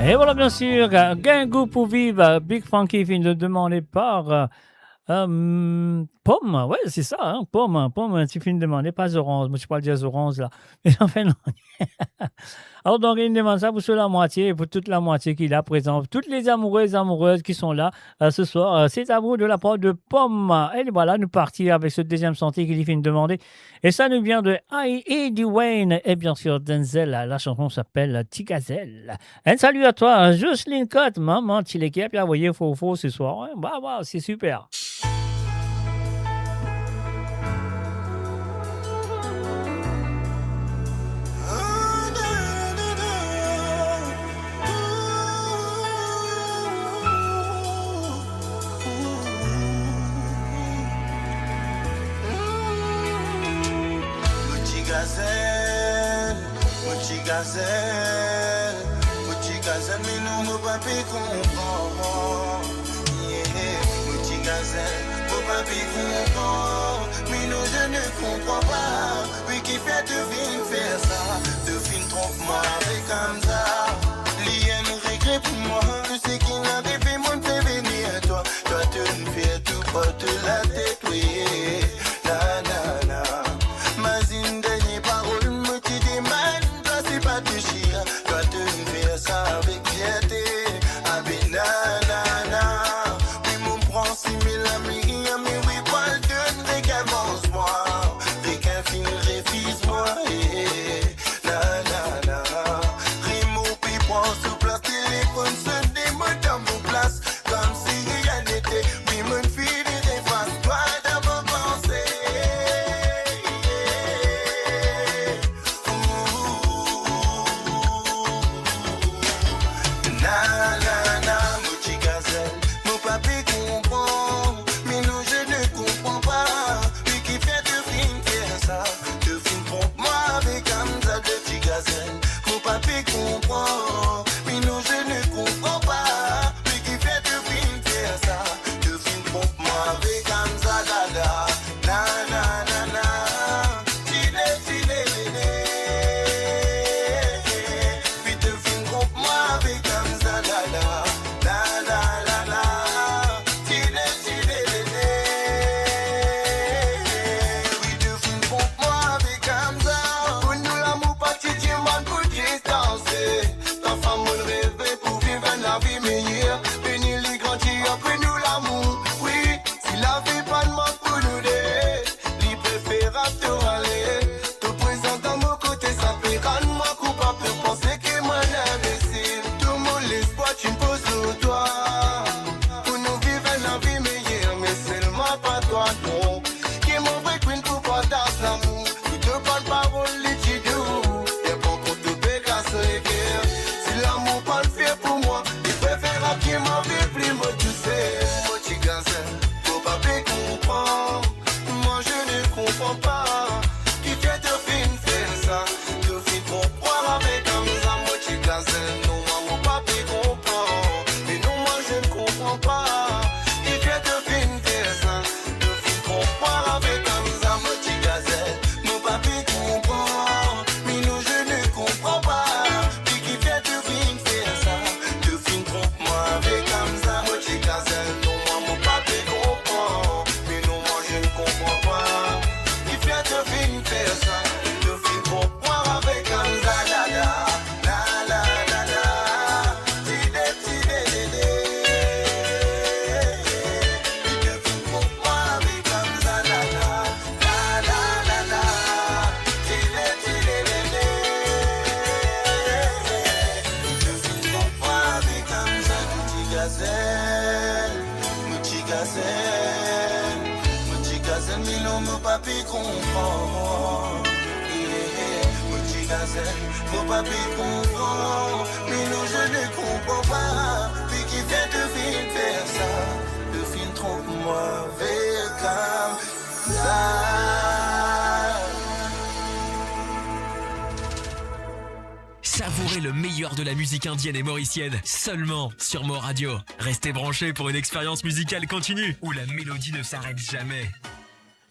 Et voilà, bien sûr, gain goût pour vivre, Big Funky vient de demander par Pomme, ouais, c'est ça, hein, Pomme, tu finis de demander, pas orange, moi je parle des oranges là. Mais enfin, non. Alors, donc, il demande ça pour la moitié, et pour toute la moitié qui est là présente, toutes les amoureuses qui sont là ce soir, c'est à vous de la part de Pomme. Et voilà, nous partir avec ce deuxième sentier qu'il finit de demander. Et ça nous vient de Eddie Wayne et bien sûr Denzel. La chanson s'appelle Tigazelle. Un salut à toi, Jocelyne Cotte, maman, tu l'es qui a bien envoyé faux ce soir. Hein? Bah, c'est super. Petit gazelle, mais non, mon papi comprend. Yeah, petit gazelle, mon papi comprend. Mais non, je ne comprends pas. Oui, qui fait devine faire ça. Devine trompe-moi avec comme ça. L'IA nous regret pour moi. Je sais qu'il n'a rêvé, mon fait venir à toi. Toi, tu ne fais tout, pas de la tête, oui. La, la, la. Ma zine, dernière parole. Toi tu me fais ça avec fierté. Abinanana. Oui mon prend 6 000 amis. Mais oui pas le donne. Récavance-moi. Récafine réfise-moi. Nanana. Rimo puis prend sous place. Téléphone se démode dans mon place. Comme si rien n'était. Oui mon fille des faces. Toi dans mon pensée. Papi comprend, mais non je ne comprends pas. Lui qui fait de film faire ça, de film trompe-moi avec Hamza Dada. Na na na na, tile puis de film trompe-moi avec Hamza Dada. La la la la, tile oui de film trompe-moi avec Hamza. Pour nous l'amour parti diamant pour ta femme me rêve pour vivre la vie meilleure. Bénir les grandir après nous l'amour. Oui, si la vie pas de manque pour nous deux, les préférables te râler. Te présente à mon côté, ça fait rendre-moi coupable de penser que moi l'imbécile. Tout mon l'espoir tu me poses sur toi. Pour nous vivre la vie meilleure, mais seulement pas toi non. Qui est mon vrai queen pour partager l'amour. Tu te parles parole, les tidous. Si l'amour pas le fait pour moi, il préfère qu'il m'en vive plus, moi tu sais. Moi tu gazelle, faut pas bien comprendre. Moi je ne comprends pas. Qui fait de film faire ça, de film comprendre avec un ça. Moi tu gazelle, non moi mon papi comprend. Mais non moi je ne comprends pas. Qui fait de film faire ça, de film comprendre avec un ça. Moi tu gazelle, mon papi comprend. Mais non je ne comprends pas. Papi comprend, yeah. Mon petit gazelle, mon papi comprend. Mais non je ne comprends pas. Puis qui vient de film faire ça, de film trompe-moi avec comme ça. Savourez le meilleur de la musique indienne et mauricienne, seulement sur Mo Radio. Restez branchés pour une expérience musicale continue, où la mélodie ne s'arrête jamais.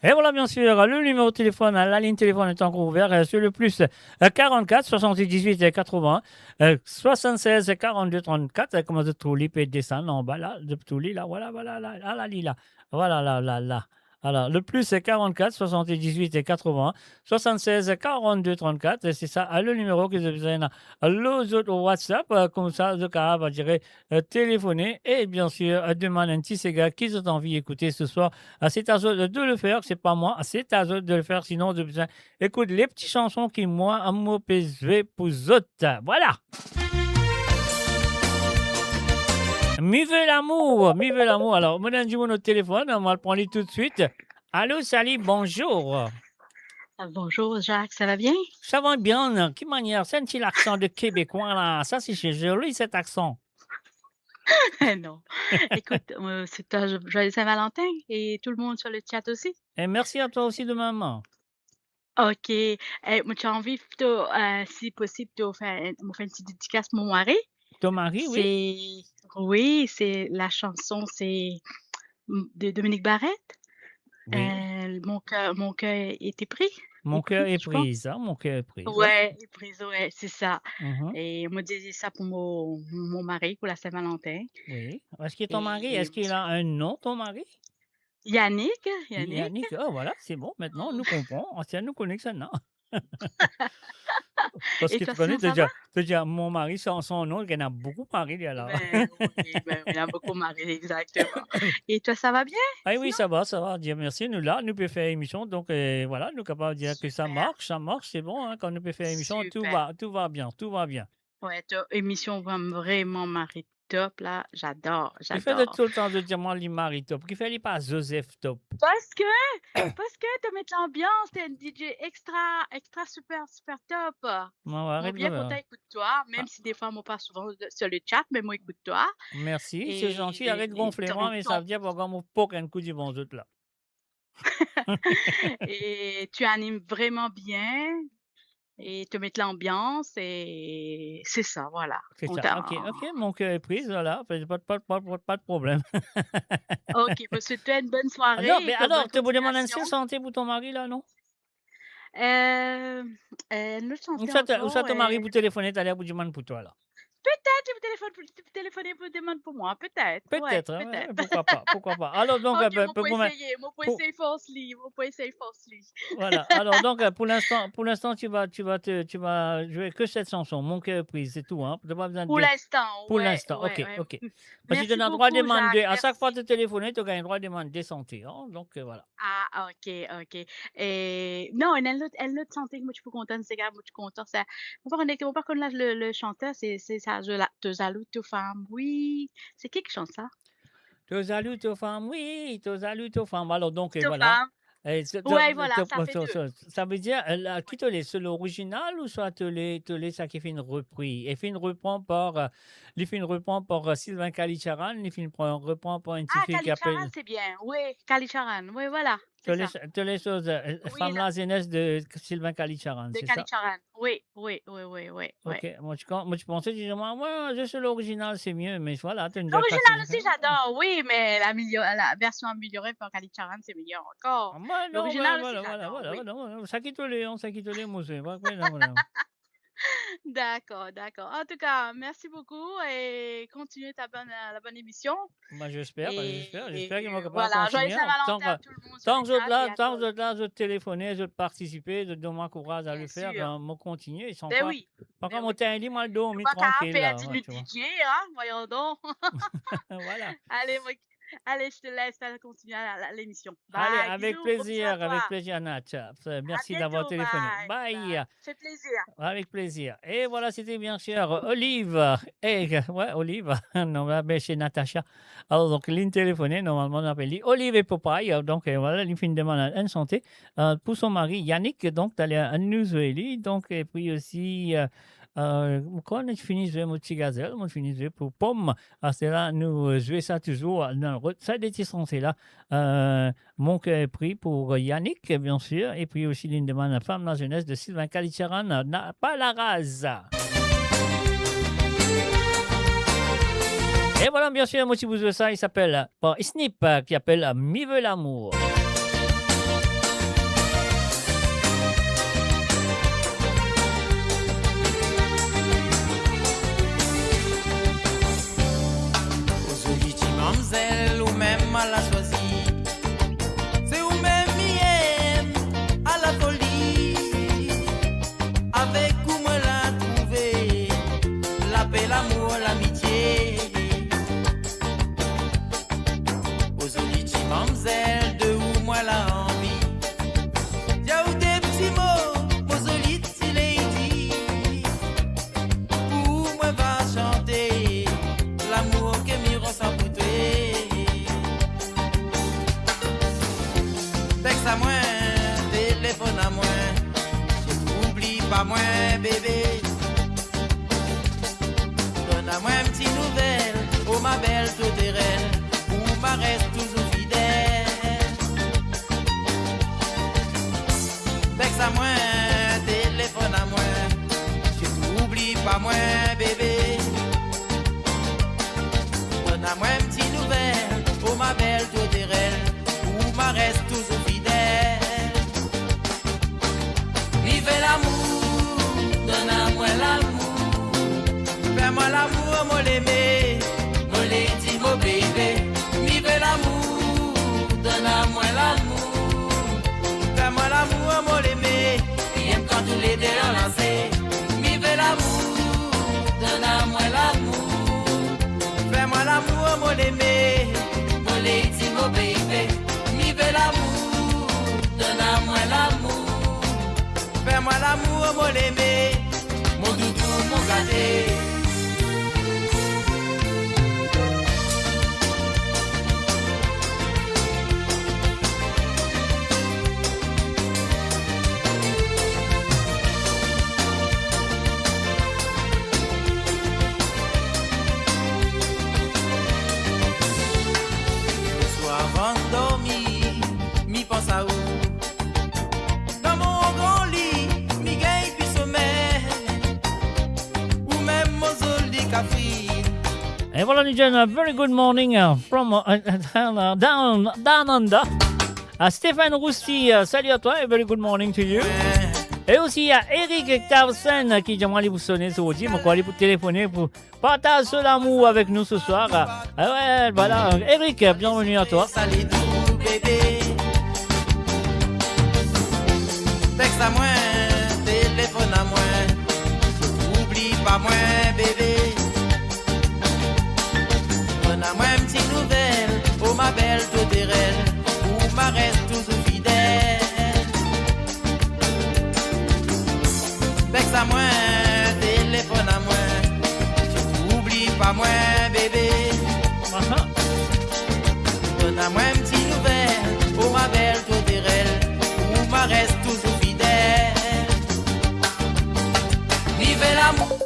Et voilà, bien sûr, le numéro de téléphone, la ligne téléphone est encore ouverte sur le plus 44 78 et 80 76 42 34. Comment de Touli peut descendre en bas là, de Touli là, voilà, là, là. Voilà, là. Alors, le plus c'est 44 78 et 80 76 42 34. C'est ça, le numéro que vous avez les autres WhatsApp, comme ça, de cas, va dire téléphoner et bien sûr, demander un petit gars qui ont envie d'écouter ce soir. C'est à eux de le faire, c'est pas moi, c'est à eux de le faire, sinon, de besoin. Écoute les petites chansons qui, moi, me pèsent pour autres. Voilà! Mive l'amour. Alors, mon ami, mon téléphone, on va le prendre tout de suite. Allô, Sally, bonjour. Bonjour, Jacques, ça va bien? Ça va bien. Quelle manière? C'est un petit accent de Québécois, là. Ça, c'est joli, cet accent. Non. Écoute, c'est joyeux Saint-Valentin et tout le monde sur le chat aussi. Et merci à toi aussi de maman. OK. Moi, tu as envie, si possible, de faire une petite dédicace à mon mari. Ton mari, oui? Oui, c'est la chanson, c'est de Dominique Barrette. Oui. Mon cœur était pris. Mon cœur est pris, hein? Mon cœur est pris. Ouais, est pris, ouais, c'est ça. Mhm. Et moi, disais ça pour mon mari, pour la Saint-Valentin. Oui. Est-ce qu'il est ton mari? Est-ce qu'il a un nom, ton mari? Yannick. Yannick. Oh, voilà, c'est bon. Maintenant, nous comprenons. Ancien, nous connaissons ça, non? Parce Et que toi, tu connais, sinon, ça va? déjà, mon mari, son nom, il y en a beaucoup Marie, là. Il y a beaucoup Marie, exactement. Et toi, ça va bien? Ah oui, ça va, Dieu merci. Nous, là, nous pouvons faire émission. Donc, voilà, nous sommes capables de dire que ça marche, c'est bon. Hein, quand nous pouvons faire émission, tout va bien. Ouais, ta émission vraiment Marie top, là. J'adore. Il fait de tout le temps de dire moi, les Marie top. Qui fait pas Joseph top. Parce que tu mets l'ambiance, t'es un DJ extra super top. Moi, arrête bien de content, écoute-toi, même si des fois, moi, pas souvent sur le chat, mais moi, écoute-toi. Merci, c'est gentil. Arrête de gonfler moi, mais ça veut dire qu'on me poque un coup du bon autre là. Et tu animes vraiment bien. Et te mettre l'ambiance, et c'est ça, voilà. C'est ça, ok, mon cœur est pris, voilà, pas de problème. Ok, parce que tu as une bonne soirée. Non, mais alors, tu veux demander une santé pour ton mari, là, non? Nous Ou ça, ton mari vous téléphoner tout à l'heure pour demander pour toi, là? Peut-être, vous téléphoner pour demander pour moi, peut-être. Peut-être, ouais, pourquoi pas. Alors, donc, okay, moi, pour essayer falsely. Voilà, alors, donc, pour l'instant, tu vas jouer que cette chanson, Mon cœur est pris, c'est tout, hein? Pour l'instant, ok. Parce que tu as le droit de demander, à chaque fois que tu téléphones, tu as le droit de demander santé, hein? Donc, voilà. Ah, ok. Et non, elle a santé que moi, je suis contente, c'est grave, moi, je suis contente. Par contre, là, le chanteur, c'est ça. Te salue, tes femmes, oui. C'est qui chante ça? Te salue, tes femmes, oui. Te salue, tes femmes. Alors, donc, voilà. Oui, voilà, ça fait deux. Ça veut dire, qui te laisse, l'original ou soit te laisse ça qui fait une reprise? Et fait une reprend par Sylvain Kalicharan, il fait une reprend par une fille qui appelle. Kalicharan, c'est bien, oui, Kalicharan, oui, voilà. Te laisse Femme la jeunesse de Sylvain Kalicharan, c'est ça? De Kalicharan, oui. Ok, moi, je pensais, moi, juste l'original, c'est mieux, mais voilà. L'original aussi, j'adore, oui, mais la version améliorée par Kalicharan, c'est meilleur encore. L'original aussi, voilà. Ça quitte les musées. D'accord. En tout cas, merci beaucoup et continue la bonne émission. J'espère qu'ils vont voilà, joyeux Saint-Valentin à tout le monde. Tant que je là, je téléphonais, je participais, je donne mon courage à le faire, je continue. Ils sont pas. Par contre, mon temps, il m'a donné tranquille. Faire du DJ, hein, voyons donc. Voilà. Allez, je te laisse continuer l'émission. Allez, avec plaisir, Nat. Merci d'avoir téléphoné. Bye. C'est plaisir. Avec plaisir. Et voilà, c'était bien sûr Olive. Olive. Non, mais chez Natacha. Alors, donc, ligne téléphonée, normalement, on appelle Olive et Popeye. Donc, voilà, il fait une demande à une santé pour son mari Yannick. Donc, d'aller à Nouvelle. Donc, et puis aussi. Quand on finit de jouer mon petit gazelle, on finit de jouer pour Pomme. C'est là, nous jouons ça toujours dans le ça des santé là. Mon cœur est pris pour Yannick, bien sûr, et puis aussi l'une demande à Femme la jeunesse de Sylvain Kalicharan, n'a pas la rase. Et voilà, bien sûr, moi si vous jouez ça, il s'appelle Snip, qui appelle Mive l'amour. ma belle tourterelle, ou ma reste toujours fidèle. Vex à moi, téléphone à moi, je t'oublie pas moi, bébé. Donne à moi une petite nouvelle, oh ma belle tourterelle, ou ma reste toujours fidèle. Vive l'amour, donne à moi l'amour, fais-moi l'amour, moi l'aimer, moi dit mon bébé. Vive l'amour, donne à moi l'amour, fais-moi l'amour, moi l'aimer, il aime quand tous les deux enlacés. Vive l'amour, donne à moi l'amour, fais-moi l'amour, moi l'aimer, moi dit mon bébé. Vive l'amour, donne à moi l'amour, fais-moi l'amour, mon l'aimer, mon doudou, mon gâté. Le soir avant de dormir, m'y pense à où? Dans mon grand lit, m'y gagne puis sommeil, ou même mon zoli café. Et voilà, nous disons a very good morning from down under. Stéphane Rousti, salut à toi et very good morning to you. Et aussi, il y a Eric Carlsen qui dit moi aller vous sonner ce aujourd'hui, moi aller vous téléphoner pour partager l'amour avec nous ce soir. Ouais, voilà, Eric, bienvenue à toi. Salut tout bébé, texte à moi, téléphone à moi, oublie pas moi bébé. Donne à moi une petite nouvelle, oh ma belle tourterelle, ou ma reste toujours fidèle. Texte à moi, téléphone à moi, oublie pas moi bébé. Donne à moi une petite nouvelle, oh ma belle tourterelle, ou ma reste toujours fidèle. Vive l'amour.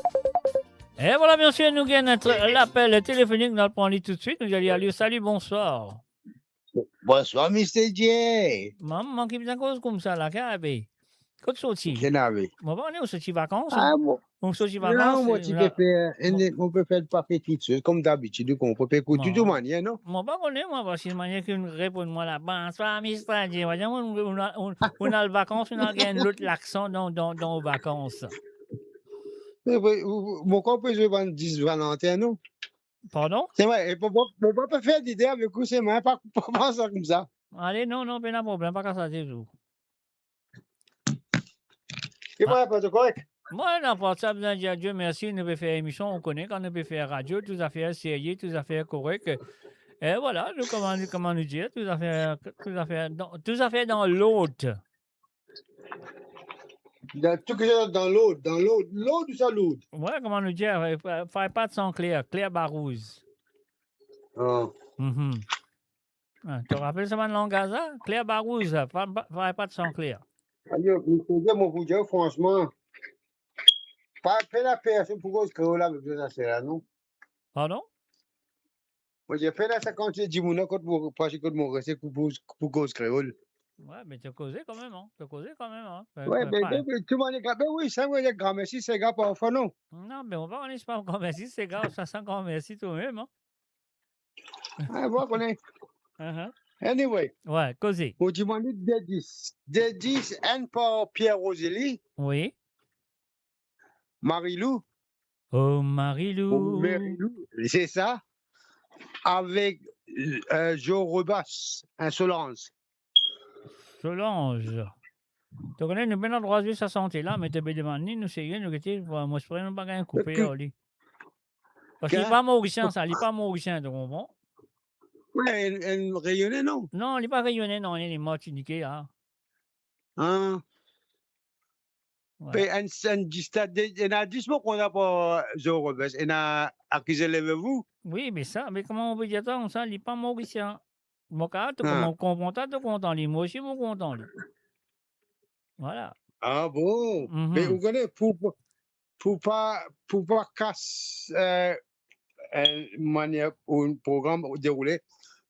Et voilà, bien sûr, nous gagnons l'appel téléphonique, nous allons prendre tout de suite. Nous allons aller, salut, bonsoir. Bonsoir, Mr. J. Maman, qui vient cause comme ça, là, carabé. Quand tu sortis? Je n'avais. Moi, on est sorti vacances. Ah, bon. On sorti vacances. Non, moi, tu peux faire, on peut faire pas petites choses, comme d'habitude, on peut faire de toute manière, non? Moi, pas connais, moi, parce que manière qu'une répond-moi là, bonsoir, Mr. J. Voyons, on a le vacances, on a gagné l'autre l'accent dans les vacances. Mon corps peut jouer 10 Valentin, non? Pardon? C'est vrai, on peut faire d'idées avec vous, c'est moi, pas penser comme ça. Allez, non, pas de problème, pas qu'à ça, c'est tout. Et moi, pas de correct? Moi, n'importe ça, besoin de dire Dieu merci, nous pouvons faire émission, on connaît, quand nous pouvons faire radio, tout à fait sérieux, tout à fait correct. Et voilà, nous, comment nous dire, tout à fait dans l'autre. Tout que j'ai dans l'autre, ou ça l'autre? Ouais, comment nous dire, faire pas de son Claire Barouze. Oh. Tu te rappelles ce man langage, hein? Claire Barouze, faire pas de son Claire. Allez, mon coup, franchement, pas fait la personne pour cause créole avec deux affaires, non? Pardon? Moi, j'ai fait la 50 10 mois quand vous passez que mon reste pour cause créole. Ouais, mais tu as causé quand même, hein? Ouais, mais tout le monde est grave. Oui, c'est vrai, grand merci, c'est grave pas enfin, non? Non, mais on va aller, c'est pas grand merci, c'est grave, ça sent grand merci toi-même, hein? Ah, bon, on est. Anyway. Ouais, causé. On demande des 10. Des 10, un pour Pierre Rosélie. Oui. Marie-Lou. Oh, Marie-Lou. Marie-Lou, c'est ça. Avec Joe Rebas, Insolence. Solange. Tu connais, nous avons le droit de sa santé là, mais tu peux demander, nous c'est rien, nous étions, moi je pourrais pas gagner coupé, Oli. Parce qu'il n'est pas mauricien, ça, il n'est pas mauricien, tu comprends? Ouais, elle rayonnait, non? Non, il n'est pas rayonné, non, il est martiniquais, hein. Hein? Ouais. Il a 10 mots qu'on n'a pas Joe Rebas. Il a accusé vous. Oui, mais comment on peut dire ça? Ça, il n'est pas mauricien. Mon cas, tu comprends, tu content, lui. Moi aussi, je suis content, lui. Voilà. Ah bon? Mais vous connaissez, pour pas casser une manière ou un programme déroulé.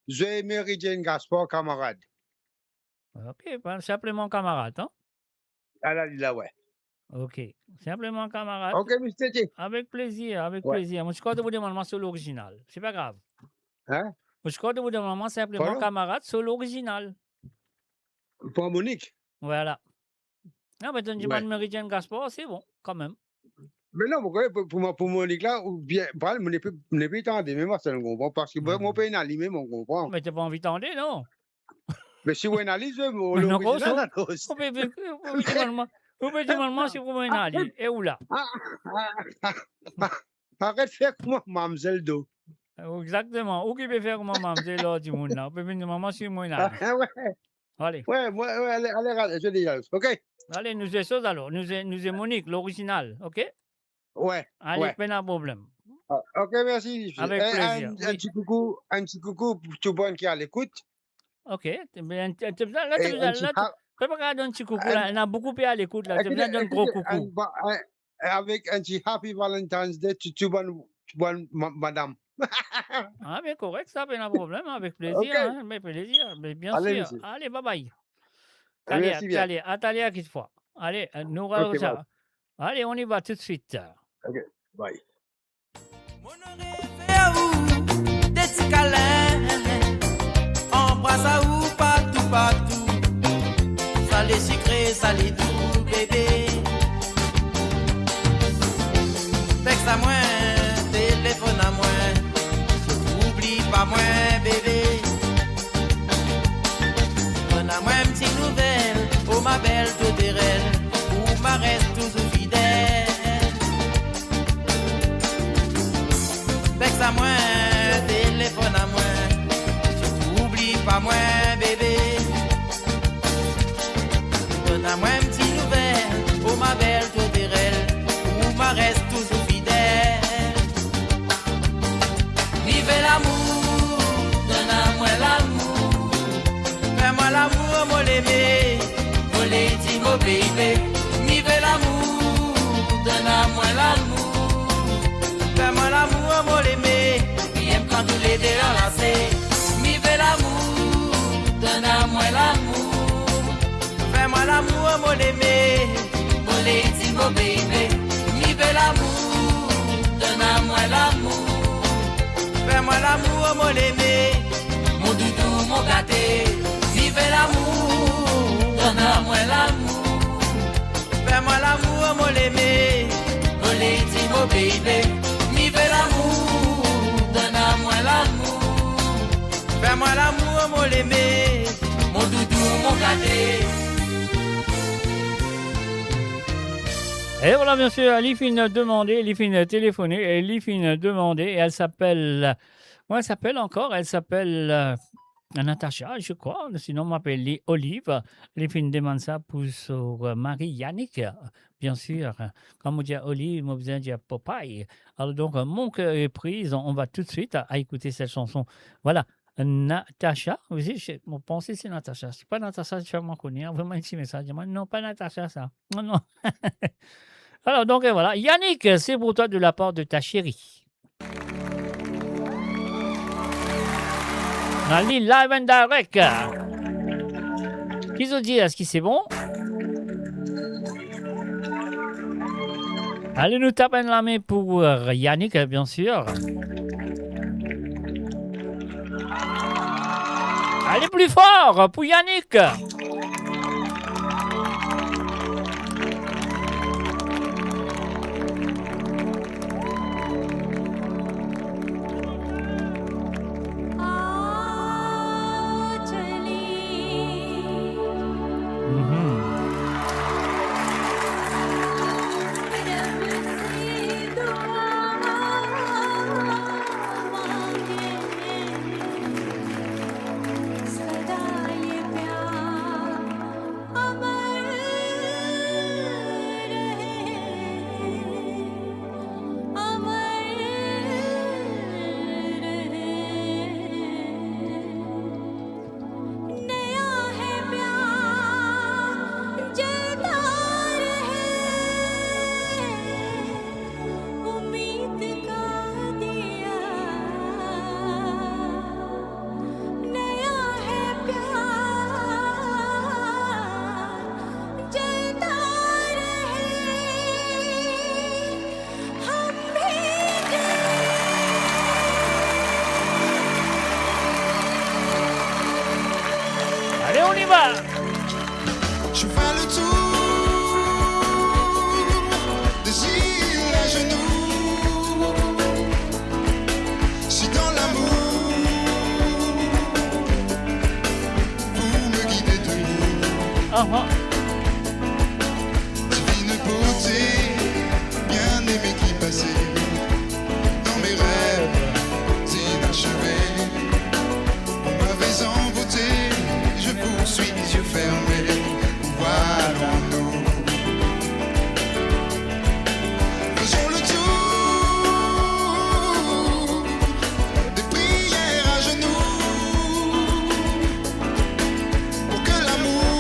Je Méridien Gaspard, camarade. Ok, simplement camarade, hein? À la là, ouais. Ok, simplement camarade. Ok, Mr. T. Avec plaisir, avec Ouais. plaisir. Moi, je crois que vous demandez sur l'original. C'est pas grave. Hein? Moi, je crois que vous demandez simplement Pardon? camarade sur l'original. Pour Monique. Voilà. Non, mais tu Ouais. demandes Méridien Gaspard, c'est bon, quand même. Mais non, pour Monique là, ou bien, on n'est plus tendu, mais moi, ça ne comprend pas. Parce que mon pays n'a limé, on comprend. Mais tu n'as pas envie d'entendre, non? Mais si on analyse, Mais non, l'original, vous pouvez demander si vous m'analyse. Et où là? Arrête de faire comme Mamselle Do. Exactement. Où qui peut faire comme Mamselle là, du monde là? Vous pouvez venir maman si moi Ouais. Allez. Ouais, allez, je dis, ok? Allez, nous sommes choses alors. Nous sommes Monique, l'original, ok? Ouais. Allez, Ouais. pas de problème. Ah, ok, merci. Avec plaisir. Un petit coucou pour tout le monde qui est à l'écoute. Ok. Là, tu peux pas regarder un petit coucou là. Il y en a beaucoup qui à l'écoute là. Tu as besoin d'un gros coucou. Avec un petit Happy Valentine's Day, tu bonne madame. Ah, mais correct, ça, pas de problème. Avec plaisir, Ok. hein, mais plaisir. Mais bien Allez, sûr. monsieur. Allez, bye bye. Merci bien. Allez, à qui fois. Allez, nous Ok, ça. bye. Allez, on y va tout de suite. Ok, bye. Et à vous, des petits câlins, embrasse à vous partout, partout. Salé sucré, salé tout, bébé. Texte à moi, téléphone à moi, oublie pas moi, bébé. Donne à moi une petite nouvelle, oh ma belle, tout est réel, ou ma reste toujours fidèle. Texte à moi, téléphone à moi, surtout oublie pas moi, bébé. Donne à moi une petite nouvelle, oh ma belle, tout est réel, ou ma reste toujours fidèle. Vive l'amour, donne à moi l'amour, fais-moi l'amour, moi l'aimer, moi les dit, mon baby. Vive l'amour, donne à moi l'amour, fais-moi l'amour, moi l'aimer, qui aime quand tous les deux enlacés. Vive l'amour, donne à moi l'amour, fais-moi l'amour, moi l'aimer, moi les dit, mon baby. Vive l'amour, donne à moi l'amour, fais-moi l'amour, moi l'aimer, mon doudou, mon gâté. Vive l'amour, donne à moi l'amour, fais-moi l'amour, moi l'aimer, moi les dit, mon baby. Vive l'amour, donne à moi l'amour, fais-moi l'amour, moi l'aimer, mon doudou, mon gâté. Et voilà, bien sûr, Lifine demandé, Lifine téléphoné, et Lifine demandé, et elle s'appelle. Moi, elle s'appelle encore, elle s'appelle Natacha, je crois. Sinon, on m'appelle Olive. Lifine demande ça pour Marie Yannick, bien sûr. Quand on dit Olive, on besoin de dire Popeye. Alors, donc, mon cœur est prise. On va tout de suite à écouter cette chanson. Voilà. Natacha, vous savez, mon pensée c'est Natacha. C'est pas Natacha, je vais m'en connaître. Vraiment un petit message. Non, pas Natacha, ça. Non, non. Alors, donc, voilà. Yannick, c'est pour toi de la part de ta chérie. Dans l'île live and direct. Qu'ils ont dit, est-ce que c'est bon? Allez, nous taper la main pour Yannick, bien sûr. Allez, plus fort pour Yannick. सदा ये प्यार Divine beauté, bien aimé qui passait dans mes rêves inachevés. Vous m'avez envoûté, je vous suis les yeux fermés. Où allons-nous? Faisons le tour des prières à genoux pour que l'amour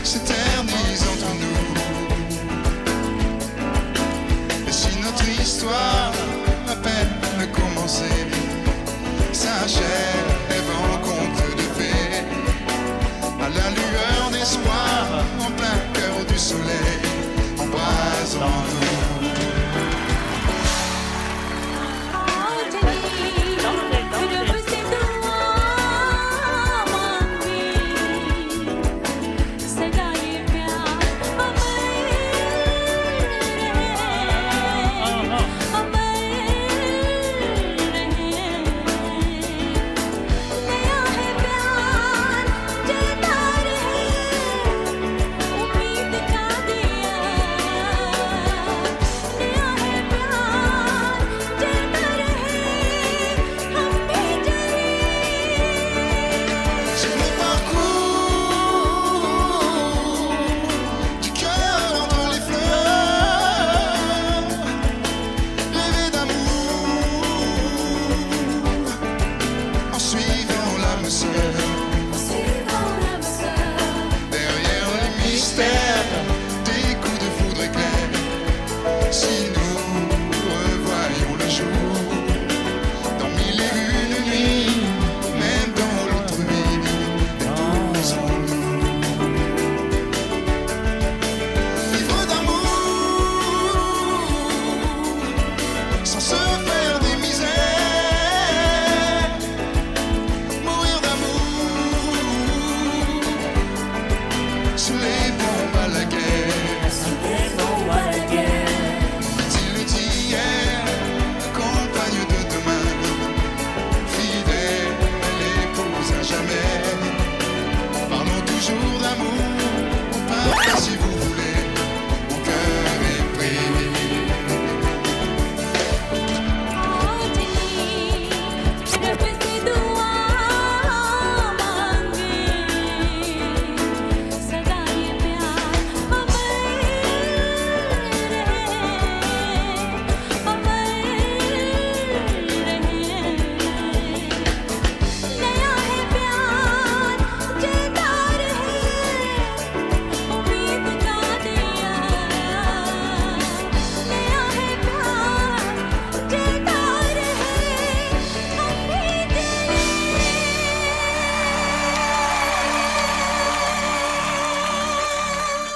s'éternise entre nous. Et si notre histoire à peine de commencer s'achève en conte de fées, à la lueur d'espoir en plein cœur du soleil, embrasons-nous. Sur le parcours du cœur entre les fleurs, rêver d'amour en suivant l'âme sœur. Derrière les mystères des coups de foudre éclairs, si nous revoyons le jour dans mille et une nuits, même dans l'autre vie, épousons-nous. Vivre d'amour sans se faire des misères, mourir d'amour sous les bombes à la guerre. Dit-il d'hier, compagne de demain, fidèle épouse à jamais. Parlons toujours d'amour, on parle si vous voulez, mon cœur est pris.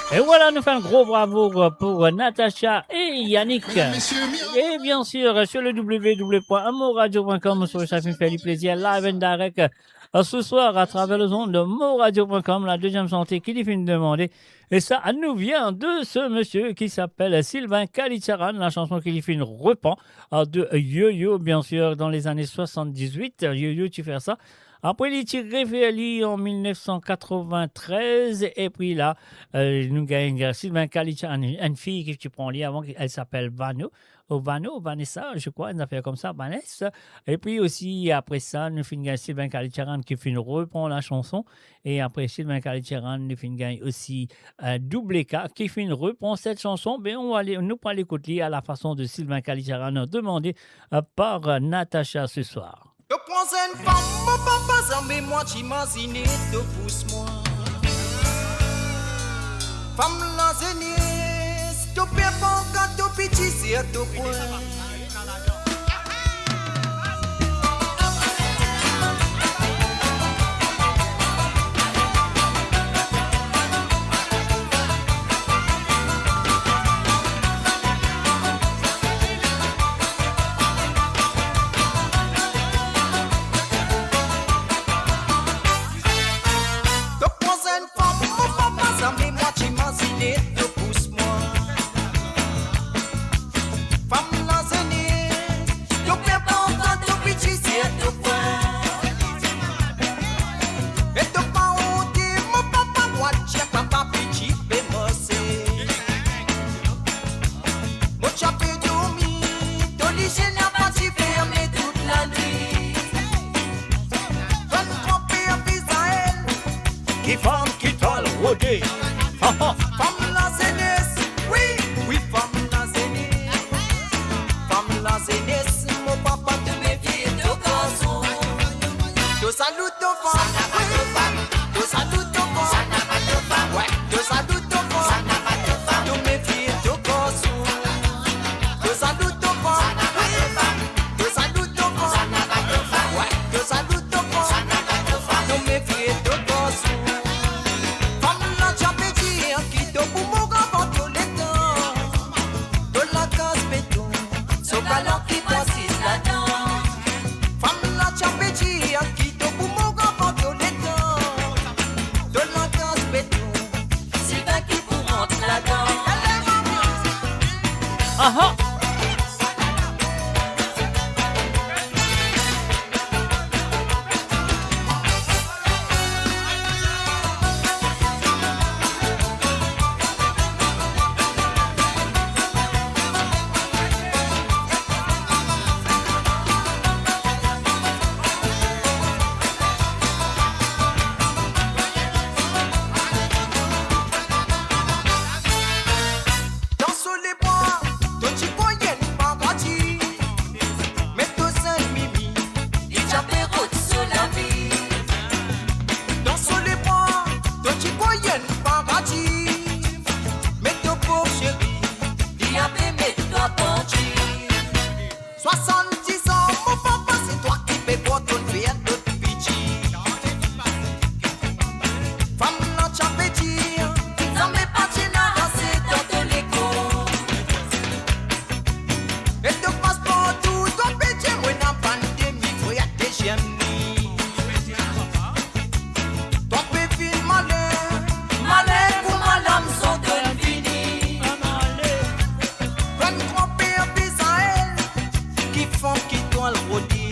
Et voilà, nous faisons un gros bravo pour Natacha et Yannick. Et bien sûr, sur le www.moradio.com, sur le ça fait du plaisir, live and direct, ce soir, à travers le son de moradio.com, la deuxième santé qui lui fait demander. Et ça nous vient de ce monsieur qui s'appelle Sylvain Kalitcharan, la chanson qui lui fait une repent de Yo-Yo, bien sûr, dans les années 78. Yo-Yo, tu fais ça. Après, il est révélé en 1993. Et puis là, nous gagnons Sylvain Kalitcharan, une fille que tu prends avant, elle s'appelle Vano, Vanessa, je crois, une affaire comme ça, Vanessa. Et puis aussi, après ça, nous finissons Sylvain Kalitcharan qui fait une reprend la chanson. Et après Sylvain Kalitcharan, nous finissons aussi Double K qui fait une reprend cette chanson. Ben, on va aller, nous pourrons l'écouter à la façon de Sylvain Kalitcharan, demandé par Natacha ce soir. Je prends une femme, mon papa, ça met moi, t'imagines, te pousse-moi. Femme la zénisse, te paie pas quand te petit, c'est te point. Femme la Aha. Dans sous les bois, ton petit voyelle pas grandi. Mais tous un mimi, il j'appelle route sur la vie. Dans sous les bois, ton petit voyelle pas grandi. Mais ton pauvre chéri, il a fait mettre toi bandit. 70 ans, mon papa, c'est toi qui fais pour ton vie de petit. Femme, non, tu as dire. Dans mes patinats, c'est dans de l'écho. Et te passe pour tout, ton petit, moi, dans la pandémie, faut y aller chez moi. Toi, pépi, malin, malin, pour madame, sont de fini. Prenne trois pères, Israël, qui font, qui doivent le rôder.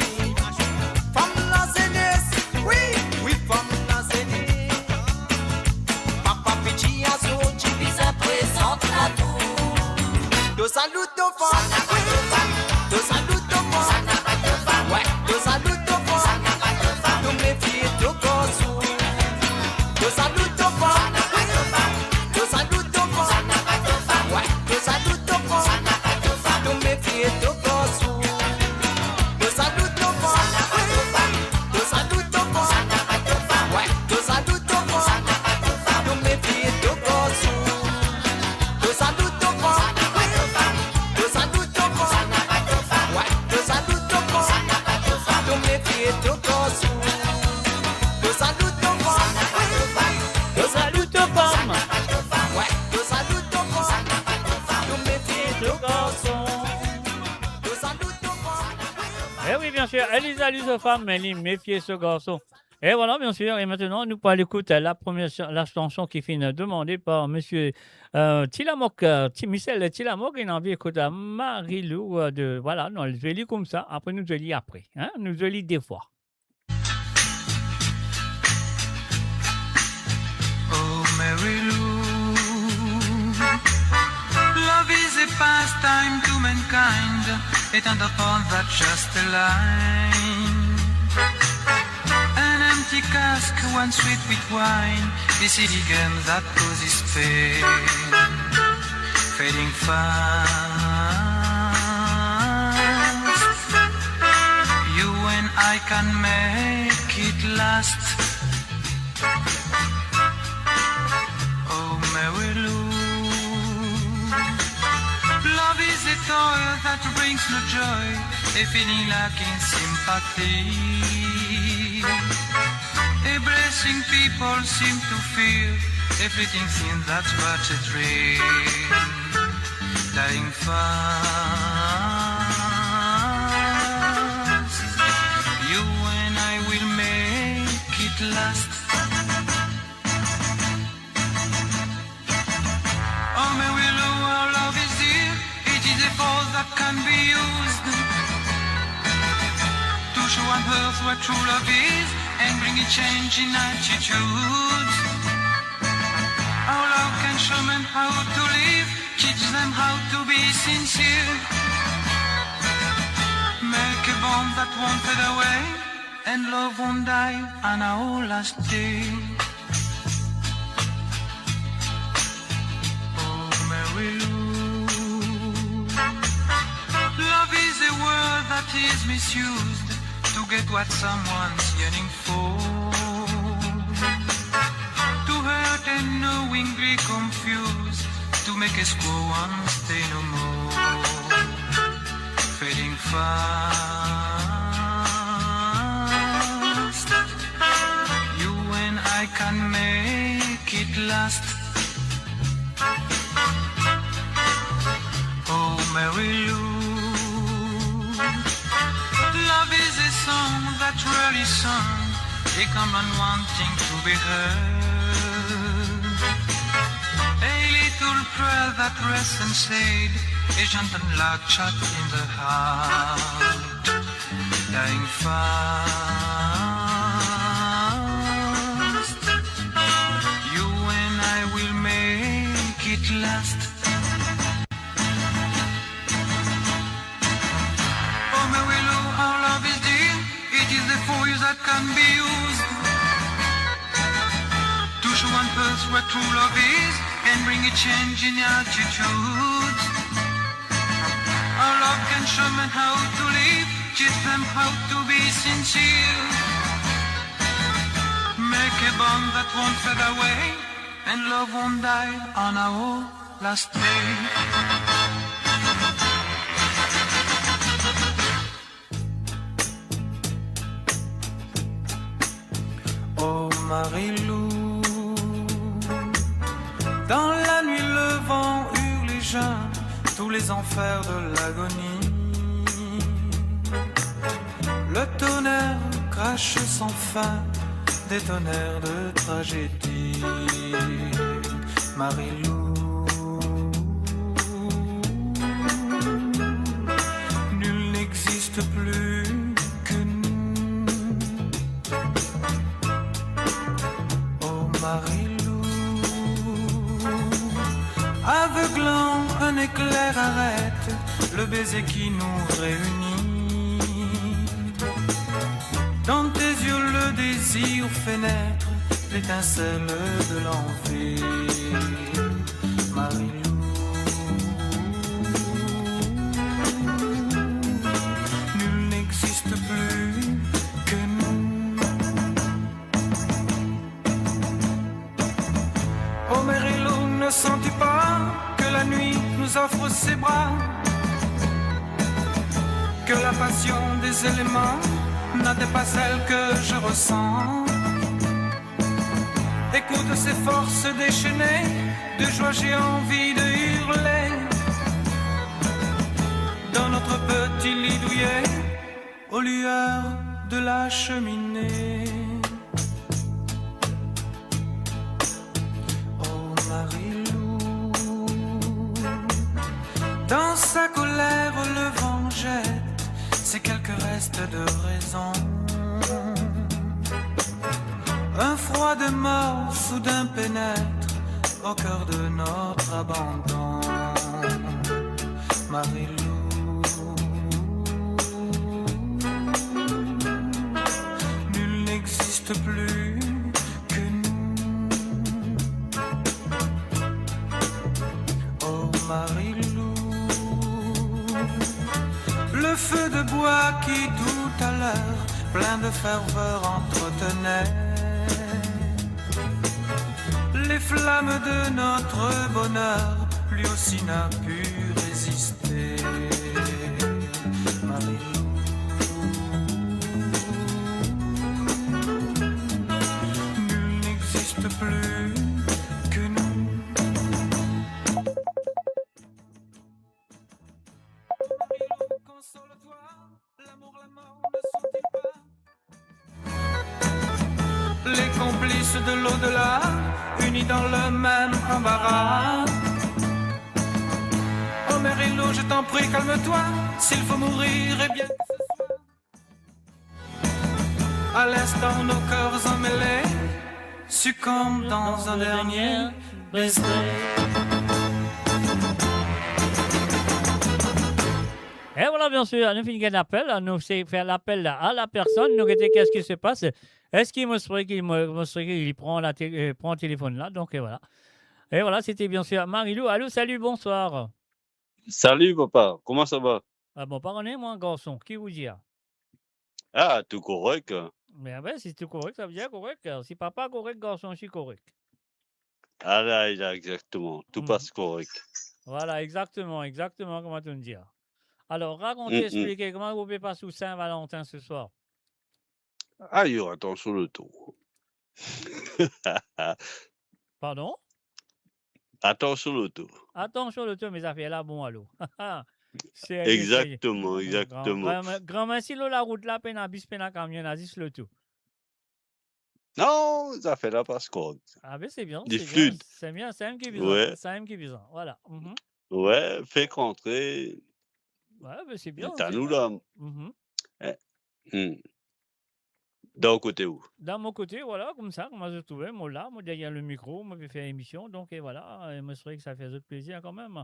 Femme, la jeunesse, oui, oui, femme, la jeunesse. Papa Pichi a son divise à présent la tour. De salut aux femmes. De salut aux femmes. Ouais, de salut aux femmes. De mes filles de gossou. De salut aux femmes. De salut aux femmes. Ouais, de salut aux femmes. De mes filles de gossou. De salut aux femmes. De salut aux femmes. Ouais, de salut aux femmes. De mes filles de gossou. De salut aux femmes. De salut aux femmes. Ouais, de salut aux femmes. De mes filles de gossou. De salut aux femmes. De salut aux femmes. Ouais, de salut aux femmes. De mes filles de gossou. De salut aux femmes. Eh oui, bien sûr, Elisa Lise femme, mais il méfier ce garçon. Et voilà, bien sûr. Et maintenant, nous allons écouter la première la chanson qui finit demandée par monsieur Tilamok, Michel Tilamok. Il a envie d'écouter Marie-Lou de. Voilà, non, je vais lire comme ça. Après, nous allons lire après. Hein? Nous allons lire des fois. Oh, Mary Lou, love is a pastime to mankind, and upon that just a line. An empty cask, one sweet with wine, the silly game that causes pain, fading fast. You and I can make it last. Oh, Mary Lou, love is a toy that brings no joy, a feeling lacking sympathy. A blessing people seem to feel, a fleeting thing that's but a dream, dying fast. You and I will make it last. Oh, Mary Lou, our love is dear. It is a force that can be used to show on earth what true love is and bring a change in attitudes. Our love can show men how to live, teach them how to be sincere. Make a bond that won't fade away, and love won't die on our last day. Mary Lou, love is a word that is misused to get what someone's yearning for, to hurt and knowingly confuse, to make a score one stay no more, fading fast. You and I can make it last. Oh, Mary Lou, love is a song that's rarely sung, a common wanting to be heard, a little prayer that rests and stayed, et j'entends la chat in the heart, dying fast. You and I will make it last. Oh, my willow, our love is dear. It is the force that can be used to show one person what true love is and bring a change in attitude. Our love can show men how to live, teach them how to be sincere. Make a bond that won't fade away, and love won't die on our last day. Oh Marie-Lou, dans la nuit le vent hurle et geint tous les enfers de l'agonie. Le tonnerre crache sans fin des tonnerres de tragédie. Marie-Lou, nul n'existe plus que nous. Oh Marie-Lou, aveuglant, un éclair arrête le baiser qui nous réunit. Dans tes yeux le désir fait naître l'étincelle de l'envie. Marie-Lou, nul n'existe plus que nous. Oh Marie-Lou, ne sens-tu pas que la nuit nous offre ses bras, que la passion des éléments n'atteint pas celle que je ressens? Écoute ces forces déchaînées, de joie j'ai envie de hurler. Dans notre petit lit douillet, aux lueurs de la cheminée. Oh Marie-Lou, dans sa colère le vent jette ces quelques restes de raison. Un froid de mort soudain pénètre au cœur de notre abandon. Marie-Lou, nul n'existe plus que nous. Oh Marie-Lou, le feu de bois qui tout à l'heure, plein de ferveur, entretenait les flammes de notre bonheur, lui aussi n'a pu résister. Marie-Lou, nul n'existe plus que nous. Marie-Lou, console-toi, l'amour, la mort ne sont-ils pas les complices de l'au-delà, unis dans le même embarras? Oh Marie-Lou, je t'en prie, calme-toi. S'il faut mourir, eh bien que ce soit. À l'instant, nos cœurs emmêlés succombent dans un dernier baiser. Et voilà, bien sûr, nous finissons l'appel. Nous faire l'appel à la personne. Nous regardons qu'est-ce qui se passe. Est-ce qu'il me serait qu'il prend prend le téléphone là? Donc, et voilà. Et voilà, c'était bien sûr Marie-Lou. Allô, salut, bonsoir. Salut papa, comment ça va? Ah bon, pardonnez-moi, garçon. Qui vous dit? Ah, tout correct. Mais ben, si c'est correct, ça veut dire correct. Si papa correct, garçon, je suis correct. Ah là, exactement, tout passe correct. Voilà, exactement, comment tu me dis. Alors, racontez, expliquez comment vous pouvez passer sous Saint-Valentin ce soir. Aïe, attention le tour. Pardon? Attention le tour. Attention le tour, mes affaires là, bon, allô. Exactement, exactement. Grand merci, la route là, peine à bis, peine à camion, à 10 le tout. Non, ça fait la passe-corde. Ah ben c'est bien, Des c'est bien, flûtes. c'est bien, c'est un qui est bizarre, Ouais, c'est un qui est bizarre, voilà. ouais, fait rentrer. Ouais, ben c'est Et bien, t'as c'est nous bien. là. Mhm. D'un côté où? Dans mon côté, voilà, comme ça, moi je trouvais, moi là, moi derrière le micro, moi je fais émission, donc et voilà, et moi je trouvais que ça faisait plaisir quand même.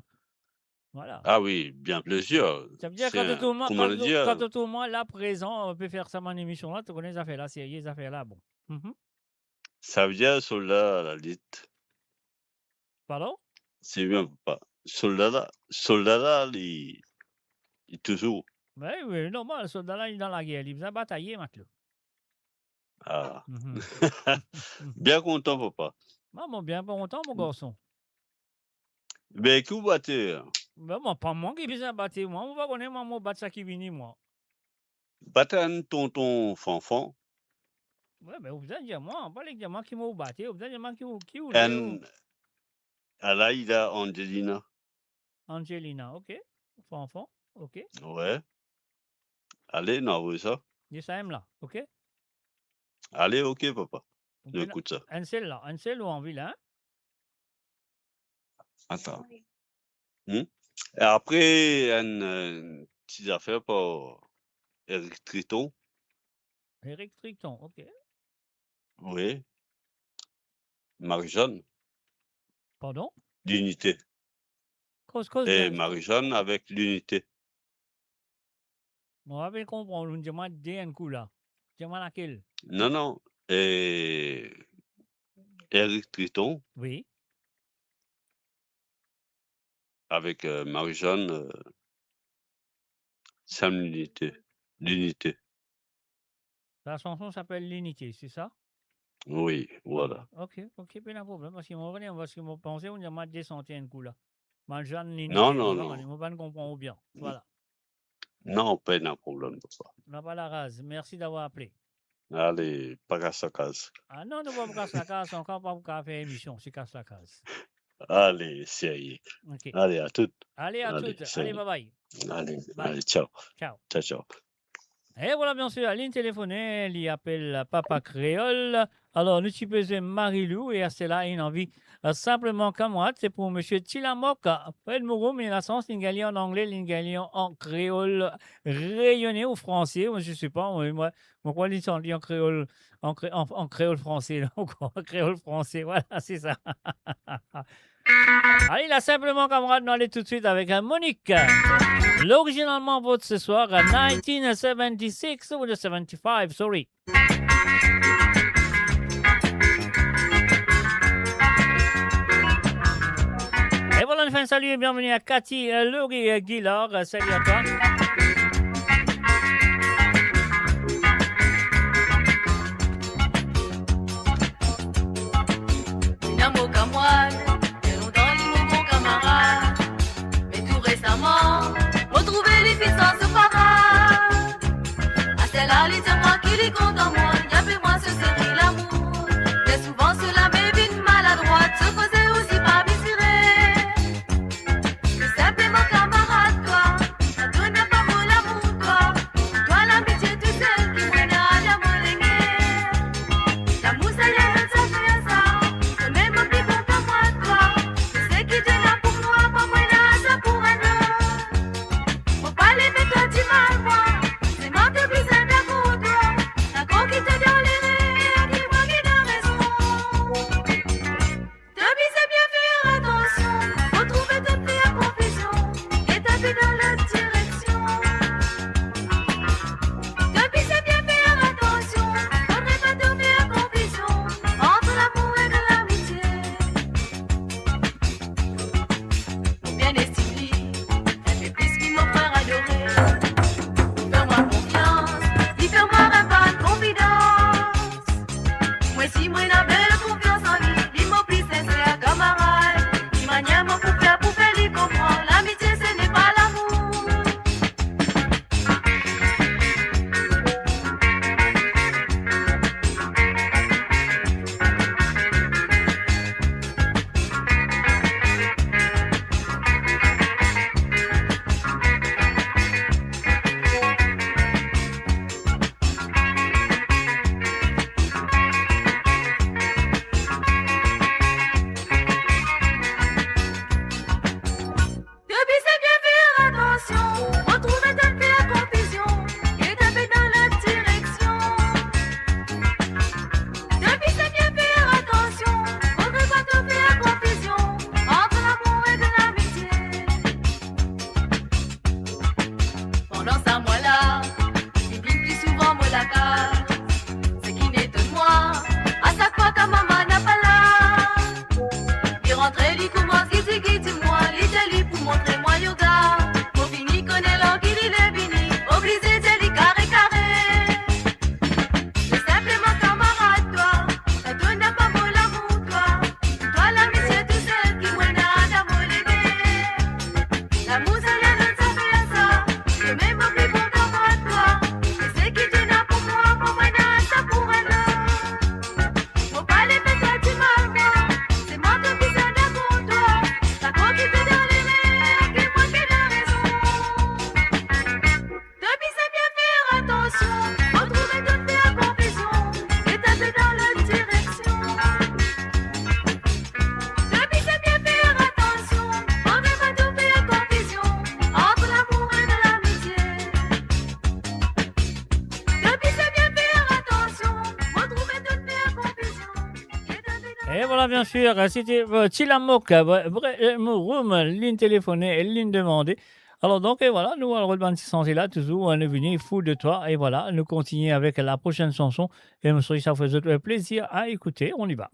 Voilà. Ah oui, bien plaisir. Ça veut dire C'est quand tout le monde, comment le dire? quand tout le monde là présent, on peut faire ça mon émission là, tu connais les affaires là, sérieux, les affaires là, bon. Mhm. Ça veut dire soldat à la lutte. Pardon? C'est bien pas. Soldat là, il toujours. Oui, oui, normal, le soldat là, il est dans la guerre, il vient batailler maintenant. Ah. Mhm. Bien content, papa. Maman, bien pas longtemps, mon garçon. Ben, qui vous battez? Ben, moi, pas moi qui vient battre, moi, on va connaître moi, battre ça qui vient, moi. Battez un tonton fanfan. Ouais, ben, vous allez dire moi, on va dire moi qui m'a battu, vous allez dire moi qui vous And Alaïda Angelina. Angelina, ok. Enfant, ok. Ouais. Allez, non, ça. Il ça là, ok. Allez, ok, papa. On Nous peut écoute ça. un seul là, un seul ou en ville, hein? Attends. Et après, une petite affaire pour Eric Triton. Eric Triton, ok. Oui. Marie-Jeanne. Pardon? L'unité. Cause Et bien. Marie-Jeanne avec l'unité. On va bien comprendre, on demande un coup là. Demande laquelle? Non, non. Et Eric Triton Oui. avec Marie-Jeanne, Sam l'unité. L'unité. La chanson s'appelle L'unité, c'est ça? Oui, voilà. Ok, pas de problème. Parce que moi pensais, on demande des centaines de coups là. Marie-Jeanne, l'unité. Non, non, on non. va comprendre bien. Voilà. Non, pas de problème, papa. On n'a pas la rase. Merci d'avoir appelé. Allez, pas casse la case. Ah non, nous ne pouvons pas casser la case, encore pas pour faire émission, c'est casse la case. Allez, sérieux. Ok. Allez, à toutes. Allez, à toutes. Allez, bye bye. Allez, Bye. allez, ciao. Ciao. Ciao, ciao. Et voilà, bien sûr, la ligne téléphonée, il appelle Papa Créole. Alors, nous tu peux Marie-Lou et à cela, il a envie simplement comme moi, c'est pour monsieur Tilamok. Pas de mots, mais la sens, il gagne en anglais, il gagne en créole rayonné au français. Moi, je sais pas, moi, quoi, il s'en dit en créole, en créole français, là, en créole français, voilà, c'est ça. Allez, là, simplement, camarade, nous allons tout de suite avec Monique. L'originalement vote ce soir, 1976 ou 75, sorry. Et voilà, enfin, salut et bienvenue à Cathy Laurie Guillard. Salut à toi. Retrouver les fils sans se parade. À celle-là, dis-moi qu'il est content, moi. Y'a fait moi, ce serait l'amour. Mais souvent, cela m'est vite maladroite. Se causer aussi pas mesurer. Que simplement, camarade, toi. La donne n'a pas mon l'amour, toi. Toi, l'amitié, tu sais, qui mène à la moléguée. L'amour, ça y est, ça fait ça. Que même un petit bon comme moi, toi. Je sais qu'il est là pour moi, pas moi, là, ça pour un autre. Faut pas les mettre du mal, moi. C'est moi qui plus aime la pour toi. La conquête voilà, bien sûr, c'était Chilamok, Room, ligne téléphonée et ligne demandée. Alors donc, et voilà, nous, à Roland est là, toujours, on est venu fou de toi. Et voilà, nous continuons avec la prochaine chanson. Et monsieur, ça fait plaisir à écouter. On y va.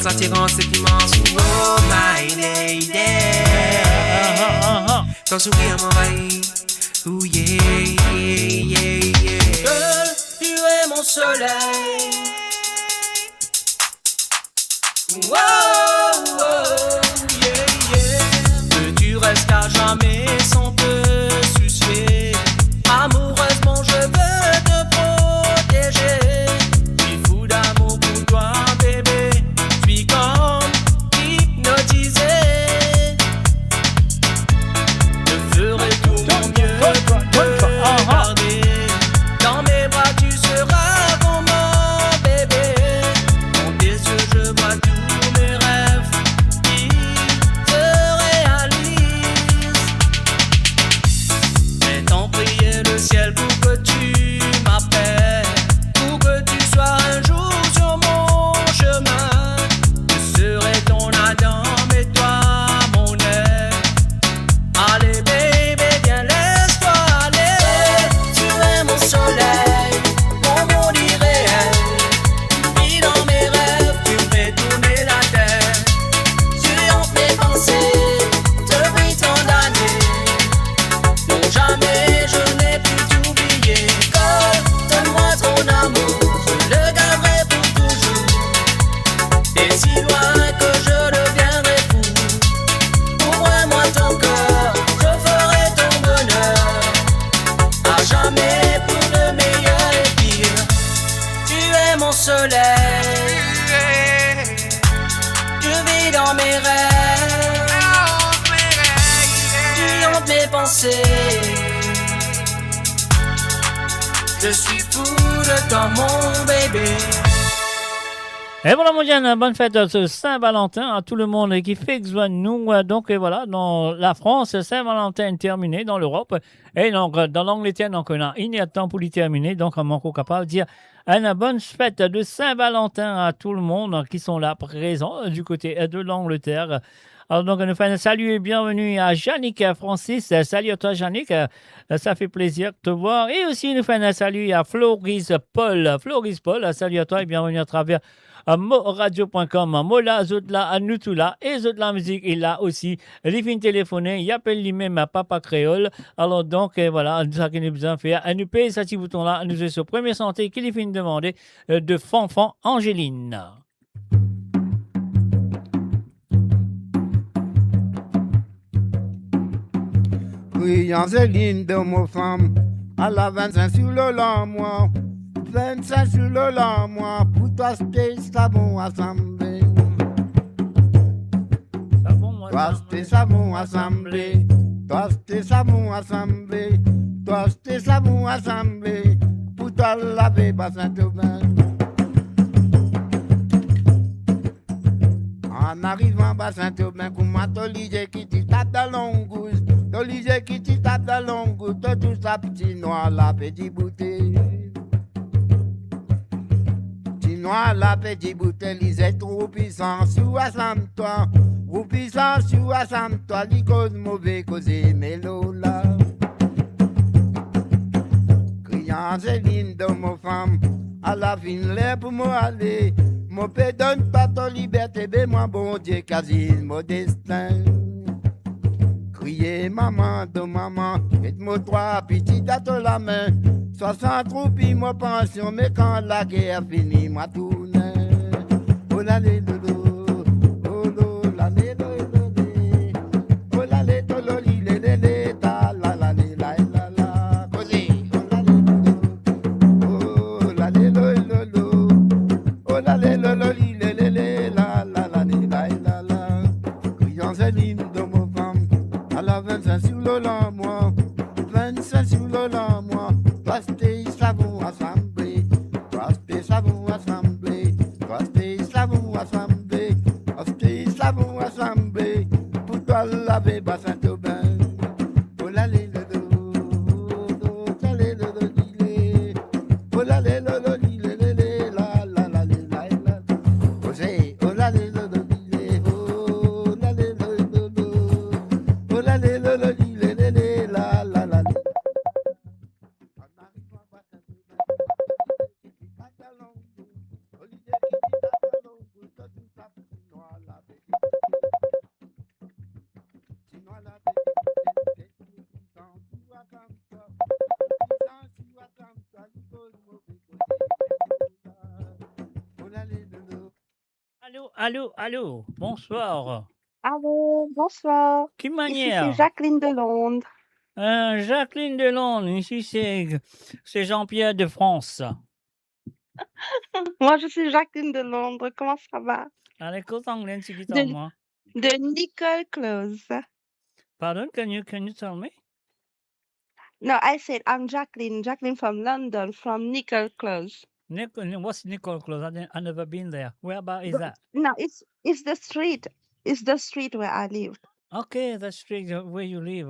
Attirant cette dimension, oh my lady. Ton sourire m'envahit, oh yeah, yeah, yeah, yeah. Girl, tu es mon soleil. Wow, wow, yeah, yeah. Que tu restes à jamais sans te soucier. Amoureusement, je veux te protéger. Je suis fou d'amour pour toi, bébé. Comme hypnotisé, je ferai tout mon mieux pour te garder. Dans mes bras tu seras comme mon bébé. Dans tes yeux je vois tous mes rêves qui se réalisent. J'ai tant prié le ciel pour que tu m'appelles, pour que tu sois un jour sur mon chemin. Serai ton Adam et toi mon air. Allez baby, viens laisse-toi aller. Tu es mon soleil, mon monde irréel. Vis dans mes rêves, tu me fais tourner la terre. Tu hantes mes pensées, te prie tant d'années. Non jamais je n'ai pu t'oublier. Donne-moi ton amour, je le garderai pour toujours. Et si loin que je deviendrai fou, ouvre-moi ton cœur, je ferai ton bonheur. À jamais pour le meilleur et pire. Tu es mon soleil, tu vis dans mes rêves, tu hantes mes pensées. Je suis fou de toi mon bébé. Et voilà, mon Diane, bonne fête de ce Saint-Valentin à tout le monde qui fait besoin de nous. Donc, et voilà, dans la France, Saint-Valentin est terminé dans l'Europe. Et donc, dans l'Angleterre, donc, il y a de temps pour l'y terminer. Donc, on est encore capable de dire une bonne fête de Saint-Valentin à tout le monde qui sont là présents du côté de l'Angleterre. Alors, donc, nous faisons un salut et bienvenue à Yannick Francis. Salut à toi, Yannick. Ça fait plaisir de te voir. Et aussi, nous faisons un salut à Floris Paul. Floris Paul, salut à toi et bienvenue à travers moradio.com. Mola, Zotla, Anutula et Zotla Musique. Et là aussi, les fins téléphonées, il appelle lui-même à Papa Créole. Alors, donc, voilà, ça qu'il a besoin de faire. Nous paye ce petit bouton-là. Nous sommes sur Première Santé qui les fin demander de Fanfan Angéline. Oui, Angéline de mon femme, à la 25 sur le moi. 25 sur le moi, pour toi c'était savon assemblé. Toi c'était savon assemblé. Toi c'était savon assemblé. Toi c'était savon assemblé. Pour toi laver pas Saint-Aubin. En arrivant à Saint-Aubin, comment t'oliger qui t'y tape dans l'ongousse. T'oliger qui t'y tape dans l'ongousse. Tout ça petit noir la petite bouteille. Noir la petite bouteille, ils est trop puissant, sous assemble-toi, trop puissant, sous assemble-toi, les causes mauvais, causer mélo là. Criant Angéline de mon femme, à la fin l'air pour moi aller, mon père donne pas ton liberté, mais moi bon Dieu, quasi mon destin. Crier maman de maman, et-moi trois petites à la main. 60 roupies, ma pension, mais quand la guerre finit, moi tourne. Oh la lé, lolo, oh lo, la lé, lolo, oh la lé, lolo, lé, lé, lé, ta, la lé, la, la, cosé, oh la lé, lolo, oh la lé, lolo, lé, lé, lé, la, lé, la, la. Criant Céline de mon femme, à la 25 sur le moi, 25 sur le moi. Toi c'était savon assemblé, toi c'était savon assemblé, toi c'était savon assemblé, toi c'était savon assemblé, pour toi laver bas Saint-Aubin. Oh la lé le do, la lé le do lilé, oh la lé le do lilé lé la lé la la. Oh c'est oh la lé le do lilé, oh la lé le do, oh la lé le do lilé lé la la. Allô, bonsoir. Allô, bonsoir. Qui Ici, manière? c'est Jacqueline de Londres. Jacqueline Delon, ici c'est Jean-Pierre de France. Moi, je suis Jacqueline de Londres. Comment ça va? Allez, écoute anglais, c'est qui De, moi? de Nicole Close. Pardon, can you tell me? No, I said I'm Jacqueline. Jacqueline from London, from Nicole Close. What's Nicole Close? I never been there. Where about is that? No, it's the street. It's the street where I live. Okay, the street where you live.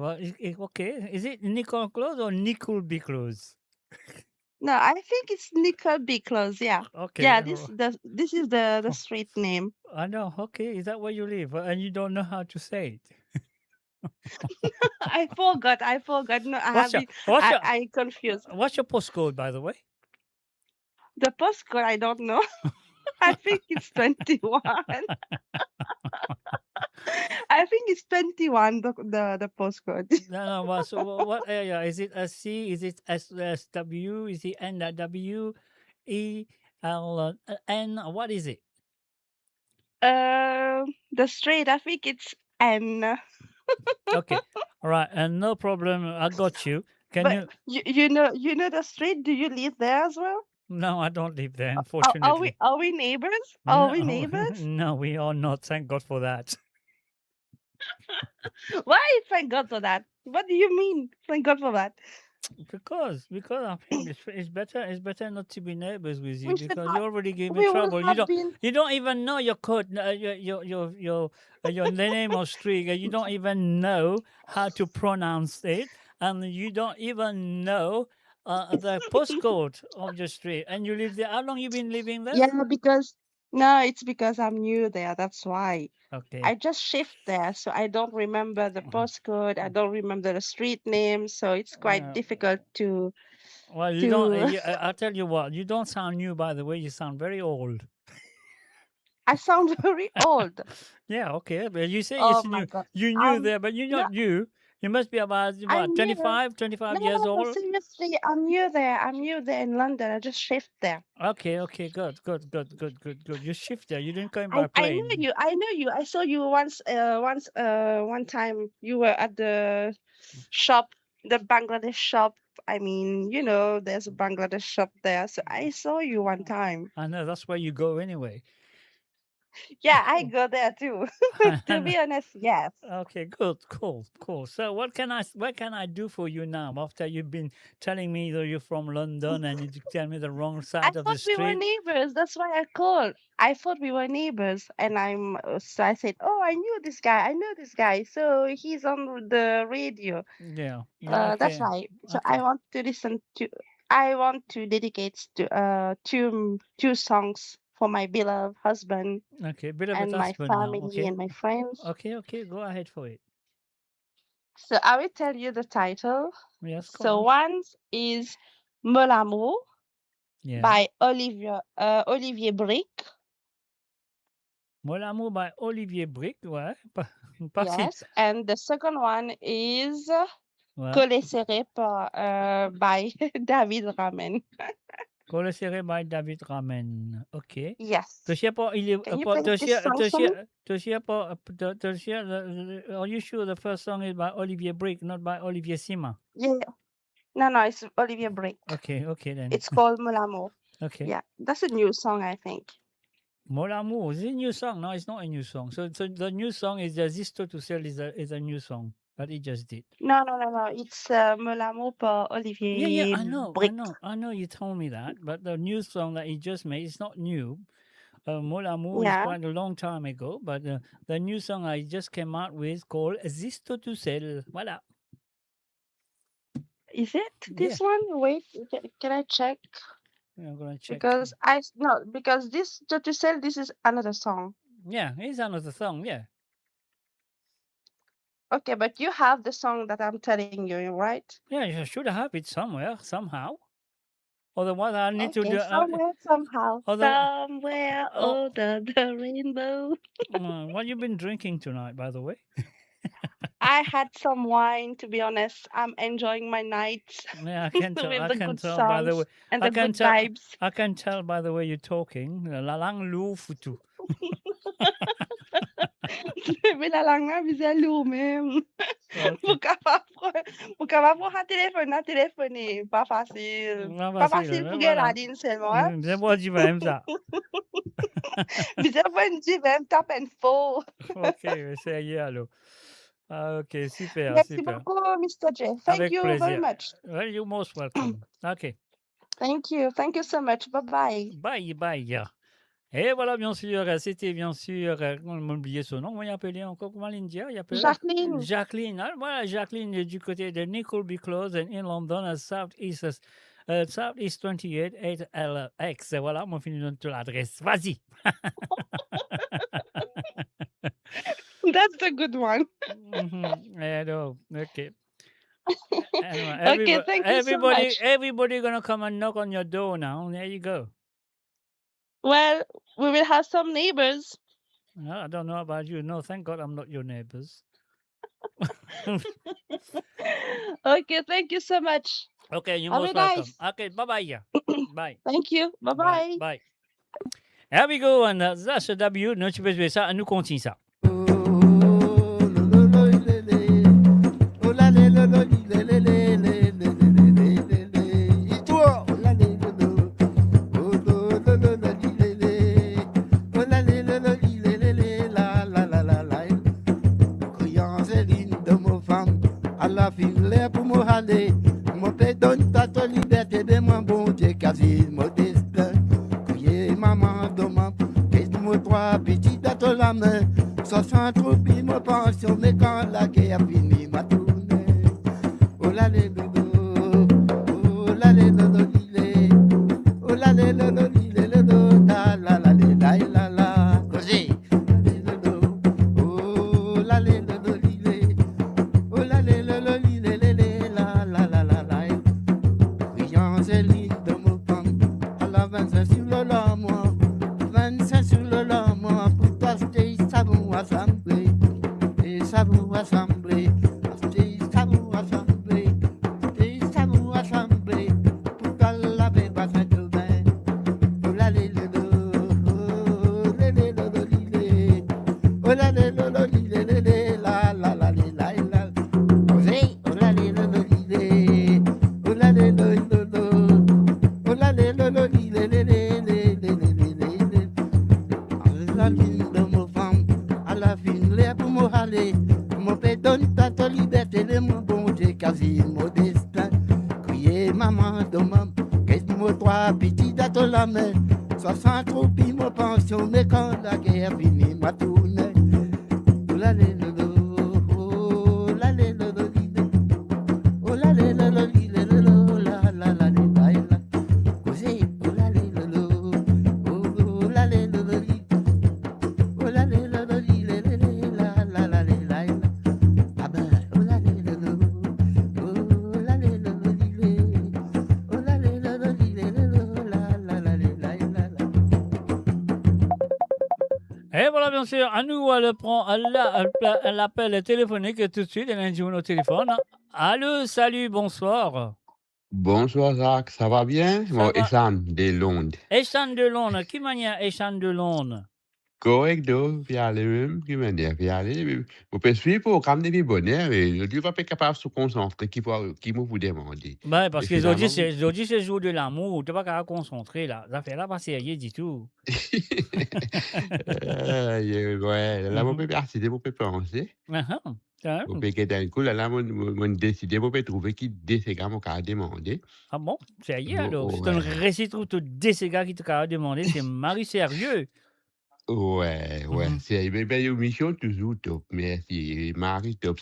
Okay, is it Nicole Close or Nicole Close? No, I think it's Nicole Close. Yeah. Okay. Yeah. This is the street name. I know. Okay, is that where you live? And you don't know how to say it? I forgot. No, I confused. What's your postcode, by the way? The postcode, I don't know. I think it's 21. I think it's 21, the postcode. No. So what area? Is it SC? Is it SW? Is it NW? N? What is it? The street, I think it's N. Okay. All right. And no problem. I got you. But you know the street? Do you live there as well? No, I don't live there, unfortunately. Are we neighbors? Are we No, neighbors? no, we are not. Thank God for that. Why? Thank God for that. What do you mean? Thank God for that. Because I think it's better not to be neighbors with you We should because not. you already gave me We will trouble. have been. You don't even know your code, your name or street. You don't even know how to pronounce it, and you don't even know the postcode of your street. And you live there. How long you been living there? Yeah, because no, it's because I'm new there. That's why. Okay. I just shift there, so I don't remember the postcode. I don't remember the street name, so it's quite Yeah. difficult to Well, you don't. to. I'll tell you what. You don't sound new, by the way. You sound very old. I sound very old. Yeah, okay. But you say Oh it's my new. God. You knew Um, there, but you're no, not new. You must be about I'm what, new. 25 years No, old? seriously, I'm new there. I'm new there in London. I just shift there. Okay, good. You shift there. You didn't come I by I know plane. you. I know you. I saw you one time you were at the shop, the Bangladesh shop. I mean, there's a Bangladesh shop there. So I saw you one time. I know that's where you go anyway. Yeah, I go there too. To I know. be honest, yes. Okay, good, cool. So what can I do for you now after you've been telling me that you're from London and you tell me the wrong I side of the thought we were street? neighbors. That's why I called. I thought we were neighbors, and so I said, "Oh, I knew this guy. I know this guy. So he's on the radio." Yeah. That's Okay. right. So Okay. I want to dedicate two songs for my beloved husband Okay. Bit of a and my husband now. family Okay. and my friends. Okay. Go ahead for it. So I will tell you the title. Yes, go So on. one is Me l'amour Yeah. by Olivier Brick. Mon amour by Olivier Brick, ouais. Pas si. Yes. And the second one is Ouais. Collet serré by David Ramen. Collet serré by David Ramen. Ok. Yes. Are you sure the first song is by Olivier Brick, not by Olivier Sima? Yeah. No, it's Olivier Brick. Okay then. It's called Me l'amour. Okay. Yeah, that's a new song, I think. Mon amour, is it a new song? No, it's not a new song. So the new song is Zisto to Sell is a new song that he just did. No. It's Me l'amour by Olivier Yeah, I Brick. know. You told me that, but the new song that he just made is not new. Mon amour is Yeah. quite a long time ago, but the new song I just came out with called Zisto to Sell. Voilà. Is it this one? Wait, can I check? I'm gonna check. Because this to sell, this is another song. Yeah, it's another song. Yeah. Okay, but you have the song that I'm telling you, right? Yeah, you should have it somewhere, somehow. Otherwise, I need to Okay, do. somewhere, somehow, somewhere Oh. under the rainbow. What you been drinking tonight, by the way? I had some wine, to be honest. I'm enjoying my nights Yeah, I can tell. with I the can good tell by the way. songs and I the can good tell. vibes. I can tell by the way you're talking. La langue lourd foutu. Mais la langue là, vous êtes lourd même. Pour capable prendre un téléphoner, pas facile. Pas facile pour Géraldine seulement, hein. C'est moi qui vais ça. Vous êtes même taper faux. Ok, c'est y alors. Ok, super, Merci super. beaucoup, Mr. J. Thank Avec you very plaisir. much. Well, you're most welcome. Ok. Thank you so much. Bye bye. Bye. Et voilà, bien sûr, c'était bien sûr, on m'a oublié son nom, comment il appelait encore, comment l'India, il appelait Jacqueline. Jacqueline, hein, voilà, Jacqueline est du côté de Nickleby Close in London, à Southeast 28 8LX. Et voilà, on finit de l'adresse. Vas-y. That's the good one. I know. Okay. Anyway, Okay, thank you so much. everybody gonna come and knock on your door now. There you go. Well, we will have some neighbors. No, I don't know about you. No, thank God I'm not your neighbors. Okay, thank you so much. Okay, you're Have most a welcome. nice. Okay, bye-bye. Bye. Thank you. Bye-bye. Bye. Here we go, and that's a W. Non, tu peux jouer ça, nous continue ça. Pour me aller, mon père trois petits dans la main. 60 roupies, mon pension, mais quand la guerre finit, m'a tourné. Oh là les dodo, oh là les dodo, lilé. Oh là les dodo, lilé, le dodo, la la la la la la. Così. Oh là les dodo, lilé. Oh là les dodo, lilé, la la la la la. Brillant, c'est l'île de mon femme. À la 25 sur le lama. 25 sur le lama. Pour t'acheter, ça vous assembler. Et ça vous assembler. Acheter, ça vous assembler. Et ça vous assembler. Pour qu'à laver, pas ça de bain. Oh là les dodo. Oh les dodo, lilé. Oh là les dodo, lilé, la la la la la. Così. Oh là les dodo, lilé. Oh là les dodo. Oh là les dodo, lilé, la ligne de mon femme, à la fin, l'air pour me râler. Mon père donne ta liberté, de mon bon Dieu, quasi modestin. Crier maman, de maman, qu'est-ce trois petits dans la main. 60 roupies, mon pension, mais quand la guerre finit, m'a tourné. Oh là les dodo, oh là les dodo, oh là les dodo, la la la la. Così, oh là les dodo, oh là les dodo. Oh la la la la la la la la. Ah ben, oh la la la la. Oh la la la la. Oh la la la la la la la. Et voilà, bien sûr, à nous, elle prend l'appel téléphonique tout de suite, elle indique au téléphone. Allô, salut, bonsoir. Bonsoir Jacques, ça va bien? Moi, va. Essan de Londres. Essan de Londres, qui manière Essan de Londres? Correcto, fiale même, qui m'a dit, fiale. Vous pouvez suivre le programme de bonheur et je ne suis pas capable de se concentrer, qui me vous demander. Ben, parce Et que aujourd'hui, finalement, c'est le jour de l'amour, tu n'es pas capable de concentrer là. Ça fait là, pas sérieux du tout. ouais, là, vous pouvez décider, vous pouvez penser. Vous pouvez que d'un coup, là, vous décidez, vous pouvez trouver qui décéga mon cas demander. Ah bon? Sérieux Bon, alors? C'est un ouais. récit tout des gars qui te demandé, c'est Marie sérieux. Ouais, c'est une émission toujours top, merci. Marie top,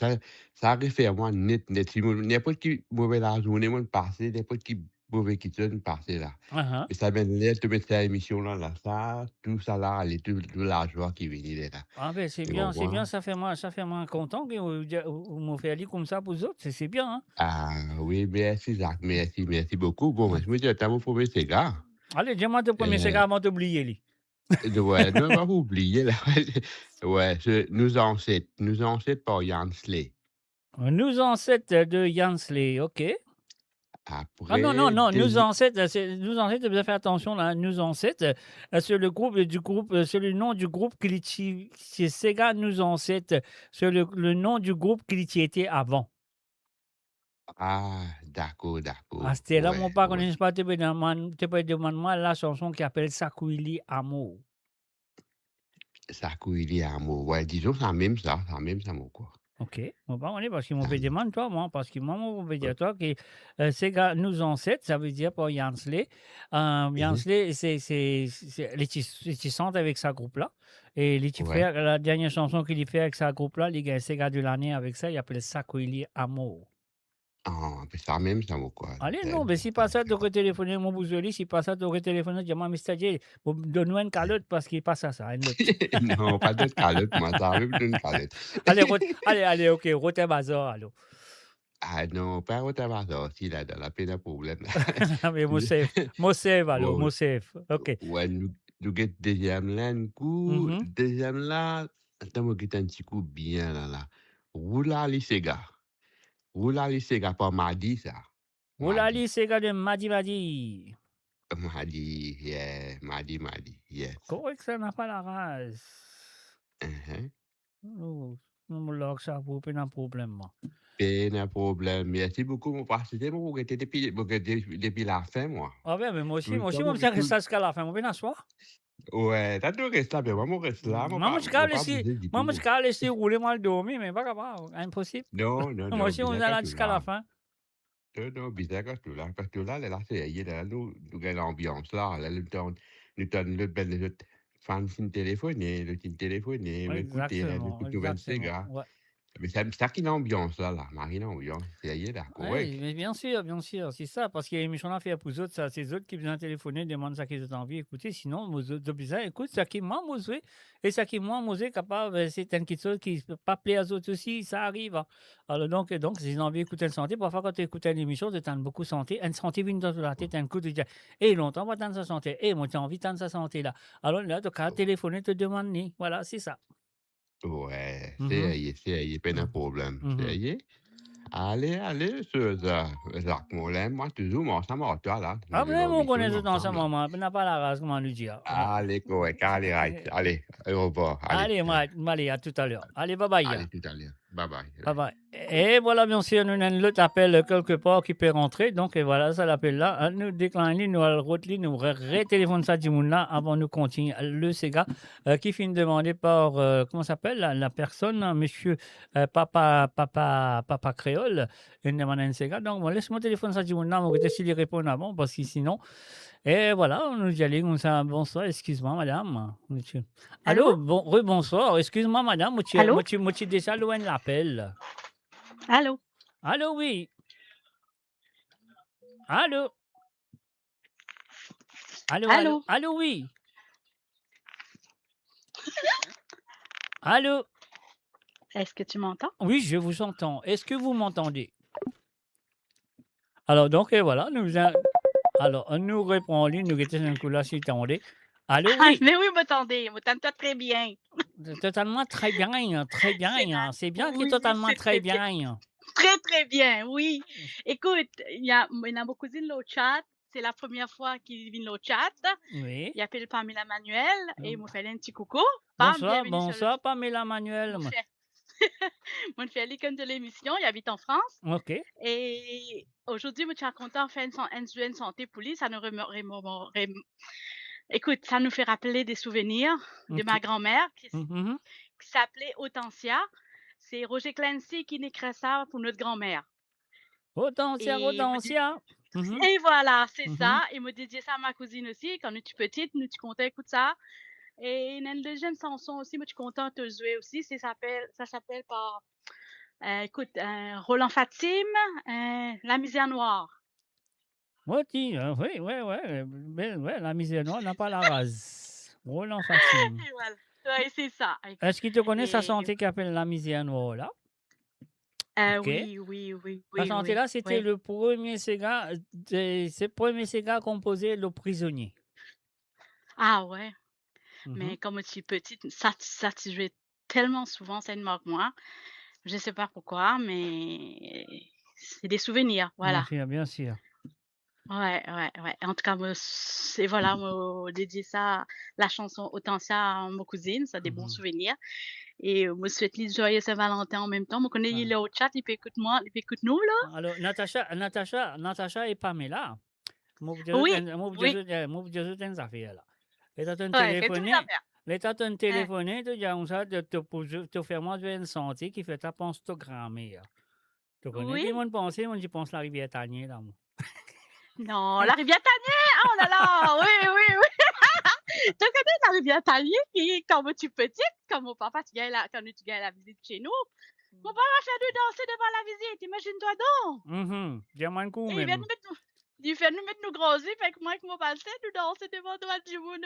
ça réfère moi net. Si n'importe qui mauvais la journée, moi passer, n'importe qui mauvais qui sonne passer là. Uh-huh. Et ça mène l'air de mettre cette émission là, ça, tout ça là, allez, tout la joie qui vient là. Ah ben c'est Tu bien, comprends? ça fait moi content que vous m'avez fait aller comme ça pour vous autres, c'est bien. Hein? Ah oui, merci Jacques, merci beaucoup. Bon, moi, je me dis, t'as mon premier cigare. Allez, dis-moi ton premier cigare avant d'oublier lui. Ouais, ne pas vous oublier là. Ouais, nous ancêtres par Yansley. Nous ancêtres de Yansley, ok. Après, Ah non, nous ancêtres, nous ancêtres, vous avez fait attention là, nous ancêtres, c'est le c'est le nom du groupe qui c'est Sega nous ancêtres, c'est le nom du groupe qui y était avant. Ah, d'accord. Ah, c'était là, Ouais, mon père, connaît pas, tu peux demander moi la chanson qui appelle Sakuili Amour. Sakuili Amour. Ouais, disons, c'est même ça, mon quoi. Ok, bon, bah, on est parce qu'ils m'ont fait demander, toi, moi, parce qu'ils m'ont fait dire, toi, que Sega nous ancêtres, ça veut dire pour Yansley. Yansley, c'est les tissantes avec sa groupe-là. Et les Ouais. la dernière chanson qu'il fait avec sa groupe-là, il gagne Sega de l'année avec ça, il appelle Sakuili Amour. Ah, mais ça même ça, mon quoi. Allez, non, mais si pas ça, tu aurais téléphoné mon bousoli, si pas ça, tu aurais téléphoné, dis-moi, Mr. J, donne-nous une calotte parce qu'il passe à ça, une autre. Non, pas de calotte, moi, ça même une calotte. allez, ok, rote bazar, alors. Ah non, pas au tabac, si là, dans la peine de problème. Mais mon safe, alors, Ouais, mon safe, ok. ouais, nous get deuxième là, un coup, deuxième là, attends, moi, get un petit coup bien là. Roula les Sega. Roula les Sega, pas mardi, ça. Oulali, c'est gars de Madi. Mardi, yeah, mardi, yes. Correct, ça n'a pas la race. Non, non, ça vous pas un problème, moi. Pas de problème. Merci beaucoup, mon parce que moi, j'étais depuis la fin, moi. Ah ben, mais moi aussi, Tout le temps, je me reste jusqu'à la fin, on vient asseoir. Ouais, t'as tout resté là, mais moi, je reste là. Moi, je vais laisser rouler mal dormir, mais pas capable, impossible. Non. Moi aussi, on est là jusqu'à la fin. Non, bizarre parce que là, c'est, nous avons l'ambiance là, nous avons l'autre belle Francine téléphoner, le petit téléphoner, m'écouter, là, Exactement, m'écoute nouvelle exactement. Sega. Ouais. Mais ça qui l'ambiance, là, Marie, l'ambiance. C'est là, correct. Oui, mais bien sûr, c'est ça, parce qu'il y a une émission à faire pour eux autres, ça, c'est eux autres qui viennent téléphoner, demandent ça qu'ils ont envie d'écouter, sinon, moi, de bizarre, écoute, ça qui moi, moi, et ça qui moi, moi, capable, c'est une petite chose qui peut pas plaire aux autres aussi, ça arrive. Hein. Alors, donc, si j'ai envie d'écouter une santé, parfois, quand tu écoutes une émission, tu as beaucoup santé, une santé vient dans la tête, un coup, tu dis, longtemps, on va sa santé, moi, tu as envie de sa santé, là. Alors, là, tu as téléphoné, te demander, voilà, c'est ça. Ouais, Mhm. c'est pas de problème. Mhm. C'est allez, sur Jacques Moulin, moi, toujours, moi, ça m'a toi, là. Ah, mais on connaît tout dans ce ensemble. moment, on n'a pas la race, comment lui dire. Allez, correct, allez, right. Allez, au revoir. Allez, allez, à tout à l'heure. Allez, bye bye. Allez, tout à l'heure. Bye bye. Bye bye. Et voilà, bien sûr, nous avons l'autre appel quelque part qui peut rentrer. Donc, et voilà, ça l'appelle là. Nous déclinons, nous allons nous re-téléphone ça du monde là avant de continuer. Le Sega qui finit de demander par, comment s'appelle la personne, hein, monsieur Papa Créole. Il demande un Sega. Donc, bon, laisse-moi téléphone ça du monde là, on va essayer de répondre avant parce que sinon. Et voilà, on nous y allait comme ça. Bonsoir, excuse-moi, madame. Monsieur. Allô, bonsoir, excuse-moi, madame. Allô? Moi, tu déjà loin de l'appel. Allô? Allô, oui. Allô? Allô? Allô, oui. Allô? Est-ce que tu m'entends? Oui, je vous entends. Est-ce que vous m'entendez? Alors, donc, et voilà, alors, on nous répond en ligne, nous étions un coup là, si t'entendez. Allô, oui. Mais oui, m'attendez, m'entends très bien. Totalement très bien, très bien. C'est bien que Oui, totalement c'est très très bien. bien. Très, très bien, oui. Écoute, il y a mon cousine au chat. C'est la première fois qu'il vient au chat. Oui. Il appelle Pamela Manuel et il me fait un petit coucou. Bonsoir, bienvenue sur bonsoir, Pamela Manuel. Mon fait. Mon fait l'école de l'émission, il habite en France. OK. Et aujourd'hui, je suis content de faire une santé pour lui. Ça nous écoute, ça nous fait rappeler des souvenirs de ma OK. grand-mère qui Mhm. s'appelait Hortensia. C'est Roger Clancy qui écrit ça pour notre grand-mère. Hortensia, Et Hortensia. Mhm. et voilà, c'est Mhm. ça. Il m'a dédié ça à ma cousine aussi. Quand nous étions petites, nous étions contents d'écouter ça. Et il y a une deuxième chanson aussi, moi je suis contente de jouer aussi. Ça s'appelle par, écoute, Roland Fatim, La misère noire. Oui, ouais, la misère noire n'a pas la race. Roland Fatim. Et voilà. Ouais, c'est ça. Est-ce qu'il te connaît sa Et santé qui appelle la misère noire là? OK. Sa santé là, c'était oui. le premier Sega, c'est le premier Sega composé Le Prisonnier. Ah ouais. Mhm. Mais comme je suis petite, ça tu jouais tellement souvent, ça me marque moi. Je sais pas pourquoi, mais c'est des souvenirs, voilà. Bien sûr. Ouais. En tout cas, moi, c'est voilà, moi, dédié ça, la chanson Hortensia à ma cousine, ça a des bons Mhm. souvenirs. Et moi, souhaite lui joyeux Saint-Valentin en même temps. Moi, connais, il est au chat, il peut écouter moi, il peut écouter nous, là. Alors, Natacha et Pamela, moi, Oui, moi, oui. une affaire là. Et t'as un Ouais, fais tout téléphoné, ça faire. tu dis, on ça, te faire moi de une santé qui fait ta pense to grand-mère. Tu connais Oui. qui monde pensé, moi, j'y pense la rivière Tanier là, moi. Non, la rivière Tanier! Oh là là! Oui. Tu connais la rivière Tanier qui, quand moi, tu petite, quand mon papa, tu gagnes quand tu gagnes la visite chez nous, mon papa fait nous danser devant la visite, imagine-toi donc! Dis-moi un coup, Et il vient même. il fait nous mettre nous groser, fait que moi, avec mon passé, nous danser devant du monde,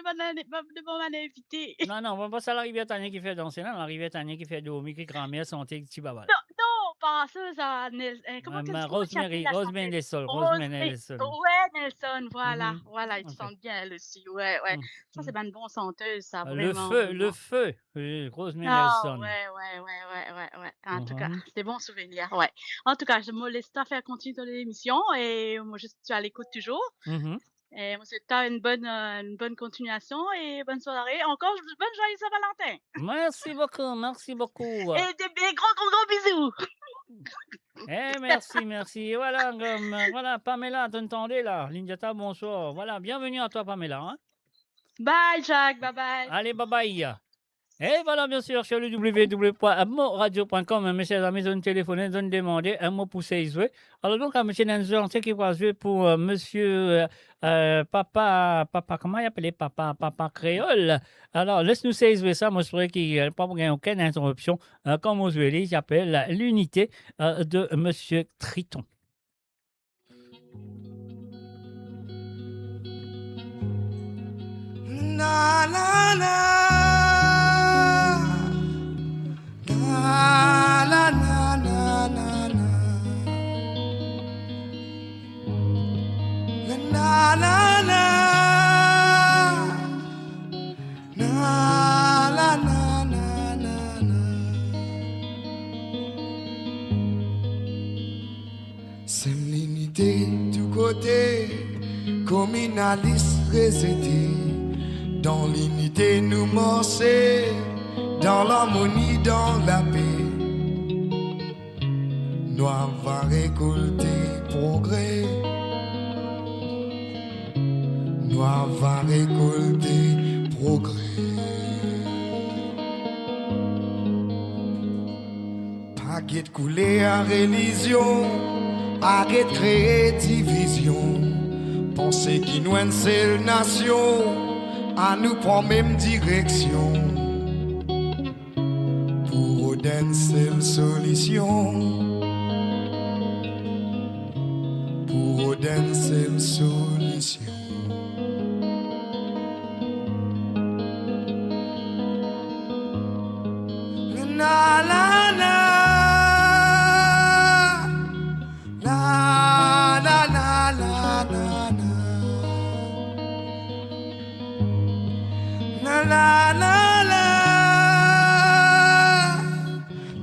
devant mon invité. Non, pas ça la rivière Tanier qui fait danser, non, la rivière Tanier qui fait dormir, qui grand-mère santé, qui babal. Non, pas ça, comment tu Rosemary, Rosemary Nelson. Ouais, Nelson, voilà, Mhm. voilà, ils Ok. sentent bien elle aussi, ouais. Ça, c'est une bonne chanteuse, ça, Le vraiment. feu, Rosemary Ah, Nelson. ouais. En tout cas, Mhm. des bons souvenirs, ouais. En tout cas, je me laisse ta faire continuer dans l'émission et moi, je suis à l'écoute toujours. Mhm. Et moi, c'est une bonne continuation et bonne soirée. Encore, bonne joyeuse Saint-Valentin. Merci beaucoup. Et des gros bisous. Merci. Et voilà, voilà, Pamela, t'entendais là, Lindiata, bonsoir. Voilà, bienvenue à toi, Pamela. Hein? Bye, Jacques, bye. Allez, bye. Et voilà, bien sûr, sur le www.moradio.com, mes chers amis, zone téléphoner, zone demander un mot pour jouer. Alors donc, à monsieur Nanzer, on sait qu'il va jouer pour monsieur papa, comment il appelait papa créole. Alors, laisse-nous jouer ça, moi je ferais qu'il n'y a pas aucune interruption. Comme on joue, il s'appelle l'unité de monsieur Triton. Na na na na na na na na na na na na. C'est l'unité tout côté, communaliste résété. Dans l'unité nous morcer, dans l'harmonie, dans la paix. Nous va récolter progrès. Nous va récolter progrès. Paquet de couler à religion, arrête créer division. Penser qu'il nous une seule nation. À nous prend même direction pour une seule solution, pour une seule solution. Na na na na na na na na. La la la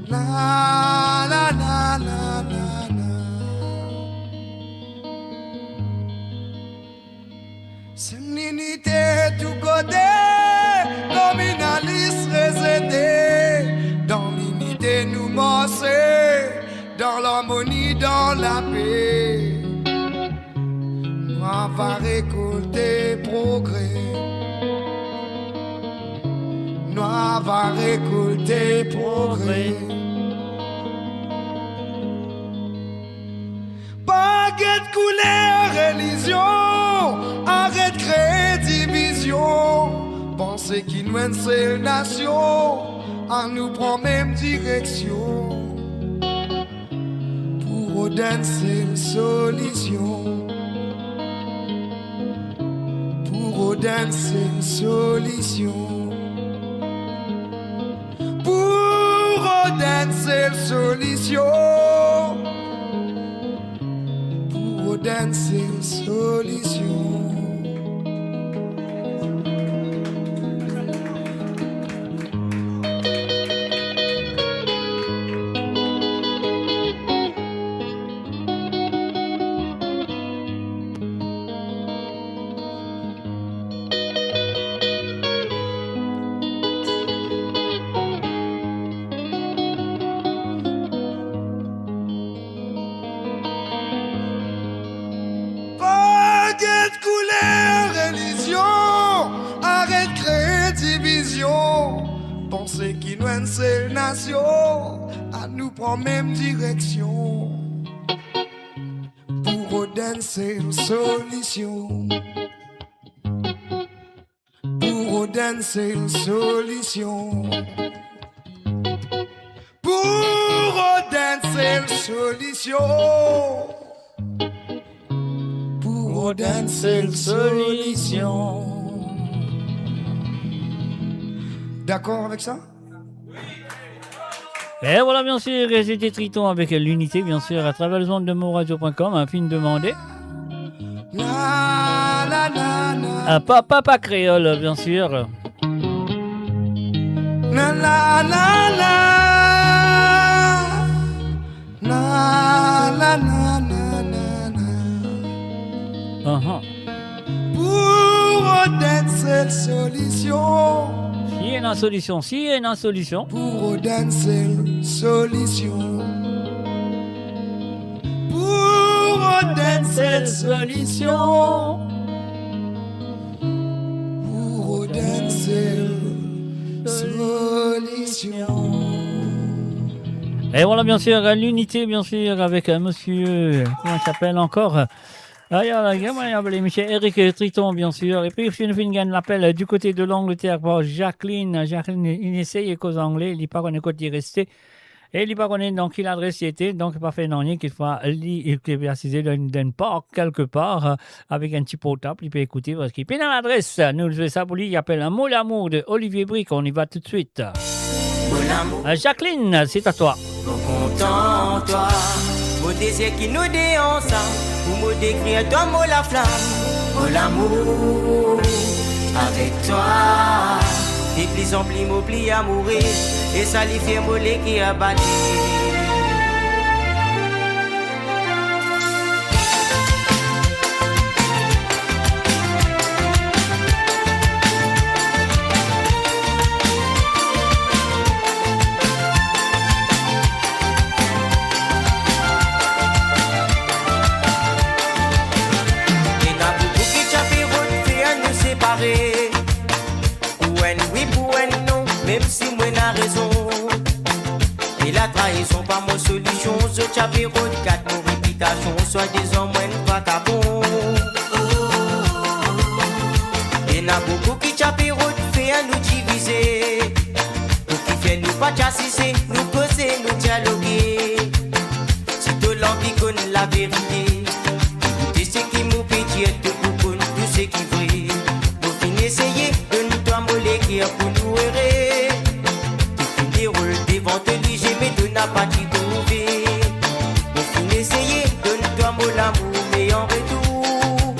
la la la la la. C'est une unité tout côté, communaliste résédé. Dans l'unité nous morcer, dans l'harmonie, dans la paix. On va récolter progrès. Nous va récolter progrès. Pas de couleur, religion, arrête créer division. Penser qu'il nous une seule nation, à nous prend même direction. Pour une seule solution. Pour une seule solution. Une seule solution, pour une seule solution. Penser qu'il nous une seule nation, à nous prend même direction. Pour une seule solution. Pour une seule solution. Pour une seule solution. Pour une seule solution. D'accord avec ça? Et voilà, bien sûr, c'était Triton avec l'unité, bien sûr, à travers les ondes de moradio.com, un film demandé. Papa créole, bien sûr. Na na na na na na na na na. Pour une seule solution. Si il y a une solution, si il y a une solution. Pour une seule solution. Pour une seule solution. Pour une seule solution. Et voilà, bien sûr, l'unité, bien sûr, avec monsieur, comment il s'appelle encore monsieur Eric Triton, bien sûr. Et puis, il gagne l'appel du côté de l'Angleterre pour Jacqueline. Jacqueline, il essaye qu'aux Anglais, il dit pas qu'on est côté resté. Et il dit pas qu'on est donc il adresse était donc pas fait non rien qu'il faut il peut préciser d'un parc quelque part avec un petit portable il peut écouter parce qu'il peut dans l'adresse nous faisons ça pour lui il appelle un mot l'amour de Olivier Brick on y va tout de suite. Jacqueline c'est à toi. Content toi, mon désir qui nous dit ensemble, pour me décrire toi mot la flamme, mot l'amour avec toi. Et plus en plus m'oublie à mourir, et ça lui fait moller qui a battu. Même si moi n'a raison, et la trahison pas mon solution. Je t'avais route 4 mon réputation, soit des hommes moins pas qu'à bon. Et n'a beaucoup qui t'avait route fait à nous diviser, pour qui fait nous pas chasser, nous causer, nous dialoguer. C'est tout l'envie qu'on la vérité, tout ce qui nous pétille, tout ce qui vrai. Pour finir essayer de nous toi moller qui a pour nous errer. Devant te lui, mais tu n'as pas dit trouver. Au fin essayer, donne-toi mon amour, mais en retour.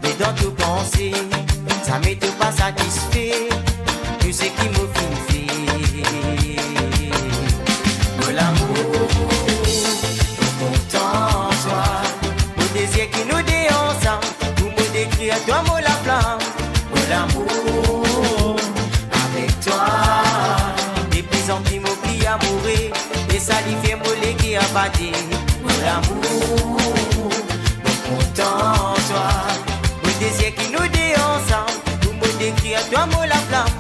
Mais dans tes pensées, ça m'est pas satisfait. Tu sais qui me fait. Mon amour, content toi. Mon désir qui nous dit ensemble, pour me décrire toi, mon la flamme. Mon amour, avec toi. Qui m'oublie à mourir et ça lui fait moller qui a battu mon amour, mon content toi, mon désir qui nous dit ensemble, pour me décrire toi mon la flamme,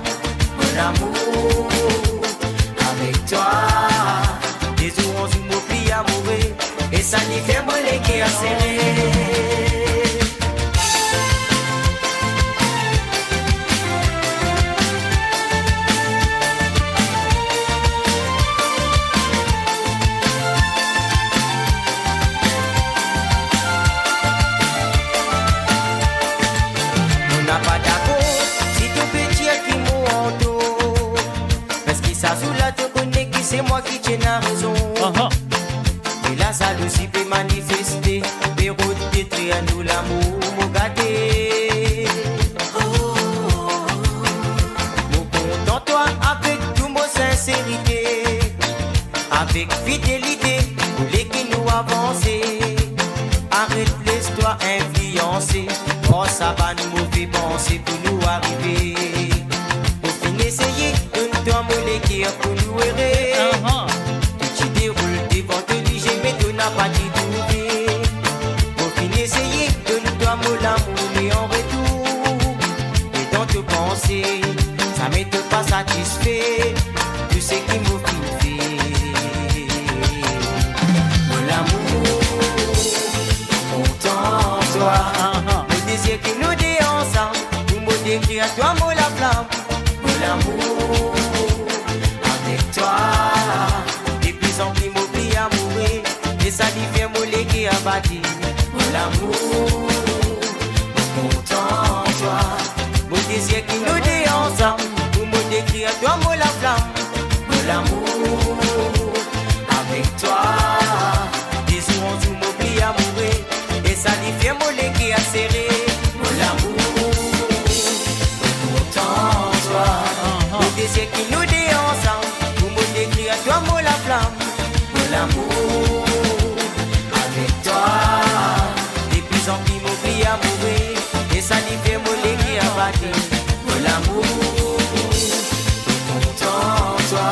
mon amour, avec toi, des jours on m'oublie à mourir et ça lui fait moller qui a serré. C'est moi qui tiens la raison. Et la jalousie peut manifester, mais route détruire à nous l'amour, mon gâté. Mon content toi avec tout mon sincérité, avec fidélité, pour les qui nous avancer. Arrête, laisse-toi influencer, oh ça va nous mauvais penser pour nous arriver. Pour finir essayer, donne-toi mon l'équerre pour nous errer. Pas dit trouver. Pour finir essayer de nous doit mon amour mais en retour. Et dans te penser, ça m'est pas satisfait. Tu sais qui me fait. Mon amour, content toi. Le désir qui nous dit ensemble, nous me décrire à toi mon la flamme. Mon amour, avec toi. Et plus en plus m'oublie à mourir. Et ça lui fait moller qui a battu mon amour, mon content toi, mon désir qui nous dit ensemble, pour me décrire toi mon la flamme, mon amour, avec toi, des jours on m'oublie à mourir, et ça lui fait moller qui a serré, mon amour, mon content toi, mon désir qui nous dit ensemble, pour me décrire toi mon la flamme, mon amour. De plus en plus m'oublie à mourir et ça lui fait moller qui a battu mon amour, content toi,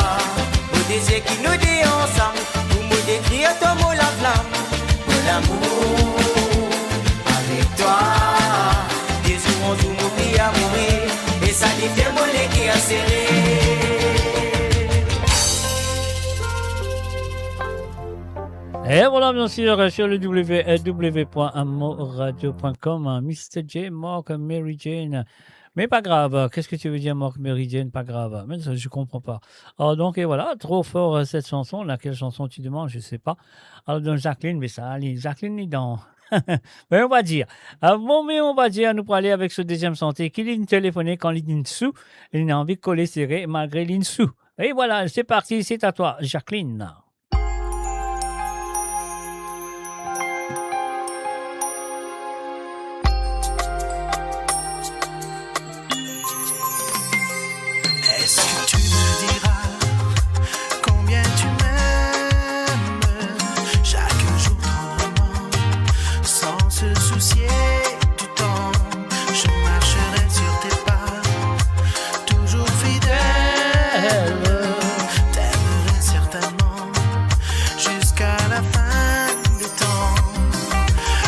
mon désir qui nous dit ensemble, pour me décrire toi mon la flamme, mon amour, avec toi, des jours on m'oublie à mourir et ça lui fait moller qui a serré. Et voilà, bien sûr, sur le www.moradio.com, Mr. J, Mark, Mary Jane. Mais pas grave. Qu'est-ce que tu veux dire, Mark, Mary Jane? Pas grave. Mais ça, je comprends pas. Alors, donc, et voilà, trop fort cette chanson. Laquelle chanson tu demandes? Je sais pas. Alors, donc, Jacqueline, mais ça, allez, Jacqueline est dans. Mais on va dire. Bon, mais on va dire, nous pour aller avec ce deuxième santé, qu'il est téléphoné quand il est sous, il a envie de coller serré malgré l'insou. Et voilà, c'est parti, c'est à toi, Jacqueline. Est-ce que tu me diras combien tu m'aimes chaque jour tendrement, sans se soucier du temps? Je marcherai sur tes pas, toujours fidèle. T'aimerai certainement jusqu'à la fin du temps.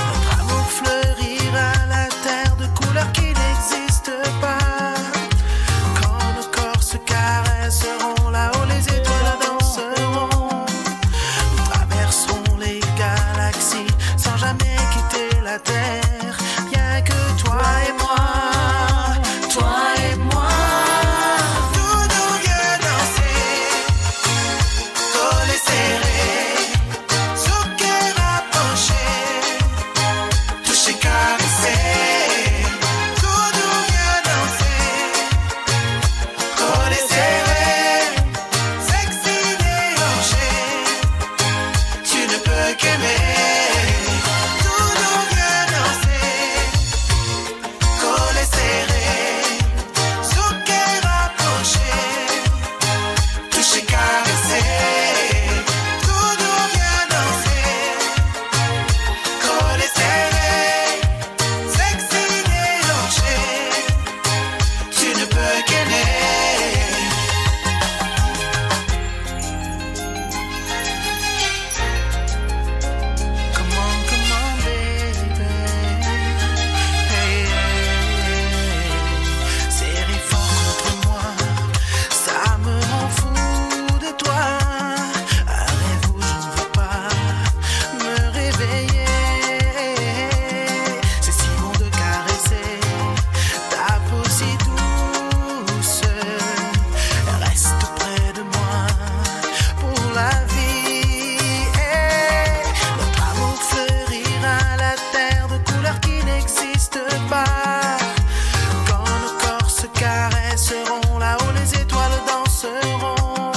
Notre amour fleurira la terre de couleurs qui n'existent pas. Caresseront là-haut, les étoiles danseront. Nous traverserons les galaxies sans jamais quitter la terre. Rien que toi et moi, toi et moi. Nous nous viens danser, collés serrés, sous cœur rapproché, toucher, caresser. Nous nous viens danser, collés serrés, sexy déhanché, tu ne peux qu'aimer. Tout nous vient danser, collés serrés, sous cœur rapproché, toucher, caresser. Tout nous vient danser, collés serrés, sexy déhanché, tu ne peux qu'aimer. Come on, baby. Hey, hey. Serré fort contre moi, ça me rend fou de toi. Un rêve où je ne veux pas me réveiller. C'est si bon de caresser ta peau si douce. Reste près de moi pour la vie. Notre amour fleurira la terre de couleurs qui n'existent pas. Quand nos corps se caresseront, là-haut les étoiles danseront.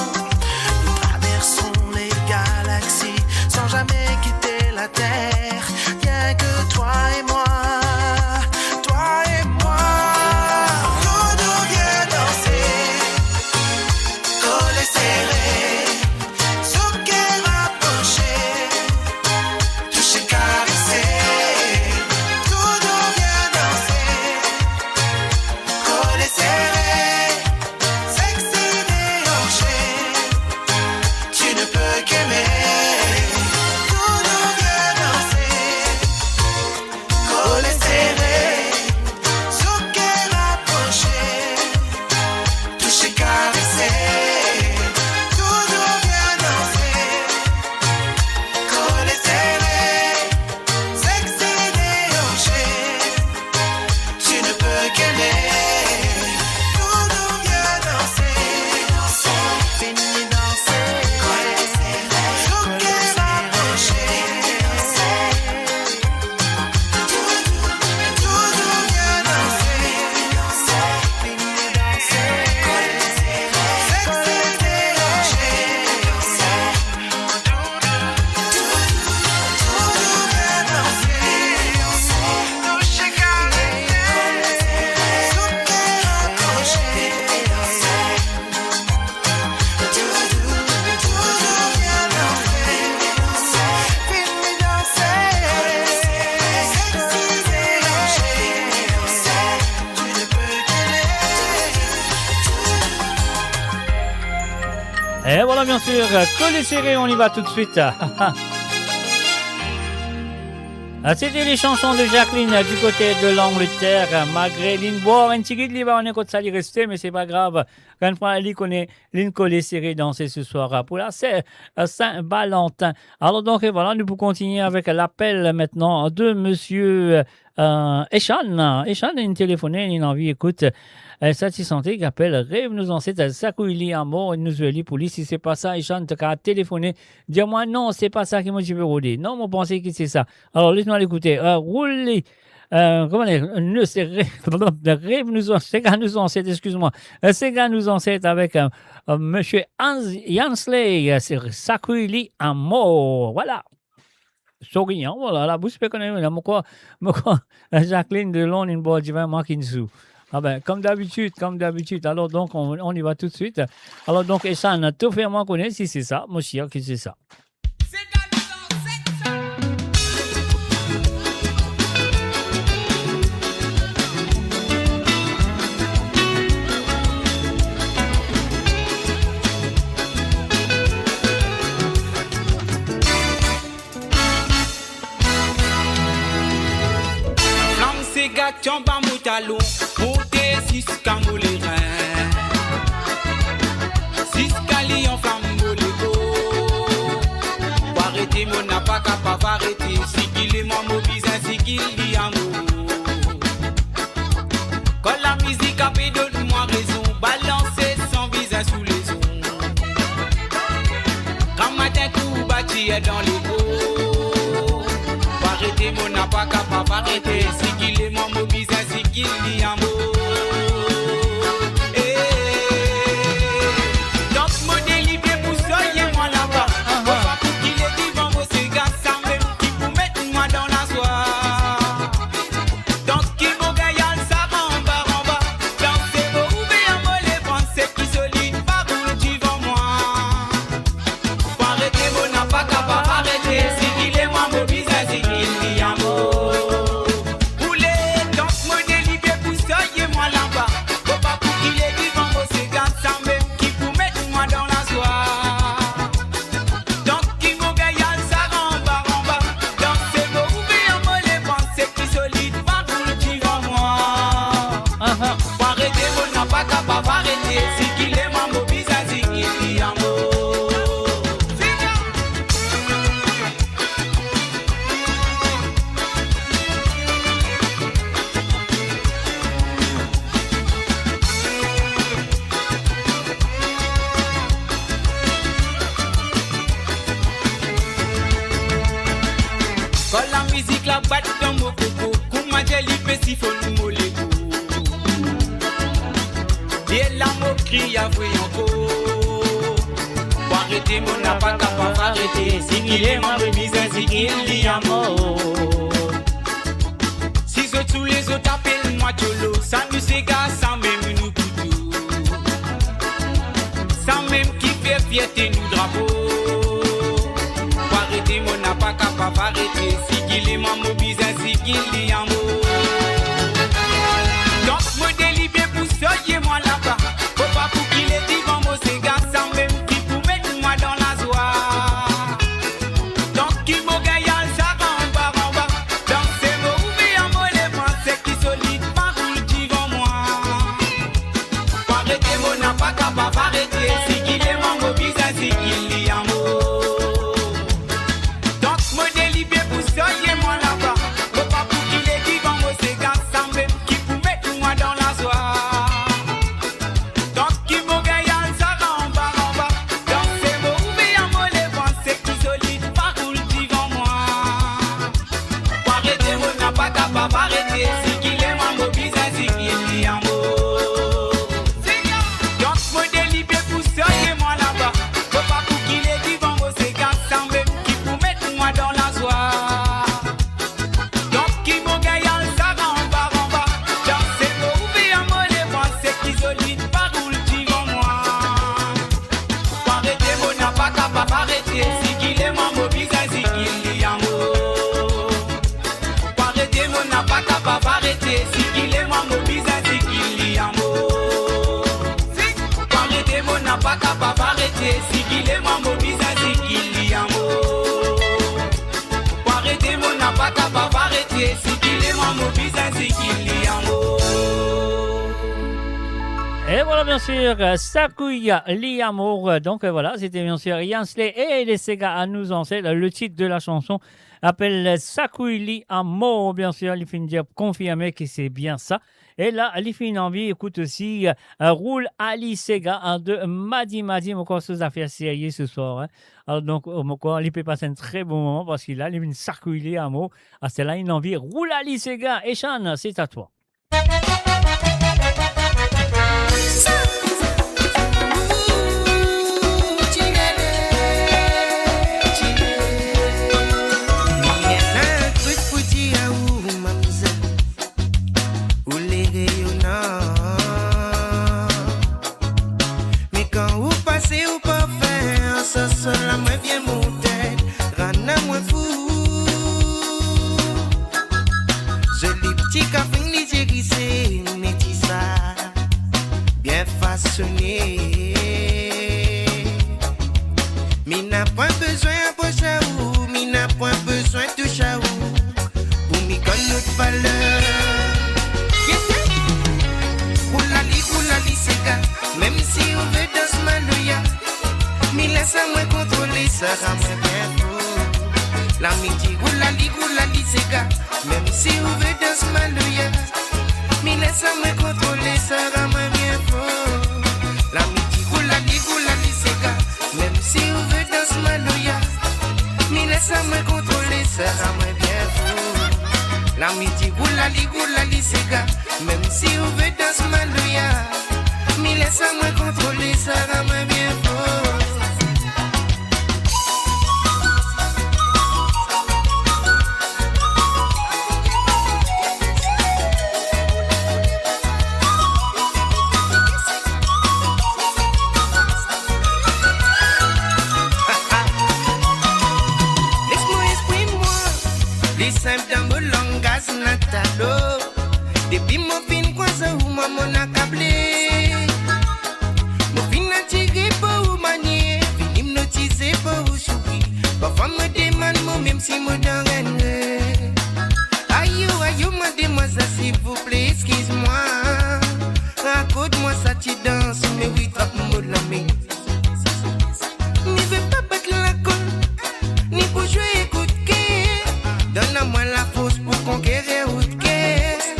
Nous traverserons les galaxies sans jamais quitter la terre. Rien que toi et moi, toi et moi. Nous nous viens danser, collés serrés, sous cœur rapproché, toucher, caresser. Tout nous vient danser, collés serrés, sexy déhanché, tu ne peux qu'aimer. Tout nous vient danser, collés serrés, sous cœur rapproché, toucher, caresser. Tout nous vient danser, collés serrés, sexy déhanché, tu ne peux qu'aimer. Tout nous vient danser, fini danser, collés serrés, sous cœur rapproché. Tout nous vient danser, fini danser, collés serrés, sexy déhanché. Et voilà, bien sûr, collés serrés, on y va tout de suite. C'était les chansons de Jacqueline du côté de l'Angleterre, malgré l'Inboire, un petit guide libre, on est contre ça, il restait, mais c'est pas grave. Quand on a connaît l'Incollé série danser ce soir pour la Saint-Valentin. Alors donc, voilà, nous pouvons continuer avec l'appel maintenant de monsieur Eshan. Eshan a une téléphonée, il a envie, écoute. Sati Santé qui appelle Rêve nous en sait Sakouili à mort, nous dit police, si c'est pas ça, Eshan te a téléphoné, dis-moi non, c'est pas ça qui m'a dit rouler. Non, moi pensais que c'est ça. Alors laisse-moi l'écouter. Rouler. Comment dire, c'est Rêve nous en sait, excuse-moi. C'est gars nous en sait avec monsieur Yansley, c'est Sakouili à mort. Voilà. Souriant, voilà, la bouche peut connaître, pourquoi Jacqueline de Londres, une boîte, je vais marquer une sous. Ah ben, comme d'habitude. Alors donc, on y va tout de suite. Alors donc, Essan, tout fait moi connaître si c'est ça. Moi, je suis que c'est ça. Gâtion par mon talon, monter 6 camou les reins. 6 cali en flamme molégo. Pour arrêter mon n'a pas capable arrêter. Si qu'il est mon mobile, si qu'il y a amour. Quand la musique a fait donne-moi raison, balancer son visage sous les ondes. Quand matin coup bâti est dans les beaux. Pour arrêter mon n'a pas capable arrêter. Si qu'il est mon mobile, si qu'il y a amour. Arrêtez mon n'a pas capable sûr Sakuya Liamour. Donc voilà, c'était bien sûr Yansley et les Sega à nous en c'est le titre de la chanson appelle Sakuya Liamour. Bien sûr, il finit de confirmer que c'est bien ça. Et là, il finit envie, écoute aussi Roule Ali Sega de Madi Madi. Mon corps sous affaire sérieux ce soir. Hein. Alors donc, mon corps, il peut passer un très bon moment parce qu'il a une Sakuya Liamour. Ah, c'est là une envie. Roule Ali Sega. Et Chan, c'est à toi. Sola me vient monter, rana moi fou. Joli petit café nigérissé, métissa, bien façonné. Mi n'a point besoin de chaou, mi n'a point besoin de chaou, pour mi connaître notre valeur. Oulali, c'est gars, même si on veut dans ce maloya. Mi laisse-moi contrôler, ça rend bien fou. La midi, goulali, c'est gars. Même si vous veut dans ce malouya. Mi laisse-moi contrôler, ça rend bien fou. La midi, goulali, c'est gars. Même si vous veut dans ce malouya. Mi laisse-moi contrôler, ça rend bien fou. La midi, goulali, c'est gars. Même si vous veut dans ce malouya. Mi laisse-moi contrôler, ça rend bien fou. Simple dans mon langage natalo. Depuis mon fin quoi ça ou maman a câblé. Mon fin a tiré pour manier, fin hypnotisé pour sourire. Parfois me demande moi même si moi dans rien. Aïe, me demande ça s'il vous plaît, excuse-moi. Raconte-moi ça tu danses, mais oui trappe mon l'ami. Ni veux pas battre la colle, ni pour jouer écoute. Donne-moi la force pour conquérir autre caisse.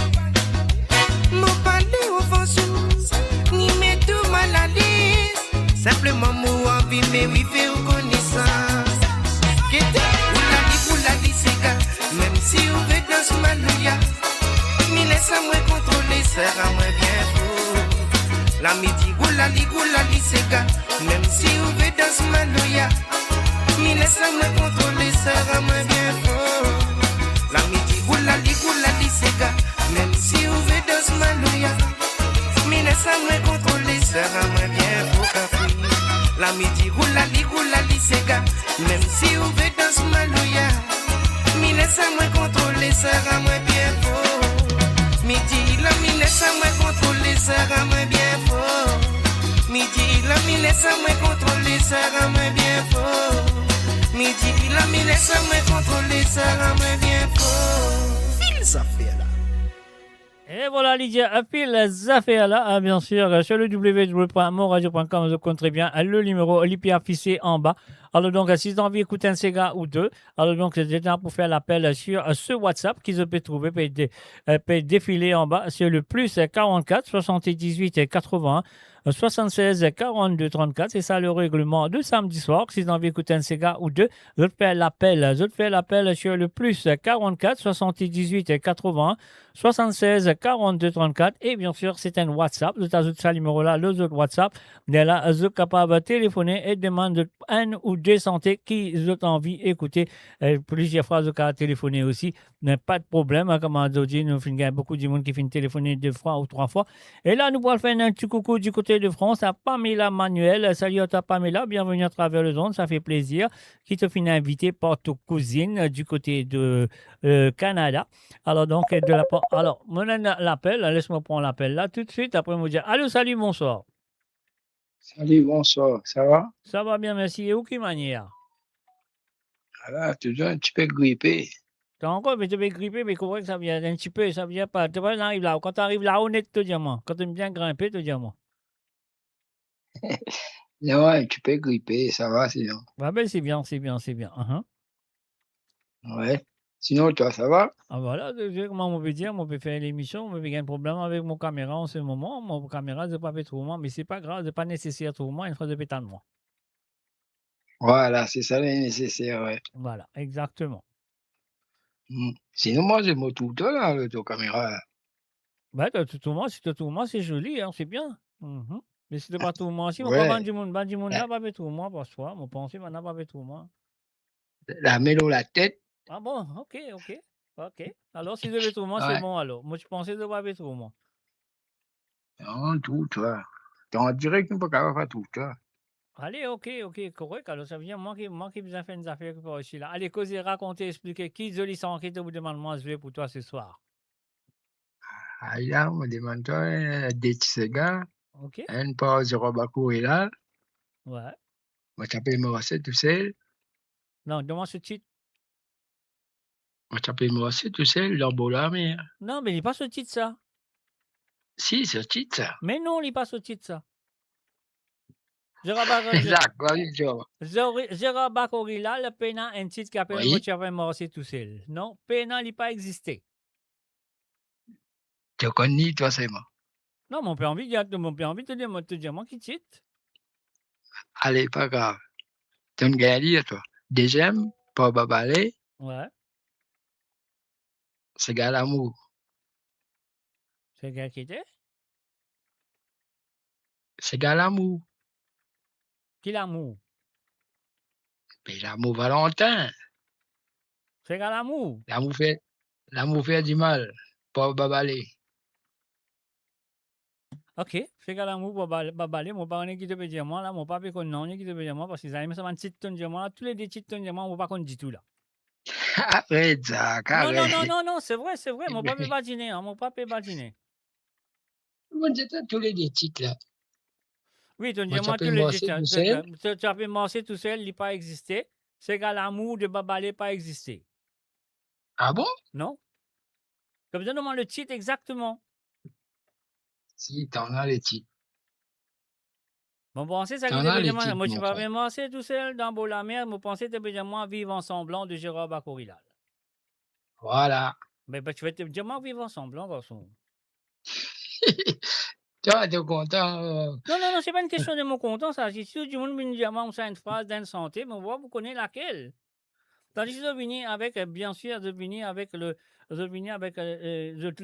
Mon palais offensif, ni met tout mal à l'aise. Simplement moi envie, mais oui, fait reconnaissance. Oulali, c'est gars. Même si vous veut dans ce malouya. Mi laisse-moi contrôler, ça rend moi bien fou. La midi, goulali, c'est gars. Même si vous veut dans ce malouya. Mi laisse-moi contrôler, ça rend moi bien fou. La midi, goulali, c'est gars. Même si vous veut dans ce malouya. Mi laisse-moi contrôler, ça rend moi bien fou café. La midi, goulali, c'est gars. Même si vous veut dans ce malouya. Mi laisse-moi contrôler, ça rend moi bien fou. Midi, la mi laisse-moi contrôler, ça rend moi bien fou. Midi, la mi laisse-moi contrôler, ça rend moi bien fou. Midi, la mi laisse-moi contrôler, ça rend moi bien fou. File ça fait là. Et voilà, Lydia, appelle Zafé là, bien sûr, sur le www.moradio.com, vous comptez bien le numéro l'IP affiché en bas. Alors donc, si vous avez envie d'écouter un Sega ou deux, alors donc, c'est déjà pour faire l'appel sur ce WhatsApp qui se peut trouver, peut défiler en bas sur le plus 44 78 81 76 42 34. C'est ça le règlement de samedi soir. Si vous avez envie d'écouter un Sega ou deux, je fais l'appel sur le plus 44 78 81 76 42 34. Et bien sûr, c'est un WhatsApp. Vous ajoutez ce numéro-là, le autre WhatsApp. Là, vous êtes capable de téléphoner et demander un ou deux santé qui ont envie d'écouter. Plusieurs fois, vous avez téléphoné aussi. Pas de problème. Comme on dit, nous avons beaucoup de monde qui finit téléphoner 2 fois ou 3 fois. Et là, nous allons faire un petit coucou du côté de France à Pamela Manuel. Salut à ta Pamela, bienvenue à travers le zone, ça fait plaisir. Qui te finit invité par ta cousine du côté de Canada. Alors donc, de la part. Alors, mon l'appel, laisse-moi prendre l'appel là tout de suite. Après, me dire allô, salut, bonsoir. Salut, bonsoir, ça va? Ça va bien, merci. Et où qui manière? Voilà, toujours un petit peu grippé. T'as encore, mais tu es grippé, mais comment que ça vient un petit peu, ça vient pas. Tu vois, là, quand tu arrives là, honnête, te dis moi. Quand tu aimes bien grimper, te dis moi. Non, un petit peu grippé, ça va sinon. Ah ben c'est bien, c'est bien, c'est bien. Ouais. Sinon, toi, ça va? Ah voilà, comment on peut dire, on peut faire l'émission, on peut faire un problème avec mon caméra en ce moment. Mon caméra, je pas fait trop moi, mais c'est pas grave, c'est pas nécessaire trop moi, il faut de pétale moi. Voilà, c'est ça le nécessaire, ouais. Voilà, exactement. Sinon, moi, j'aime tout le temps, là, l'autocaméra. Bah, tout moi, si tout moi, c'est joli, hein, c'est bien. Mais si tu pas tout moi, si on Ouais. pas du monde là, pas fait tout moi, pour soi, mon pensée, maintenant pas fait tout moi. La mélo, la tête. Ah bon, ok. Alors, si je vais tout moi, c'est Ouais. bon alors. Moi, je pensais de pas faire tout moi. Non, tout, toi. T'es en direct, nous, pas capable de faire tout, toi. Allez, ok, correct. Alors, ça vient, moi qui vous a fait une affaire pour ici là. Allez, causer, raconter, expliquer qui joli sang qui te vous demande moi jouer pour toi ce soir. Ah, là, on me demande, toi, des petits gars. Ok. Un pas de robe à courir là. Ouais. Moi, t'appelles moi, c'est tout seul. Non, demande ce titre. Moi, t'appelles moi, c'est tout seul, dans la mer. Non, mais il n'est pas ce titre ça. Si, c'est ce titre, ça. Mais non, il n'est pas ce titre ça. Exact, vas-y, tu vois. Gérard Bacorila, le pénal, un titre qui appelle Oui. Moi, tu avais morcé tout seul. Non, pénal, il n'a pas existé. Tu connais, toi, c'est moi. Non, mon père envie de te dire, moi qui titre. Allez, pas grave. T'as une galerie, toi. Deuxième, pas babalé, Ouais. c'est gars l'amour. C'est quel qui était? C'est gars l'amour. Qui l'amour? Mais l'amour Valentin. C'est quel l'amour? L'amour fait du mal. Pas babalé. Ok, c'est quel l'amour pour babalé. Mon parent qui te peut dire moi là, mon papa connaît non, qui te peut dire moi parce qu'ils aiment ça un petit ton dire moi, tous les deux petits ton dire moi, on pas qu'on dit tout là. Arrête, Zach, arrête. Non, c'est vrai, mon papa pas dîner, hein, mon papa pas dîner. Moi, j'étais tous les deux titres là. Oui, tu dis Moi, moi tous t'appelles les moi, c'est tout seul. deux, tu as fait marcher tout seul, il n'a pas existé. C'est quel l'amour de babalé pas existé. Ah bon? Non? Comme ça, demande le titre exactement. Si, t'en as les titres. Mon pensée, ça qui T'en te as peut les dire moi, titres, moi, je mon pas frère. fait marcher tout seul dans beau la mer, mon pensée te peut dire moi, vivre ensemble de Gérard Bacorilal. Voilà. Mais tu vas te dire moi, vivre ensemble, garçon. Toi, t'es content. Non, c'est pas une question de mon content, ça. Si tout le monde me dit moi, on sait une phrase d'une santé, mais vous connaissez laquelle. Tandis que je venir avec, bien sûr, le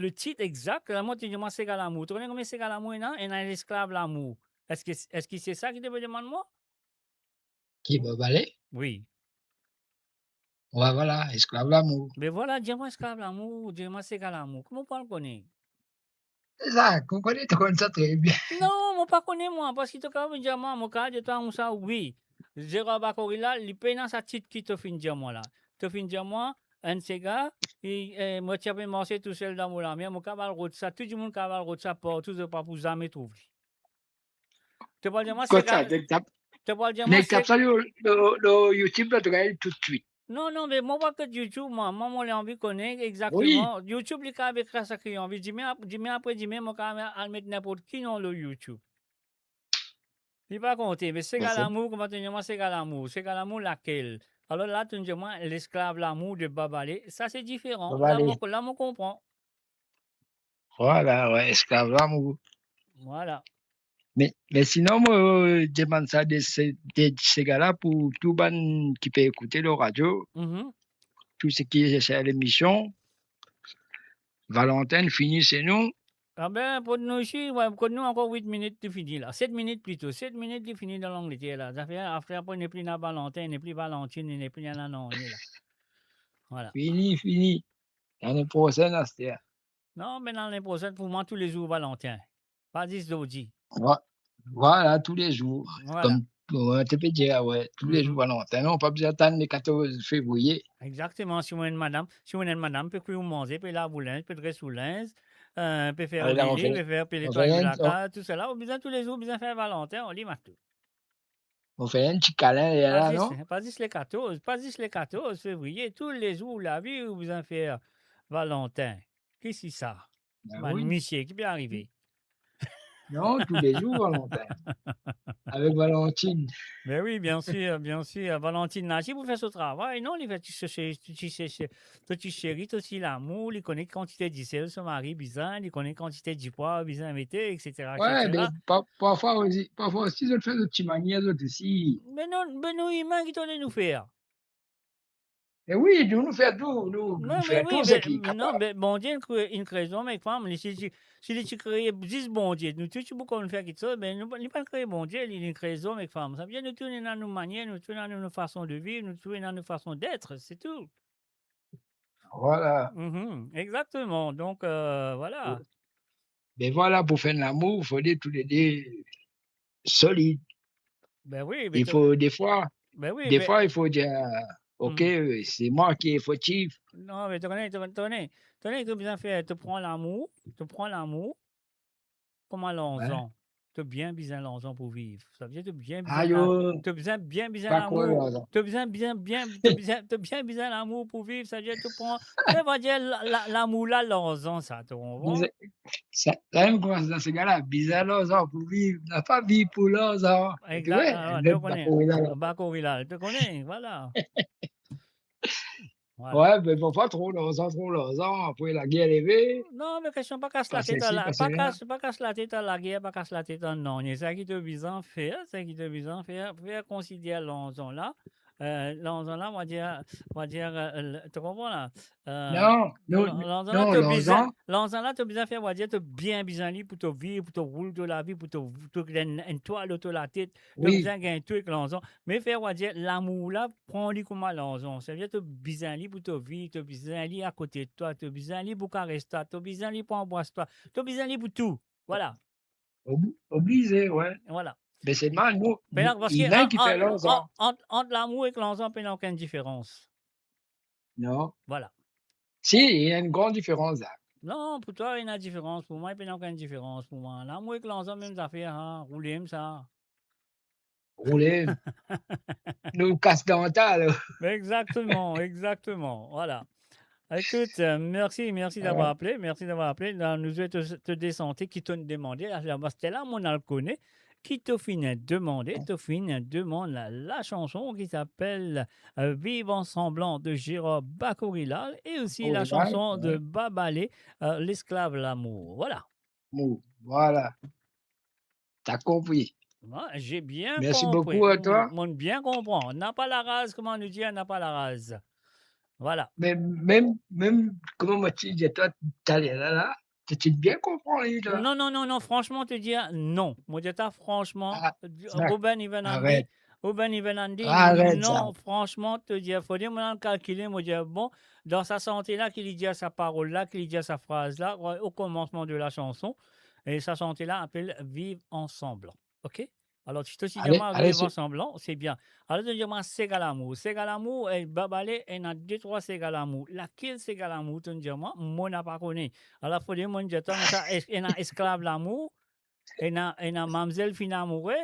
titre exact. Moi, tu dis moi, c'est quel l'amour. Tu connais combien c'est quel l'amour, non? Et un esclave l'amour. Est-ce que c'est ça qui te demande moi? Qui babalé? Oui. Ouais, voilà, esclave l'amour. Mais voilà, dis-moi esclave l'amour, dis-moi c'est quel l'amour. Comment on le connaît? Zach, on connaît ça très bien. Non, moi pas connais moi, parce que tu peux dire moi, mon cas de toi, ça, oui. Gérard Bacorila, il paye dans sa titre qui te fin dire moi là. Te fin dire moi, un de ces gars, et moi tu as marché tout seul dans mon lamière, mon cabal route ça, tout le monde cabal route ça, pour tout pas pour jamais trouver. Tu peux dire moi c'est ça, tu peux dire moi mais c'est. tape ça sur YouTube, là, tu regardes tout de suite. Non, mais moi, pas que YouTube, moi, j'ai envie de connaître exactement. Oui. YouTube, les cas avec ça qui ont envie. Dis-moi après, mon cas, à mettre n'importe qui dans le YouTube. Il pas compter, mais c'est l'amour, comment tu dis moi, c'est l'amour. C'est l'amour laquelle? Alors là, tu dis moi, l'esclave, l'amour de Babalé, ça c'est différent. Là, on comprend. Voilà, ouais, esclave l'amour. Voilà. Mais sinon, moi, je demande ça de ces gars-là pour tout le monde qui peut écouter la radio, tout ce qui est à l'émission. Valentin, fini, c'est nous. Ah ben, pour nous ici, pour nous encore 8 minutes de fini là. 7 minutes plutôt. 7 minutes de fini dans l'Angleterre là. Ça fait après, il n'est plus dans Valentin, il n'est plus Valentine, il n'est plus dans l'année là. Voilà. Fini. L'année prochaine, à cette heure. Non, mais l'année prochaine, pour moi, tous les jours, Valentin. Pas 10 d'audi. Voilà, tous les jours. Voilà. Comme tu peux dire, ouais, tous les jours, Valentin. Non, pas besoin d'attendre le 14 février. Exactement. Si vous êtes madame, peut vous manger, peut laver linge, peut dresser sous linge, peut faire là, le lit, peut faire les toilettes de la case, tout cela. On a besoin tous les jours, besoin faire Valentin, on lit tout. On fait un petit câlin, là, non? Pas 10 les 14 février, tous les jours, la vie, vous besoin faire Valentin. Qu'est-ce que c'est ça? Oui. Monsieur, qui peut arriver? Non, tous les jours, Valentin. Avec Valentine. Mais oui, bien sûr, bien sûr. Valentine Nachi, vous faites ce travail, non? Il fait tu chéris, aussi l'amour, il connaît quantité d'icelle, son mari, bizarre, il connaît quantité de poids, bizarre, mettez, etc., Ouais, mais etc. parfois aussi, je fais de petites manières, d'autres aussi. Mais non, humains qui t'en nous faire. Et oui, nous faisons tout, nous Non, mais faisons oui, tout ce qui est non, capable. mais bon Dieu, une raison, mais femme, si tu crées 10 bon Dieu, nous tous, tu peux comme faire quelque chose, mais nous, ne pas créer bon Dieu, il y a une raison, mais femme. Ça vient de tourner dans nos manières, nous tourner dans nos façons de vivre, nous tourner dans nos façons d'être, c'est tout. Voilà. Exactement. Donc, voilà. Mais voilà, pour faire l'amour, il faut être tous les deux solides. Ben oui, mais Il faut des fois, ben oui, des fois, il faut dire, OK, c'est moi qui est fautif. Non, mais tu connais, tu as besoin de faire, tu prends l'amour comme un lonzon. Tu as bien besoin de lonzon pour vivre. Ça veut dire que tu as besoin bien besoin l'amour. Tu as besoin bien l'amour pour vivre. Ça veut dire que tu prends, ça veut dire l'amour là, lonzon, ça, tu comprends? La même chose dans ce gars-là, bizarre l'autre pour vivre, n'a pas vie pour l'autre. Exact, tu connais, tu connais, voilà. Voilà. Ouais, mais bon, pas trop l'autre, après la guerre est arrivée. Non, mais question pas casse la tête à la, pas casse la tête à la guerre, pas casse la tête à non. C'est ça qui te besoin faire, c'est qui te besoin faire considérer l'onzon là. L'onzon là, on va dire, tu comprends là? Non, l'onzon là, tu as besoin faire, on va dire, tu bien besoin lui pour te vivre, pour te rouler de la vie, pour te une toile autour de la tête. Tu as besoin d'un truc l'onzon. Mais faire, on va dire, l'amour là, prends-lui comme un l'onzon. Ça veut dire, tu as besoin lui pour te vivre, tu as besoin lui à côté de toi, tu as besoin lui pour caresser toi, tu as besoin lui pour embrasser toi, tu as besoin lui pour tout. Voilà. Obligé, ouais. Voilà. Mais c'est mal, nous. Parce il y en a qui fait l'autre. Entre l'amour et l'ensemble, il n'y a aucune différence. Non. Voilà. Si, il y a une grande différence là. Non, pour toi, il y a une différence. Pour moi, il n'y a aucune différence. Pour moi, l'amour et l'ensemble, même affaire, hein. Rouler, ça. Rouler. Nous casse dental. Exactement, exactement. Voilà. Écoute, merci d'avoir appelé. Merci d'avoir appelé. Nous avons te descendre qui t'ont demandé. C'était là, mon le connaît. Qui t'a fini demander, demande la chanson qui s'appelle Vive ensemble de Gérard Bakorilal et aussi la chanson de Babalé, L'esclave l'amour. Voilà. Voilà. T'as compris. Ouais, j'ai bien Merci compris. beaucoup à toi. On bien comprend. On n'a pas la rase, comment on nous dit, on n'a pas la rase. Voilà. Mais même, comment m'as-tu dit, toi, t'allais là, tu bien comprends, là. Non, franchement, te dire non. Moi, je dis franchement, Ruben Ivenandi, non, franchement, te dire, il faut dire, maintenant, calculer, moi, dire, bon, dans sa santé-là, qu'il dit à sa parole-là, qu'il dit à sa phrase-là, au commencement de la chanson, et sa santé-là appelle Vivre ensemble. OK? Alors, tu te dis, vivre ensemble, c'est bien. Alors, tu dis, Ségalamour. Ségalamour, et Babalé, il y a 2-3 Ségalamour. Laquelle Ségalamour, tu dis, moi, n'a pas connu. Alors, il faut dire, moi, il y a esclave l'amour, il y a mamzelle finamourée,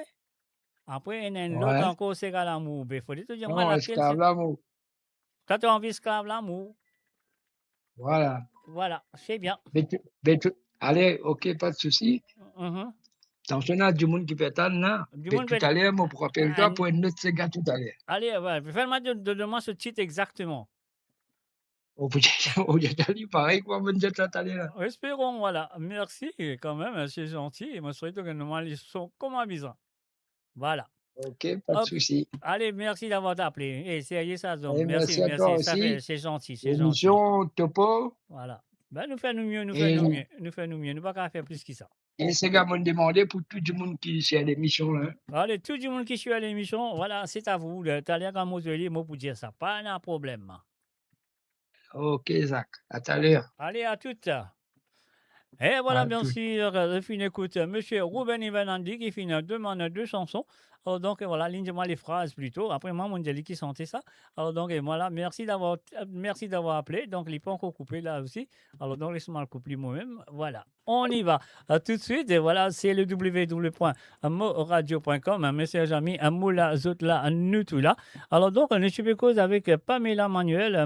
après, il y a l'autre encore Ségalamour. Il faut dire, tu dis, moi, laquelle esclave l'amour. Tu as envie esclave l'amour. Voilà. Voilà, c'est bien. Allez, OK, pas de souci. Attention, il y a du monde qui peut attendre. Tout à l'heure, moi, pour rappeler toi pour une autre Séga tout à l'heure. Allez, fais-moi de ce titre exactement. On peut dire pareil, quoi, bonne jet tout à l'heure. Espérons, voilà. Merci, quand même, c'est gentil. Et moi, je souhaite que nous sont comme un bizarre. Voilà. OK, pas de souci. Allez, merci d'avoir appelé. Et sérieux, ça, donc. Merci à toi aussi. C'est gentil, Émission Topo. Voilà. Ben, nous faisons mieux. Nous ne pouvons pas faire plus que ça. Et ces gars m'ont demandé pour tout le monde qui est à l'émission. Allez, tout le monde qui suit à l'émission, voilà, c'est à vous. T'as l'air comme moi pour dire ça. Pas un problème. OK, Zach. À tout à l'heure. Allez, à toutes. Et voilà, bien sûr, le fin écoute, monsieur Ruben Ivenandi qui finit demande 2 chansons. Alors donc, voilà, ligne-moi les phrases plutôt. Après, moi, mon Djali qui sentait ça. Alors donc, et voilà, merci d'avoir appelé. Donc, il n'est pas encore coupé là aussi. Alors donc, laisse-moi le couper moi-même. Voilà, on y va. Tout de suite, et voilà, c'est le www.moradio.com. Message ami, Moula Zotla, Nutula. Alors donc, je suis cause avec Pamela Manuel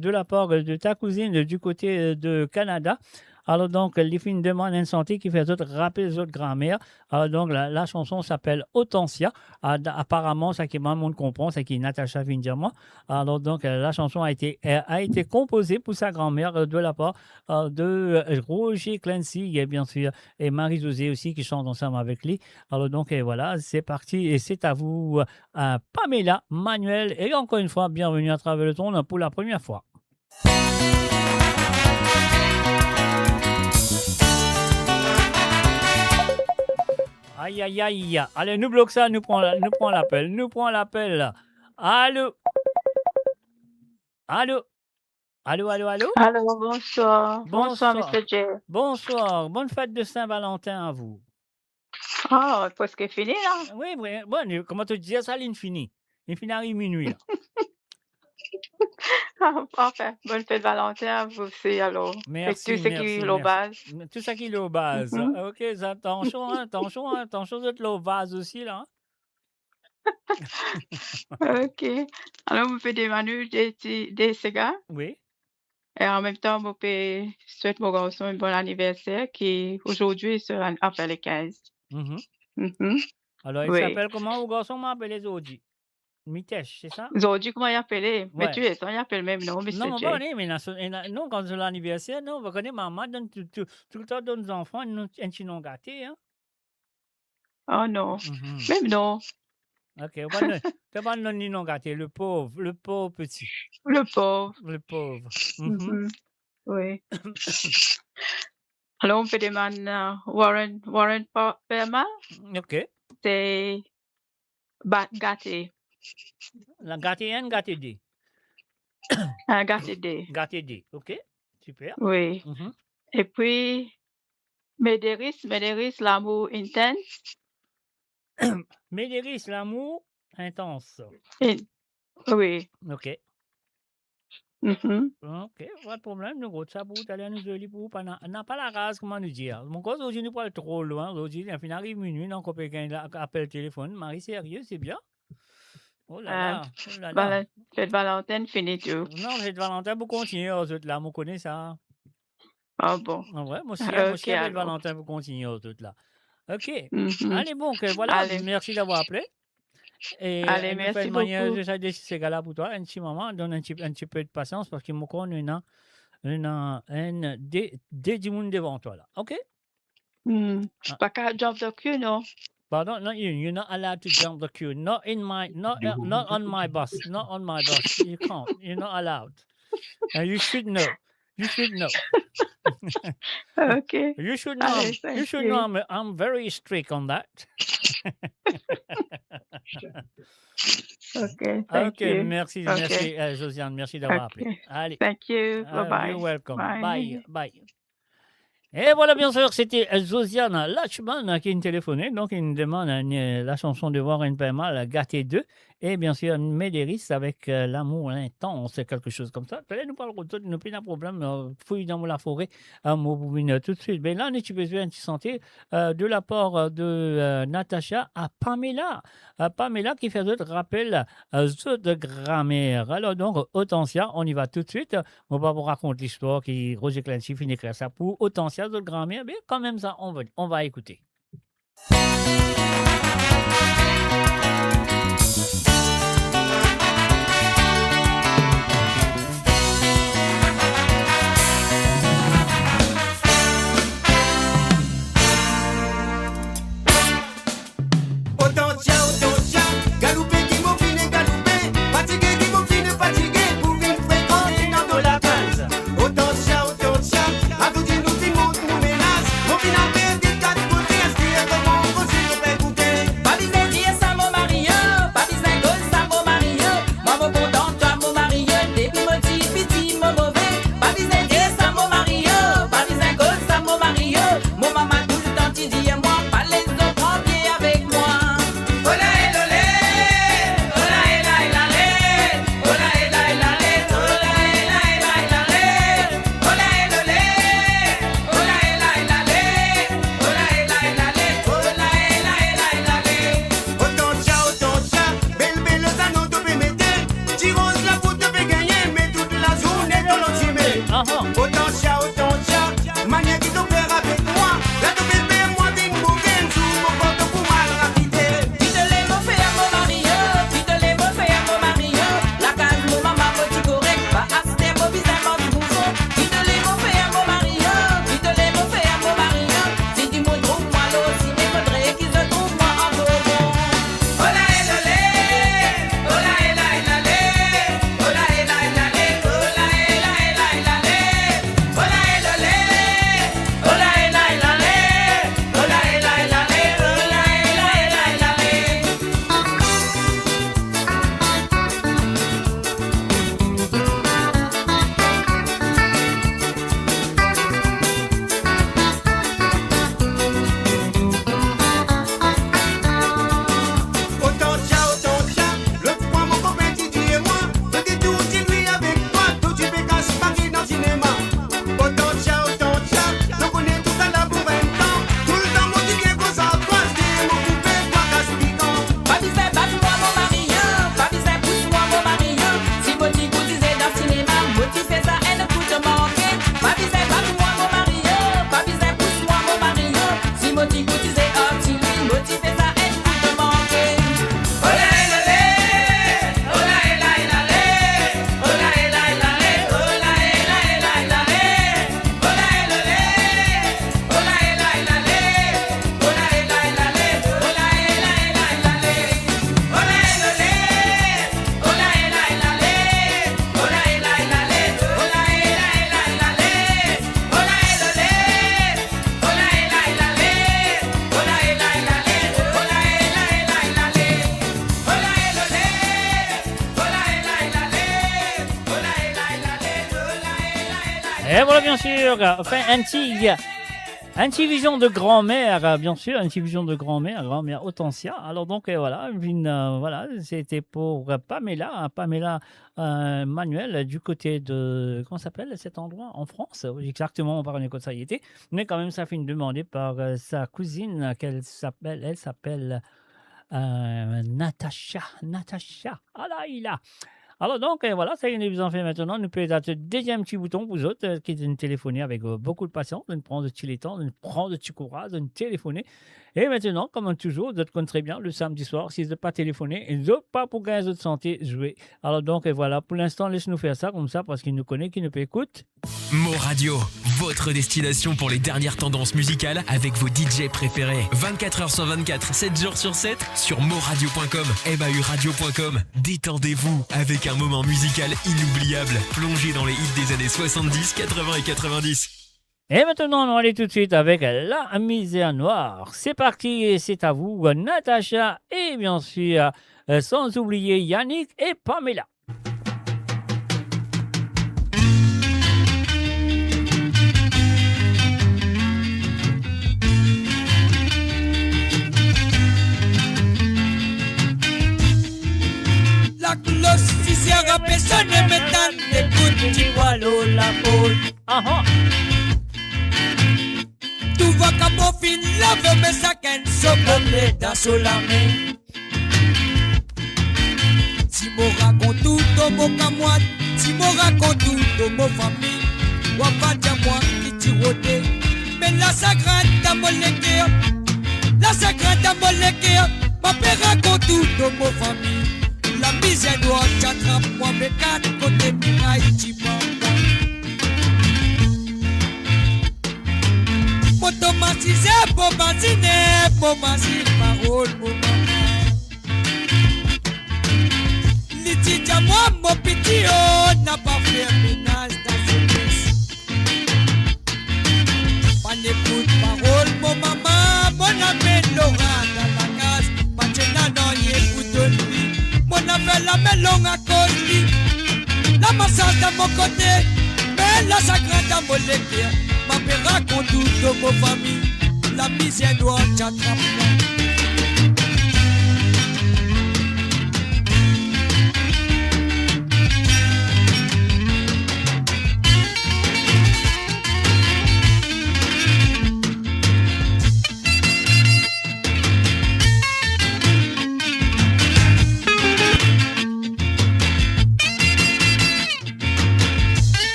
de la part de ta cousine du côté de Canada. Alors donc, les filles demandent une santé qui fait tout rappeler les autres grand-mères. Alors donc, la chanson s'appelle Hortensia. Apparemment, ça qui le monde comprend, c'est qui Natacha vient de dire moi. Alors donc, la chanson a été composée pour sa grand-mère de la part de Roger Clancy, et bien sûr, et Marie-Josée aussi qui chantent ensemble avec lui. Alors donc, voilà, c'est parti et c'est à vous, Pamela, Manuel, et encore une fois, bienvenue à travers le ton pour la première fois. Aïe, aïe, aïe. Allez, nous bloquons ça, nous prenons l'appel. Allô? Allô? Allô, allô, allô? Allô, bonsoir. Bonsoir, Mr. J. Bonsoir. Bonne fête de Saint-Valentin à vous. Ah, presque fini, là? Oui, bon, comment te dire ça, l'infini? L'infini arrive minuit, là. Enfin, bonne fête de Valentin à vous aussi, alors. Merci, tout ce qui est au base. Tout ça qui est au base. Ok, attention, attention de l'eau base aussi, là. Ok. Alors, vous faites des menus, des cigares. Oui. Et en même temps, vous pouvez souhaiter mon garçon un bon anniversaire qui, aujourd'hui, sera après les 15. Alors, il s'appelle comment, vos garçons m'appellent aujourd'hui? Mitèche, c'est ça? Aujourd'hui, comment il appelle? Mais Ouais. tu es, il appelle même non, Mr. Non, J. mais non, quand c'est l'anniversaire, non, vous connaissez, maman donne tout le temps donne aux enfants un petit nom gâté, hein? Oh non, même non. Ok, tu vas pas donner nom gâté, le pauvre petit. Le pauvre. Le pauvre. Oui. Alors, on fait des man Warren Perma. Ok. C'est gâté. La gâté N, gâté D. Gâté D. Gâté D, ok, super. Oui. Et puis, Médéris, l'amour intense. Médéris, l'amour intense. Oui. Ok. Ok, pas de problème, nous gros ça pour aller à nous joli pour n'a pas la race, comment nous dire. Mon cause aujourd'hui nous pas trop loin, aujourd'hui il arrive minuit, donc on peut appel téléphone, Marie sérieux, c'est bien. Oh là là. Fête Valentin, fini tout. Non, fête Valentin, vous continuez aux autres là, vous connaissez ça. Ah bon. Ah ouais, moi aussi, Ok, fête alors. Valentin, vous continuez aux autres là. Ok. Mhm. Allez, bon, voilà, Allez. merci d'avoir appelé. Et Allez, nous merci fait une manière, beaucoup. je sais déjà ces gars-là pour toi, un petit moment, donne un petit peu de patience parce qu'il me connaît des du monde devant toi là. Ok? Pas qu'à jump the queue, non? Pardon, no, you're not allowed to jump the queue. Not on my bus. Not on my bus. You can't. You're not allowed. You should know. You should know. Okay. You should know. Allez, You should thank know. you. I'm very strict on that. Okay, thank Ok, you. merci, Okay. merci, Josiane, merci d'avoir appelé. Okay. Allez. Thank you. Bye-bye. You're welcome. Bye. Bye. Et voilà, bien sûr, c'était Josiane Lachman qui nous téléphonait. Donc, il nous demande la chanson de Warren Perma, Gâté 2. Et bien sûr, Médéris avec l'amour intense, quelque chose comme ça. Peut-être nous parlerons de tout, nous pas de problème. Fouille dans la forêt, tout de suite. Mais là, on a besoin de santé de la part de Natacha à Pamela. Pamela qui fait d'autres rappels de grammaire. Alors, donc, Hortensia, on y va tout de suite. On va vous raconter l'histoire qui Roger Clancy finit d'écrire ça pour Hortensia de grammaire. Mais quand même, ça, on va écouter. Hortensia, galoupé qui m'ont fini galoupé, fatigué qui m'ont fini fatigué, pour vivre fréquenter dans la case. Hortensia, à tout dit nous dit mon menace, mon final fait des quatre côtés, est-ce qu'il y a comment on peut s'y faire goûter? Et voilà, bien sûr, enfin, Antivision de grand-mère, bien sûr, Antivision de grand-mère Hortensia. Alors donc, voilà, voilà, c'était pour Pamela Manuel du côté de, comment s'appelle cet endroit en France? Oui, exactement, on parle de ça y était. Mais quand même, ça fait une demande par sa cousine, elle s'appelle Natacha. Ah là, il a. Alors donc, voilà, ça y est, nous en fait maintenant. Nous pouvons être deuxième petit bouton pour vous autres qui nous téléphoner avec beaucoup de patience, de nous prendre de petit temps, de nous prendre de petit courage, de nous téléphoner. Et maintenant, comme toujours, vous connaissez très bien le samedi soir, si vous n'êtes pas téléphoné, et pas pour gagner de santé, jouer. Alors donc, voilà, pour l'instant, laissez-nous faire ça comme ça parce qu'il nous connaît, qu'il nous peut écouter. Mo Radio, votre destination pour les dernières tendances musicales avec vos DJ préférés. 24h sur 24, 7 jours sur 7 sur moradio.com, mahuradio.com. Détendez-vous avec un moment musical inoubliable, plongé dans les hits des années 70, 80 et 90. Et maintenant, on va aller tout de suite avec La Misère Noire. C'est parti et c'est à vous, Natacha et bien sûr, sans oublier Yannick et Pamela. La cloche, si c'est à personne, m'étonne, écoute, tu vois l'eau, la pôle. Tu vois qu'à mon fin, lave mes sacs, so comme les dans la main. Si mon raconte tout, dans mon camoine, si mon raconte tout, dans mon famille, ou pas de moi qui tirote. Mais la sacrade dans mon légueur, la sacrade dans mon légueur, ma père raconte tout, dans mon famille. La misère noire, j'attrape moi mes quatre côtés mirailles, tu m'envoies. Automatisé, bombardiner, parole, mon maman. Litige à moi, mon petit, oh, n'a pas fait ménage dans ce place. Pas d'écoute, parole, mon maman, mon appel Laura dans la case. Maintenant, non, y écoute de lui. Mon appel la melon à cause lui. La massage dans mon côté, mais la sacrée dans mon léguer. Ma père raconte tout de mon famille. La misère noire t'attrape.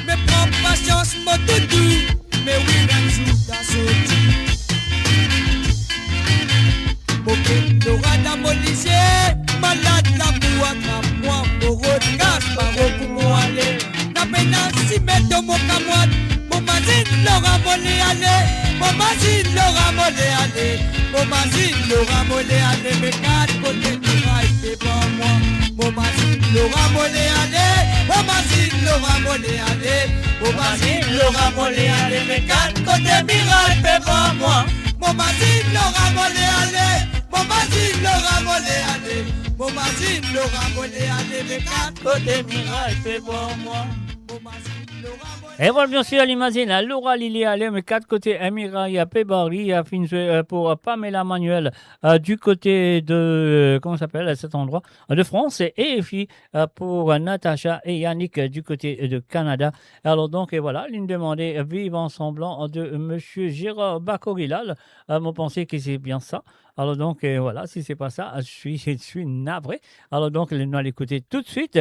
Mais prends patience, mon doudou. Mais oui, un jour dans ce mon père l'aura dans mon lycée. Malade la boue attrape-moi. Pour autre casse, par pour moi aller. La peine si met dans mon camoine. Mon mazine l'aura molé aller. Mon mazine l'aura molé aller. Mon mazine l'aura molé aller. Mes quatre côtés du rail, c'est pour moi. Mon mazine l'aura molé aller. Mon mazine l'aura molé aller. Mon mazine l'aura molé aller. Mes quatre côtés miracle, c'est pour moi. Mon mazine l'aura molé aller. Mon mazine l'aura molé aller. Mon mazine l'aura molé aller. Mes quatre côtés miracle, c'est pour moi. Et voilà, bien sûr, l'imagine, Laura Lily Allé, mes quatre côtés, Emira, il y a Pébari, il y a pour Pamela Manuel, du côté de, comment s'appelle cet endroit, de France, et puis pour Natacha et Yannick du côté de Canada. Alors donc, et voilà, l'une demandée, vive ensemble de Monsieur Gérard Bakorilal. Mon pensée que c'est bien ça. Alors donc, voilà, si c'est pas ça, je suis navré. Alors donc, nous allons l'écouter tout de suite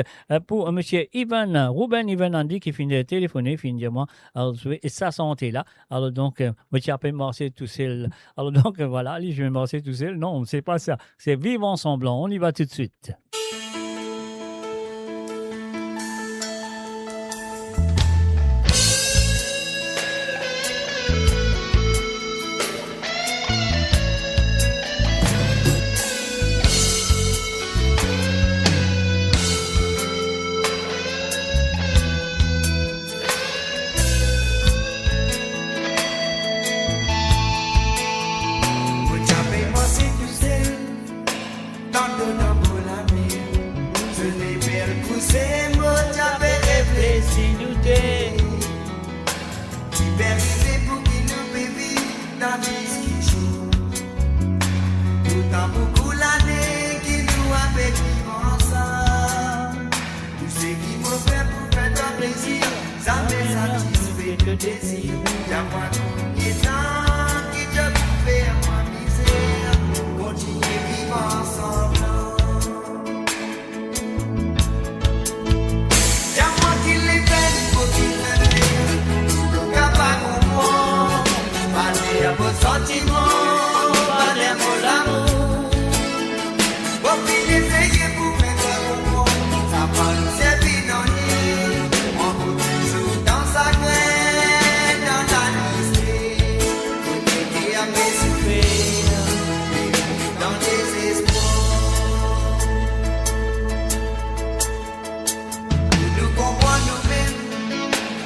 pour Monsieur Ruben Ivan Andy qui finit de téléphoner, finit de dire moi, alors et sa santé là. Alors donc, moi tu appelles marcher tout seul. Alors donc, voilà, je vais marcher tout seul. Non, c'est pas ça. C'est vivre ensemble. On y va tout de suite. si nous t'es. Liberté pour qui nous peut vivre dans discussion. Pourtant beaucoup l'année qui nous a fait vivre ensemble. Tout ce qui me fait pour faire ton plaisir, ça me satisfait le désir. J'avoue tout est temps qui te pouvait moi misère. Continuer vivre ensemble. J'avoue qu'il est belle, faut qu'il le fait. Pas comprendre, parler à vos sentiments, parler à vos l'amour. Vos filles essayez pour faire comprendre, ça va nous servir dans l'île. On peut toujours dans sa graine, dans la liste. Pour t'aider à me souffrir, dans les espoirs. Nous comprenons nous-mêmes,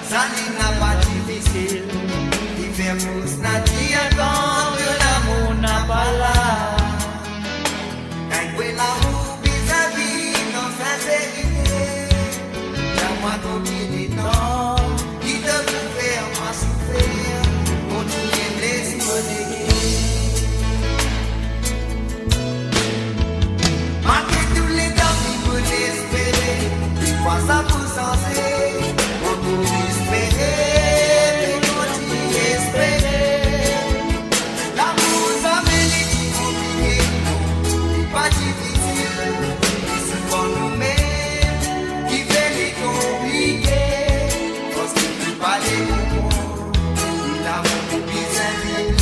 ça n'a pas difficile. L'hiver pousse n'a dit encore que l'amour n'a pas là. Quand l'amour vis-à-vis dans sincérité, y'a moi combien de temps qui te peut faire moi souffrir, continuer de laisser malgré tous les temps qu'il faut espérer, des fois ça peut senser, on peut espérer. L'amour ça mérite compliqué, pas difficile, et souvent nous-mêmes qui fait les compliqués, parce qu'il ne peut pas les comprendre, l'amour est plus infini.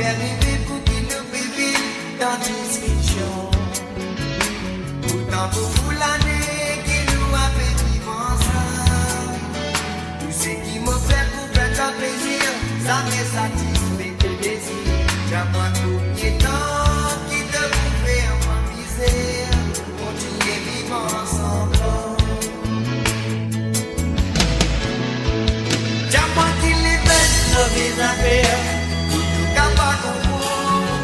Arriver pour qu'il nous vive dans discussion. Pourtant beaucoup l'année qui nous a fait vivre ensemble. Tout ce qui me fait pour faire ton plaisir, ça me satisfait le désir. J'avoue tout qui est temps qui te pouvait en moi misère. Continuer vivre ensemble. J'avoue qu'il est belle nos vies à faire. Pas comprendre,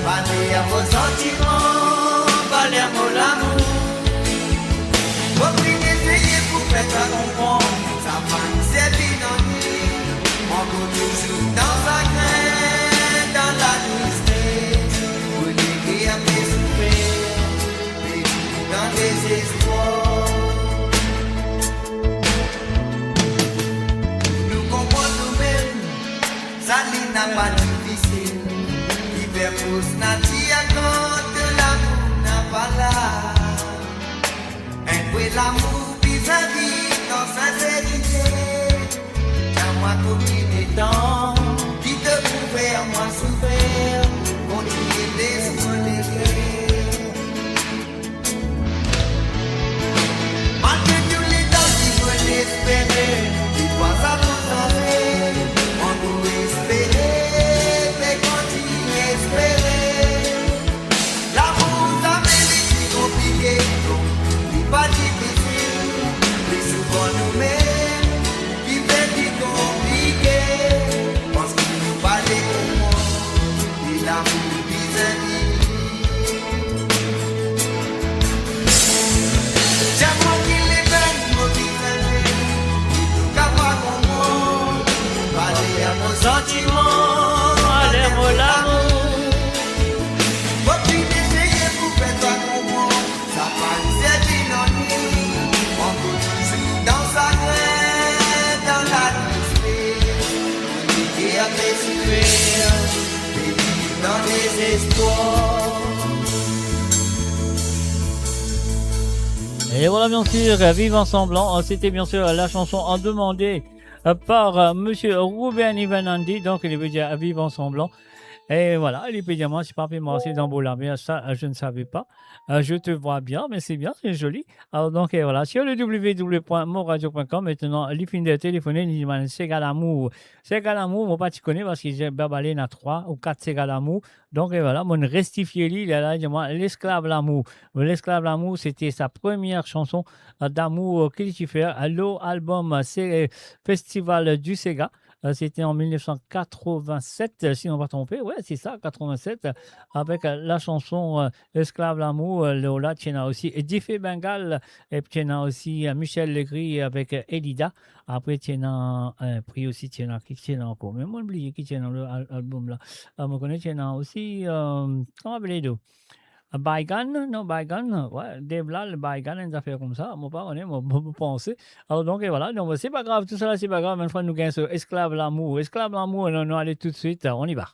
parler à vos sentiments, parler à vos l'amour. Vos filles essayez pour faire ça comprendre, ça va nous servir dans l'île. On peut toujours dans sa graine, dans la tristesse, pour l'aider à me souffrir, mais dans les espoirs. Nous comprenons nous-mêmes, ça n'a pas de l'hiver pousse n'a dit à quand l'amour n'a pas là. Un peu l'amour vis-à-vis dans sincérité. T'as moi combien de temps qui te pouvait à moi souffrir, continuer d'espérer. Malgré tous les temps qu'il faut l'espérer, des fois ça peut changer, on peut espérer. L'amour ça mérite compliqué, c'est pas difficile, mais souvent nous-mêmes qui fait du compliqué, parce qu'il nous parle comme moi, et l'amour vis-à-vis. J'avoue qu'il est belle, mon vis-à-vis, tout qu'à voir comme moi, parler à vos sentiments, parler à mon amour. Dans les espoirs. Et voilà, bien sûr, Vive ensemble. C'était bien sûr la chanson demandée par monsieur Ruben Ivanandi. Donc, il veut dire Vive ensemble. Et voilà, il peut dire moi, c'est pas moi, c'est dans Boulambé. Ça, je ne savais pas. Je te vois bien, mais c'est bien, c'est joli. Alors, donc, voilà, sur le www.moradio.com, maintenant, les fins de téléphoner, ils disent, c'est Galamou. C'est Galamou, moi, pas tu connais parce que j'ai babalé dans 3 ou 4 c'est Galamou. Donc, voilà, mon restifié, il a dit, moi, l'esclave l'amour. L'esclave l'amour, c'était sa première chanson d'amour qu'il a fait. L'album, c'est Festival du Sega. C'était en 1987, si on va tromper. Ouais, c'est ça, 87, avec la chanson Esclave l'amour. Lola, tu as aussi Diffé Bengal, et tu as aussi Michel Legris avec Elida. Après, tu as pris aussi, tu as encore. Mais moi, oublié qui tient dans l'album là. Je connais, tu as aussi, comment appelez-vous? Bygone, ouais, Dave là, le Bygone, une affaire comme ça, mon pas, on est, mon penser. Alors donc, et voilà, donc c'est pas grave, tout ça là, c'est pas grave, une fois nous gagnons sur Esclave l'amour, on allez tout de suite, on y va.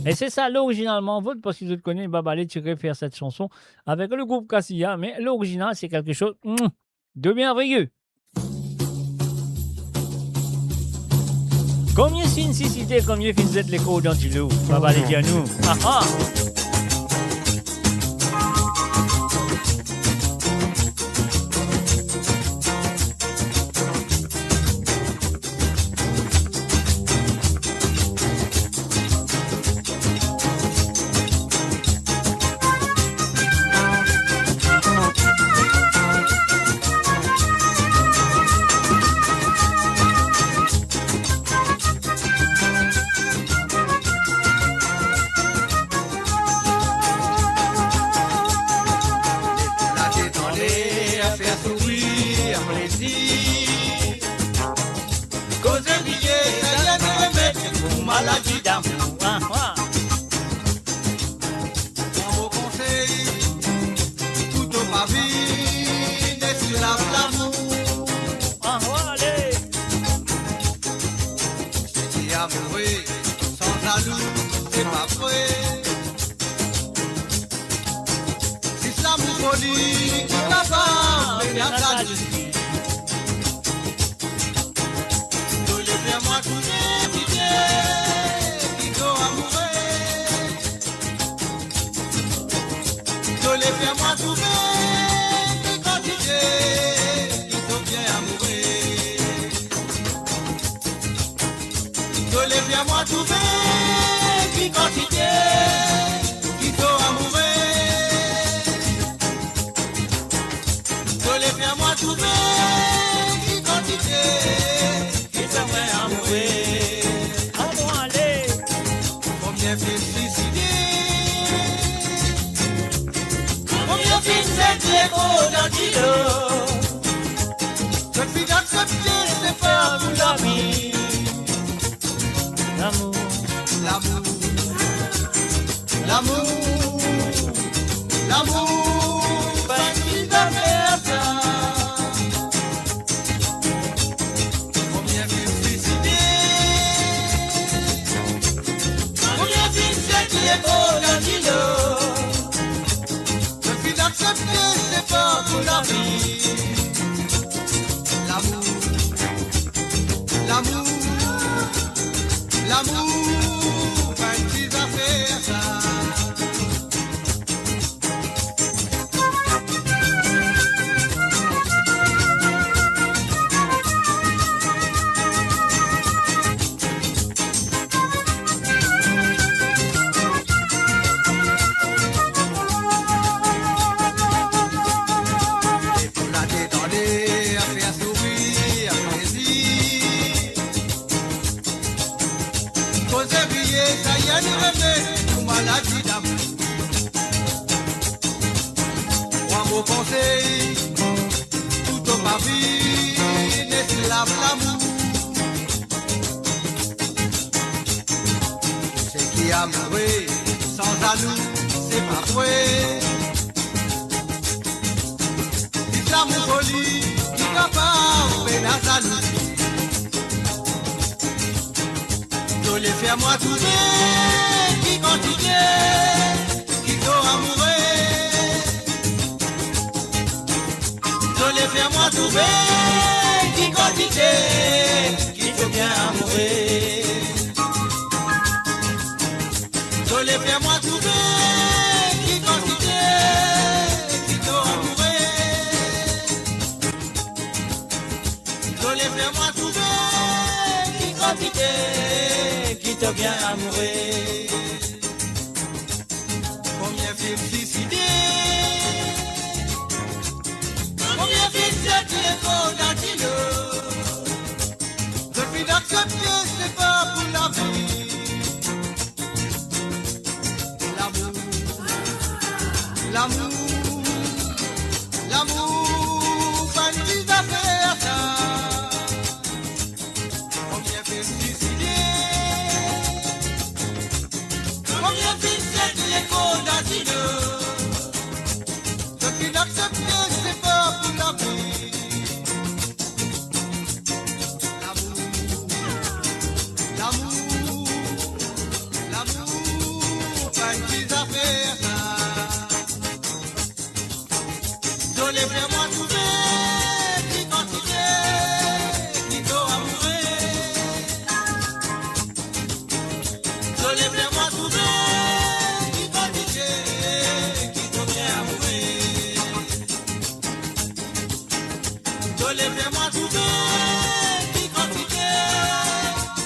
Et c'est ça l'originalement, votre parce que vous connaissez, Babalé, tu faire cette chanson avec le groupe Cassia, mais l'original, c'est quelque chose de merveilleux. Combien c'est une cité, combien vous êtes les cours d'Antilou? Babalé, dis à nous. Ah ah! Maladie d'amour, mon conseil, tout au ma vie, d'esclave l'amour. Allez. C'est qui amoureux, sans jaloux, c'est pas vrai. Si l'amour folie, qui t'a pas, mais la jalousie. Tous les biens, moi, tous les billets. Fais-moi trouver qui quantité, qui sont bien amoureux. Fais-moi trouver qui quantité, qui sont amoureux. Fais-moi trouver qui quantité, qui sont bien amoureux. Allons, allez. Combien félicité. C'est l'écho d'Antilo. Je suis d'accepter, c'est faire pour la vie. L'amour, l'amour, l'amour, l'amour, pas une affaire ça. Combien félicité. Combien c'est l'écho d'Antilo. Accepter, c'est pas pour la vie. L'amour, l'amour, l'amour, pas une petite affaire ça. Maladie d'amour. Moi mon conseil, tout au ma vie, n'esclave l'amour. C'est qui amoureux, sans jaloux, c'est pas vrai. Si l'amour folie, qui n'a pas peine à jalousie. Je les fais moi trouver. Qui quantité, qui sont amoureux. moi trouver qui quantité qui te bien amourer. Je les fais moi trouver qui quantité qui te amourer. Je les fais moi trouver qui quantité qui te bien amourer. Combien fait féliciter, combien fait cette école d'Antino. Depuis d'accepter, c'est pas pour la vie. L'amour, l'amour, pas une petite affaire ça. Combien fait suicider, combien fait cette école d'Antino. Depuis d'accepter, c'est pas pour la vie. L'amour, l'amour, pas une petite affaire ça. Je les fais moi trouver qui quantité qui t'ont amouré. Je les fais moi trouver qui quantité qui t'ont bien amouré. Je les fais moi trouver qui quantité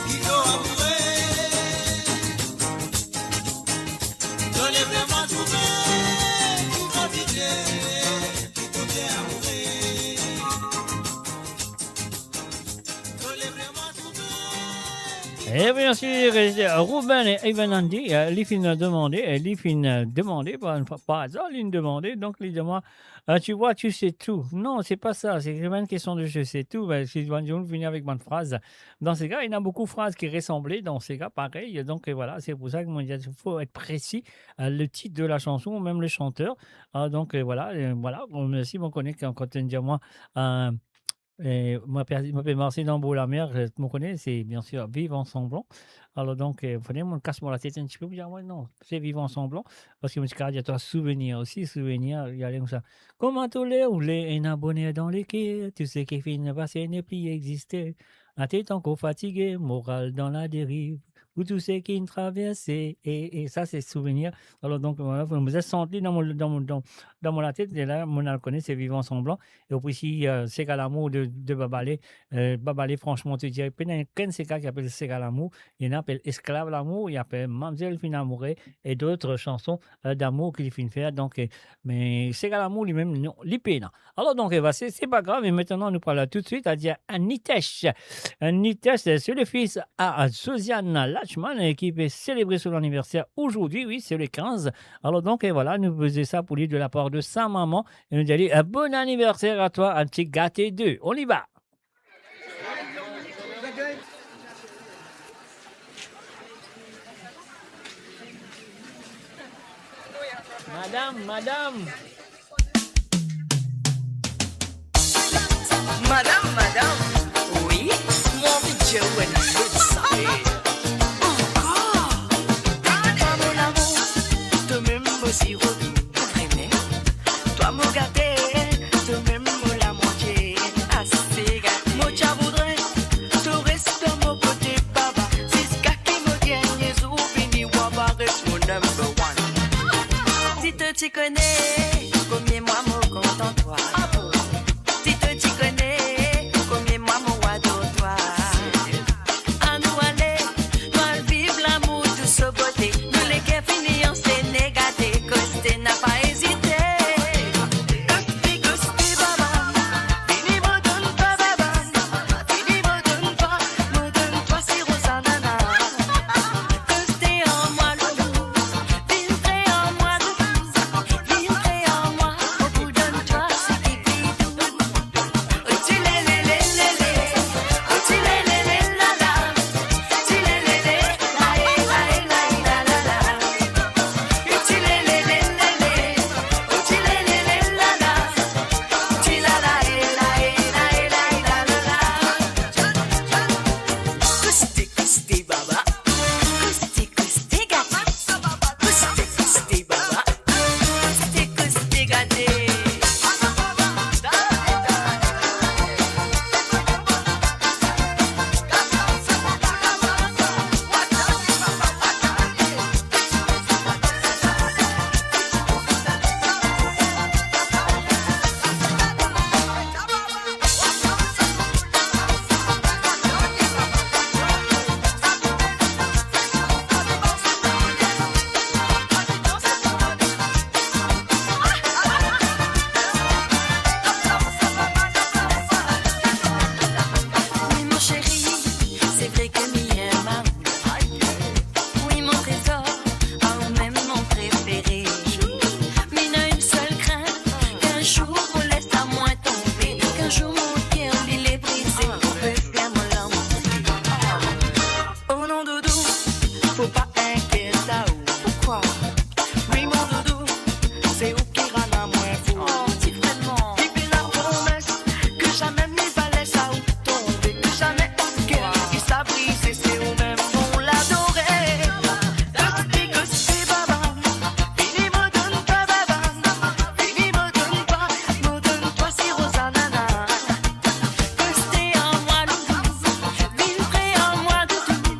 qui t'ont amouré. Je les fais moi trouver qui quantité. Et bien sûr, Ruben et Evan Andy, les filles demandé, pas hasard, ils demandaient, donc ils demandent, tu vois, tu sais tout. Non, c'est pas ça, c'est vraiment une question de je sais tout. Si Van Jones finit avec bonne phrase, dans ces cas, il y a beaucoup de phrases qui ressemblaient, dans ces cas, pareil. Donc voilà, c'est pour ça qu'il faut être précis, le titre de la chanson, ou même le chanteur. Donc voilà, si on connaît quand on dit moi, moi, Marcel Lambeau, la mère, je me connais, c'est bien sûr Vivre ensemble. Alors donc, il fallait me casse la tête un petit peu, me dire, ouais, non, c'est Vivre ensemble. Parce que, il y a toi souvenir aussi, souvenir, il y a comme ça. Comment tous les roulés, un abonné dans les quais, tu sais qu'il finit passer, n'est plus exister. Un tête encore fatigué, moral dans la dérive. Ou tous ceux qui traversent, et ça, c'est souvenir. Alors, donc, voilà, vous me êtes senti dans mon tête, et là, on le connaît, c'est Vivant Semblant. Et puis, ici, c'est qu'à l'amour de Babalé. Babalé, franchement, tu dirais, il y a qu'un c'est qui appelle C'est qu'à l'amour. Il y en a appelle Esclave l'amour, il appelle Mamzelle fin amourée, et d'autres chansons d'amour qu'il finit faire. Donc, mais C'est qu'à l'amour lui-même, non, l'IP. Alors, donc, c'est pas grave, et maintenant, nous parlons tout de suite à dire un Nitesh. Un Nitesh, c'est le fils à Josiane Lachman qui peut célébrer son anniversaire aujourd'hui, oui, c'est le 15. Alors donc, voilà, nous faisons ça pour lui de la part de sa maman. Et nous allons un bon anniversaire à toi, un petit gâté 2. On y va. Madame. Madame, oui, mon vidéo est une good side. Si retourner, toi me gâter, toi même la moitié, assez gâté. Moi tu voudrais, tu restes de mon côté, papa. Si ce qui me gagne, ou fini, ou va reste mon number one. Si tu connais, combien moi me compte en toi. Si tu connais, combien moi me vois dans toi. À nous aller, nous vivre l'amour de ce beauté. Nous les qui finissent en Sénégal. N'a pas hésité. Gusti, baba. Fini, me donne pas, baba. Fini, me donne pas, si Rosanana. Gusti en moi, loulou. Viendrai en moi, loulou. Viendrai en quoi? Oui, mon doudou, c'est où qui rend la moins fou. Oh, dis vraiment. Et puis la promesse que jamais m'y fallait ça ou tomber, que jamais qu'elle sa brise, c'est où même on l'adorait. Que c'est baba, fini me donne pas baba, fini me donne toi si Rosanana. Que c'était en moi doudou, vine près en moi doudou,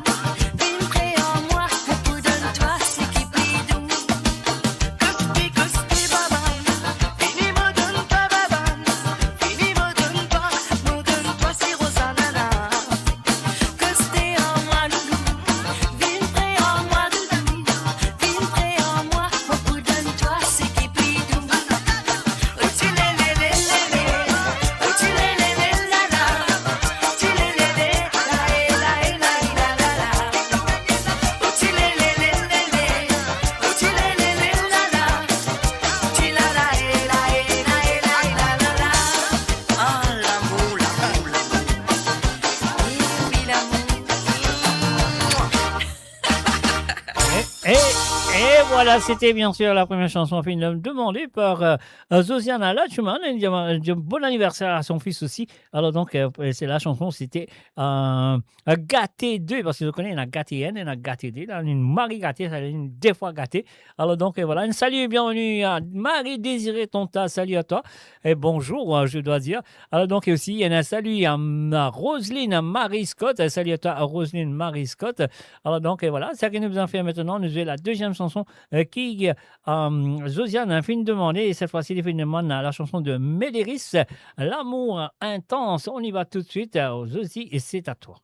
vine près en moi, pour donne-toi c'est qui bidou. Que c'était baba, fini me donne pas baba, fini me donne-toi si Rosanana. Que c'était en moi doudou, vine près en moi doudou, vine près en moi, pour donne-toi c'est qui bidou. Oh tu lé lé lé lé, oh tu lé lé lé la la, tu lé lé lé la la la la la. Oh tu lé lé lé lé, oh tu lé lé lé la la, tu la la la la. Ah l'amour, et puis l'amour. Et voilà, c'était bien sûr la première chanson demandée par Zosiana Latchman. Elle dit bon anniversaire à son fils aussi. Alors donc, c'est la chanson, c'était Gâté 2, parce que je connais, il y en a Gâté N, il y en a Gâté D. Là, une Marie Gâté, ça une des fois Gâté. Alors donc, voilà, un salut et bienvenue à Marie-Désirée Tonta, salut à toi. Et bonjour, je dois dire. Alors donc, et aussi, il y en a un salut à Roselyne Marie Scott. Salut à toi, Roselyne Marie Scott. Alors donc, et voilà, c'est ce qui nous en fait maintenant. Nous avons la deuxième chanson qui Josiane a fait une demande, et cette fois-ci, il fait une demande à la chanson de Méléris, L'amour intense. On y va tout de suite. Josie, et c'est à toi.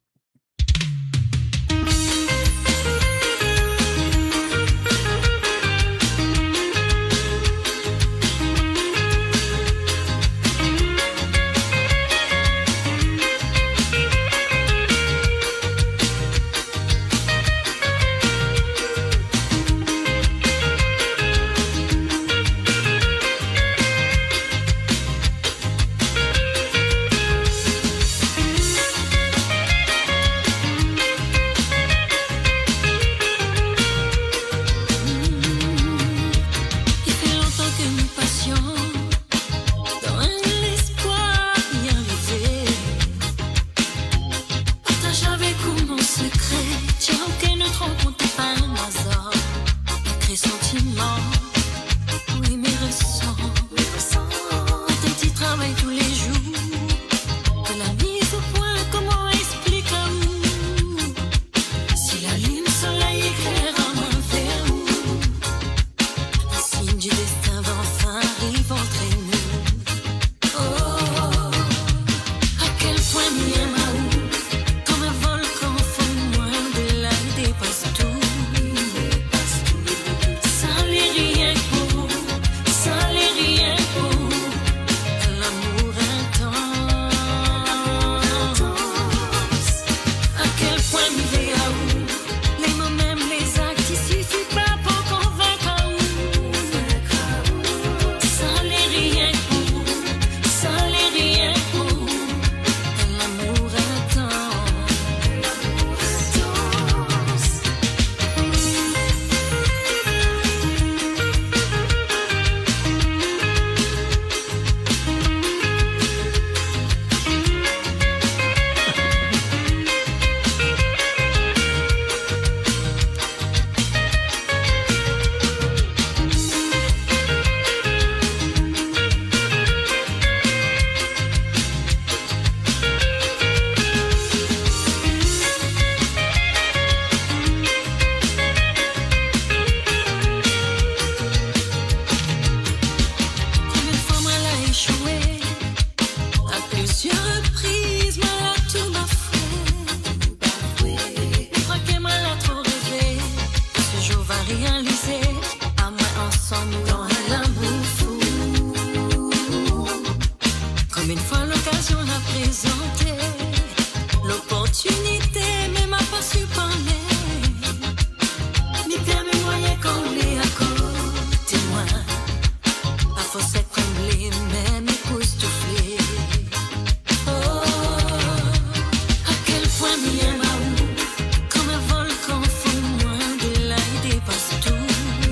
Comme un volcan, fous-moi de la idée passe tout.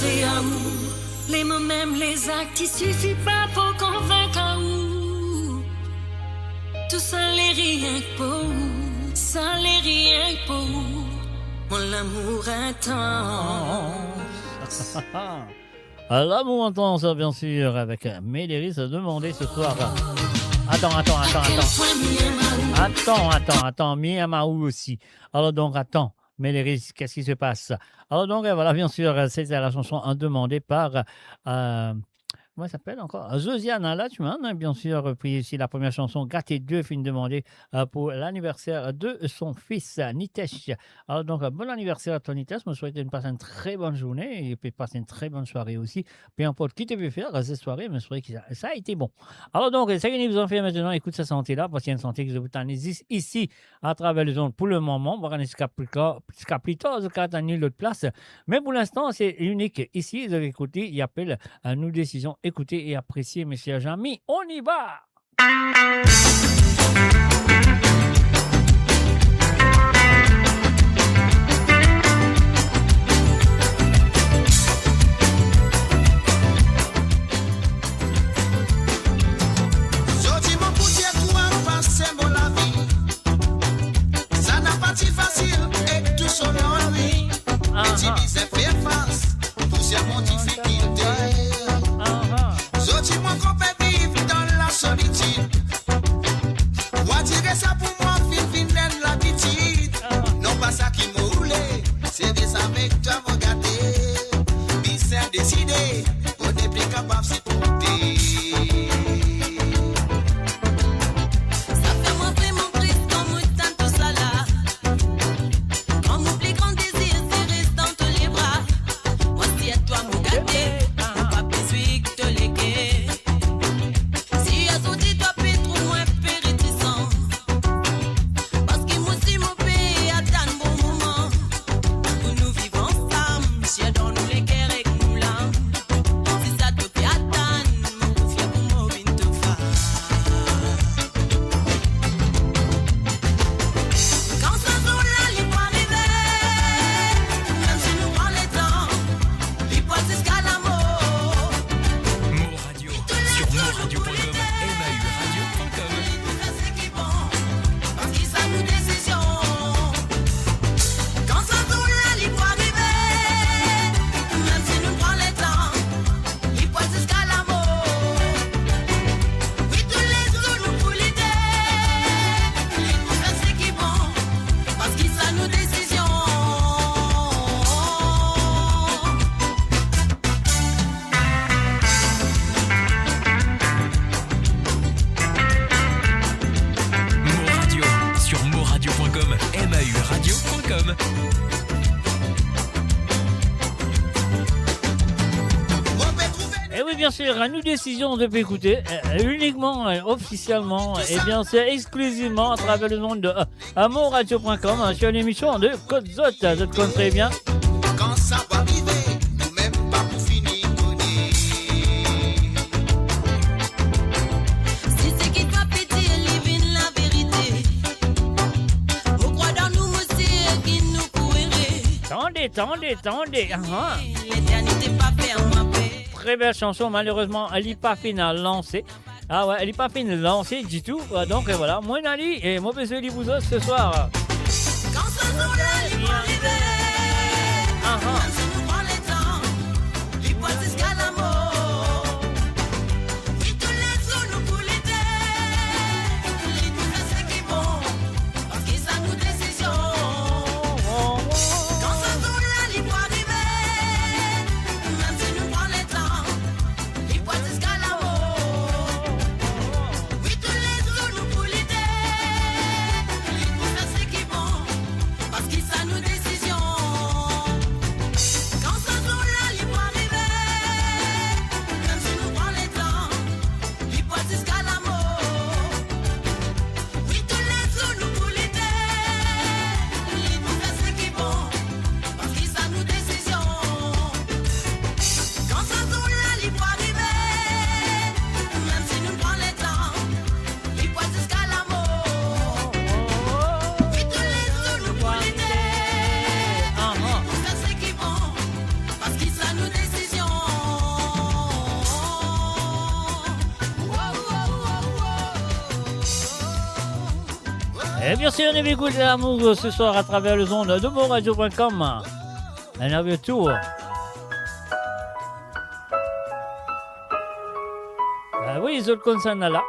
vrai amour. Les mots, même les actes, il suffit pas pour convaincre à où. Tout ça l'est rien que pour, ça l'est rien que pour mon amour intense. L'amour intense, bien sûr, avec Méléris demandé ce soir. Attends, Miamaou aussi. Alors donc, attends, Méléris, qu'est-ce qui se passe? Alors donc, voilà, bien sûr, c'est la chanson demandée par... comment elle s'appelle encore? Josiane Alatman, bien sûr. Puis ici, la première chanson, Gâté 2, film demandé pour l'anniversaire de son fils, Nitesh. Alors donc, bon anniversaire à toi, Nitesh. Je me souhaite de passer une très bonne journée et puis passer une très bonne soirée aussi. Peu importe qui te peut faire cette soirée, mais je souhaite que ça a été bon. Alors donc, ça qui nous en fait maintenant, écoute sa santé là, parce qu'il y a une santé qui existe ici à travers les zones pour le moment. On va aller jusqu'à plus tard, jusqu'à l'autre place. Mais pour l'instant, c'est unique. Ici, vous avez écouté, il appelle à nous décisions. Écoutez et appréciez, mes chers amis. On y va! Jodi mon boutier toi passer mon la vie. Ça n'a pas été facile et tout son ennui. Et tu disais faire face, tout c'est mon difficulté. Jodi mon copain vivre dans la solitude. Moi dire ça pour moi, fin l'habitude. Non pas ça qui me roulait, c'est des avec toi mon gâté. Puis c'est décidé, on n'est plus capable de s'écouter. Nous décisions de écouter uniquement, officiellement et bien sûr exclusivement à travers le monde de amourradio.com sur l'émission de Côte Zot. Je te connais très bien. Quand ça va arriver, nous-mêmes pas pour finir connaît. Si c'est qui va péter, living la vérité. Vous croyez dans nous, monsieur, qui nous couerait. Tendez. L'éternité pas ferme. Très belle chanson, malheureusement, elle n'est pas fine à lancer. Ah ouais, elle n'est pas fine à lancer du tout. Donc voilà, moi Nali et moi Bessie Libouzo ce soir. Quand ce jour-là, il va arriver. Même si nous prend les temps, il passe jusqu'à la mort. Oui, tous les jours nous pour l'été. Il nous fait ce qui est bon, parce qu'il ça nous décision. Quand ce jour-là, il va arriver. Même si nous prend les temps. Oui, tous les jours nous pour l'été. Il nous fait ce qui Et bien sûr, on écoute l'amour ce soir à travers le zone de moradio.com. Un avion tour. Oui, les autres concernent là.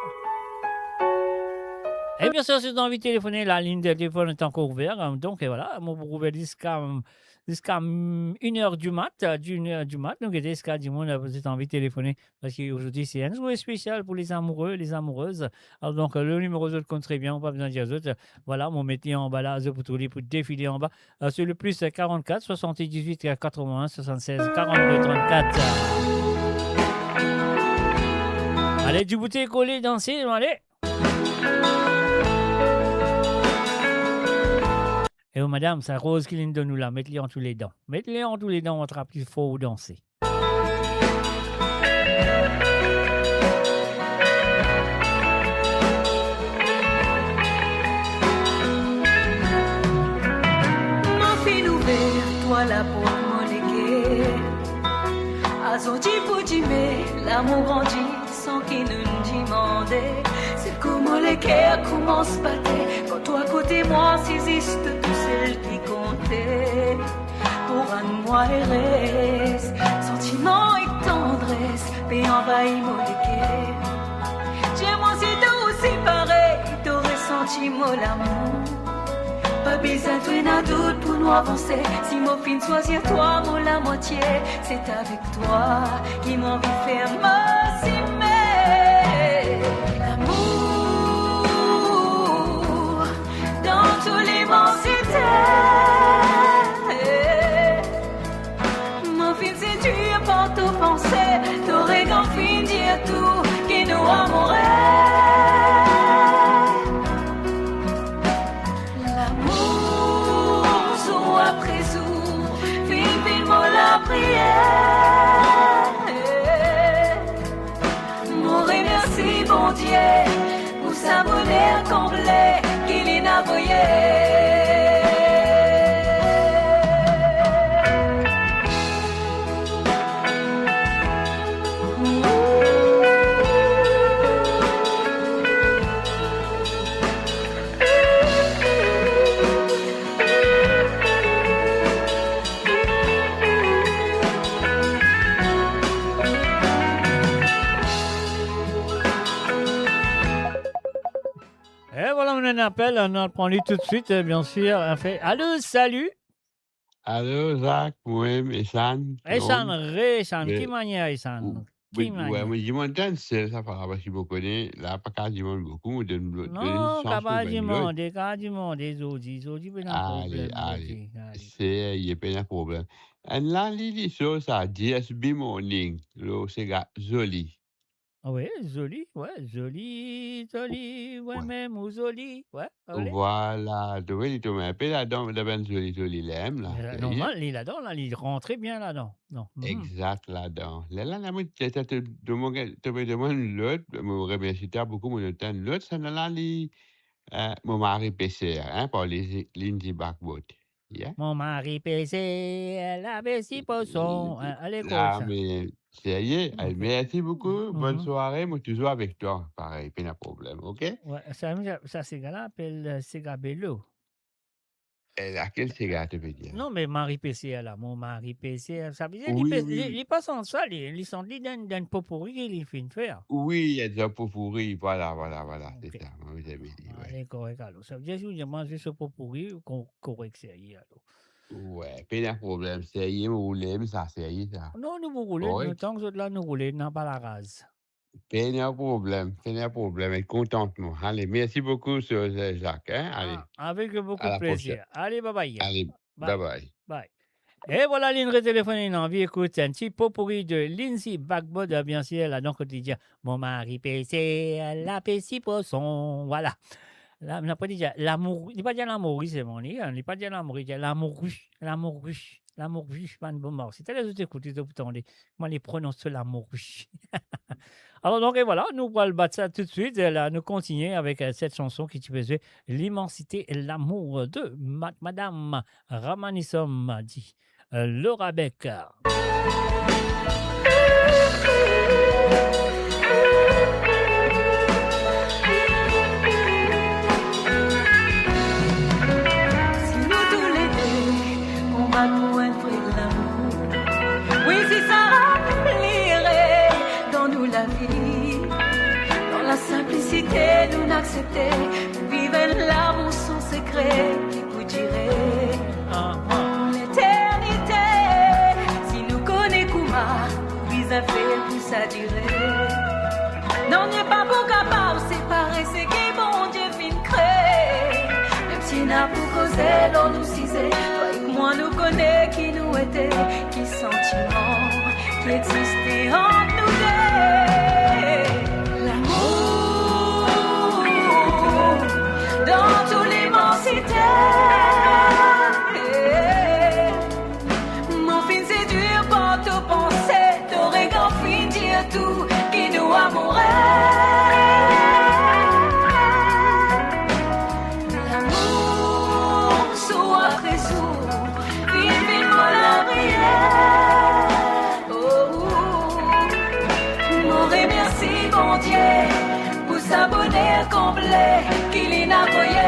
Et bien sûr, si vous avez envie de téléphoner, la ligne de téléphone est encore ouverte. Donc, et voilà, moi, vous pouvez jusqu'à 1h du mat. Donc, jusqu'à du monde, vous avez envie de téléphoner. Parce qu'aujourd'hui, c'est un jour spécial pour les amoureux, les amoureuses. Alors, donc, le numéro de compte très bien, on pas besoin de dire autres. Voilà, mon métier en bas là, pour tous les pour défiler en bas. C'est le plus 44 78 81 76 42 34. Allez, du bouteille collé, danser, allez. Et oh, madame, c'est Rose qui de nous là. Mettez-les en tous les dents. Mettez-les en tous les dents, on attrape qu'il faut danser. Ma fille ouverte, toi la porte moléguée. À son type mais l'amour grandit sans qu'il nous demande. C'est comment les cœurs commencent à battre. Quand toi à côté moi saisisse tout celle qui comptait. Pour un moi reste sentiment et tendresse, mais envahit mon cœur. J'ai moi si toi aussi pareil, t'aurais senti mon l'amour. Pas besoin de n'a doute pour nous avancer. Si mon fin choisir toi, mon la moitié, c'est avec toi qui m'envie de faire m'aimer. L'amour dans tous les l'immensité. Mon fin si tu apportes aux pensées, t'aurais qu'en fin dire tout qui nous amourait. La prière, mourir merci bon Dieu pour sa bonheur comblé qu'il est envoyé. On a un appel, on en prend lui tout de suite, bien sûr. On fait allô, salut. Allô, Zach, moi-même, Essan. Essan, qui manière, Essan? Oui, moi, je m'entends, c'est ça, parce que je connais, là, pas quasiment beaucoup, non, pas du monde, des autres, allez, c'est, il n'y a pas de problème. Et là, les choses, ça, DSB Morning, c'est joli. Oui, joli, ouais, même, ou joli, ouais. Voilà, tu vois, il te met un peu là-dedans, joli, l'aime, là. Normal, il est là-dedans, là, il rentre très bien là-dedans. Non. Exact, là-dedans. Là, moi, tu me demandes l'autre, je me remercie beaucoup, mon temps, l'autre, c'est là, mon mari PCR, hein, par les Lindsay Backwood. Yeah? Mon mari PC, elle avait 6 poissons à l'école. Ah, mais ça y est, merci beaucoup. Bonne soirée. Moi, toujours avec toi. Pareil, pas de problème, OK? Ouais, ça ces gars-là appellent Segabello. Et à quel Sega, tu veux dire? Non, mais Marie PC, là, mon mari PC, ça veut dire il passe en ça, il sont dit d'un pot pourri qu'il finit de faire. Oui, il y a déjà pot pourri, voilà, c'est ça. Vous avez dit, ouais. Correct, alors. Ça veut dire que j'ai mangé ce pot pourri, correct, c'est y alors. Ouais, pas de problème, c'est y, vous roulez, ça, c'est y, ça. Non, nous roulons, tant que nous là, nous roulons, n'a pas la rase. Pas de problème, et contentement. Allez, merci beaucoup, Jacques, hein? Allez. Avec beaucoup de plaisir. Allez, bye-bye. Allez, bye-bye. Bye. Et voilà, l'île téléphonique en vie. Écoute, un petit pot pourri de Lindsay Backwood, bien sûr, là, donc, quotidien. Mon mari PC, la PC poisson, voilà. Là, on n'a pas dit l'amour, il n'est pas dit l'amour, c'est mon lit, il n'est pas dit l'amour, il dit l'amour ruche, pas une bonne mort. C'était les autres écoutes, vous entendez. Moi, les prononce l'amour ruche. Alors, donc, et voilà, nous allons battre ça tout de suite. Là, nous continuons avec cette chanson qui faisait l'immensité et l'amour de Madame Ramanissom, dit Laura Beck. pas pour un vrai de l'amour. Oui, si ça remplirait dans nous la vie, dans la simplicité nous n'accepter, vivre l'amour sans secret qui vous dirait pour l'éternité. Si nous connaissons Kouma, vous avez tout ça dirait. Non, n'est pas pour capable séparer ce qui bon Dieu fin créer. Même si n'a pour causer l'on nous cisait, toi et moi nous connaît qui nous était, qui sentiments qui existait entre nous deux. L'amour dans toute l'immensité. Mon fin c'est dur quand tu pensais, t'aurais grand fin dire tout qui nous amourait. L'amour sous après sous, vite moi la prière. Oh, m'aurait merci bon Dieu pour s'abonner complet qu'il est envoyé.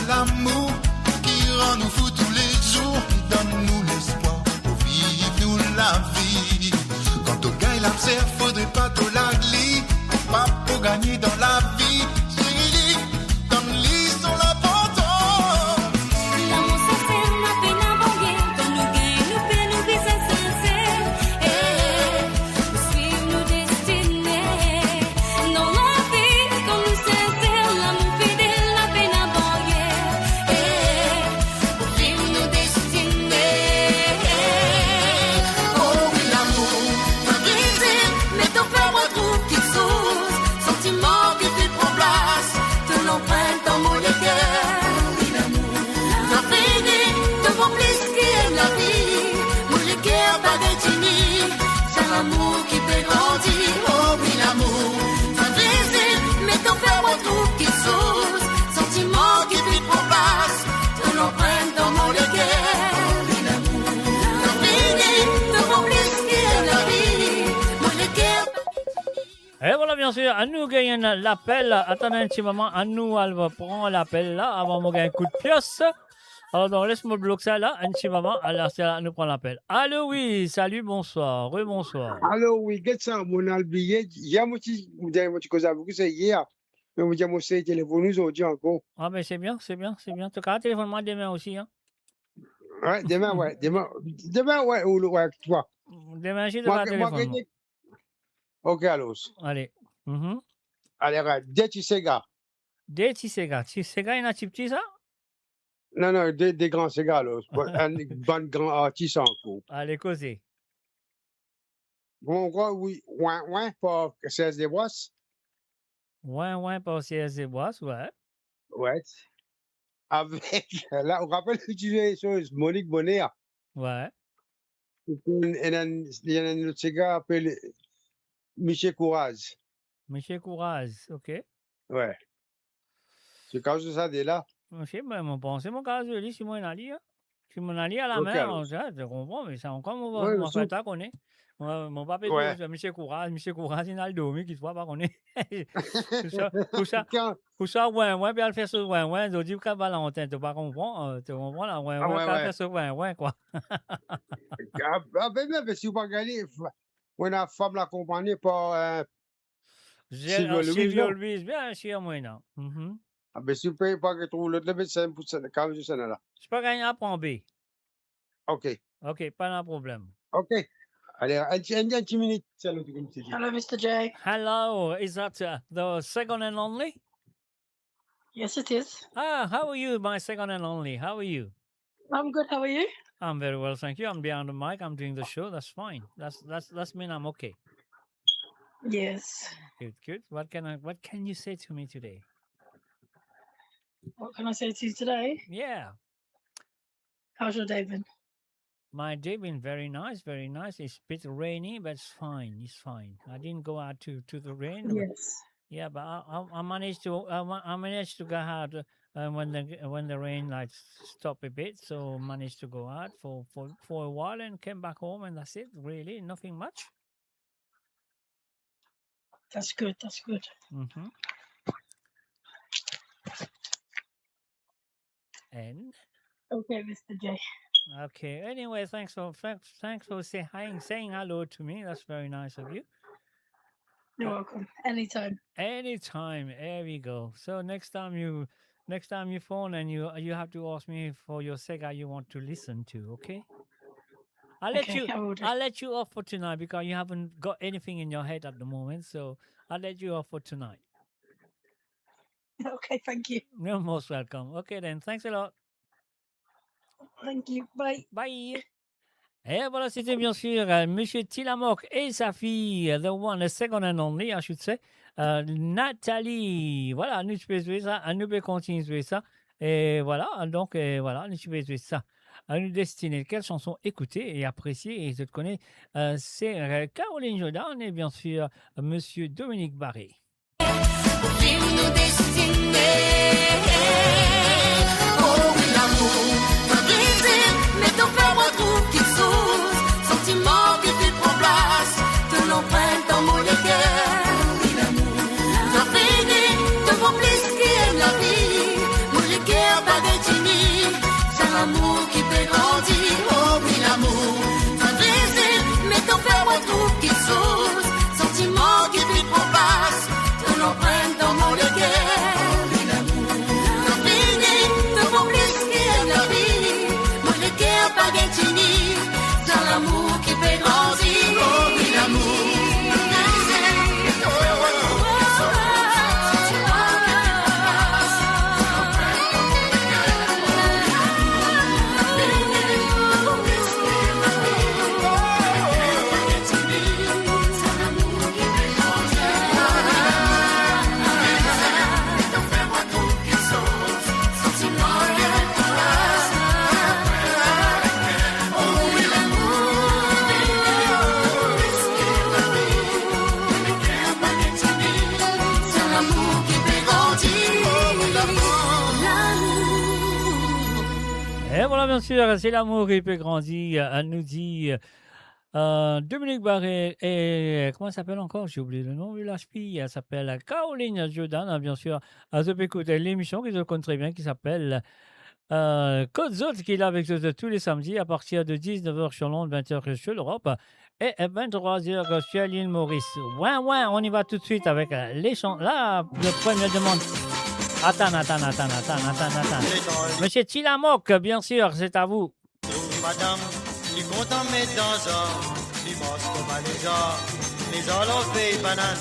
L'amour qui rend nous fous tous les jours, qui donne nous l'espoir pour vivre bien sûr, à nous gagnons l'appel. Attendez un petit moment, à nous, elle va prendre l'appel là, avant de gagner un coup de pioche. Alors, donc, laisse-moi bloquer ça là, un petit moment. Alors, c'est là, elle nous prend l'appel. Allô, oui, salut, bonsoir, rebonsoir. Alors, oui, qu'est-ce que ça, mon albier? Hier, moi, tu causes avec vous, c'est hier. Mais moi, j'ai mon téléphone aujourd'hui encore. Ah, mais c'est bien, c'est bien, c'est bien. En tout cas, téléphone-moi demain aussi, hein. Ouais, demain, ouais, demain, ouais, ouais, toi. Demain, j'ai de la téléphone. Ok, alors. Allez. Allez, regarde, des Tissega. Des Tissega. Tissega, il y en a petit, ça? Non, non, des grands Sega, alors. Un bon grand artiste encore. Allez, causer. Bon, oui, ouin, pour CS des Boisses. Ouin, pour CS des Boisses, ouais. Ouais. Avec, là, on rappelle que tu es sur Monique Bonner. Ouais. Et il y a un autre Sega appelé Michel Courage. Michel Courage, ok. Ouais. C'est cause de ça, dès là. Monsieur, ben, mon pensée, mon cas, je lis, si moi, Ali, hein. Si mon Ali à la mer, je comprends, mais ça encore, mon frère, t'as connaît. Mon papa, Michel Courage, il a le domi, qui soit pas connaît. Pour ça, ouais, bien le faire sur ouais, je dis que Valentin, tu pas comprendre, tu comprends, là, ouais, faire sur ouais, quoi. Ah, ben, mais si vous pas gagné, on a femme la compagnie par Sylvio Louise, bien sûr, moi, non. Ah, ben, si vous ne payez pas que tu l'autre, c'est un peu de quand je sais là. Je peux gagner à prendre B. OK. OK, pas de problème. OK. Allez, un petit minute. Hello, Mr. J. Hello, is that the second and only? Yes, it is. Ah, how are you, my second and only? How are you? I'm good. How are you? I'm very well, thank you. I'm behind the mic. I'm doing the show. That's fine. That's mean I'm okay. Yes. Good. What can you say to me today? What can I say to you today? Yeah. How's your day been? My day been very nice, very nice. It's a bit rainy, but it's fine. It's fine. I didn't go out to the rain. Yes. Yeah, but I managed to go out when the rain like stopped a bit. So managed to go out for a while and came back home, and that's it. Really, nothing much. That's good. That's good. And okay, Mr. J. Okay. Anyway, thanks for saying hello to me. That's very nice of you. You're welcome. Anytime. Anytime. There we go. So next time you phone and you have to ask me for your Sega you want to listen to. Okay. I'll let you off for tonight because you haven't got anything in your head at the moment. So I'll let you off for tonight. Okay, thank you. You're most welcome. Okay then. Thanks a lot. Thank you. Bye. Bye. Et voilà, c'était bien sûr Monsieur Tillamook et sa fille, the one, the second and only, I should say, Nathalie. Voilà, nous pouvons jouer ça, nous pouvons continuer à jouer ça. Et voilà, donc voilà, nous pouvons jouer ça. À nous destiner quelle chanson écouter et apprécier. Et je te connais, c'est Caroline Jordan et bien sûr Monsieur Dominique Barré. Nous destiner, oh oui l'amour, un plaisir, mais ton frère retrouve qu'il s'ose, sentiment qui fait prend place, te l'emprunte dans mon cœur, oui l'amour, l'infini, te vaut plus qui aime la vie, mon cœur pas détenu, c'est l'amour qui fait grandir, oh oui l'amour, un plaisir, mais ton frère retrouve qu'il s'ose, sentiment qui fait prend place, te l'emprunte dans mon cœur. Dans l'amour qui fait grandir, oh oui l'amour. Et voilà, bien sûr, c'est l'amour qui peut grandir. Elle nous dit Dominique Barré et comment elle s'appelle encore? J'ai oublié le nom de la fille. Elle s'appelle Caroline Jordan, bien sûr. Elle peut écouter l'émission que je connais très bien qui s'appelle Code Zot, qui est là avec nous tous les samedis à partir de 19h sur Londres, 20h sur l'Europe et 23h sur l'île Maurice. Ouais, on y va tout de suite avec les chants. Là, la première demande. Attends. Monsieur Tilamoc, bien sûr, c'est à vous. Madame, tu content mettre dans un, tu manges comme un les gens fait banane,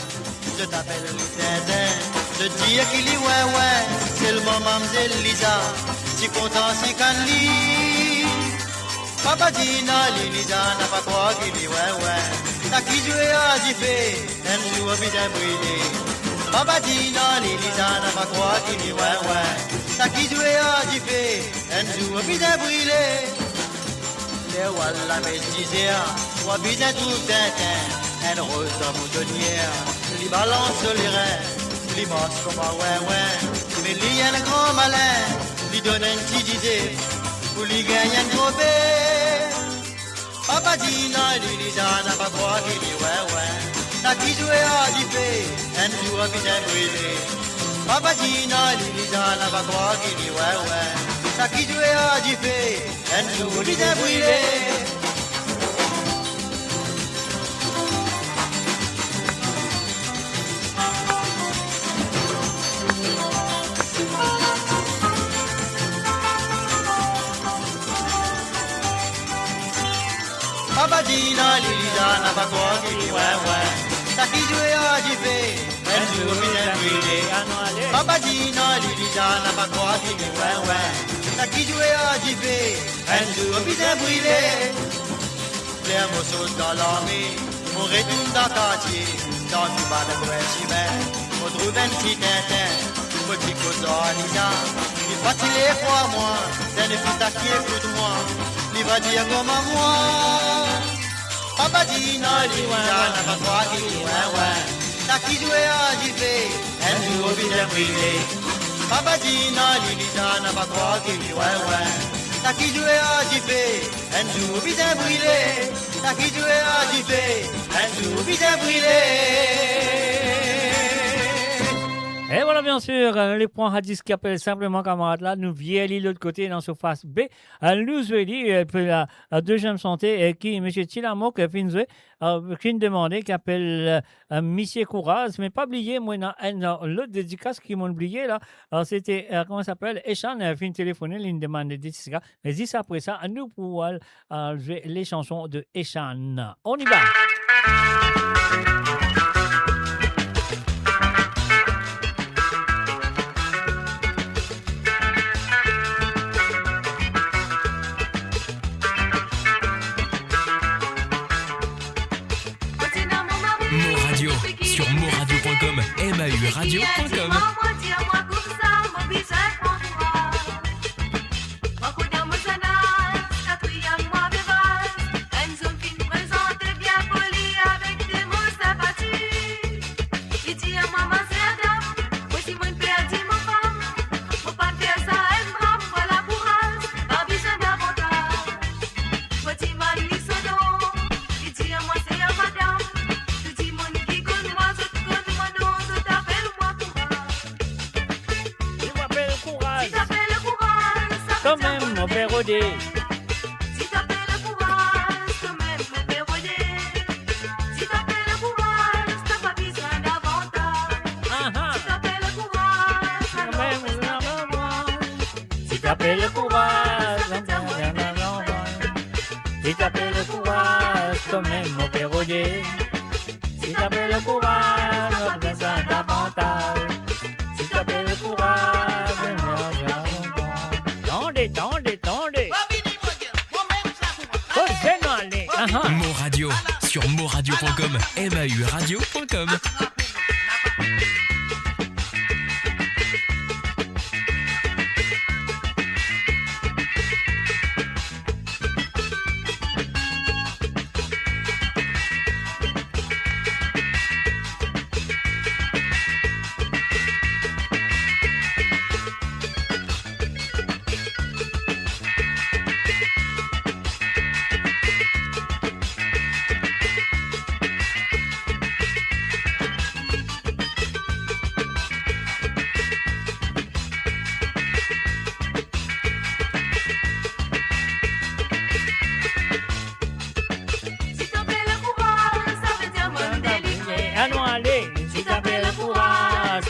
je t'appelle le Tintin, je dis qu'il dit ouais, c'est le moment mademoiselle Lisa, tu content si can lit, papa dit non, Lisa n'a pas quoi qu'il dit ouais, t'as qui joué à Jiffé, elle joue bien brûlé, papa dit non, Lisa n'a pas quoi qu'il dit ouais, t'as qui joué à Jiffé, elle joue bien brûlé. Voilà mes disères, moi bien tout Tintin, une rose dans boutonnière, les balance les reins, les marche comme un ouais, mais il y a un grand malin, lui donne un petit disé, pour lui gagner un gros bé. Papa dit non, Lisa n'a pas quoi qu'il dit ouais, t'as qui joué à Jiffé, un jour bien brûlé. Papa dit non, Lisa n'a pas quoi qu'il dit ouais. Ça qui jouait à Jiffé, un jour bien brûlé. Papa dit non, Lisa n'a pas quoi qu'il dit ouais. Ça qui jouait à Jiffé, un jour bien brûlé. Papa dit non, Lisa n'a pas quoi qu'il dit ouais. T'as qui jouait à Jiffé, un jour bien brûlé. Les mots sautent dans l'armée, on retourne dans le quartier, dans tout bas de Brest-Chimay. On trouve un petit Tintin, petit cousin Lisa. Il va tirer pour moi, c'est une fille qui écoute moi. Il va dire comme à moi. Papa dit non, Lisa n'a pas quoi qu'il dit ouais. T'as qui jouait à Jiffé, un jour bien brûlé. Papa dit non, Lisa n'a pas quoi qu'il dit ouais. T'as qui joué à Jiffé, un jour bien brûlé. T'as qui joué à Jiffé, un jour bien brûlé. Et voilà, bien sûr, les points Hadis qui appellent simplement camarades là, nous viennent de l'autre côté dans surface B. Nous et puis la deuxième santé qui M. Tilamok qui nous demandait qui appelle Monsieur Courage, mais pas oublier, moi, l'autre dédicace qui m'ont oublié là, c'était, comment ça s'appelle, Echan, fin téléphoné, il demande des dédicaces. Mais juste après ça, nous pouvons jouer les chansons de Echan. On y va! Sur moradio.com, MAUradio.com. Rodé. Si t'appelles le courage, quand même mon père Rodé. Si t'appelles le courage, t'as pas besoin d'avantage. Si t'appelles le courage, quand même mon Si t'appelles le courage, si t'appelles le courage, quand même mon père Rodé. Si t'appelles le courage, t'as pas besoin d'avantage. Si t'appelles le courage, tendez. Mon radio sur moradio.com, MAUradio.com.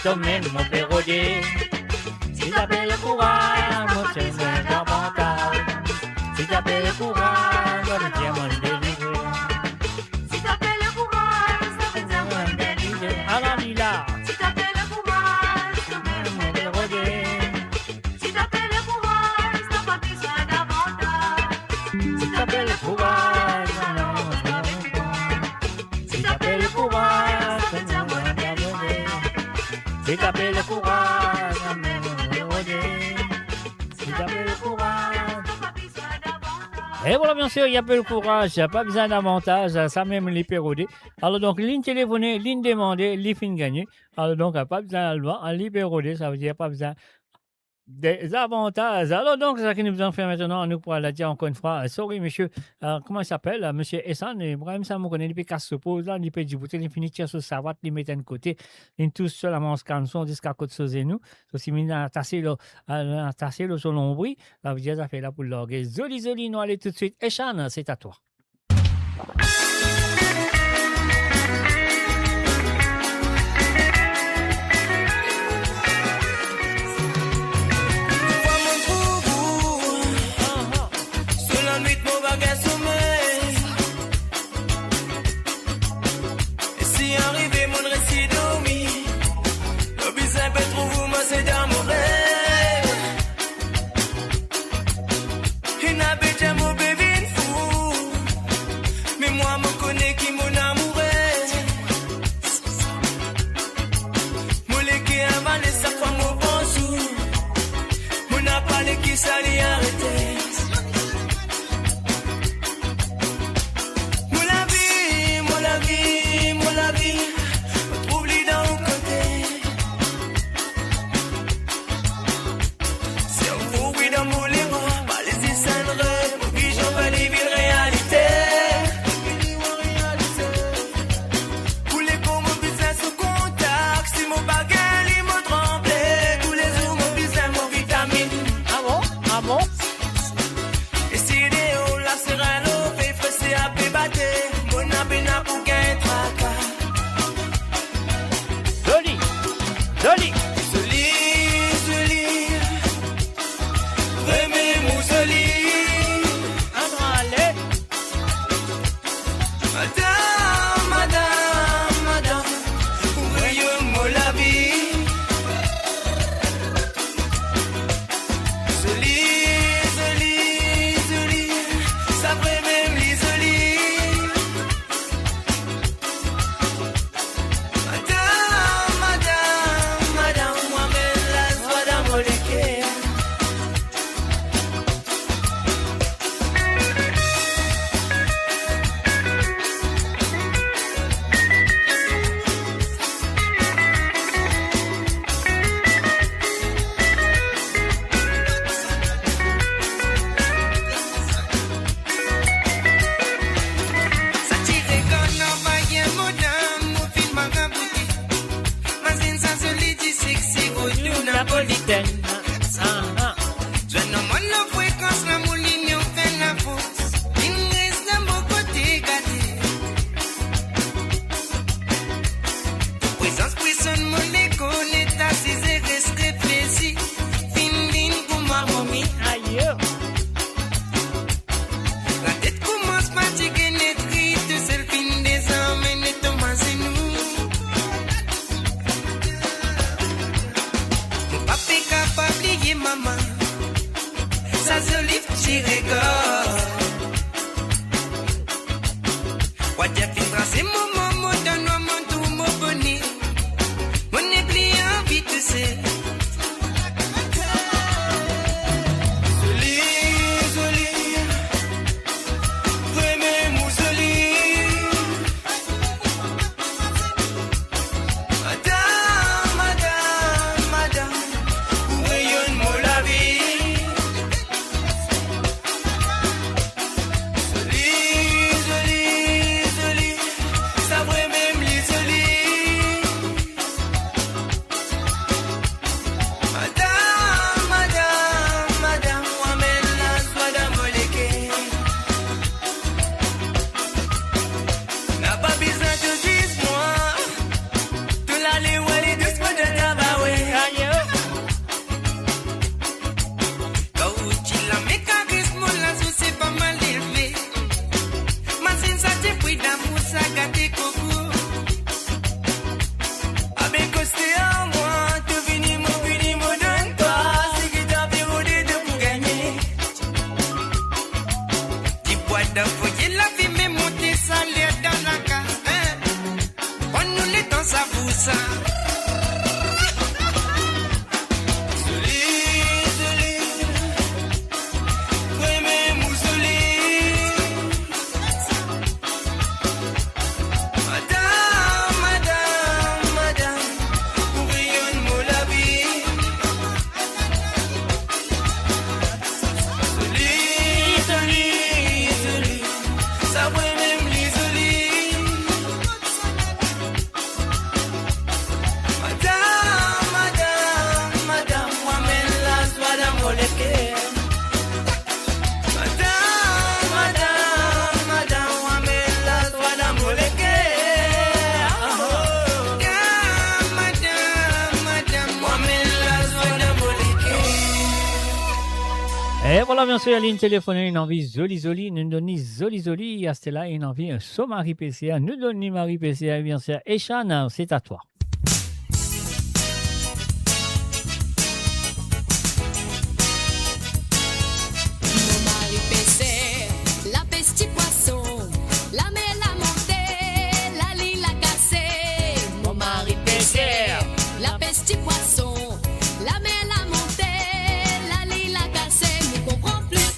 t'emmène mon pérodé. Si t'appelles le courage, moi je t'aime davantage. Si t'appelles le courage, moi je tiens mon délivré. Si t'appelles le courage, ça fait un bon délivré. Alors Lila. Si t'appelles le courage, ça fait mon pérodé. Si t'appelles le courage, t'as pas besoin d'avantage. Si t'appelles le courage, si t'appelles le courage, ça fait un bon délivré. Si t'appelles le courage, si t'appelles le courage. Et voilà, bien sûr, il n'y a pas le courage, il n'y a pas besoin d'avantage, ça même les pérodés. Alors donc, ligne téléphonée, ligne demandée, ligne fin gagnée. Alors donc, il n'y a pas besoin de loi, en ligne pérodée, ça veut dire pas besoin des avantages. Alors donc, c'est ça que nous allons faire maintenant. Nous pourrons la dire encore une fois. Sorry, monsieur, comment il s'appelle? Monsieur Essan, Ibrahim, ça me connaît, depuis qu'il se pose là, il peut dire, il finit de sur sa voiture, il met de côté, il touche sur la manche canson jusqu'à côté de ses nous. Si il a tassé le sur l'ombri, ça veut dire, ça fait là pour l'orgue. Zoli, nous allons tout de suite. Essan, c'est à toi. Ça l'y arrêter. Mon la vie, retrouve-les dans le côté. C'est un fou, oui, dans mon léro, pas les essainerais, mon vie, j'en vais les villes réalité. Pour les cons, mon business au contact, si mon bagage, il me tremblait. Tous les jours, mon business, mon vitamine. Ah bon? Et si les la serrano, fait fresser à pébater, mon abena pour gagner tracas. Joli. Vraiment mousoli. Allez. Madame, ouvrez-moi la vie. Ça ferait même l'isolie. Madame, moi-même la soie dans mon léquer. Napolitaine. Je ne m'en la fréquence, la mouline, on fait la fausse. Il reste dans mon côté gâté. Présence, personne, mon écho, n'est assise et reste réfléchi. Fin, pour ma momie. Aïe. La tête commence à fatiguer, n'est triste, c'est le fin des hommes et n'est tombé à nous. Maman, ça se livre, j'y rigole. What you feel, c'est mon maman, donne-moi mon tout, mon bonnet. Mon ébli envie de se. Zoli, vraiment mousoli. Madame. Rayonne-moi la vie. Joli, ça ça gâté coco. Avec costé à moi, tu vini mon donne toi. C'est que t'as verrouillé de pour gagner. Tu bois d'envoyer la vie, mais monter ça l'air dans la case. On nous les temps ça vous ça. Et voilà, bien sûr, la ligne téléphonique, une envie Zoli, nous donne Zoli, à Stella, une envie Somari PCA, nous donne Marie PCA, bien sûr. Et Chan, c'est à toi. Mon mari pêchait, la pêche poisson, la mer l'a montée, la lit l'a cassée. Mon mari pêchait, la pêche poisson, la mer l'a montée, la lit l'a cassée.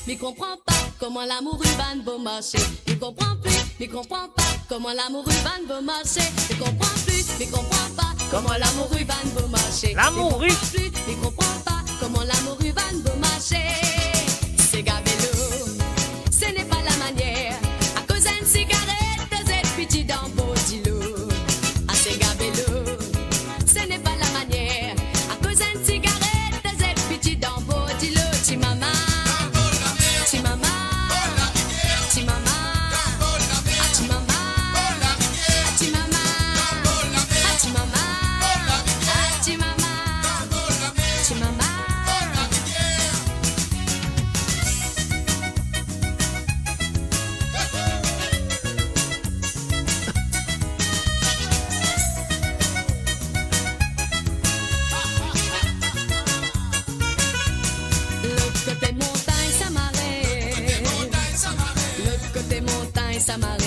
Me comprend pas comment l'amour urbain va marcher. Me comprend pas comment l'amour urbain va marcher. Me comprend pas comment l'amour urbain va marcher. Me comprend pas comment l'amour urbain va marcher. C'est gabello, ce n'est pas la manière. À cause d'une cigarette, des petits dans Bodilo. Ah, c'est gabello, ce n'est pas la manière. À cause d'une cigarette, des petits dans Bodilo. Timama, Timama, Timama, Timama, Timama, Timama, Timama, Timama. L'autre côté montagne, ça m'arrête. L'autre côté montagne, ça m'arrête.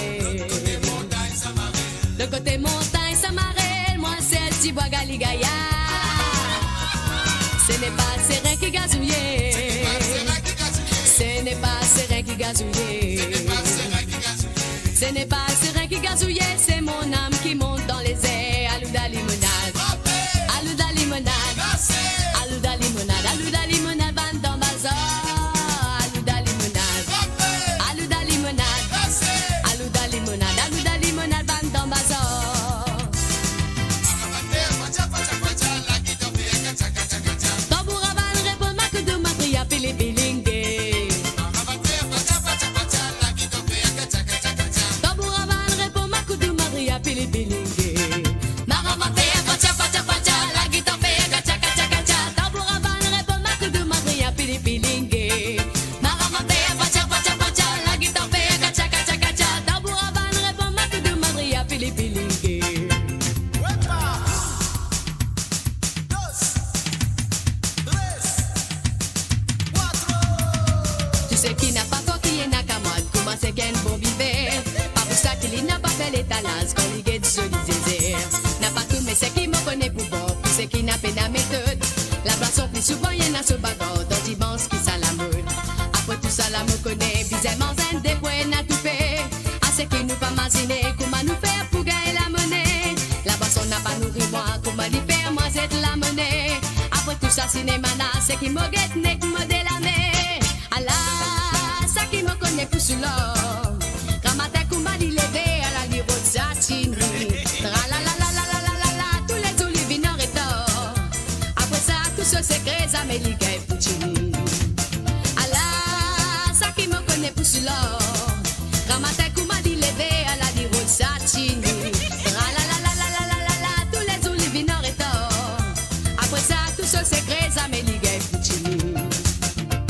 Le côté montagne, ça m'arrête. Moi, c'est le petit bois galigaya. Ce n'est pas serein qui gazouillait. Ce n'est pas serein qui gazouillait. Ce n'est pas serein qui gazouillait. C'est mon âme qui monte dans les airs. Alouda limonade. Alouda limonade. Alouda limonade. Alouda limonade. Van dans bazar. Alouda limonade. Alouda limonade. Alouda limonade. Alouda limonade. Van dans bazar. Tambouraban répond ma que de ma tria pili pilingue. Tambouraban répond ma que de ma tria pili pilingue. Maramate facha facha facha la guitare fait gacha gacha gacha. Tambouraban répond ma que de ma tria pili pilingue. Maramate facha facha facha la guitare fait gacha gacha gacha. Tambouraban répond ma que de ma tria pili pilingue. Tu sais qui n'a pas toi qui est nakamade. Comment c'est qu'un bon vivre. Pas pour ça qu'il n'a pas fait l'étalage. Quand il est joli désert. N'a pas tout mais c'est qui me connaît pour bon. Pour c'est qui n'a pas la méthode. La boisson plus souvent y'en a ce bagarre. Dans dimanche qui ça la mode. Après tout ça la me connaît. Bizarrement un des points n'a tout fait. À ce qui nous pas imaginer. Comment nous faire pour gagner la monnaie. La boisson n'a pas nourri moi. Comment lui faire moi c'est la monnaie. Après tout ça cinéma n'a. C'est qui me guette n'est que me délamé. Allah, ça qui me connaît pour cela. Ramata Kumbali levé à la liro de Zatini. La la la la la la la la, tous les olives en rétor. Après ça, tout ce secret, ça m'élika et Puccini. Allah, ça qui me connaît pour cela. Ramata Kumbali levé à la liro de Zatini. La la la la la la la la, tous les olives en rétor. Après ça, tout ce secret, ça m'élika et Puccini.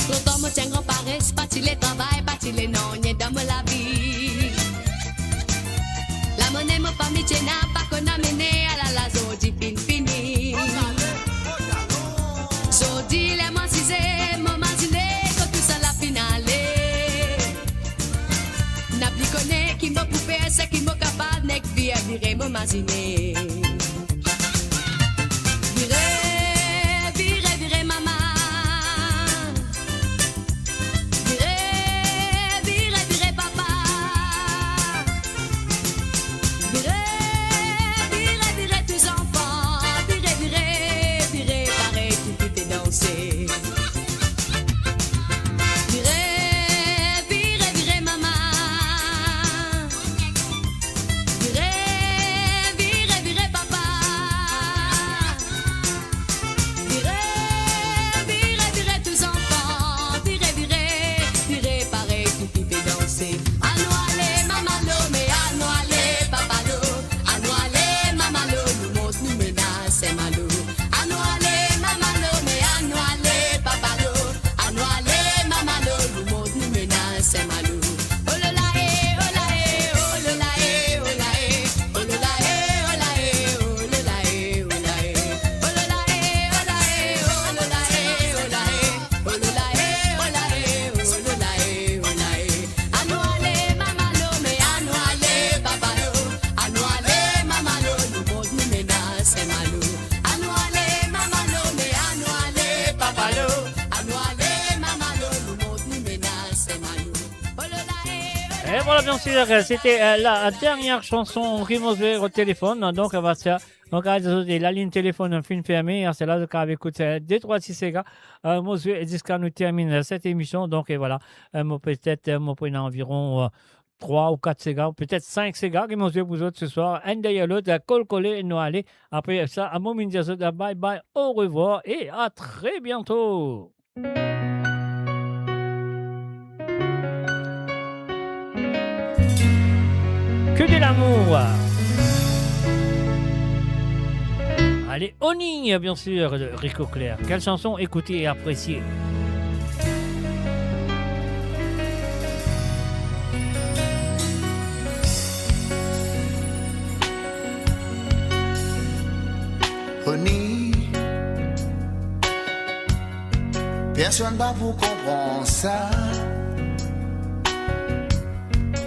Longtemps me tient grand paresse, pas-il les travail, pas-il les non, n'y est dans la vie. Piche n'a pas qu'on a mené à la zodi fin fini. Zodi les mansisé, maman ziné, quand tout ça la finale. N'a plus connaît qui m'a poupé, c'est qui m'a capable, n'est que virer maman ziné. Vire maman. Vire papa. Vire tous enfants. Vire pareil tout est dansé. Vire maman. Vire papa. Vire tous enfants. Vire pareil tout est dansé. Anouale maman lo, mais anouale papa lo. Anouale maman lo, nous montre nous menace c'est malo. Anouale maman lo, mais anouale papa lo. Anouale maman lo, nous montre nous menace c'est malo. Oh là là eh, oh là eh, oh là là eh, oh là eh, oh là là eh, oh là eh, oh là là eh, oh là eh, oh là là eh, oh là eh, oh là là eh, oh là eh, oh là là eh, oh là eh, oh là eh, oh là eh. Anouale maman lo, mais anouale papa lo. Anouale maman lo, nous montre nous menace c'est malo. Anouale maman lo, mais anouale papa lo. Anouale maman lo, nous montre nous menace c'est malo. Oh là là eh, Et voilà, bien sûr, c'était la dernière chanson qui m'a fait au téléphone. Donc, on va se faire. Donc, la ligne téléphone fin fermée. C'est là qu'on écoute D3 gars. Moi, jusqu'à nous termine cette émission. Donc, et voilà. Moi, peut-être, moi, prenez environ 3 ou 4 cigares, peut-être 5 cigares qui m'ont vu vous autres ce soir. Un d'ailleurs l'autre, coller et nous aller. Après ça, à mon midi, bye bye, au revoir et à très bientôt. Que de l'amour. Allez, Oni, bien sûr, de Rico Clair. Quelle chanson écoutez et appréciez. Oni, personne va vous comprendre ça.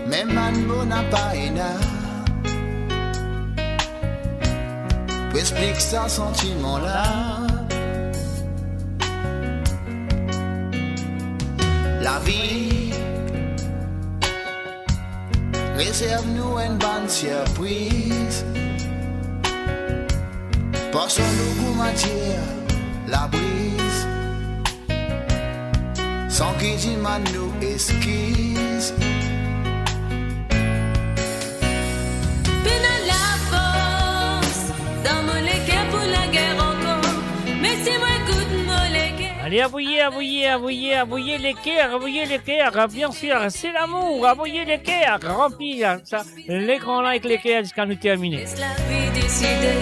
Même Manbo n'a pas énorme. Pour expliquer ça sentiment là. La vie réserve-nous une bonne surprise. Passons-nous pour matière la brise. Sans qu'il dit man nous esquisse. Peine la force dans mon équerre pour la guerre encore. Mais si moi écoute mon équerre. Allez, avouez l'équerre, bien sûr, c'est l'amour, avouez l'équerre, remplir ça, l'écran là avec l'équerre jusqu'à nous terminer. Laisse la vie décider.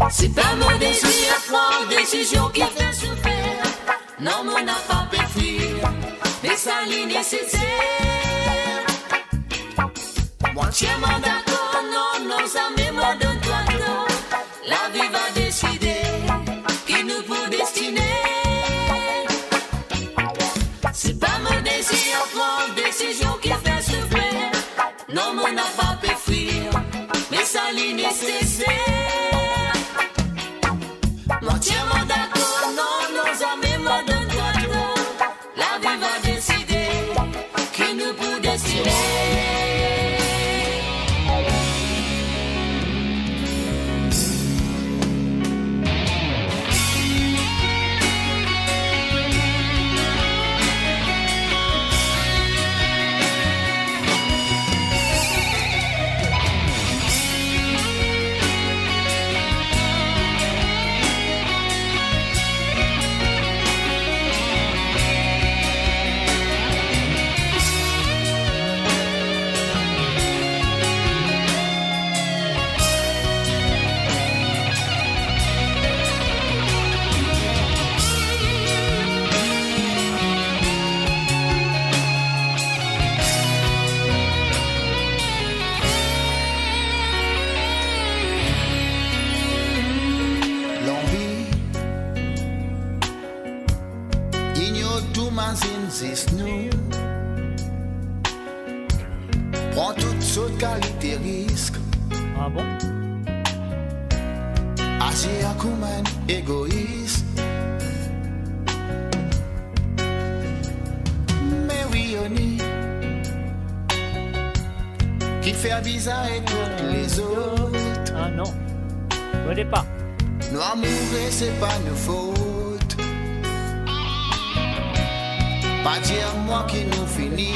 C'est pas mon désir à prendre décision qui fait souffrir. Non, mon n'a pas pu fuir, mais ça l'est nécessaire. Moi, entièrement d'accord, non, non, ça met moi de toi, non. La vie va décider qui nous pour destiner. C'est pas mon désir à prendre décision qui fait souffrir. Non, mon n'a pas pu fuir, mais ça l'est nécessaire. Entièrement d'accord, non, nos amis me donnent toi, la vie va décider qui nous pour destiner. Prends toutes sortes de qualités risques. Ah bon? Assez à couman égoïste. Mais oui, on est qui fait bizarre et toutes les autres. Ah non, je connais pas. Nous amoureux, c'est pas nos fautes. Pas dire moi qui nous finit.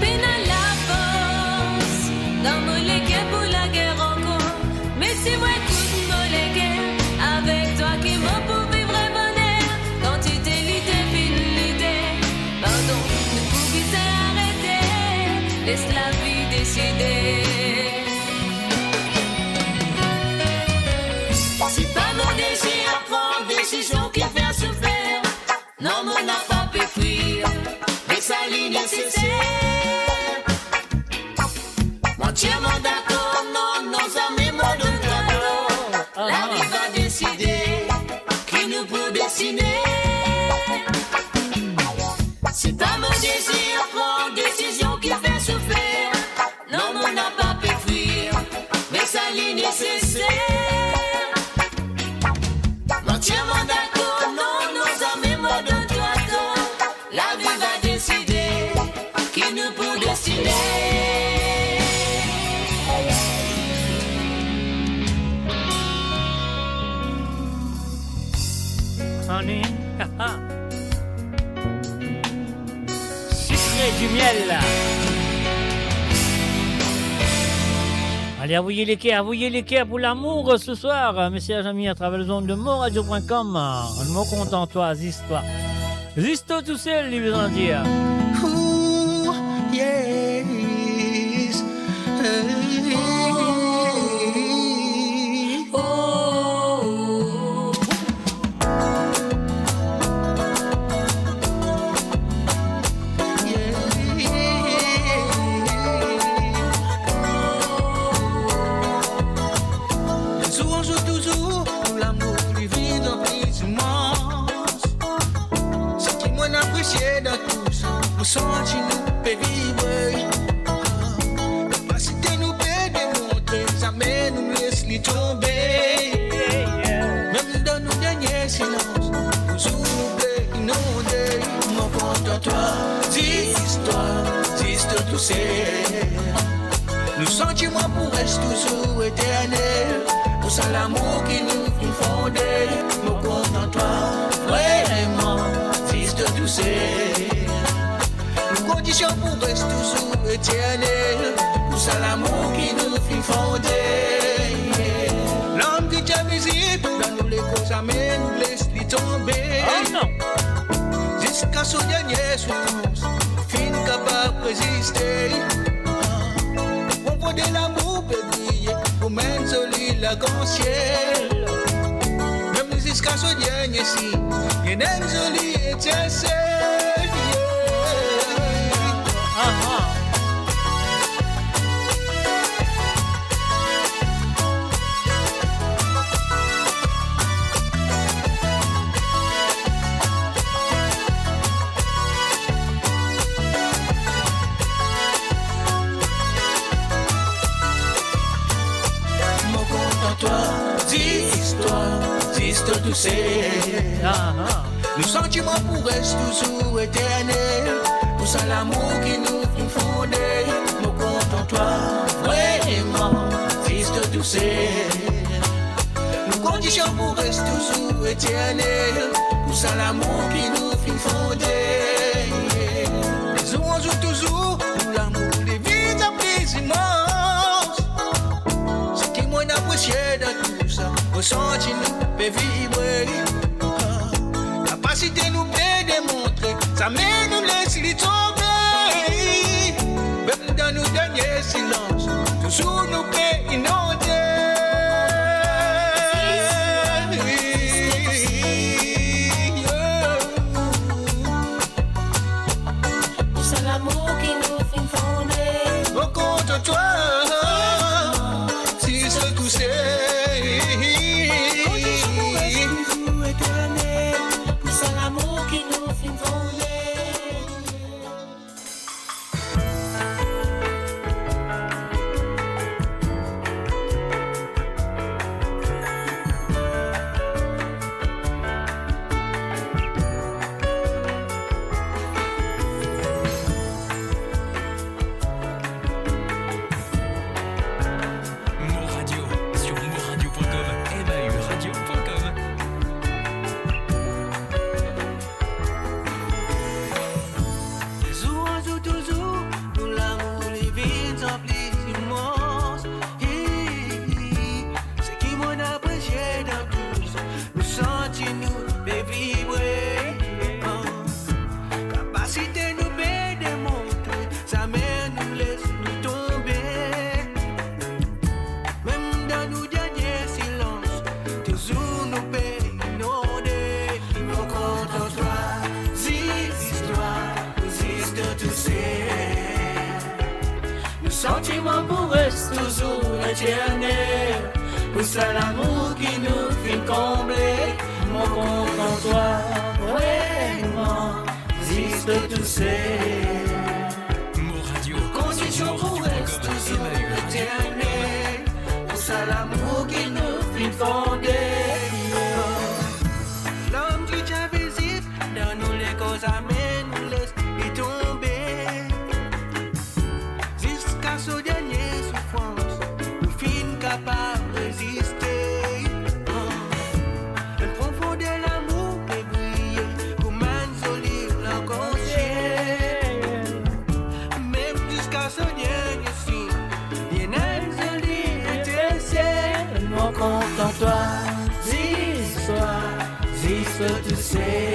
Peine à la force, dans mon légué pour la guerre encore. Mais si moi écoute mon légué, avec toi qui m'a pour vivre et bonheur. Quand tu t'es l'idée, l'idée. Pardon, ne pouvez t'arrêter. Laisse la vie décider. C'est pas mon désir à prendre décision qui fait souffrir. Non, mon n'a pas pu fuir. Mais ça ligne nécessaire. Entièrement d'accord, non, nos amis, mon d'accord. La vie va décider qui nous peut dessiner. C'est pas mon désir à prendre décision qui fait souffrir. Non, mon n'a pas pu fuir. Mais ça ligne nécessaire. Entièrement d'accord, non, nos amis, moi de toi, la vie va décider qui nous peut destiner. Honey, sucré du miel. Allez, avouez les quais pour l'amour ce soir, mes chers amis, à travers les ondes de moradio.com. Un mot content, toi, Ziste-toi. Ziste tout seul, il veut en dire. Ooh, yes. Nous sentis nous périr. Capacité nous peut démontrer, jamais nous laisse les tomber. Même dans nos derniers silences, toujours nous peut inonder. Mon compte à toi, ziste tout c'est. Nous sentiments pour rester toujours éternel. Pour ça l'amour qui nous fait fonder. Mon compte à toi, vraiment, ziste tout c'est. Condition pour rester toujours éternel. Pour ça l'amour qui nous fait fonder. L'homme qui tient visible, dans nous les causes jamais nous laisse les tomber. Oh non. Jusqu'à son dernier souffrance, fin capable de résister. On voit de l'amour peut briller, pour même solide la grand ciel. Même jusqu'à son dernier signe, il y a une jolie étincelle. Ziste tout c'est. Nous sentiments pour rester toujours éternel. Pour ça l'amour qui nous fait fonder. Mon compte en toi, vraiment, ziste tout c'est. Nous conditions pour rester toujours éternel. Pour ça l'amour qui nous fait fonder. Les jours on joue toujours pour l'amour des vies à plaisir immense. Ce qui m'en apprécié de tout ça. Ressenti nous peut vibrer. Capacité nous peut démontrer. Ça mène nous laisse les tomber. Même dans nos derniers silences, toujours nous peut inonder. C'est l'amour qui nous fait fonder. Au compte de toi, si c'est tout c'est. C'est l'amour qui nous fait fonder. sentiment pour rester toujours éternel. Pour ça l'amour qui nous fait combler. Mon compte en toi, vraiment, existe tout c'est. Condition pour rester toujours éternel. Pour ça l'amour qui nous fait fonder. L'homme qui t'a visite, dans nous les causes amènent, nous laisse y tomber. Jusqu'à ce dernier souffrance, nous finissons capables de résister. Le profond de l'amour peut briller, comme un joli l'inconscient. Même jusqu'à ce dernier signe, il y a un joli étincelle. Mon compte en toi, existe, tu sais.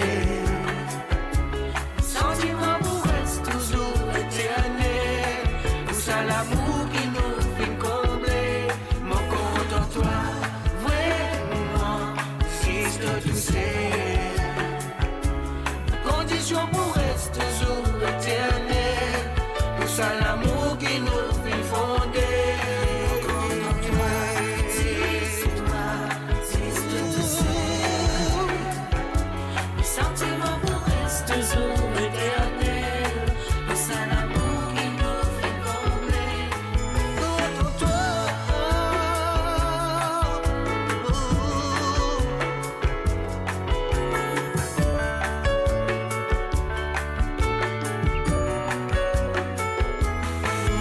Sentiment pour reste toujours éternel. Pour ça l'amour qui nous fait combler. Mon compte en toi, vraiment, existe, tu sais. Condition pour reste toujours éternel. Pour ça l'amour qui nous fait fonder. Sentiment pour rester toujours éternel. Le seul amour qui nous fait combler. Contre toi.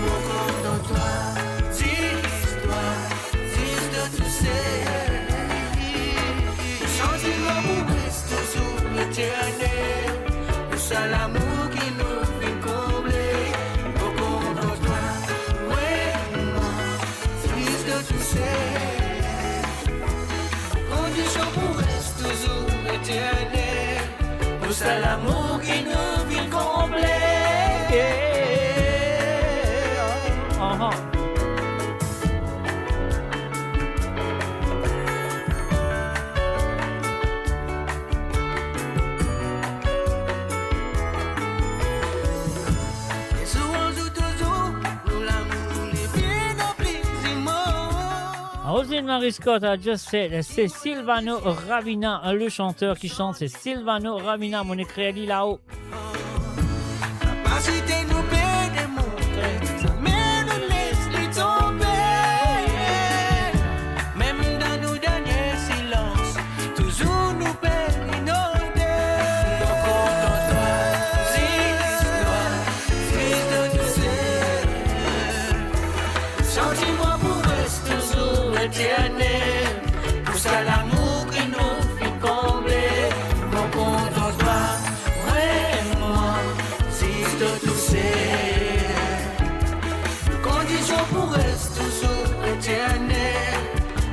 Mon corps dans toi, dis-toi, dis-toi, tu sais. Sentiment pour rester toujours éternel. Le seul amour qui nous fait combler. Au compte en toi, vraiment, dis que tu sais. Condition pour rester toujours éternel. Le seul amour qui nous fait combler. Rosine Marie Scott a just said, c'est Silvano Ravina, le chanteur qui chante, c'est Silvano Ravina, mon écrit là-haut. Capacité nous peut démontrer, ça mais nous laisse lui tomber. Même dans nos derniers silences, toujours nous peut inonder. Mon compte en toi, dis-toi, tu sais. Sentiment pour rester toujours éternel. Pour ça l'amour qui nous fait combler. Mon compte en toi, vraiment, existe tout c'est. Condition pour rester toujours éternel.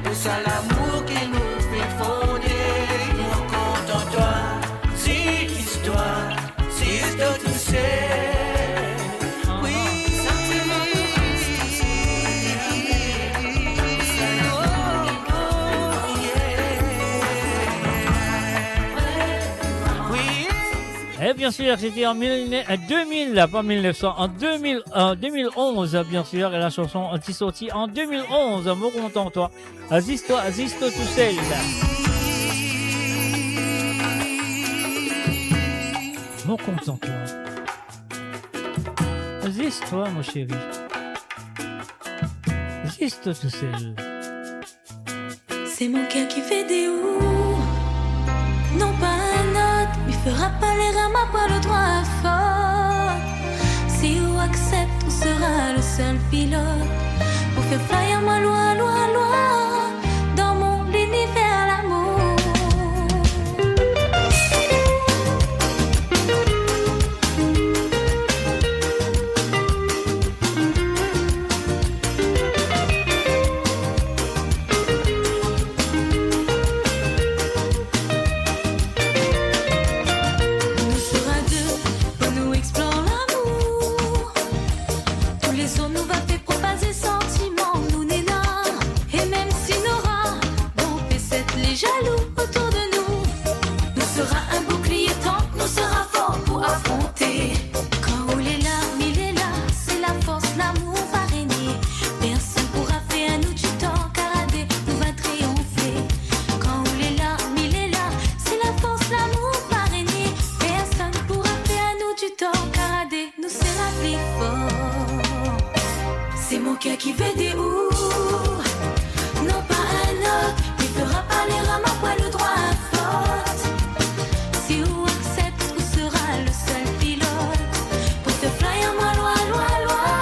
Pour ça l'amour qui nous fait fonder. Mon compte en toi, existe tout c'est. Et bien sûr, c'était en 2000, pas 1900, en 2011, bien sûr, et la chanson est sortie en 2011, Mon content toi, Zisto tout seul. Mon content toi. Zisto, mon chéri. Zisto tout seul. C'est mon cœur qui fait des ouh. Non pas un autre, il fera pas les ramas, pas le droit à faute. Si on accepte, on sera le seul pilote pour faire flyer ma loi, dans mon univers l'amour. Nous cœur qui veut des où. Non pas un autre, il fera pas les rames après le droit à faute. Si vous acceptez, vous sera le seul pilote pour te flyer moi loin, loin, loin.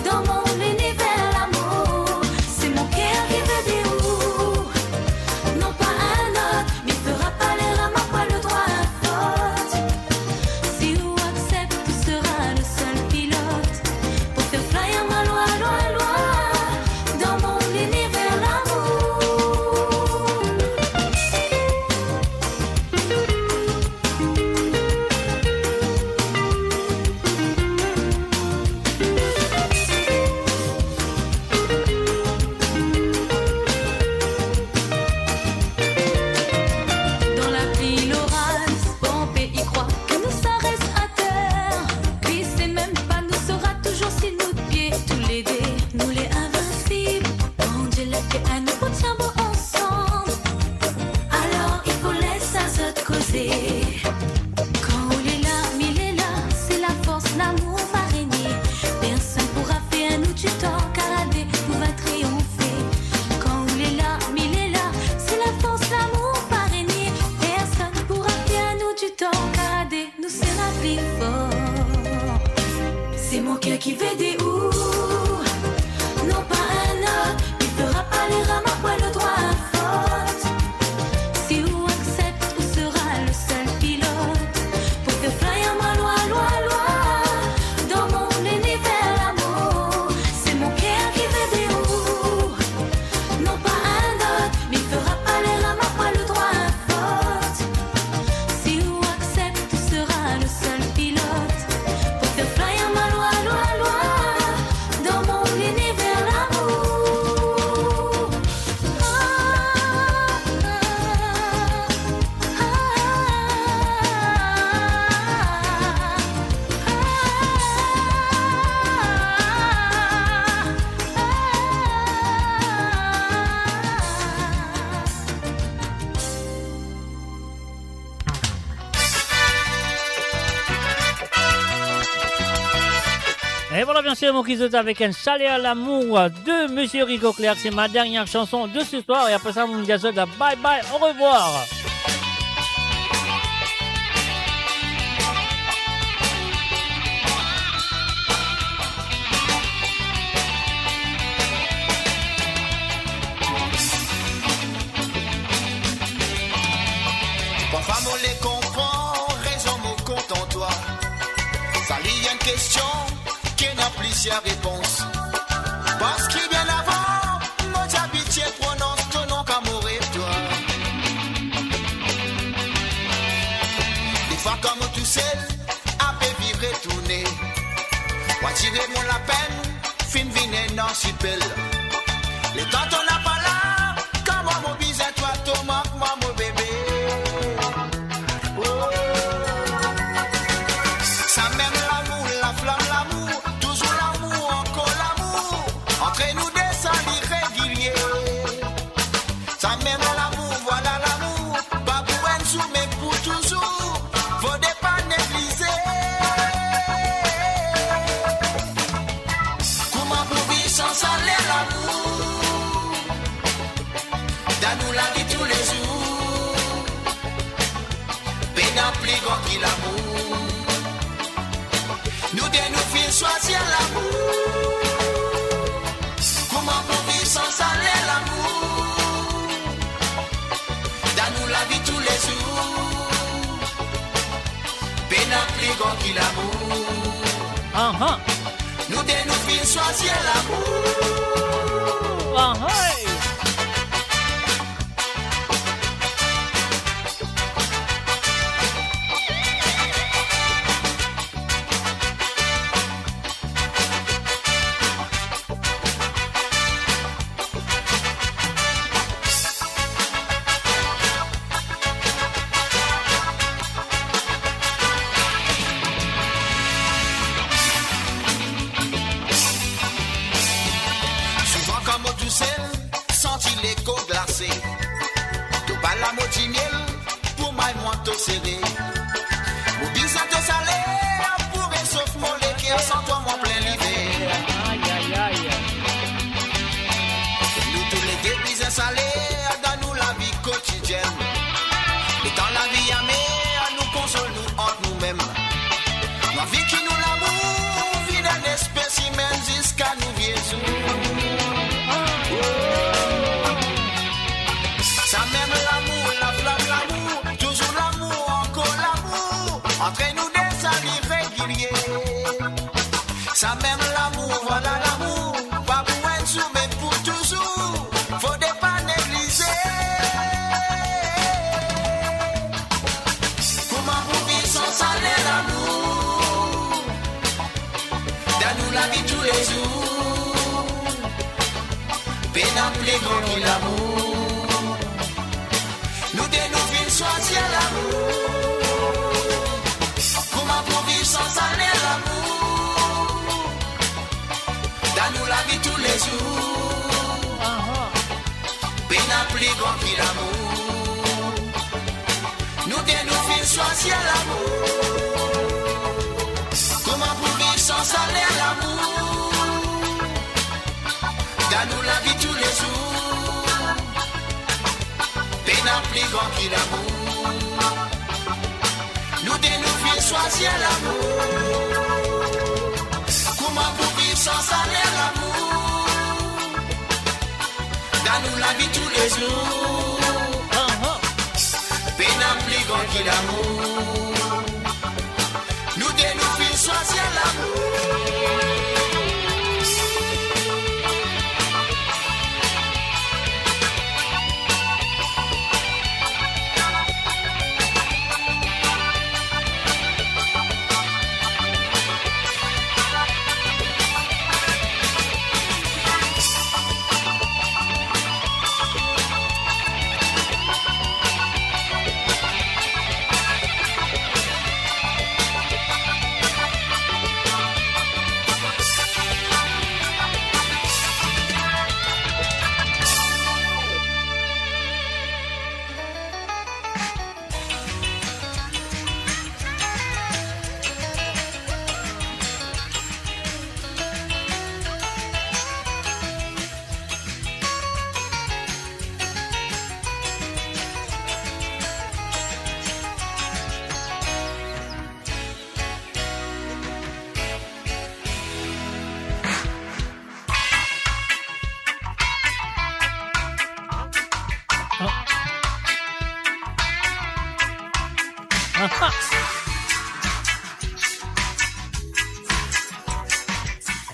Dans mon univers l'amour, c'est mon cœur qui veut des où. Non pas un autre, mais il fera pas les rames après le droit à faute. Si vous acceptez, vous sera le seul pilote pour te flyer moi loin, loin, loin. Dans mon univers l'amour. Dans la pluie, l'orage, Pompée y croit que nous ça reste à terre. Puis c'est même pas nous sera toujours si nous de pieds tous les deux, nous les invincibles. Quand Dieu l'a fait à nous, on tient bon ensemble. Alors il faut laisser à se causer. Quand il est là, il est là, c'est la force, l'amour va régner. Personne pourra faire nous du temps, car à des nous va triompher. Quand il est là, c'est la force, l'amour va régner. Personne pourra faire nous du temps, car à des nous c'est la plus fort. C'est mon cœur qui veut des où. Non pas un autre, il fera pas les rames après le droit à faute. Si vous acceptez, vous sera le seul pilote pour te flyer moi loin, loin, loin. Dans mon univers l'amour, c'est mon cœur qui veut des où. Non pas un autre, mais il fera pas les rames après le droit à faute. Si vous acceptez, vous sera le seul pilote pour te flyer moi loin, loin, loin. Dans mon univers l'amour. Et voilà, bien sûr, mon Kizot avec un chalet à l'amour de Monsieur Rico Claire. C'est ma dernière chanson de ce soir. Et après ça, mon Kizot, bye bye, au revoir. Parfois, moi les comprends, raison, mon compte en toi. Ça lie une question qui n'a plus sa réponse. Parce qu'il bien avant, mon habitué prononce ton nom comme au toi. Des fois, comme tout seul, à peu vivre et tourner. Moi, tirer mon la peine, fin viner dans super. Les temps, on n'a pas là, comment mon bise toi, ton manque, moi, mon bébé. Ça même l'amour, la flamme, l'amour, toujours l'amour, encore l'amour. Entre nous des sangs irréguliers. Ça même l'amour, voilà l'amour. Pas pour un sou, mais pour toujours. Faut des pas négliger. Comment pour vivre sans salaire l'amour? Donne-nous la vie tous les jours. Peine plus grand qu'il l'amour. Nous de nous filles choisir l'amour. Comment pour vivre sans salaire l'amour? Donne-nous la vie tous les jours. Peine plus grand qu'il l'amour. Nous de nous filles choisir l'amour. Entre nous des salifs réguliers. Ça même l'amour, voilà l'amour. Pas pour un sou, mais pour toujours. Faut des pas négliger. Comment pour vivre sans salaire l'amour? Dans nous la vie tous les jours. Peine à plus grand que l'amour. Nous de nous vivre choisir l'amour. Comment pour vivre sans salaire l'amour? Dans nous la vie tous les jours. Peine à plus grand que l'amour. Nous de nous vivre choisir l'amour. Comment pour vivre sans salaire l'amour? Dans nous la vie tous les jours. Peine à plus grand que l'amour. Nous de nous vivre choisir l'amour. Comment pour vivre sans salaire l'amour? Dans nous la vie tous les jours. Peine à plus grand que l'amour. Nous de nous vivre choisir l'amour.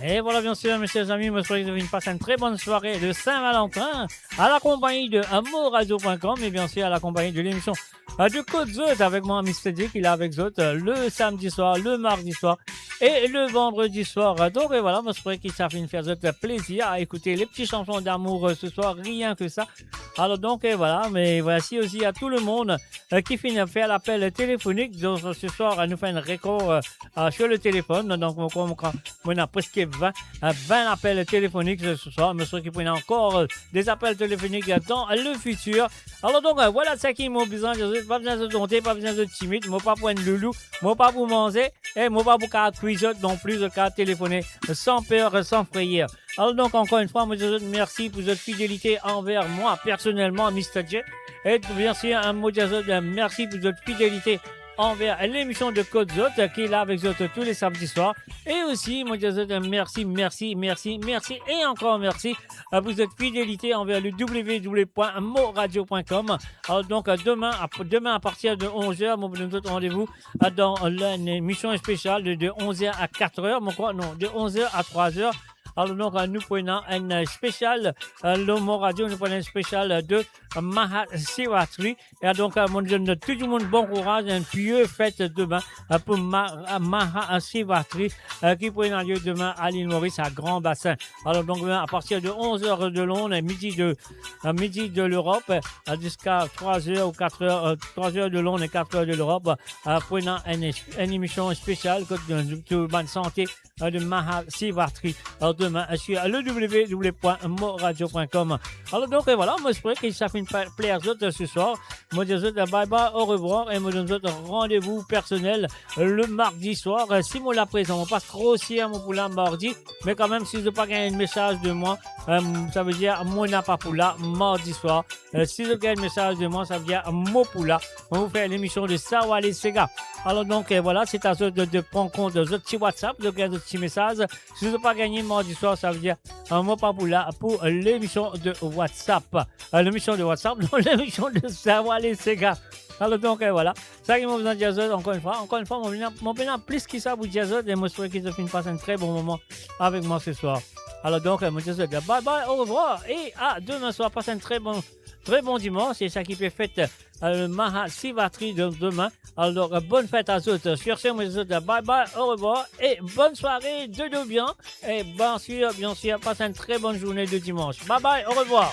Et voilà, bien sûr, mes chers amis, moi, je souhaite que vous passez une très bonne soirée de Saint-Valentin à la compagnie de amourradio.com et bien sûr à la compagnie de l'émission de Côte Zot avec moi, Mr. D, qui est là avec Zot le samedi soir, le mardi soir et le vendredi soir. Donc, et voilà, moi, je souhaite qu'ils savent faire Zot plaisir à écouter les petits chansons d'amour ce soir, rien que ça. Alors, donc, et voilà, mais voici aussi à tout le monde qui finit de faire l'appel téléphonique. Donc, ce soir, nous fait un record sur le téléphone. Donc, on a presque 20 appels téléphoniques ce soir. Je souhaite qu'ils prennent encore des appels téléphoniques dans le futur. Alors, donc, voilà ce qui m'a besoin de pas besoin de dompter, pas besoin de timide, moi pas pour un loulou, moi pas pour manger, et moi pas pour qu'à cuisiner non plus, qu'à téléphoner sans peur, sans frayeur. Alors donc encore une fois, moi je vous remercie pour votre fidélité envers moi personnellement, Mr. J. Et bien sûr, un mot de merci pour votre fidélité envers l'émission de Côte Zot qui est là avec vous tous les samedis soirs. Et aussi, moi, je vous dis merci et encore merci pour votre fidélité envers le www.moradio.com. Alors donc, demain à partir de 11h, moi, nous autres rendez-vous dans l'émission spéciale de 11h à 4h, de 11h à 3h. Alors donc, nous prenons un spécial, le Radio, nous prenons un spécial de Mahasivatri. Et donc, on donne tout le monde bon courage, un pieux fête demain pour Mahasivatri qui prendra lieu demain à l'île Maurice, à Grand Bassin. Alors donc, à partir de 11h de Londres, midi de l'Europe, jusqu'à 3h ou 4h, 3h de Londres et 4h de l'Europe, prenant une émission spéciale de bonne santé de Mahasivatri. Alors demain sur le www.moradio.com. Alors donc voilà, moi je crois que ça fait une plaisir ce soir. Moi je dis bye bye, au revoir et moi je dis rendez-vous personnel le mardi soir. Si moi la présent, on passe trop aussi à mon poulain mardi, mais quand même si je n'ai pas gagné un message de moi, ça veut dire moi n'a pas poula mardi soir. Si je gagne un message de moi, ça veut dire mon poula. On vous fait l'émission de Sawale Sega. Alors donc voilà, c'est à eux de prendre compte de ce petit WhatsApp, de garder ce petit message. Si vous n'avez pas gagné mardi soir, ça veut dire un mot pas pour là pour l'émission de WhatsApp. L'émission de WhatsApp, non, l'émission de Savoir les Sega. Alors donc voilà, ça qui m'a besoin de Jazzot encore une fois, mon bien plus qui ça pour Jazzot et moi je souhaite qu'ils se passent un très bon moment avec moi ce soir. Alors donc, mon Jazzot, bye bye, au revoir et à demain soir, passe un très bon dimanche, c'est ça qui peut fête le Maha Sivatri de demain. Alors bonne fête à tous. Sur ce, mon Jazzot, bye bye, au revoir et bonne soirée, de bien et bien sûr, passe une très bonne journée de dimanche. Bye bye, au revoir.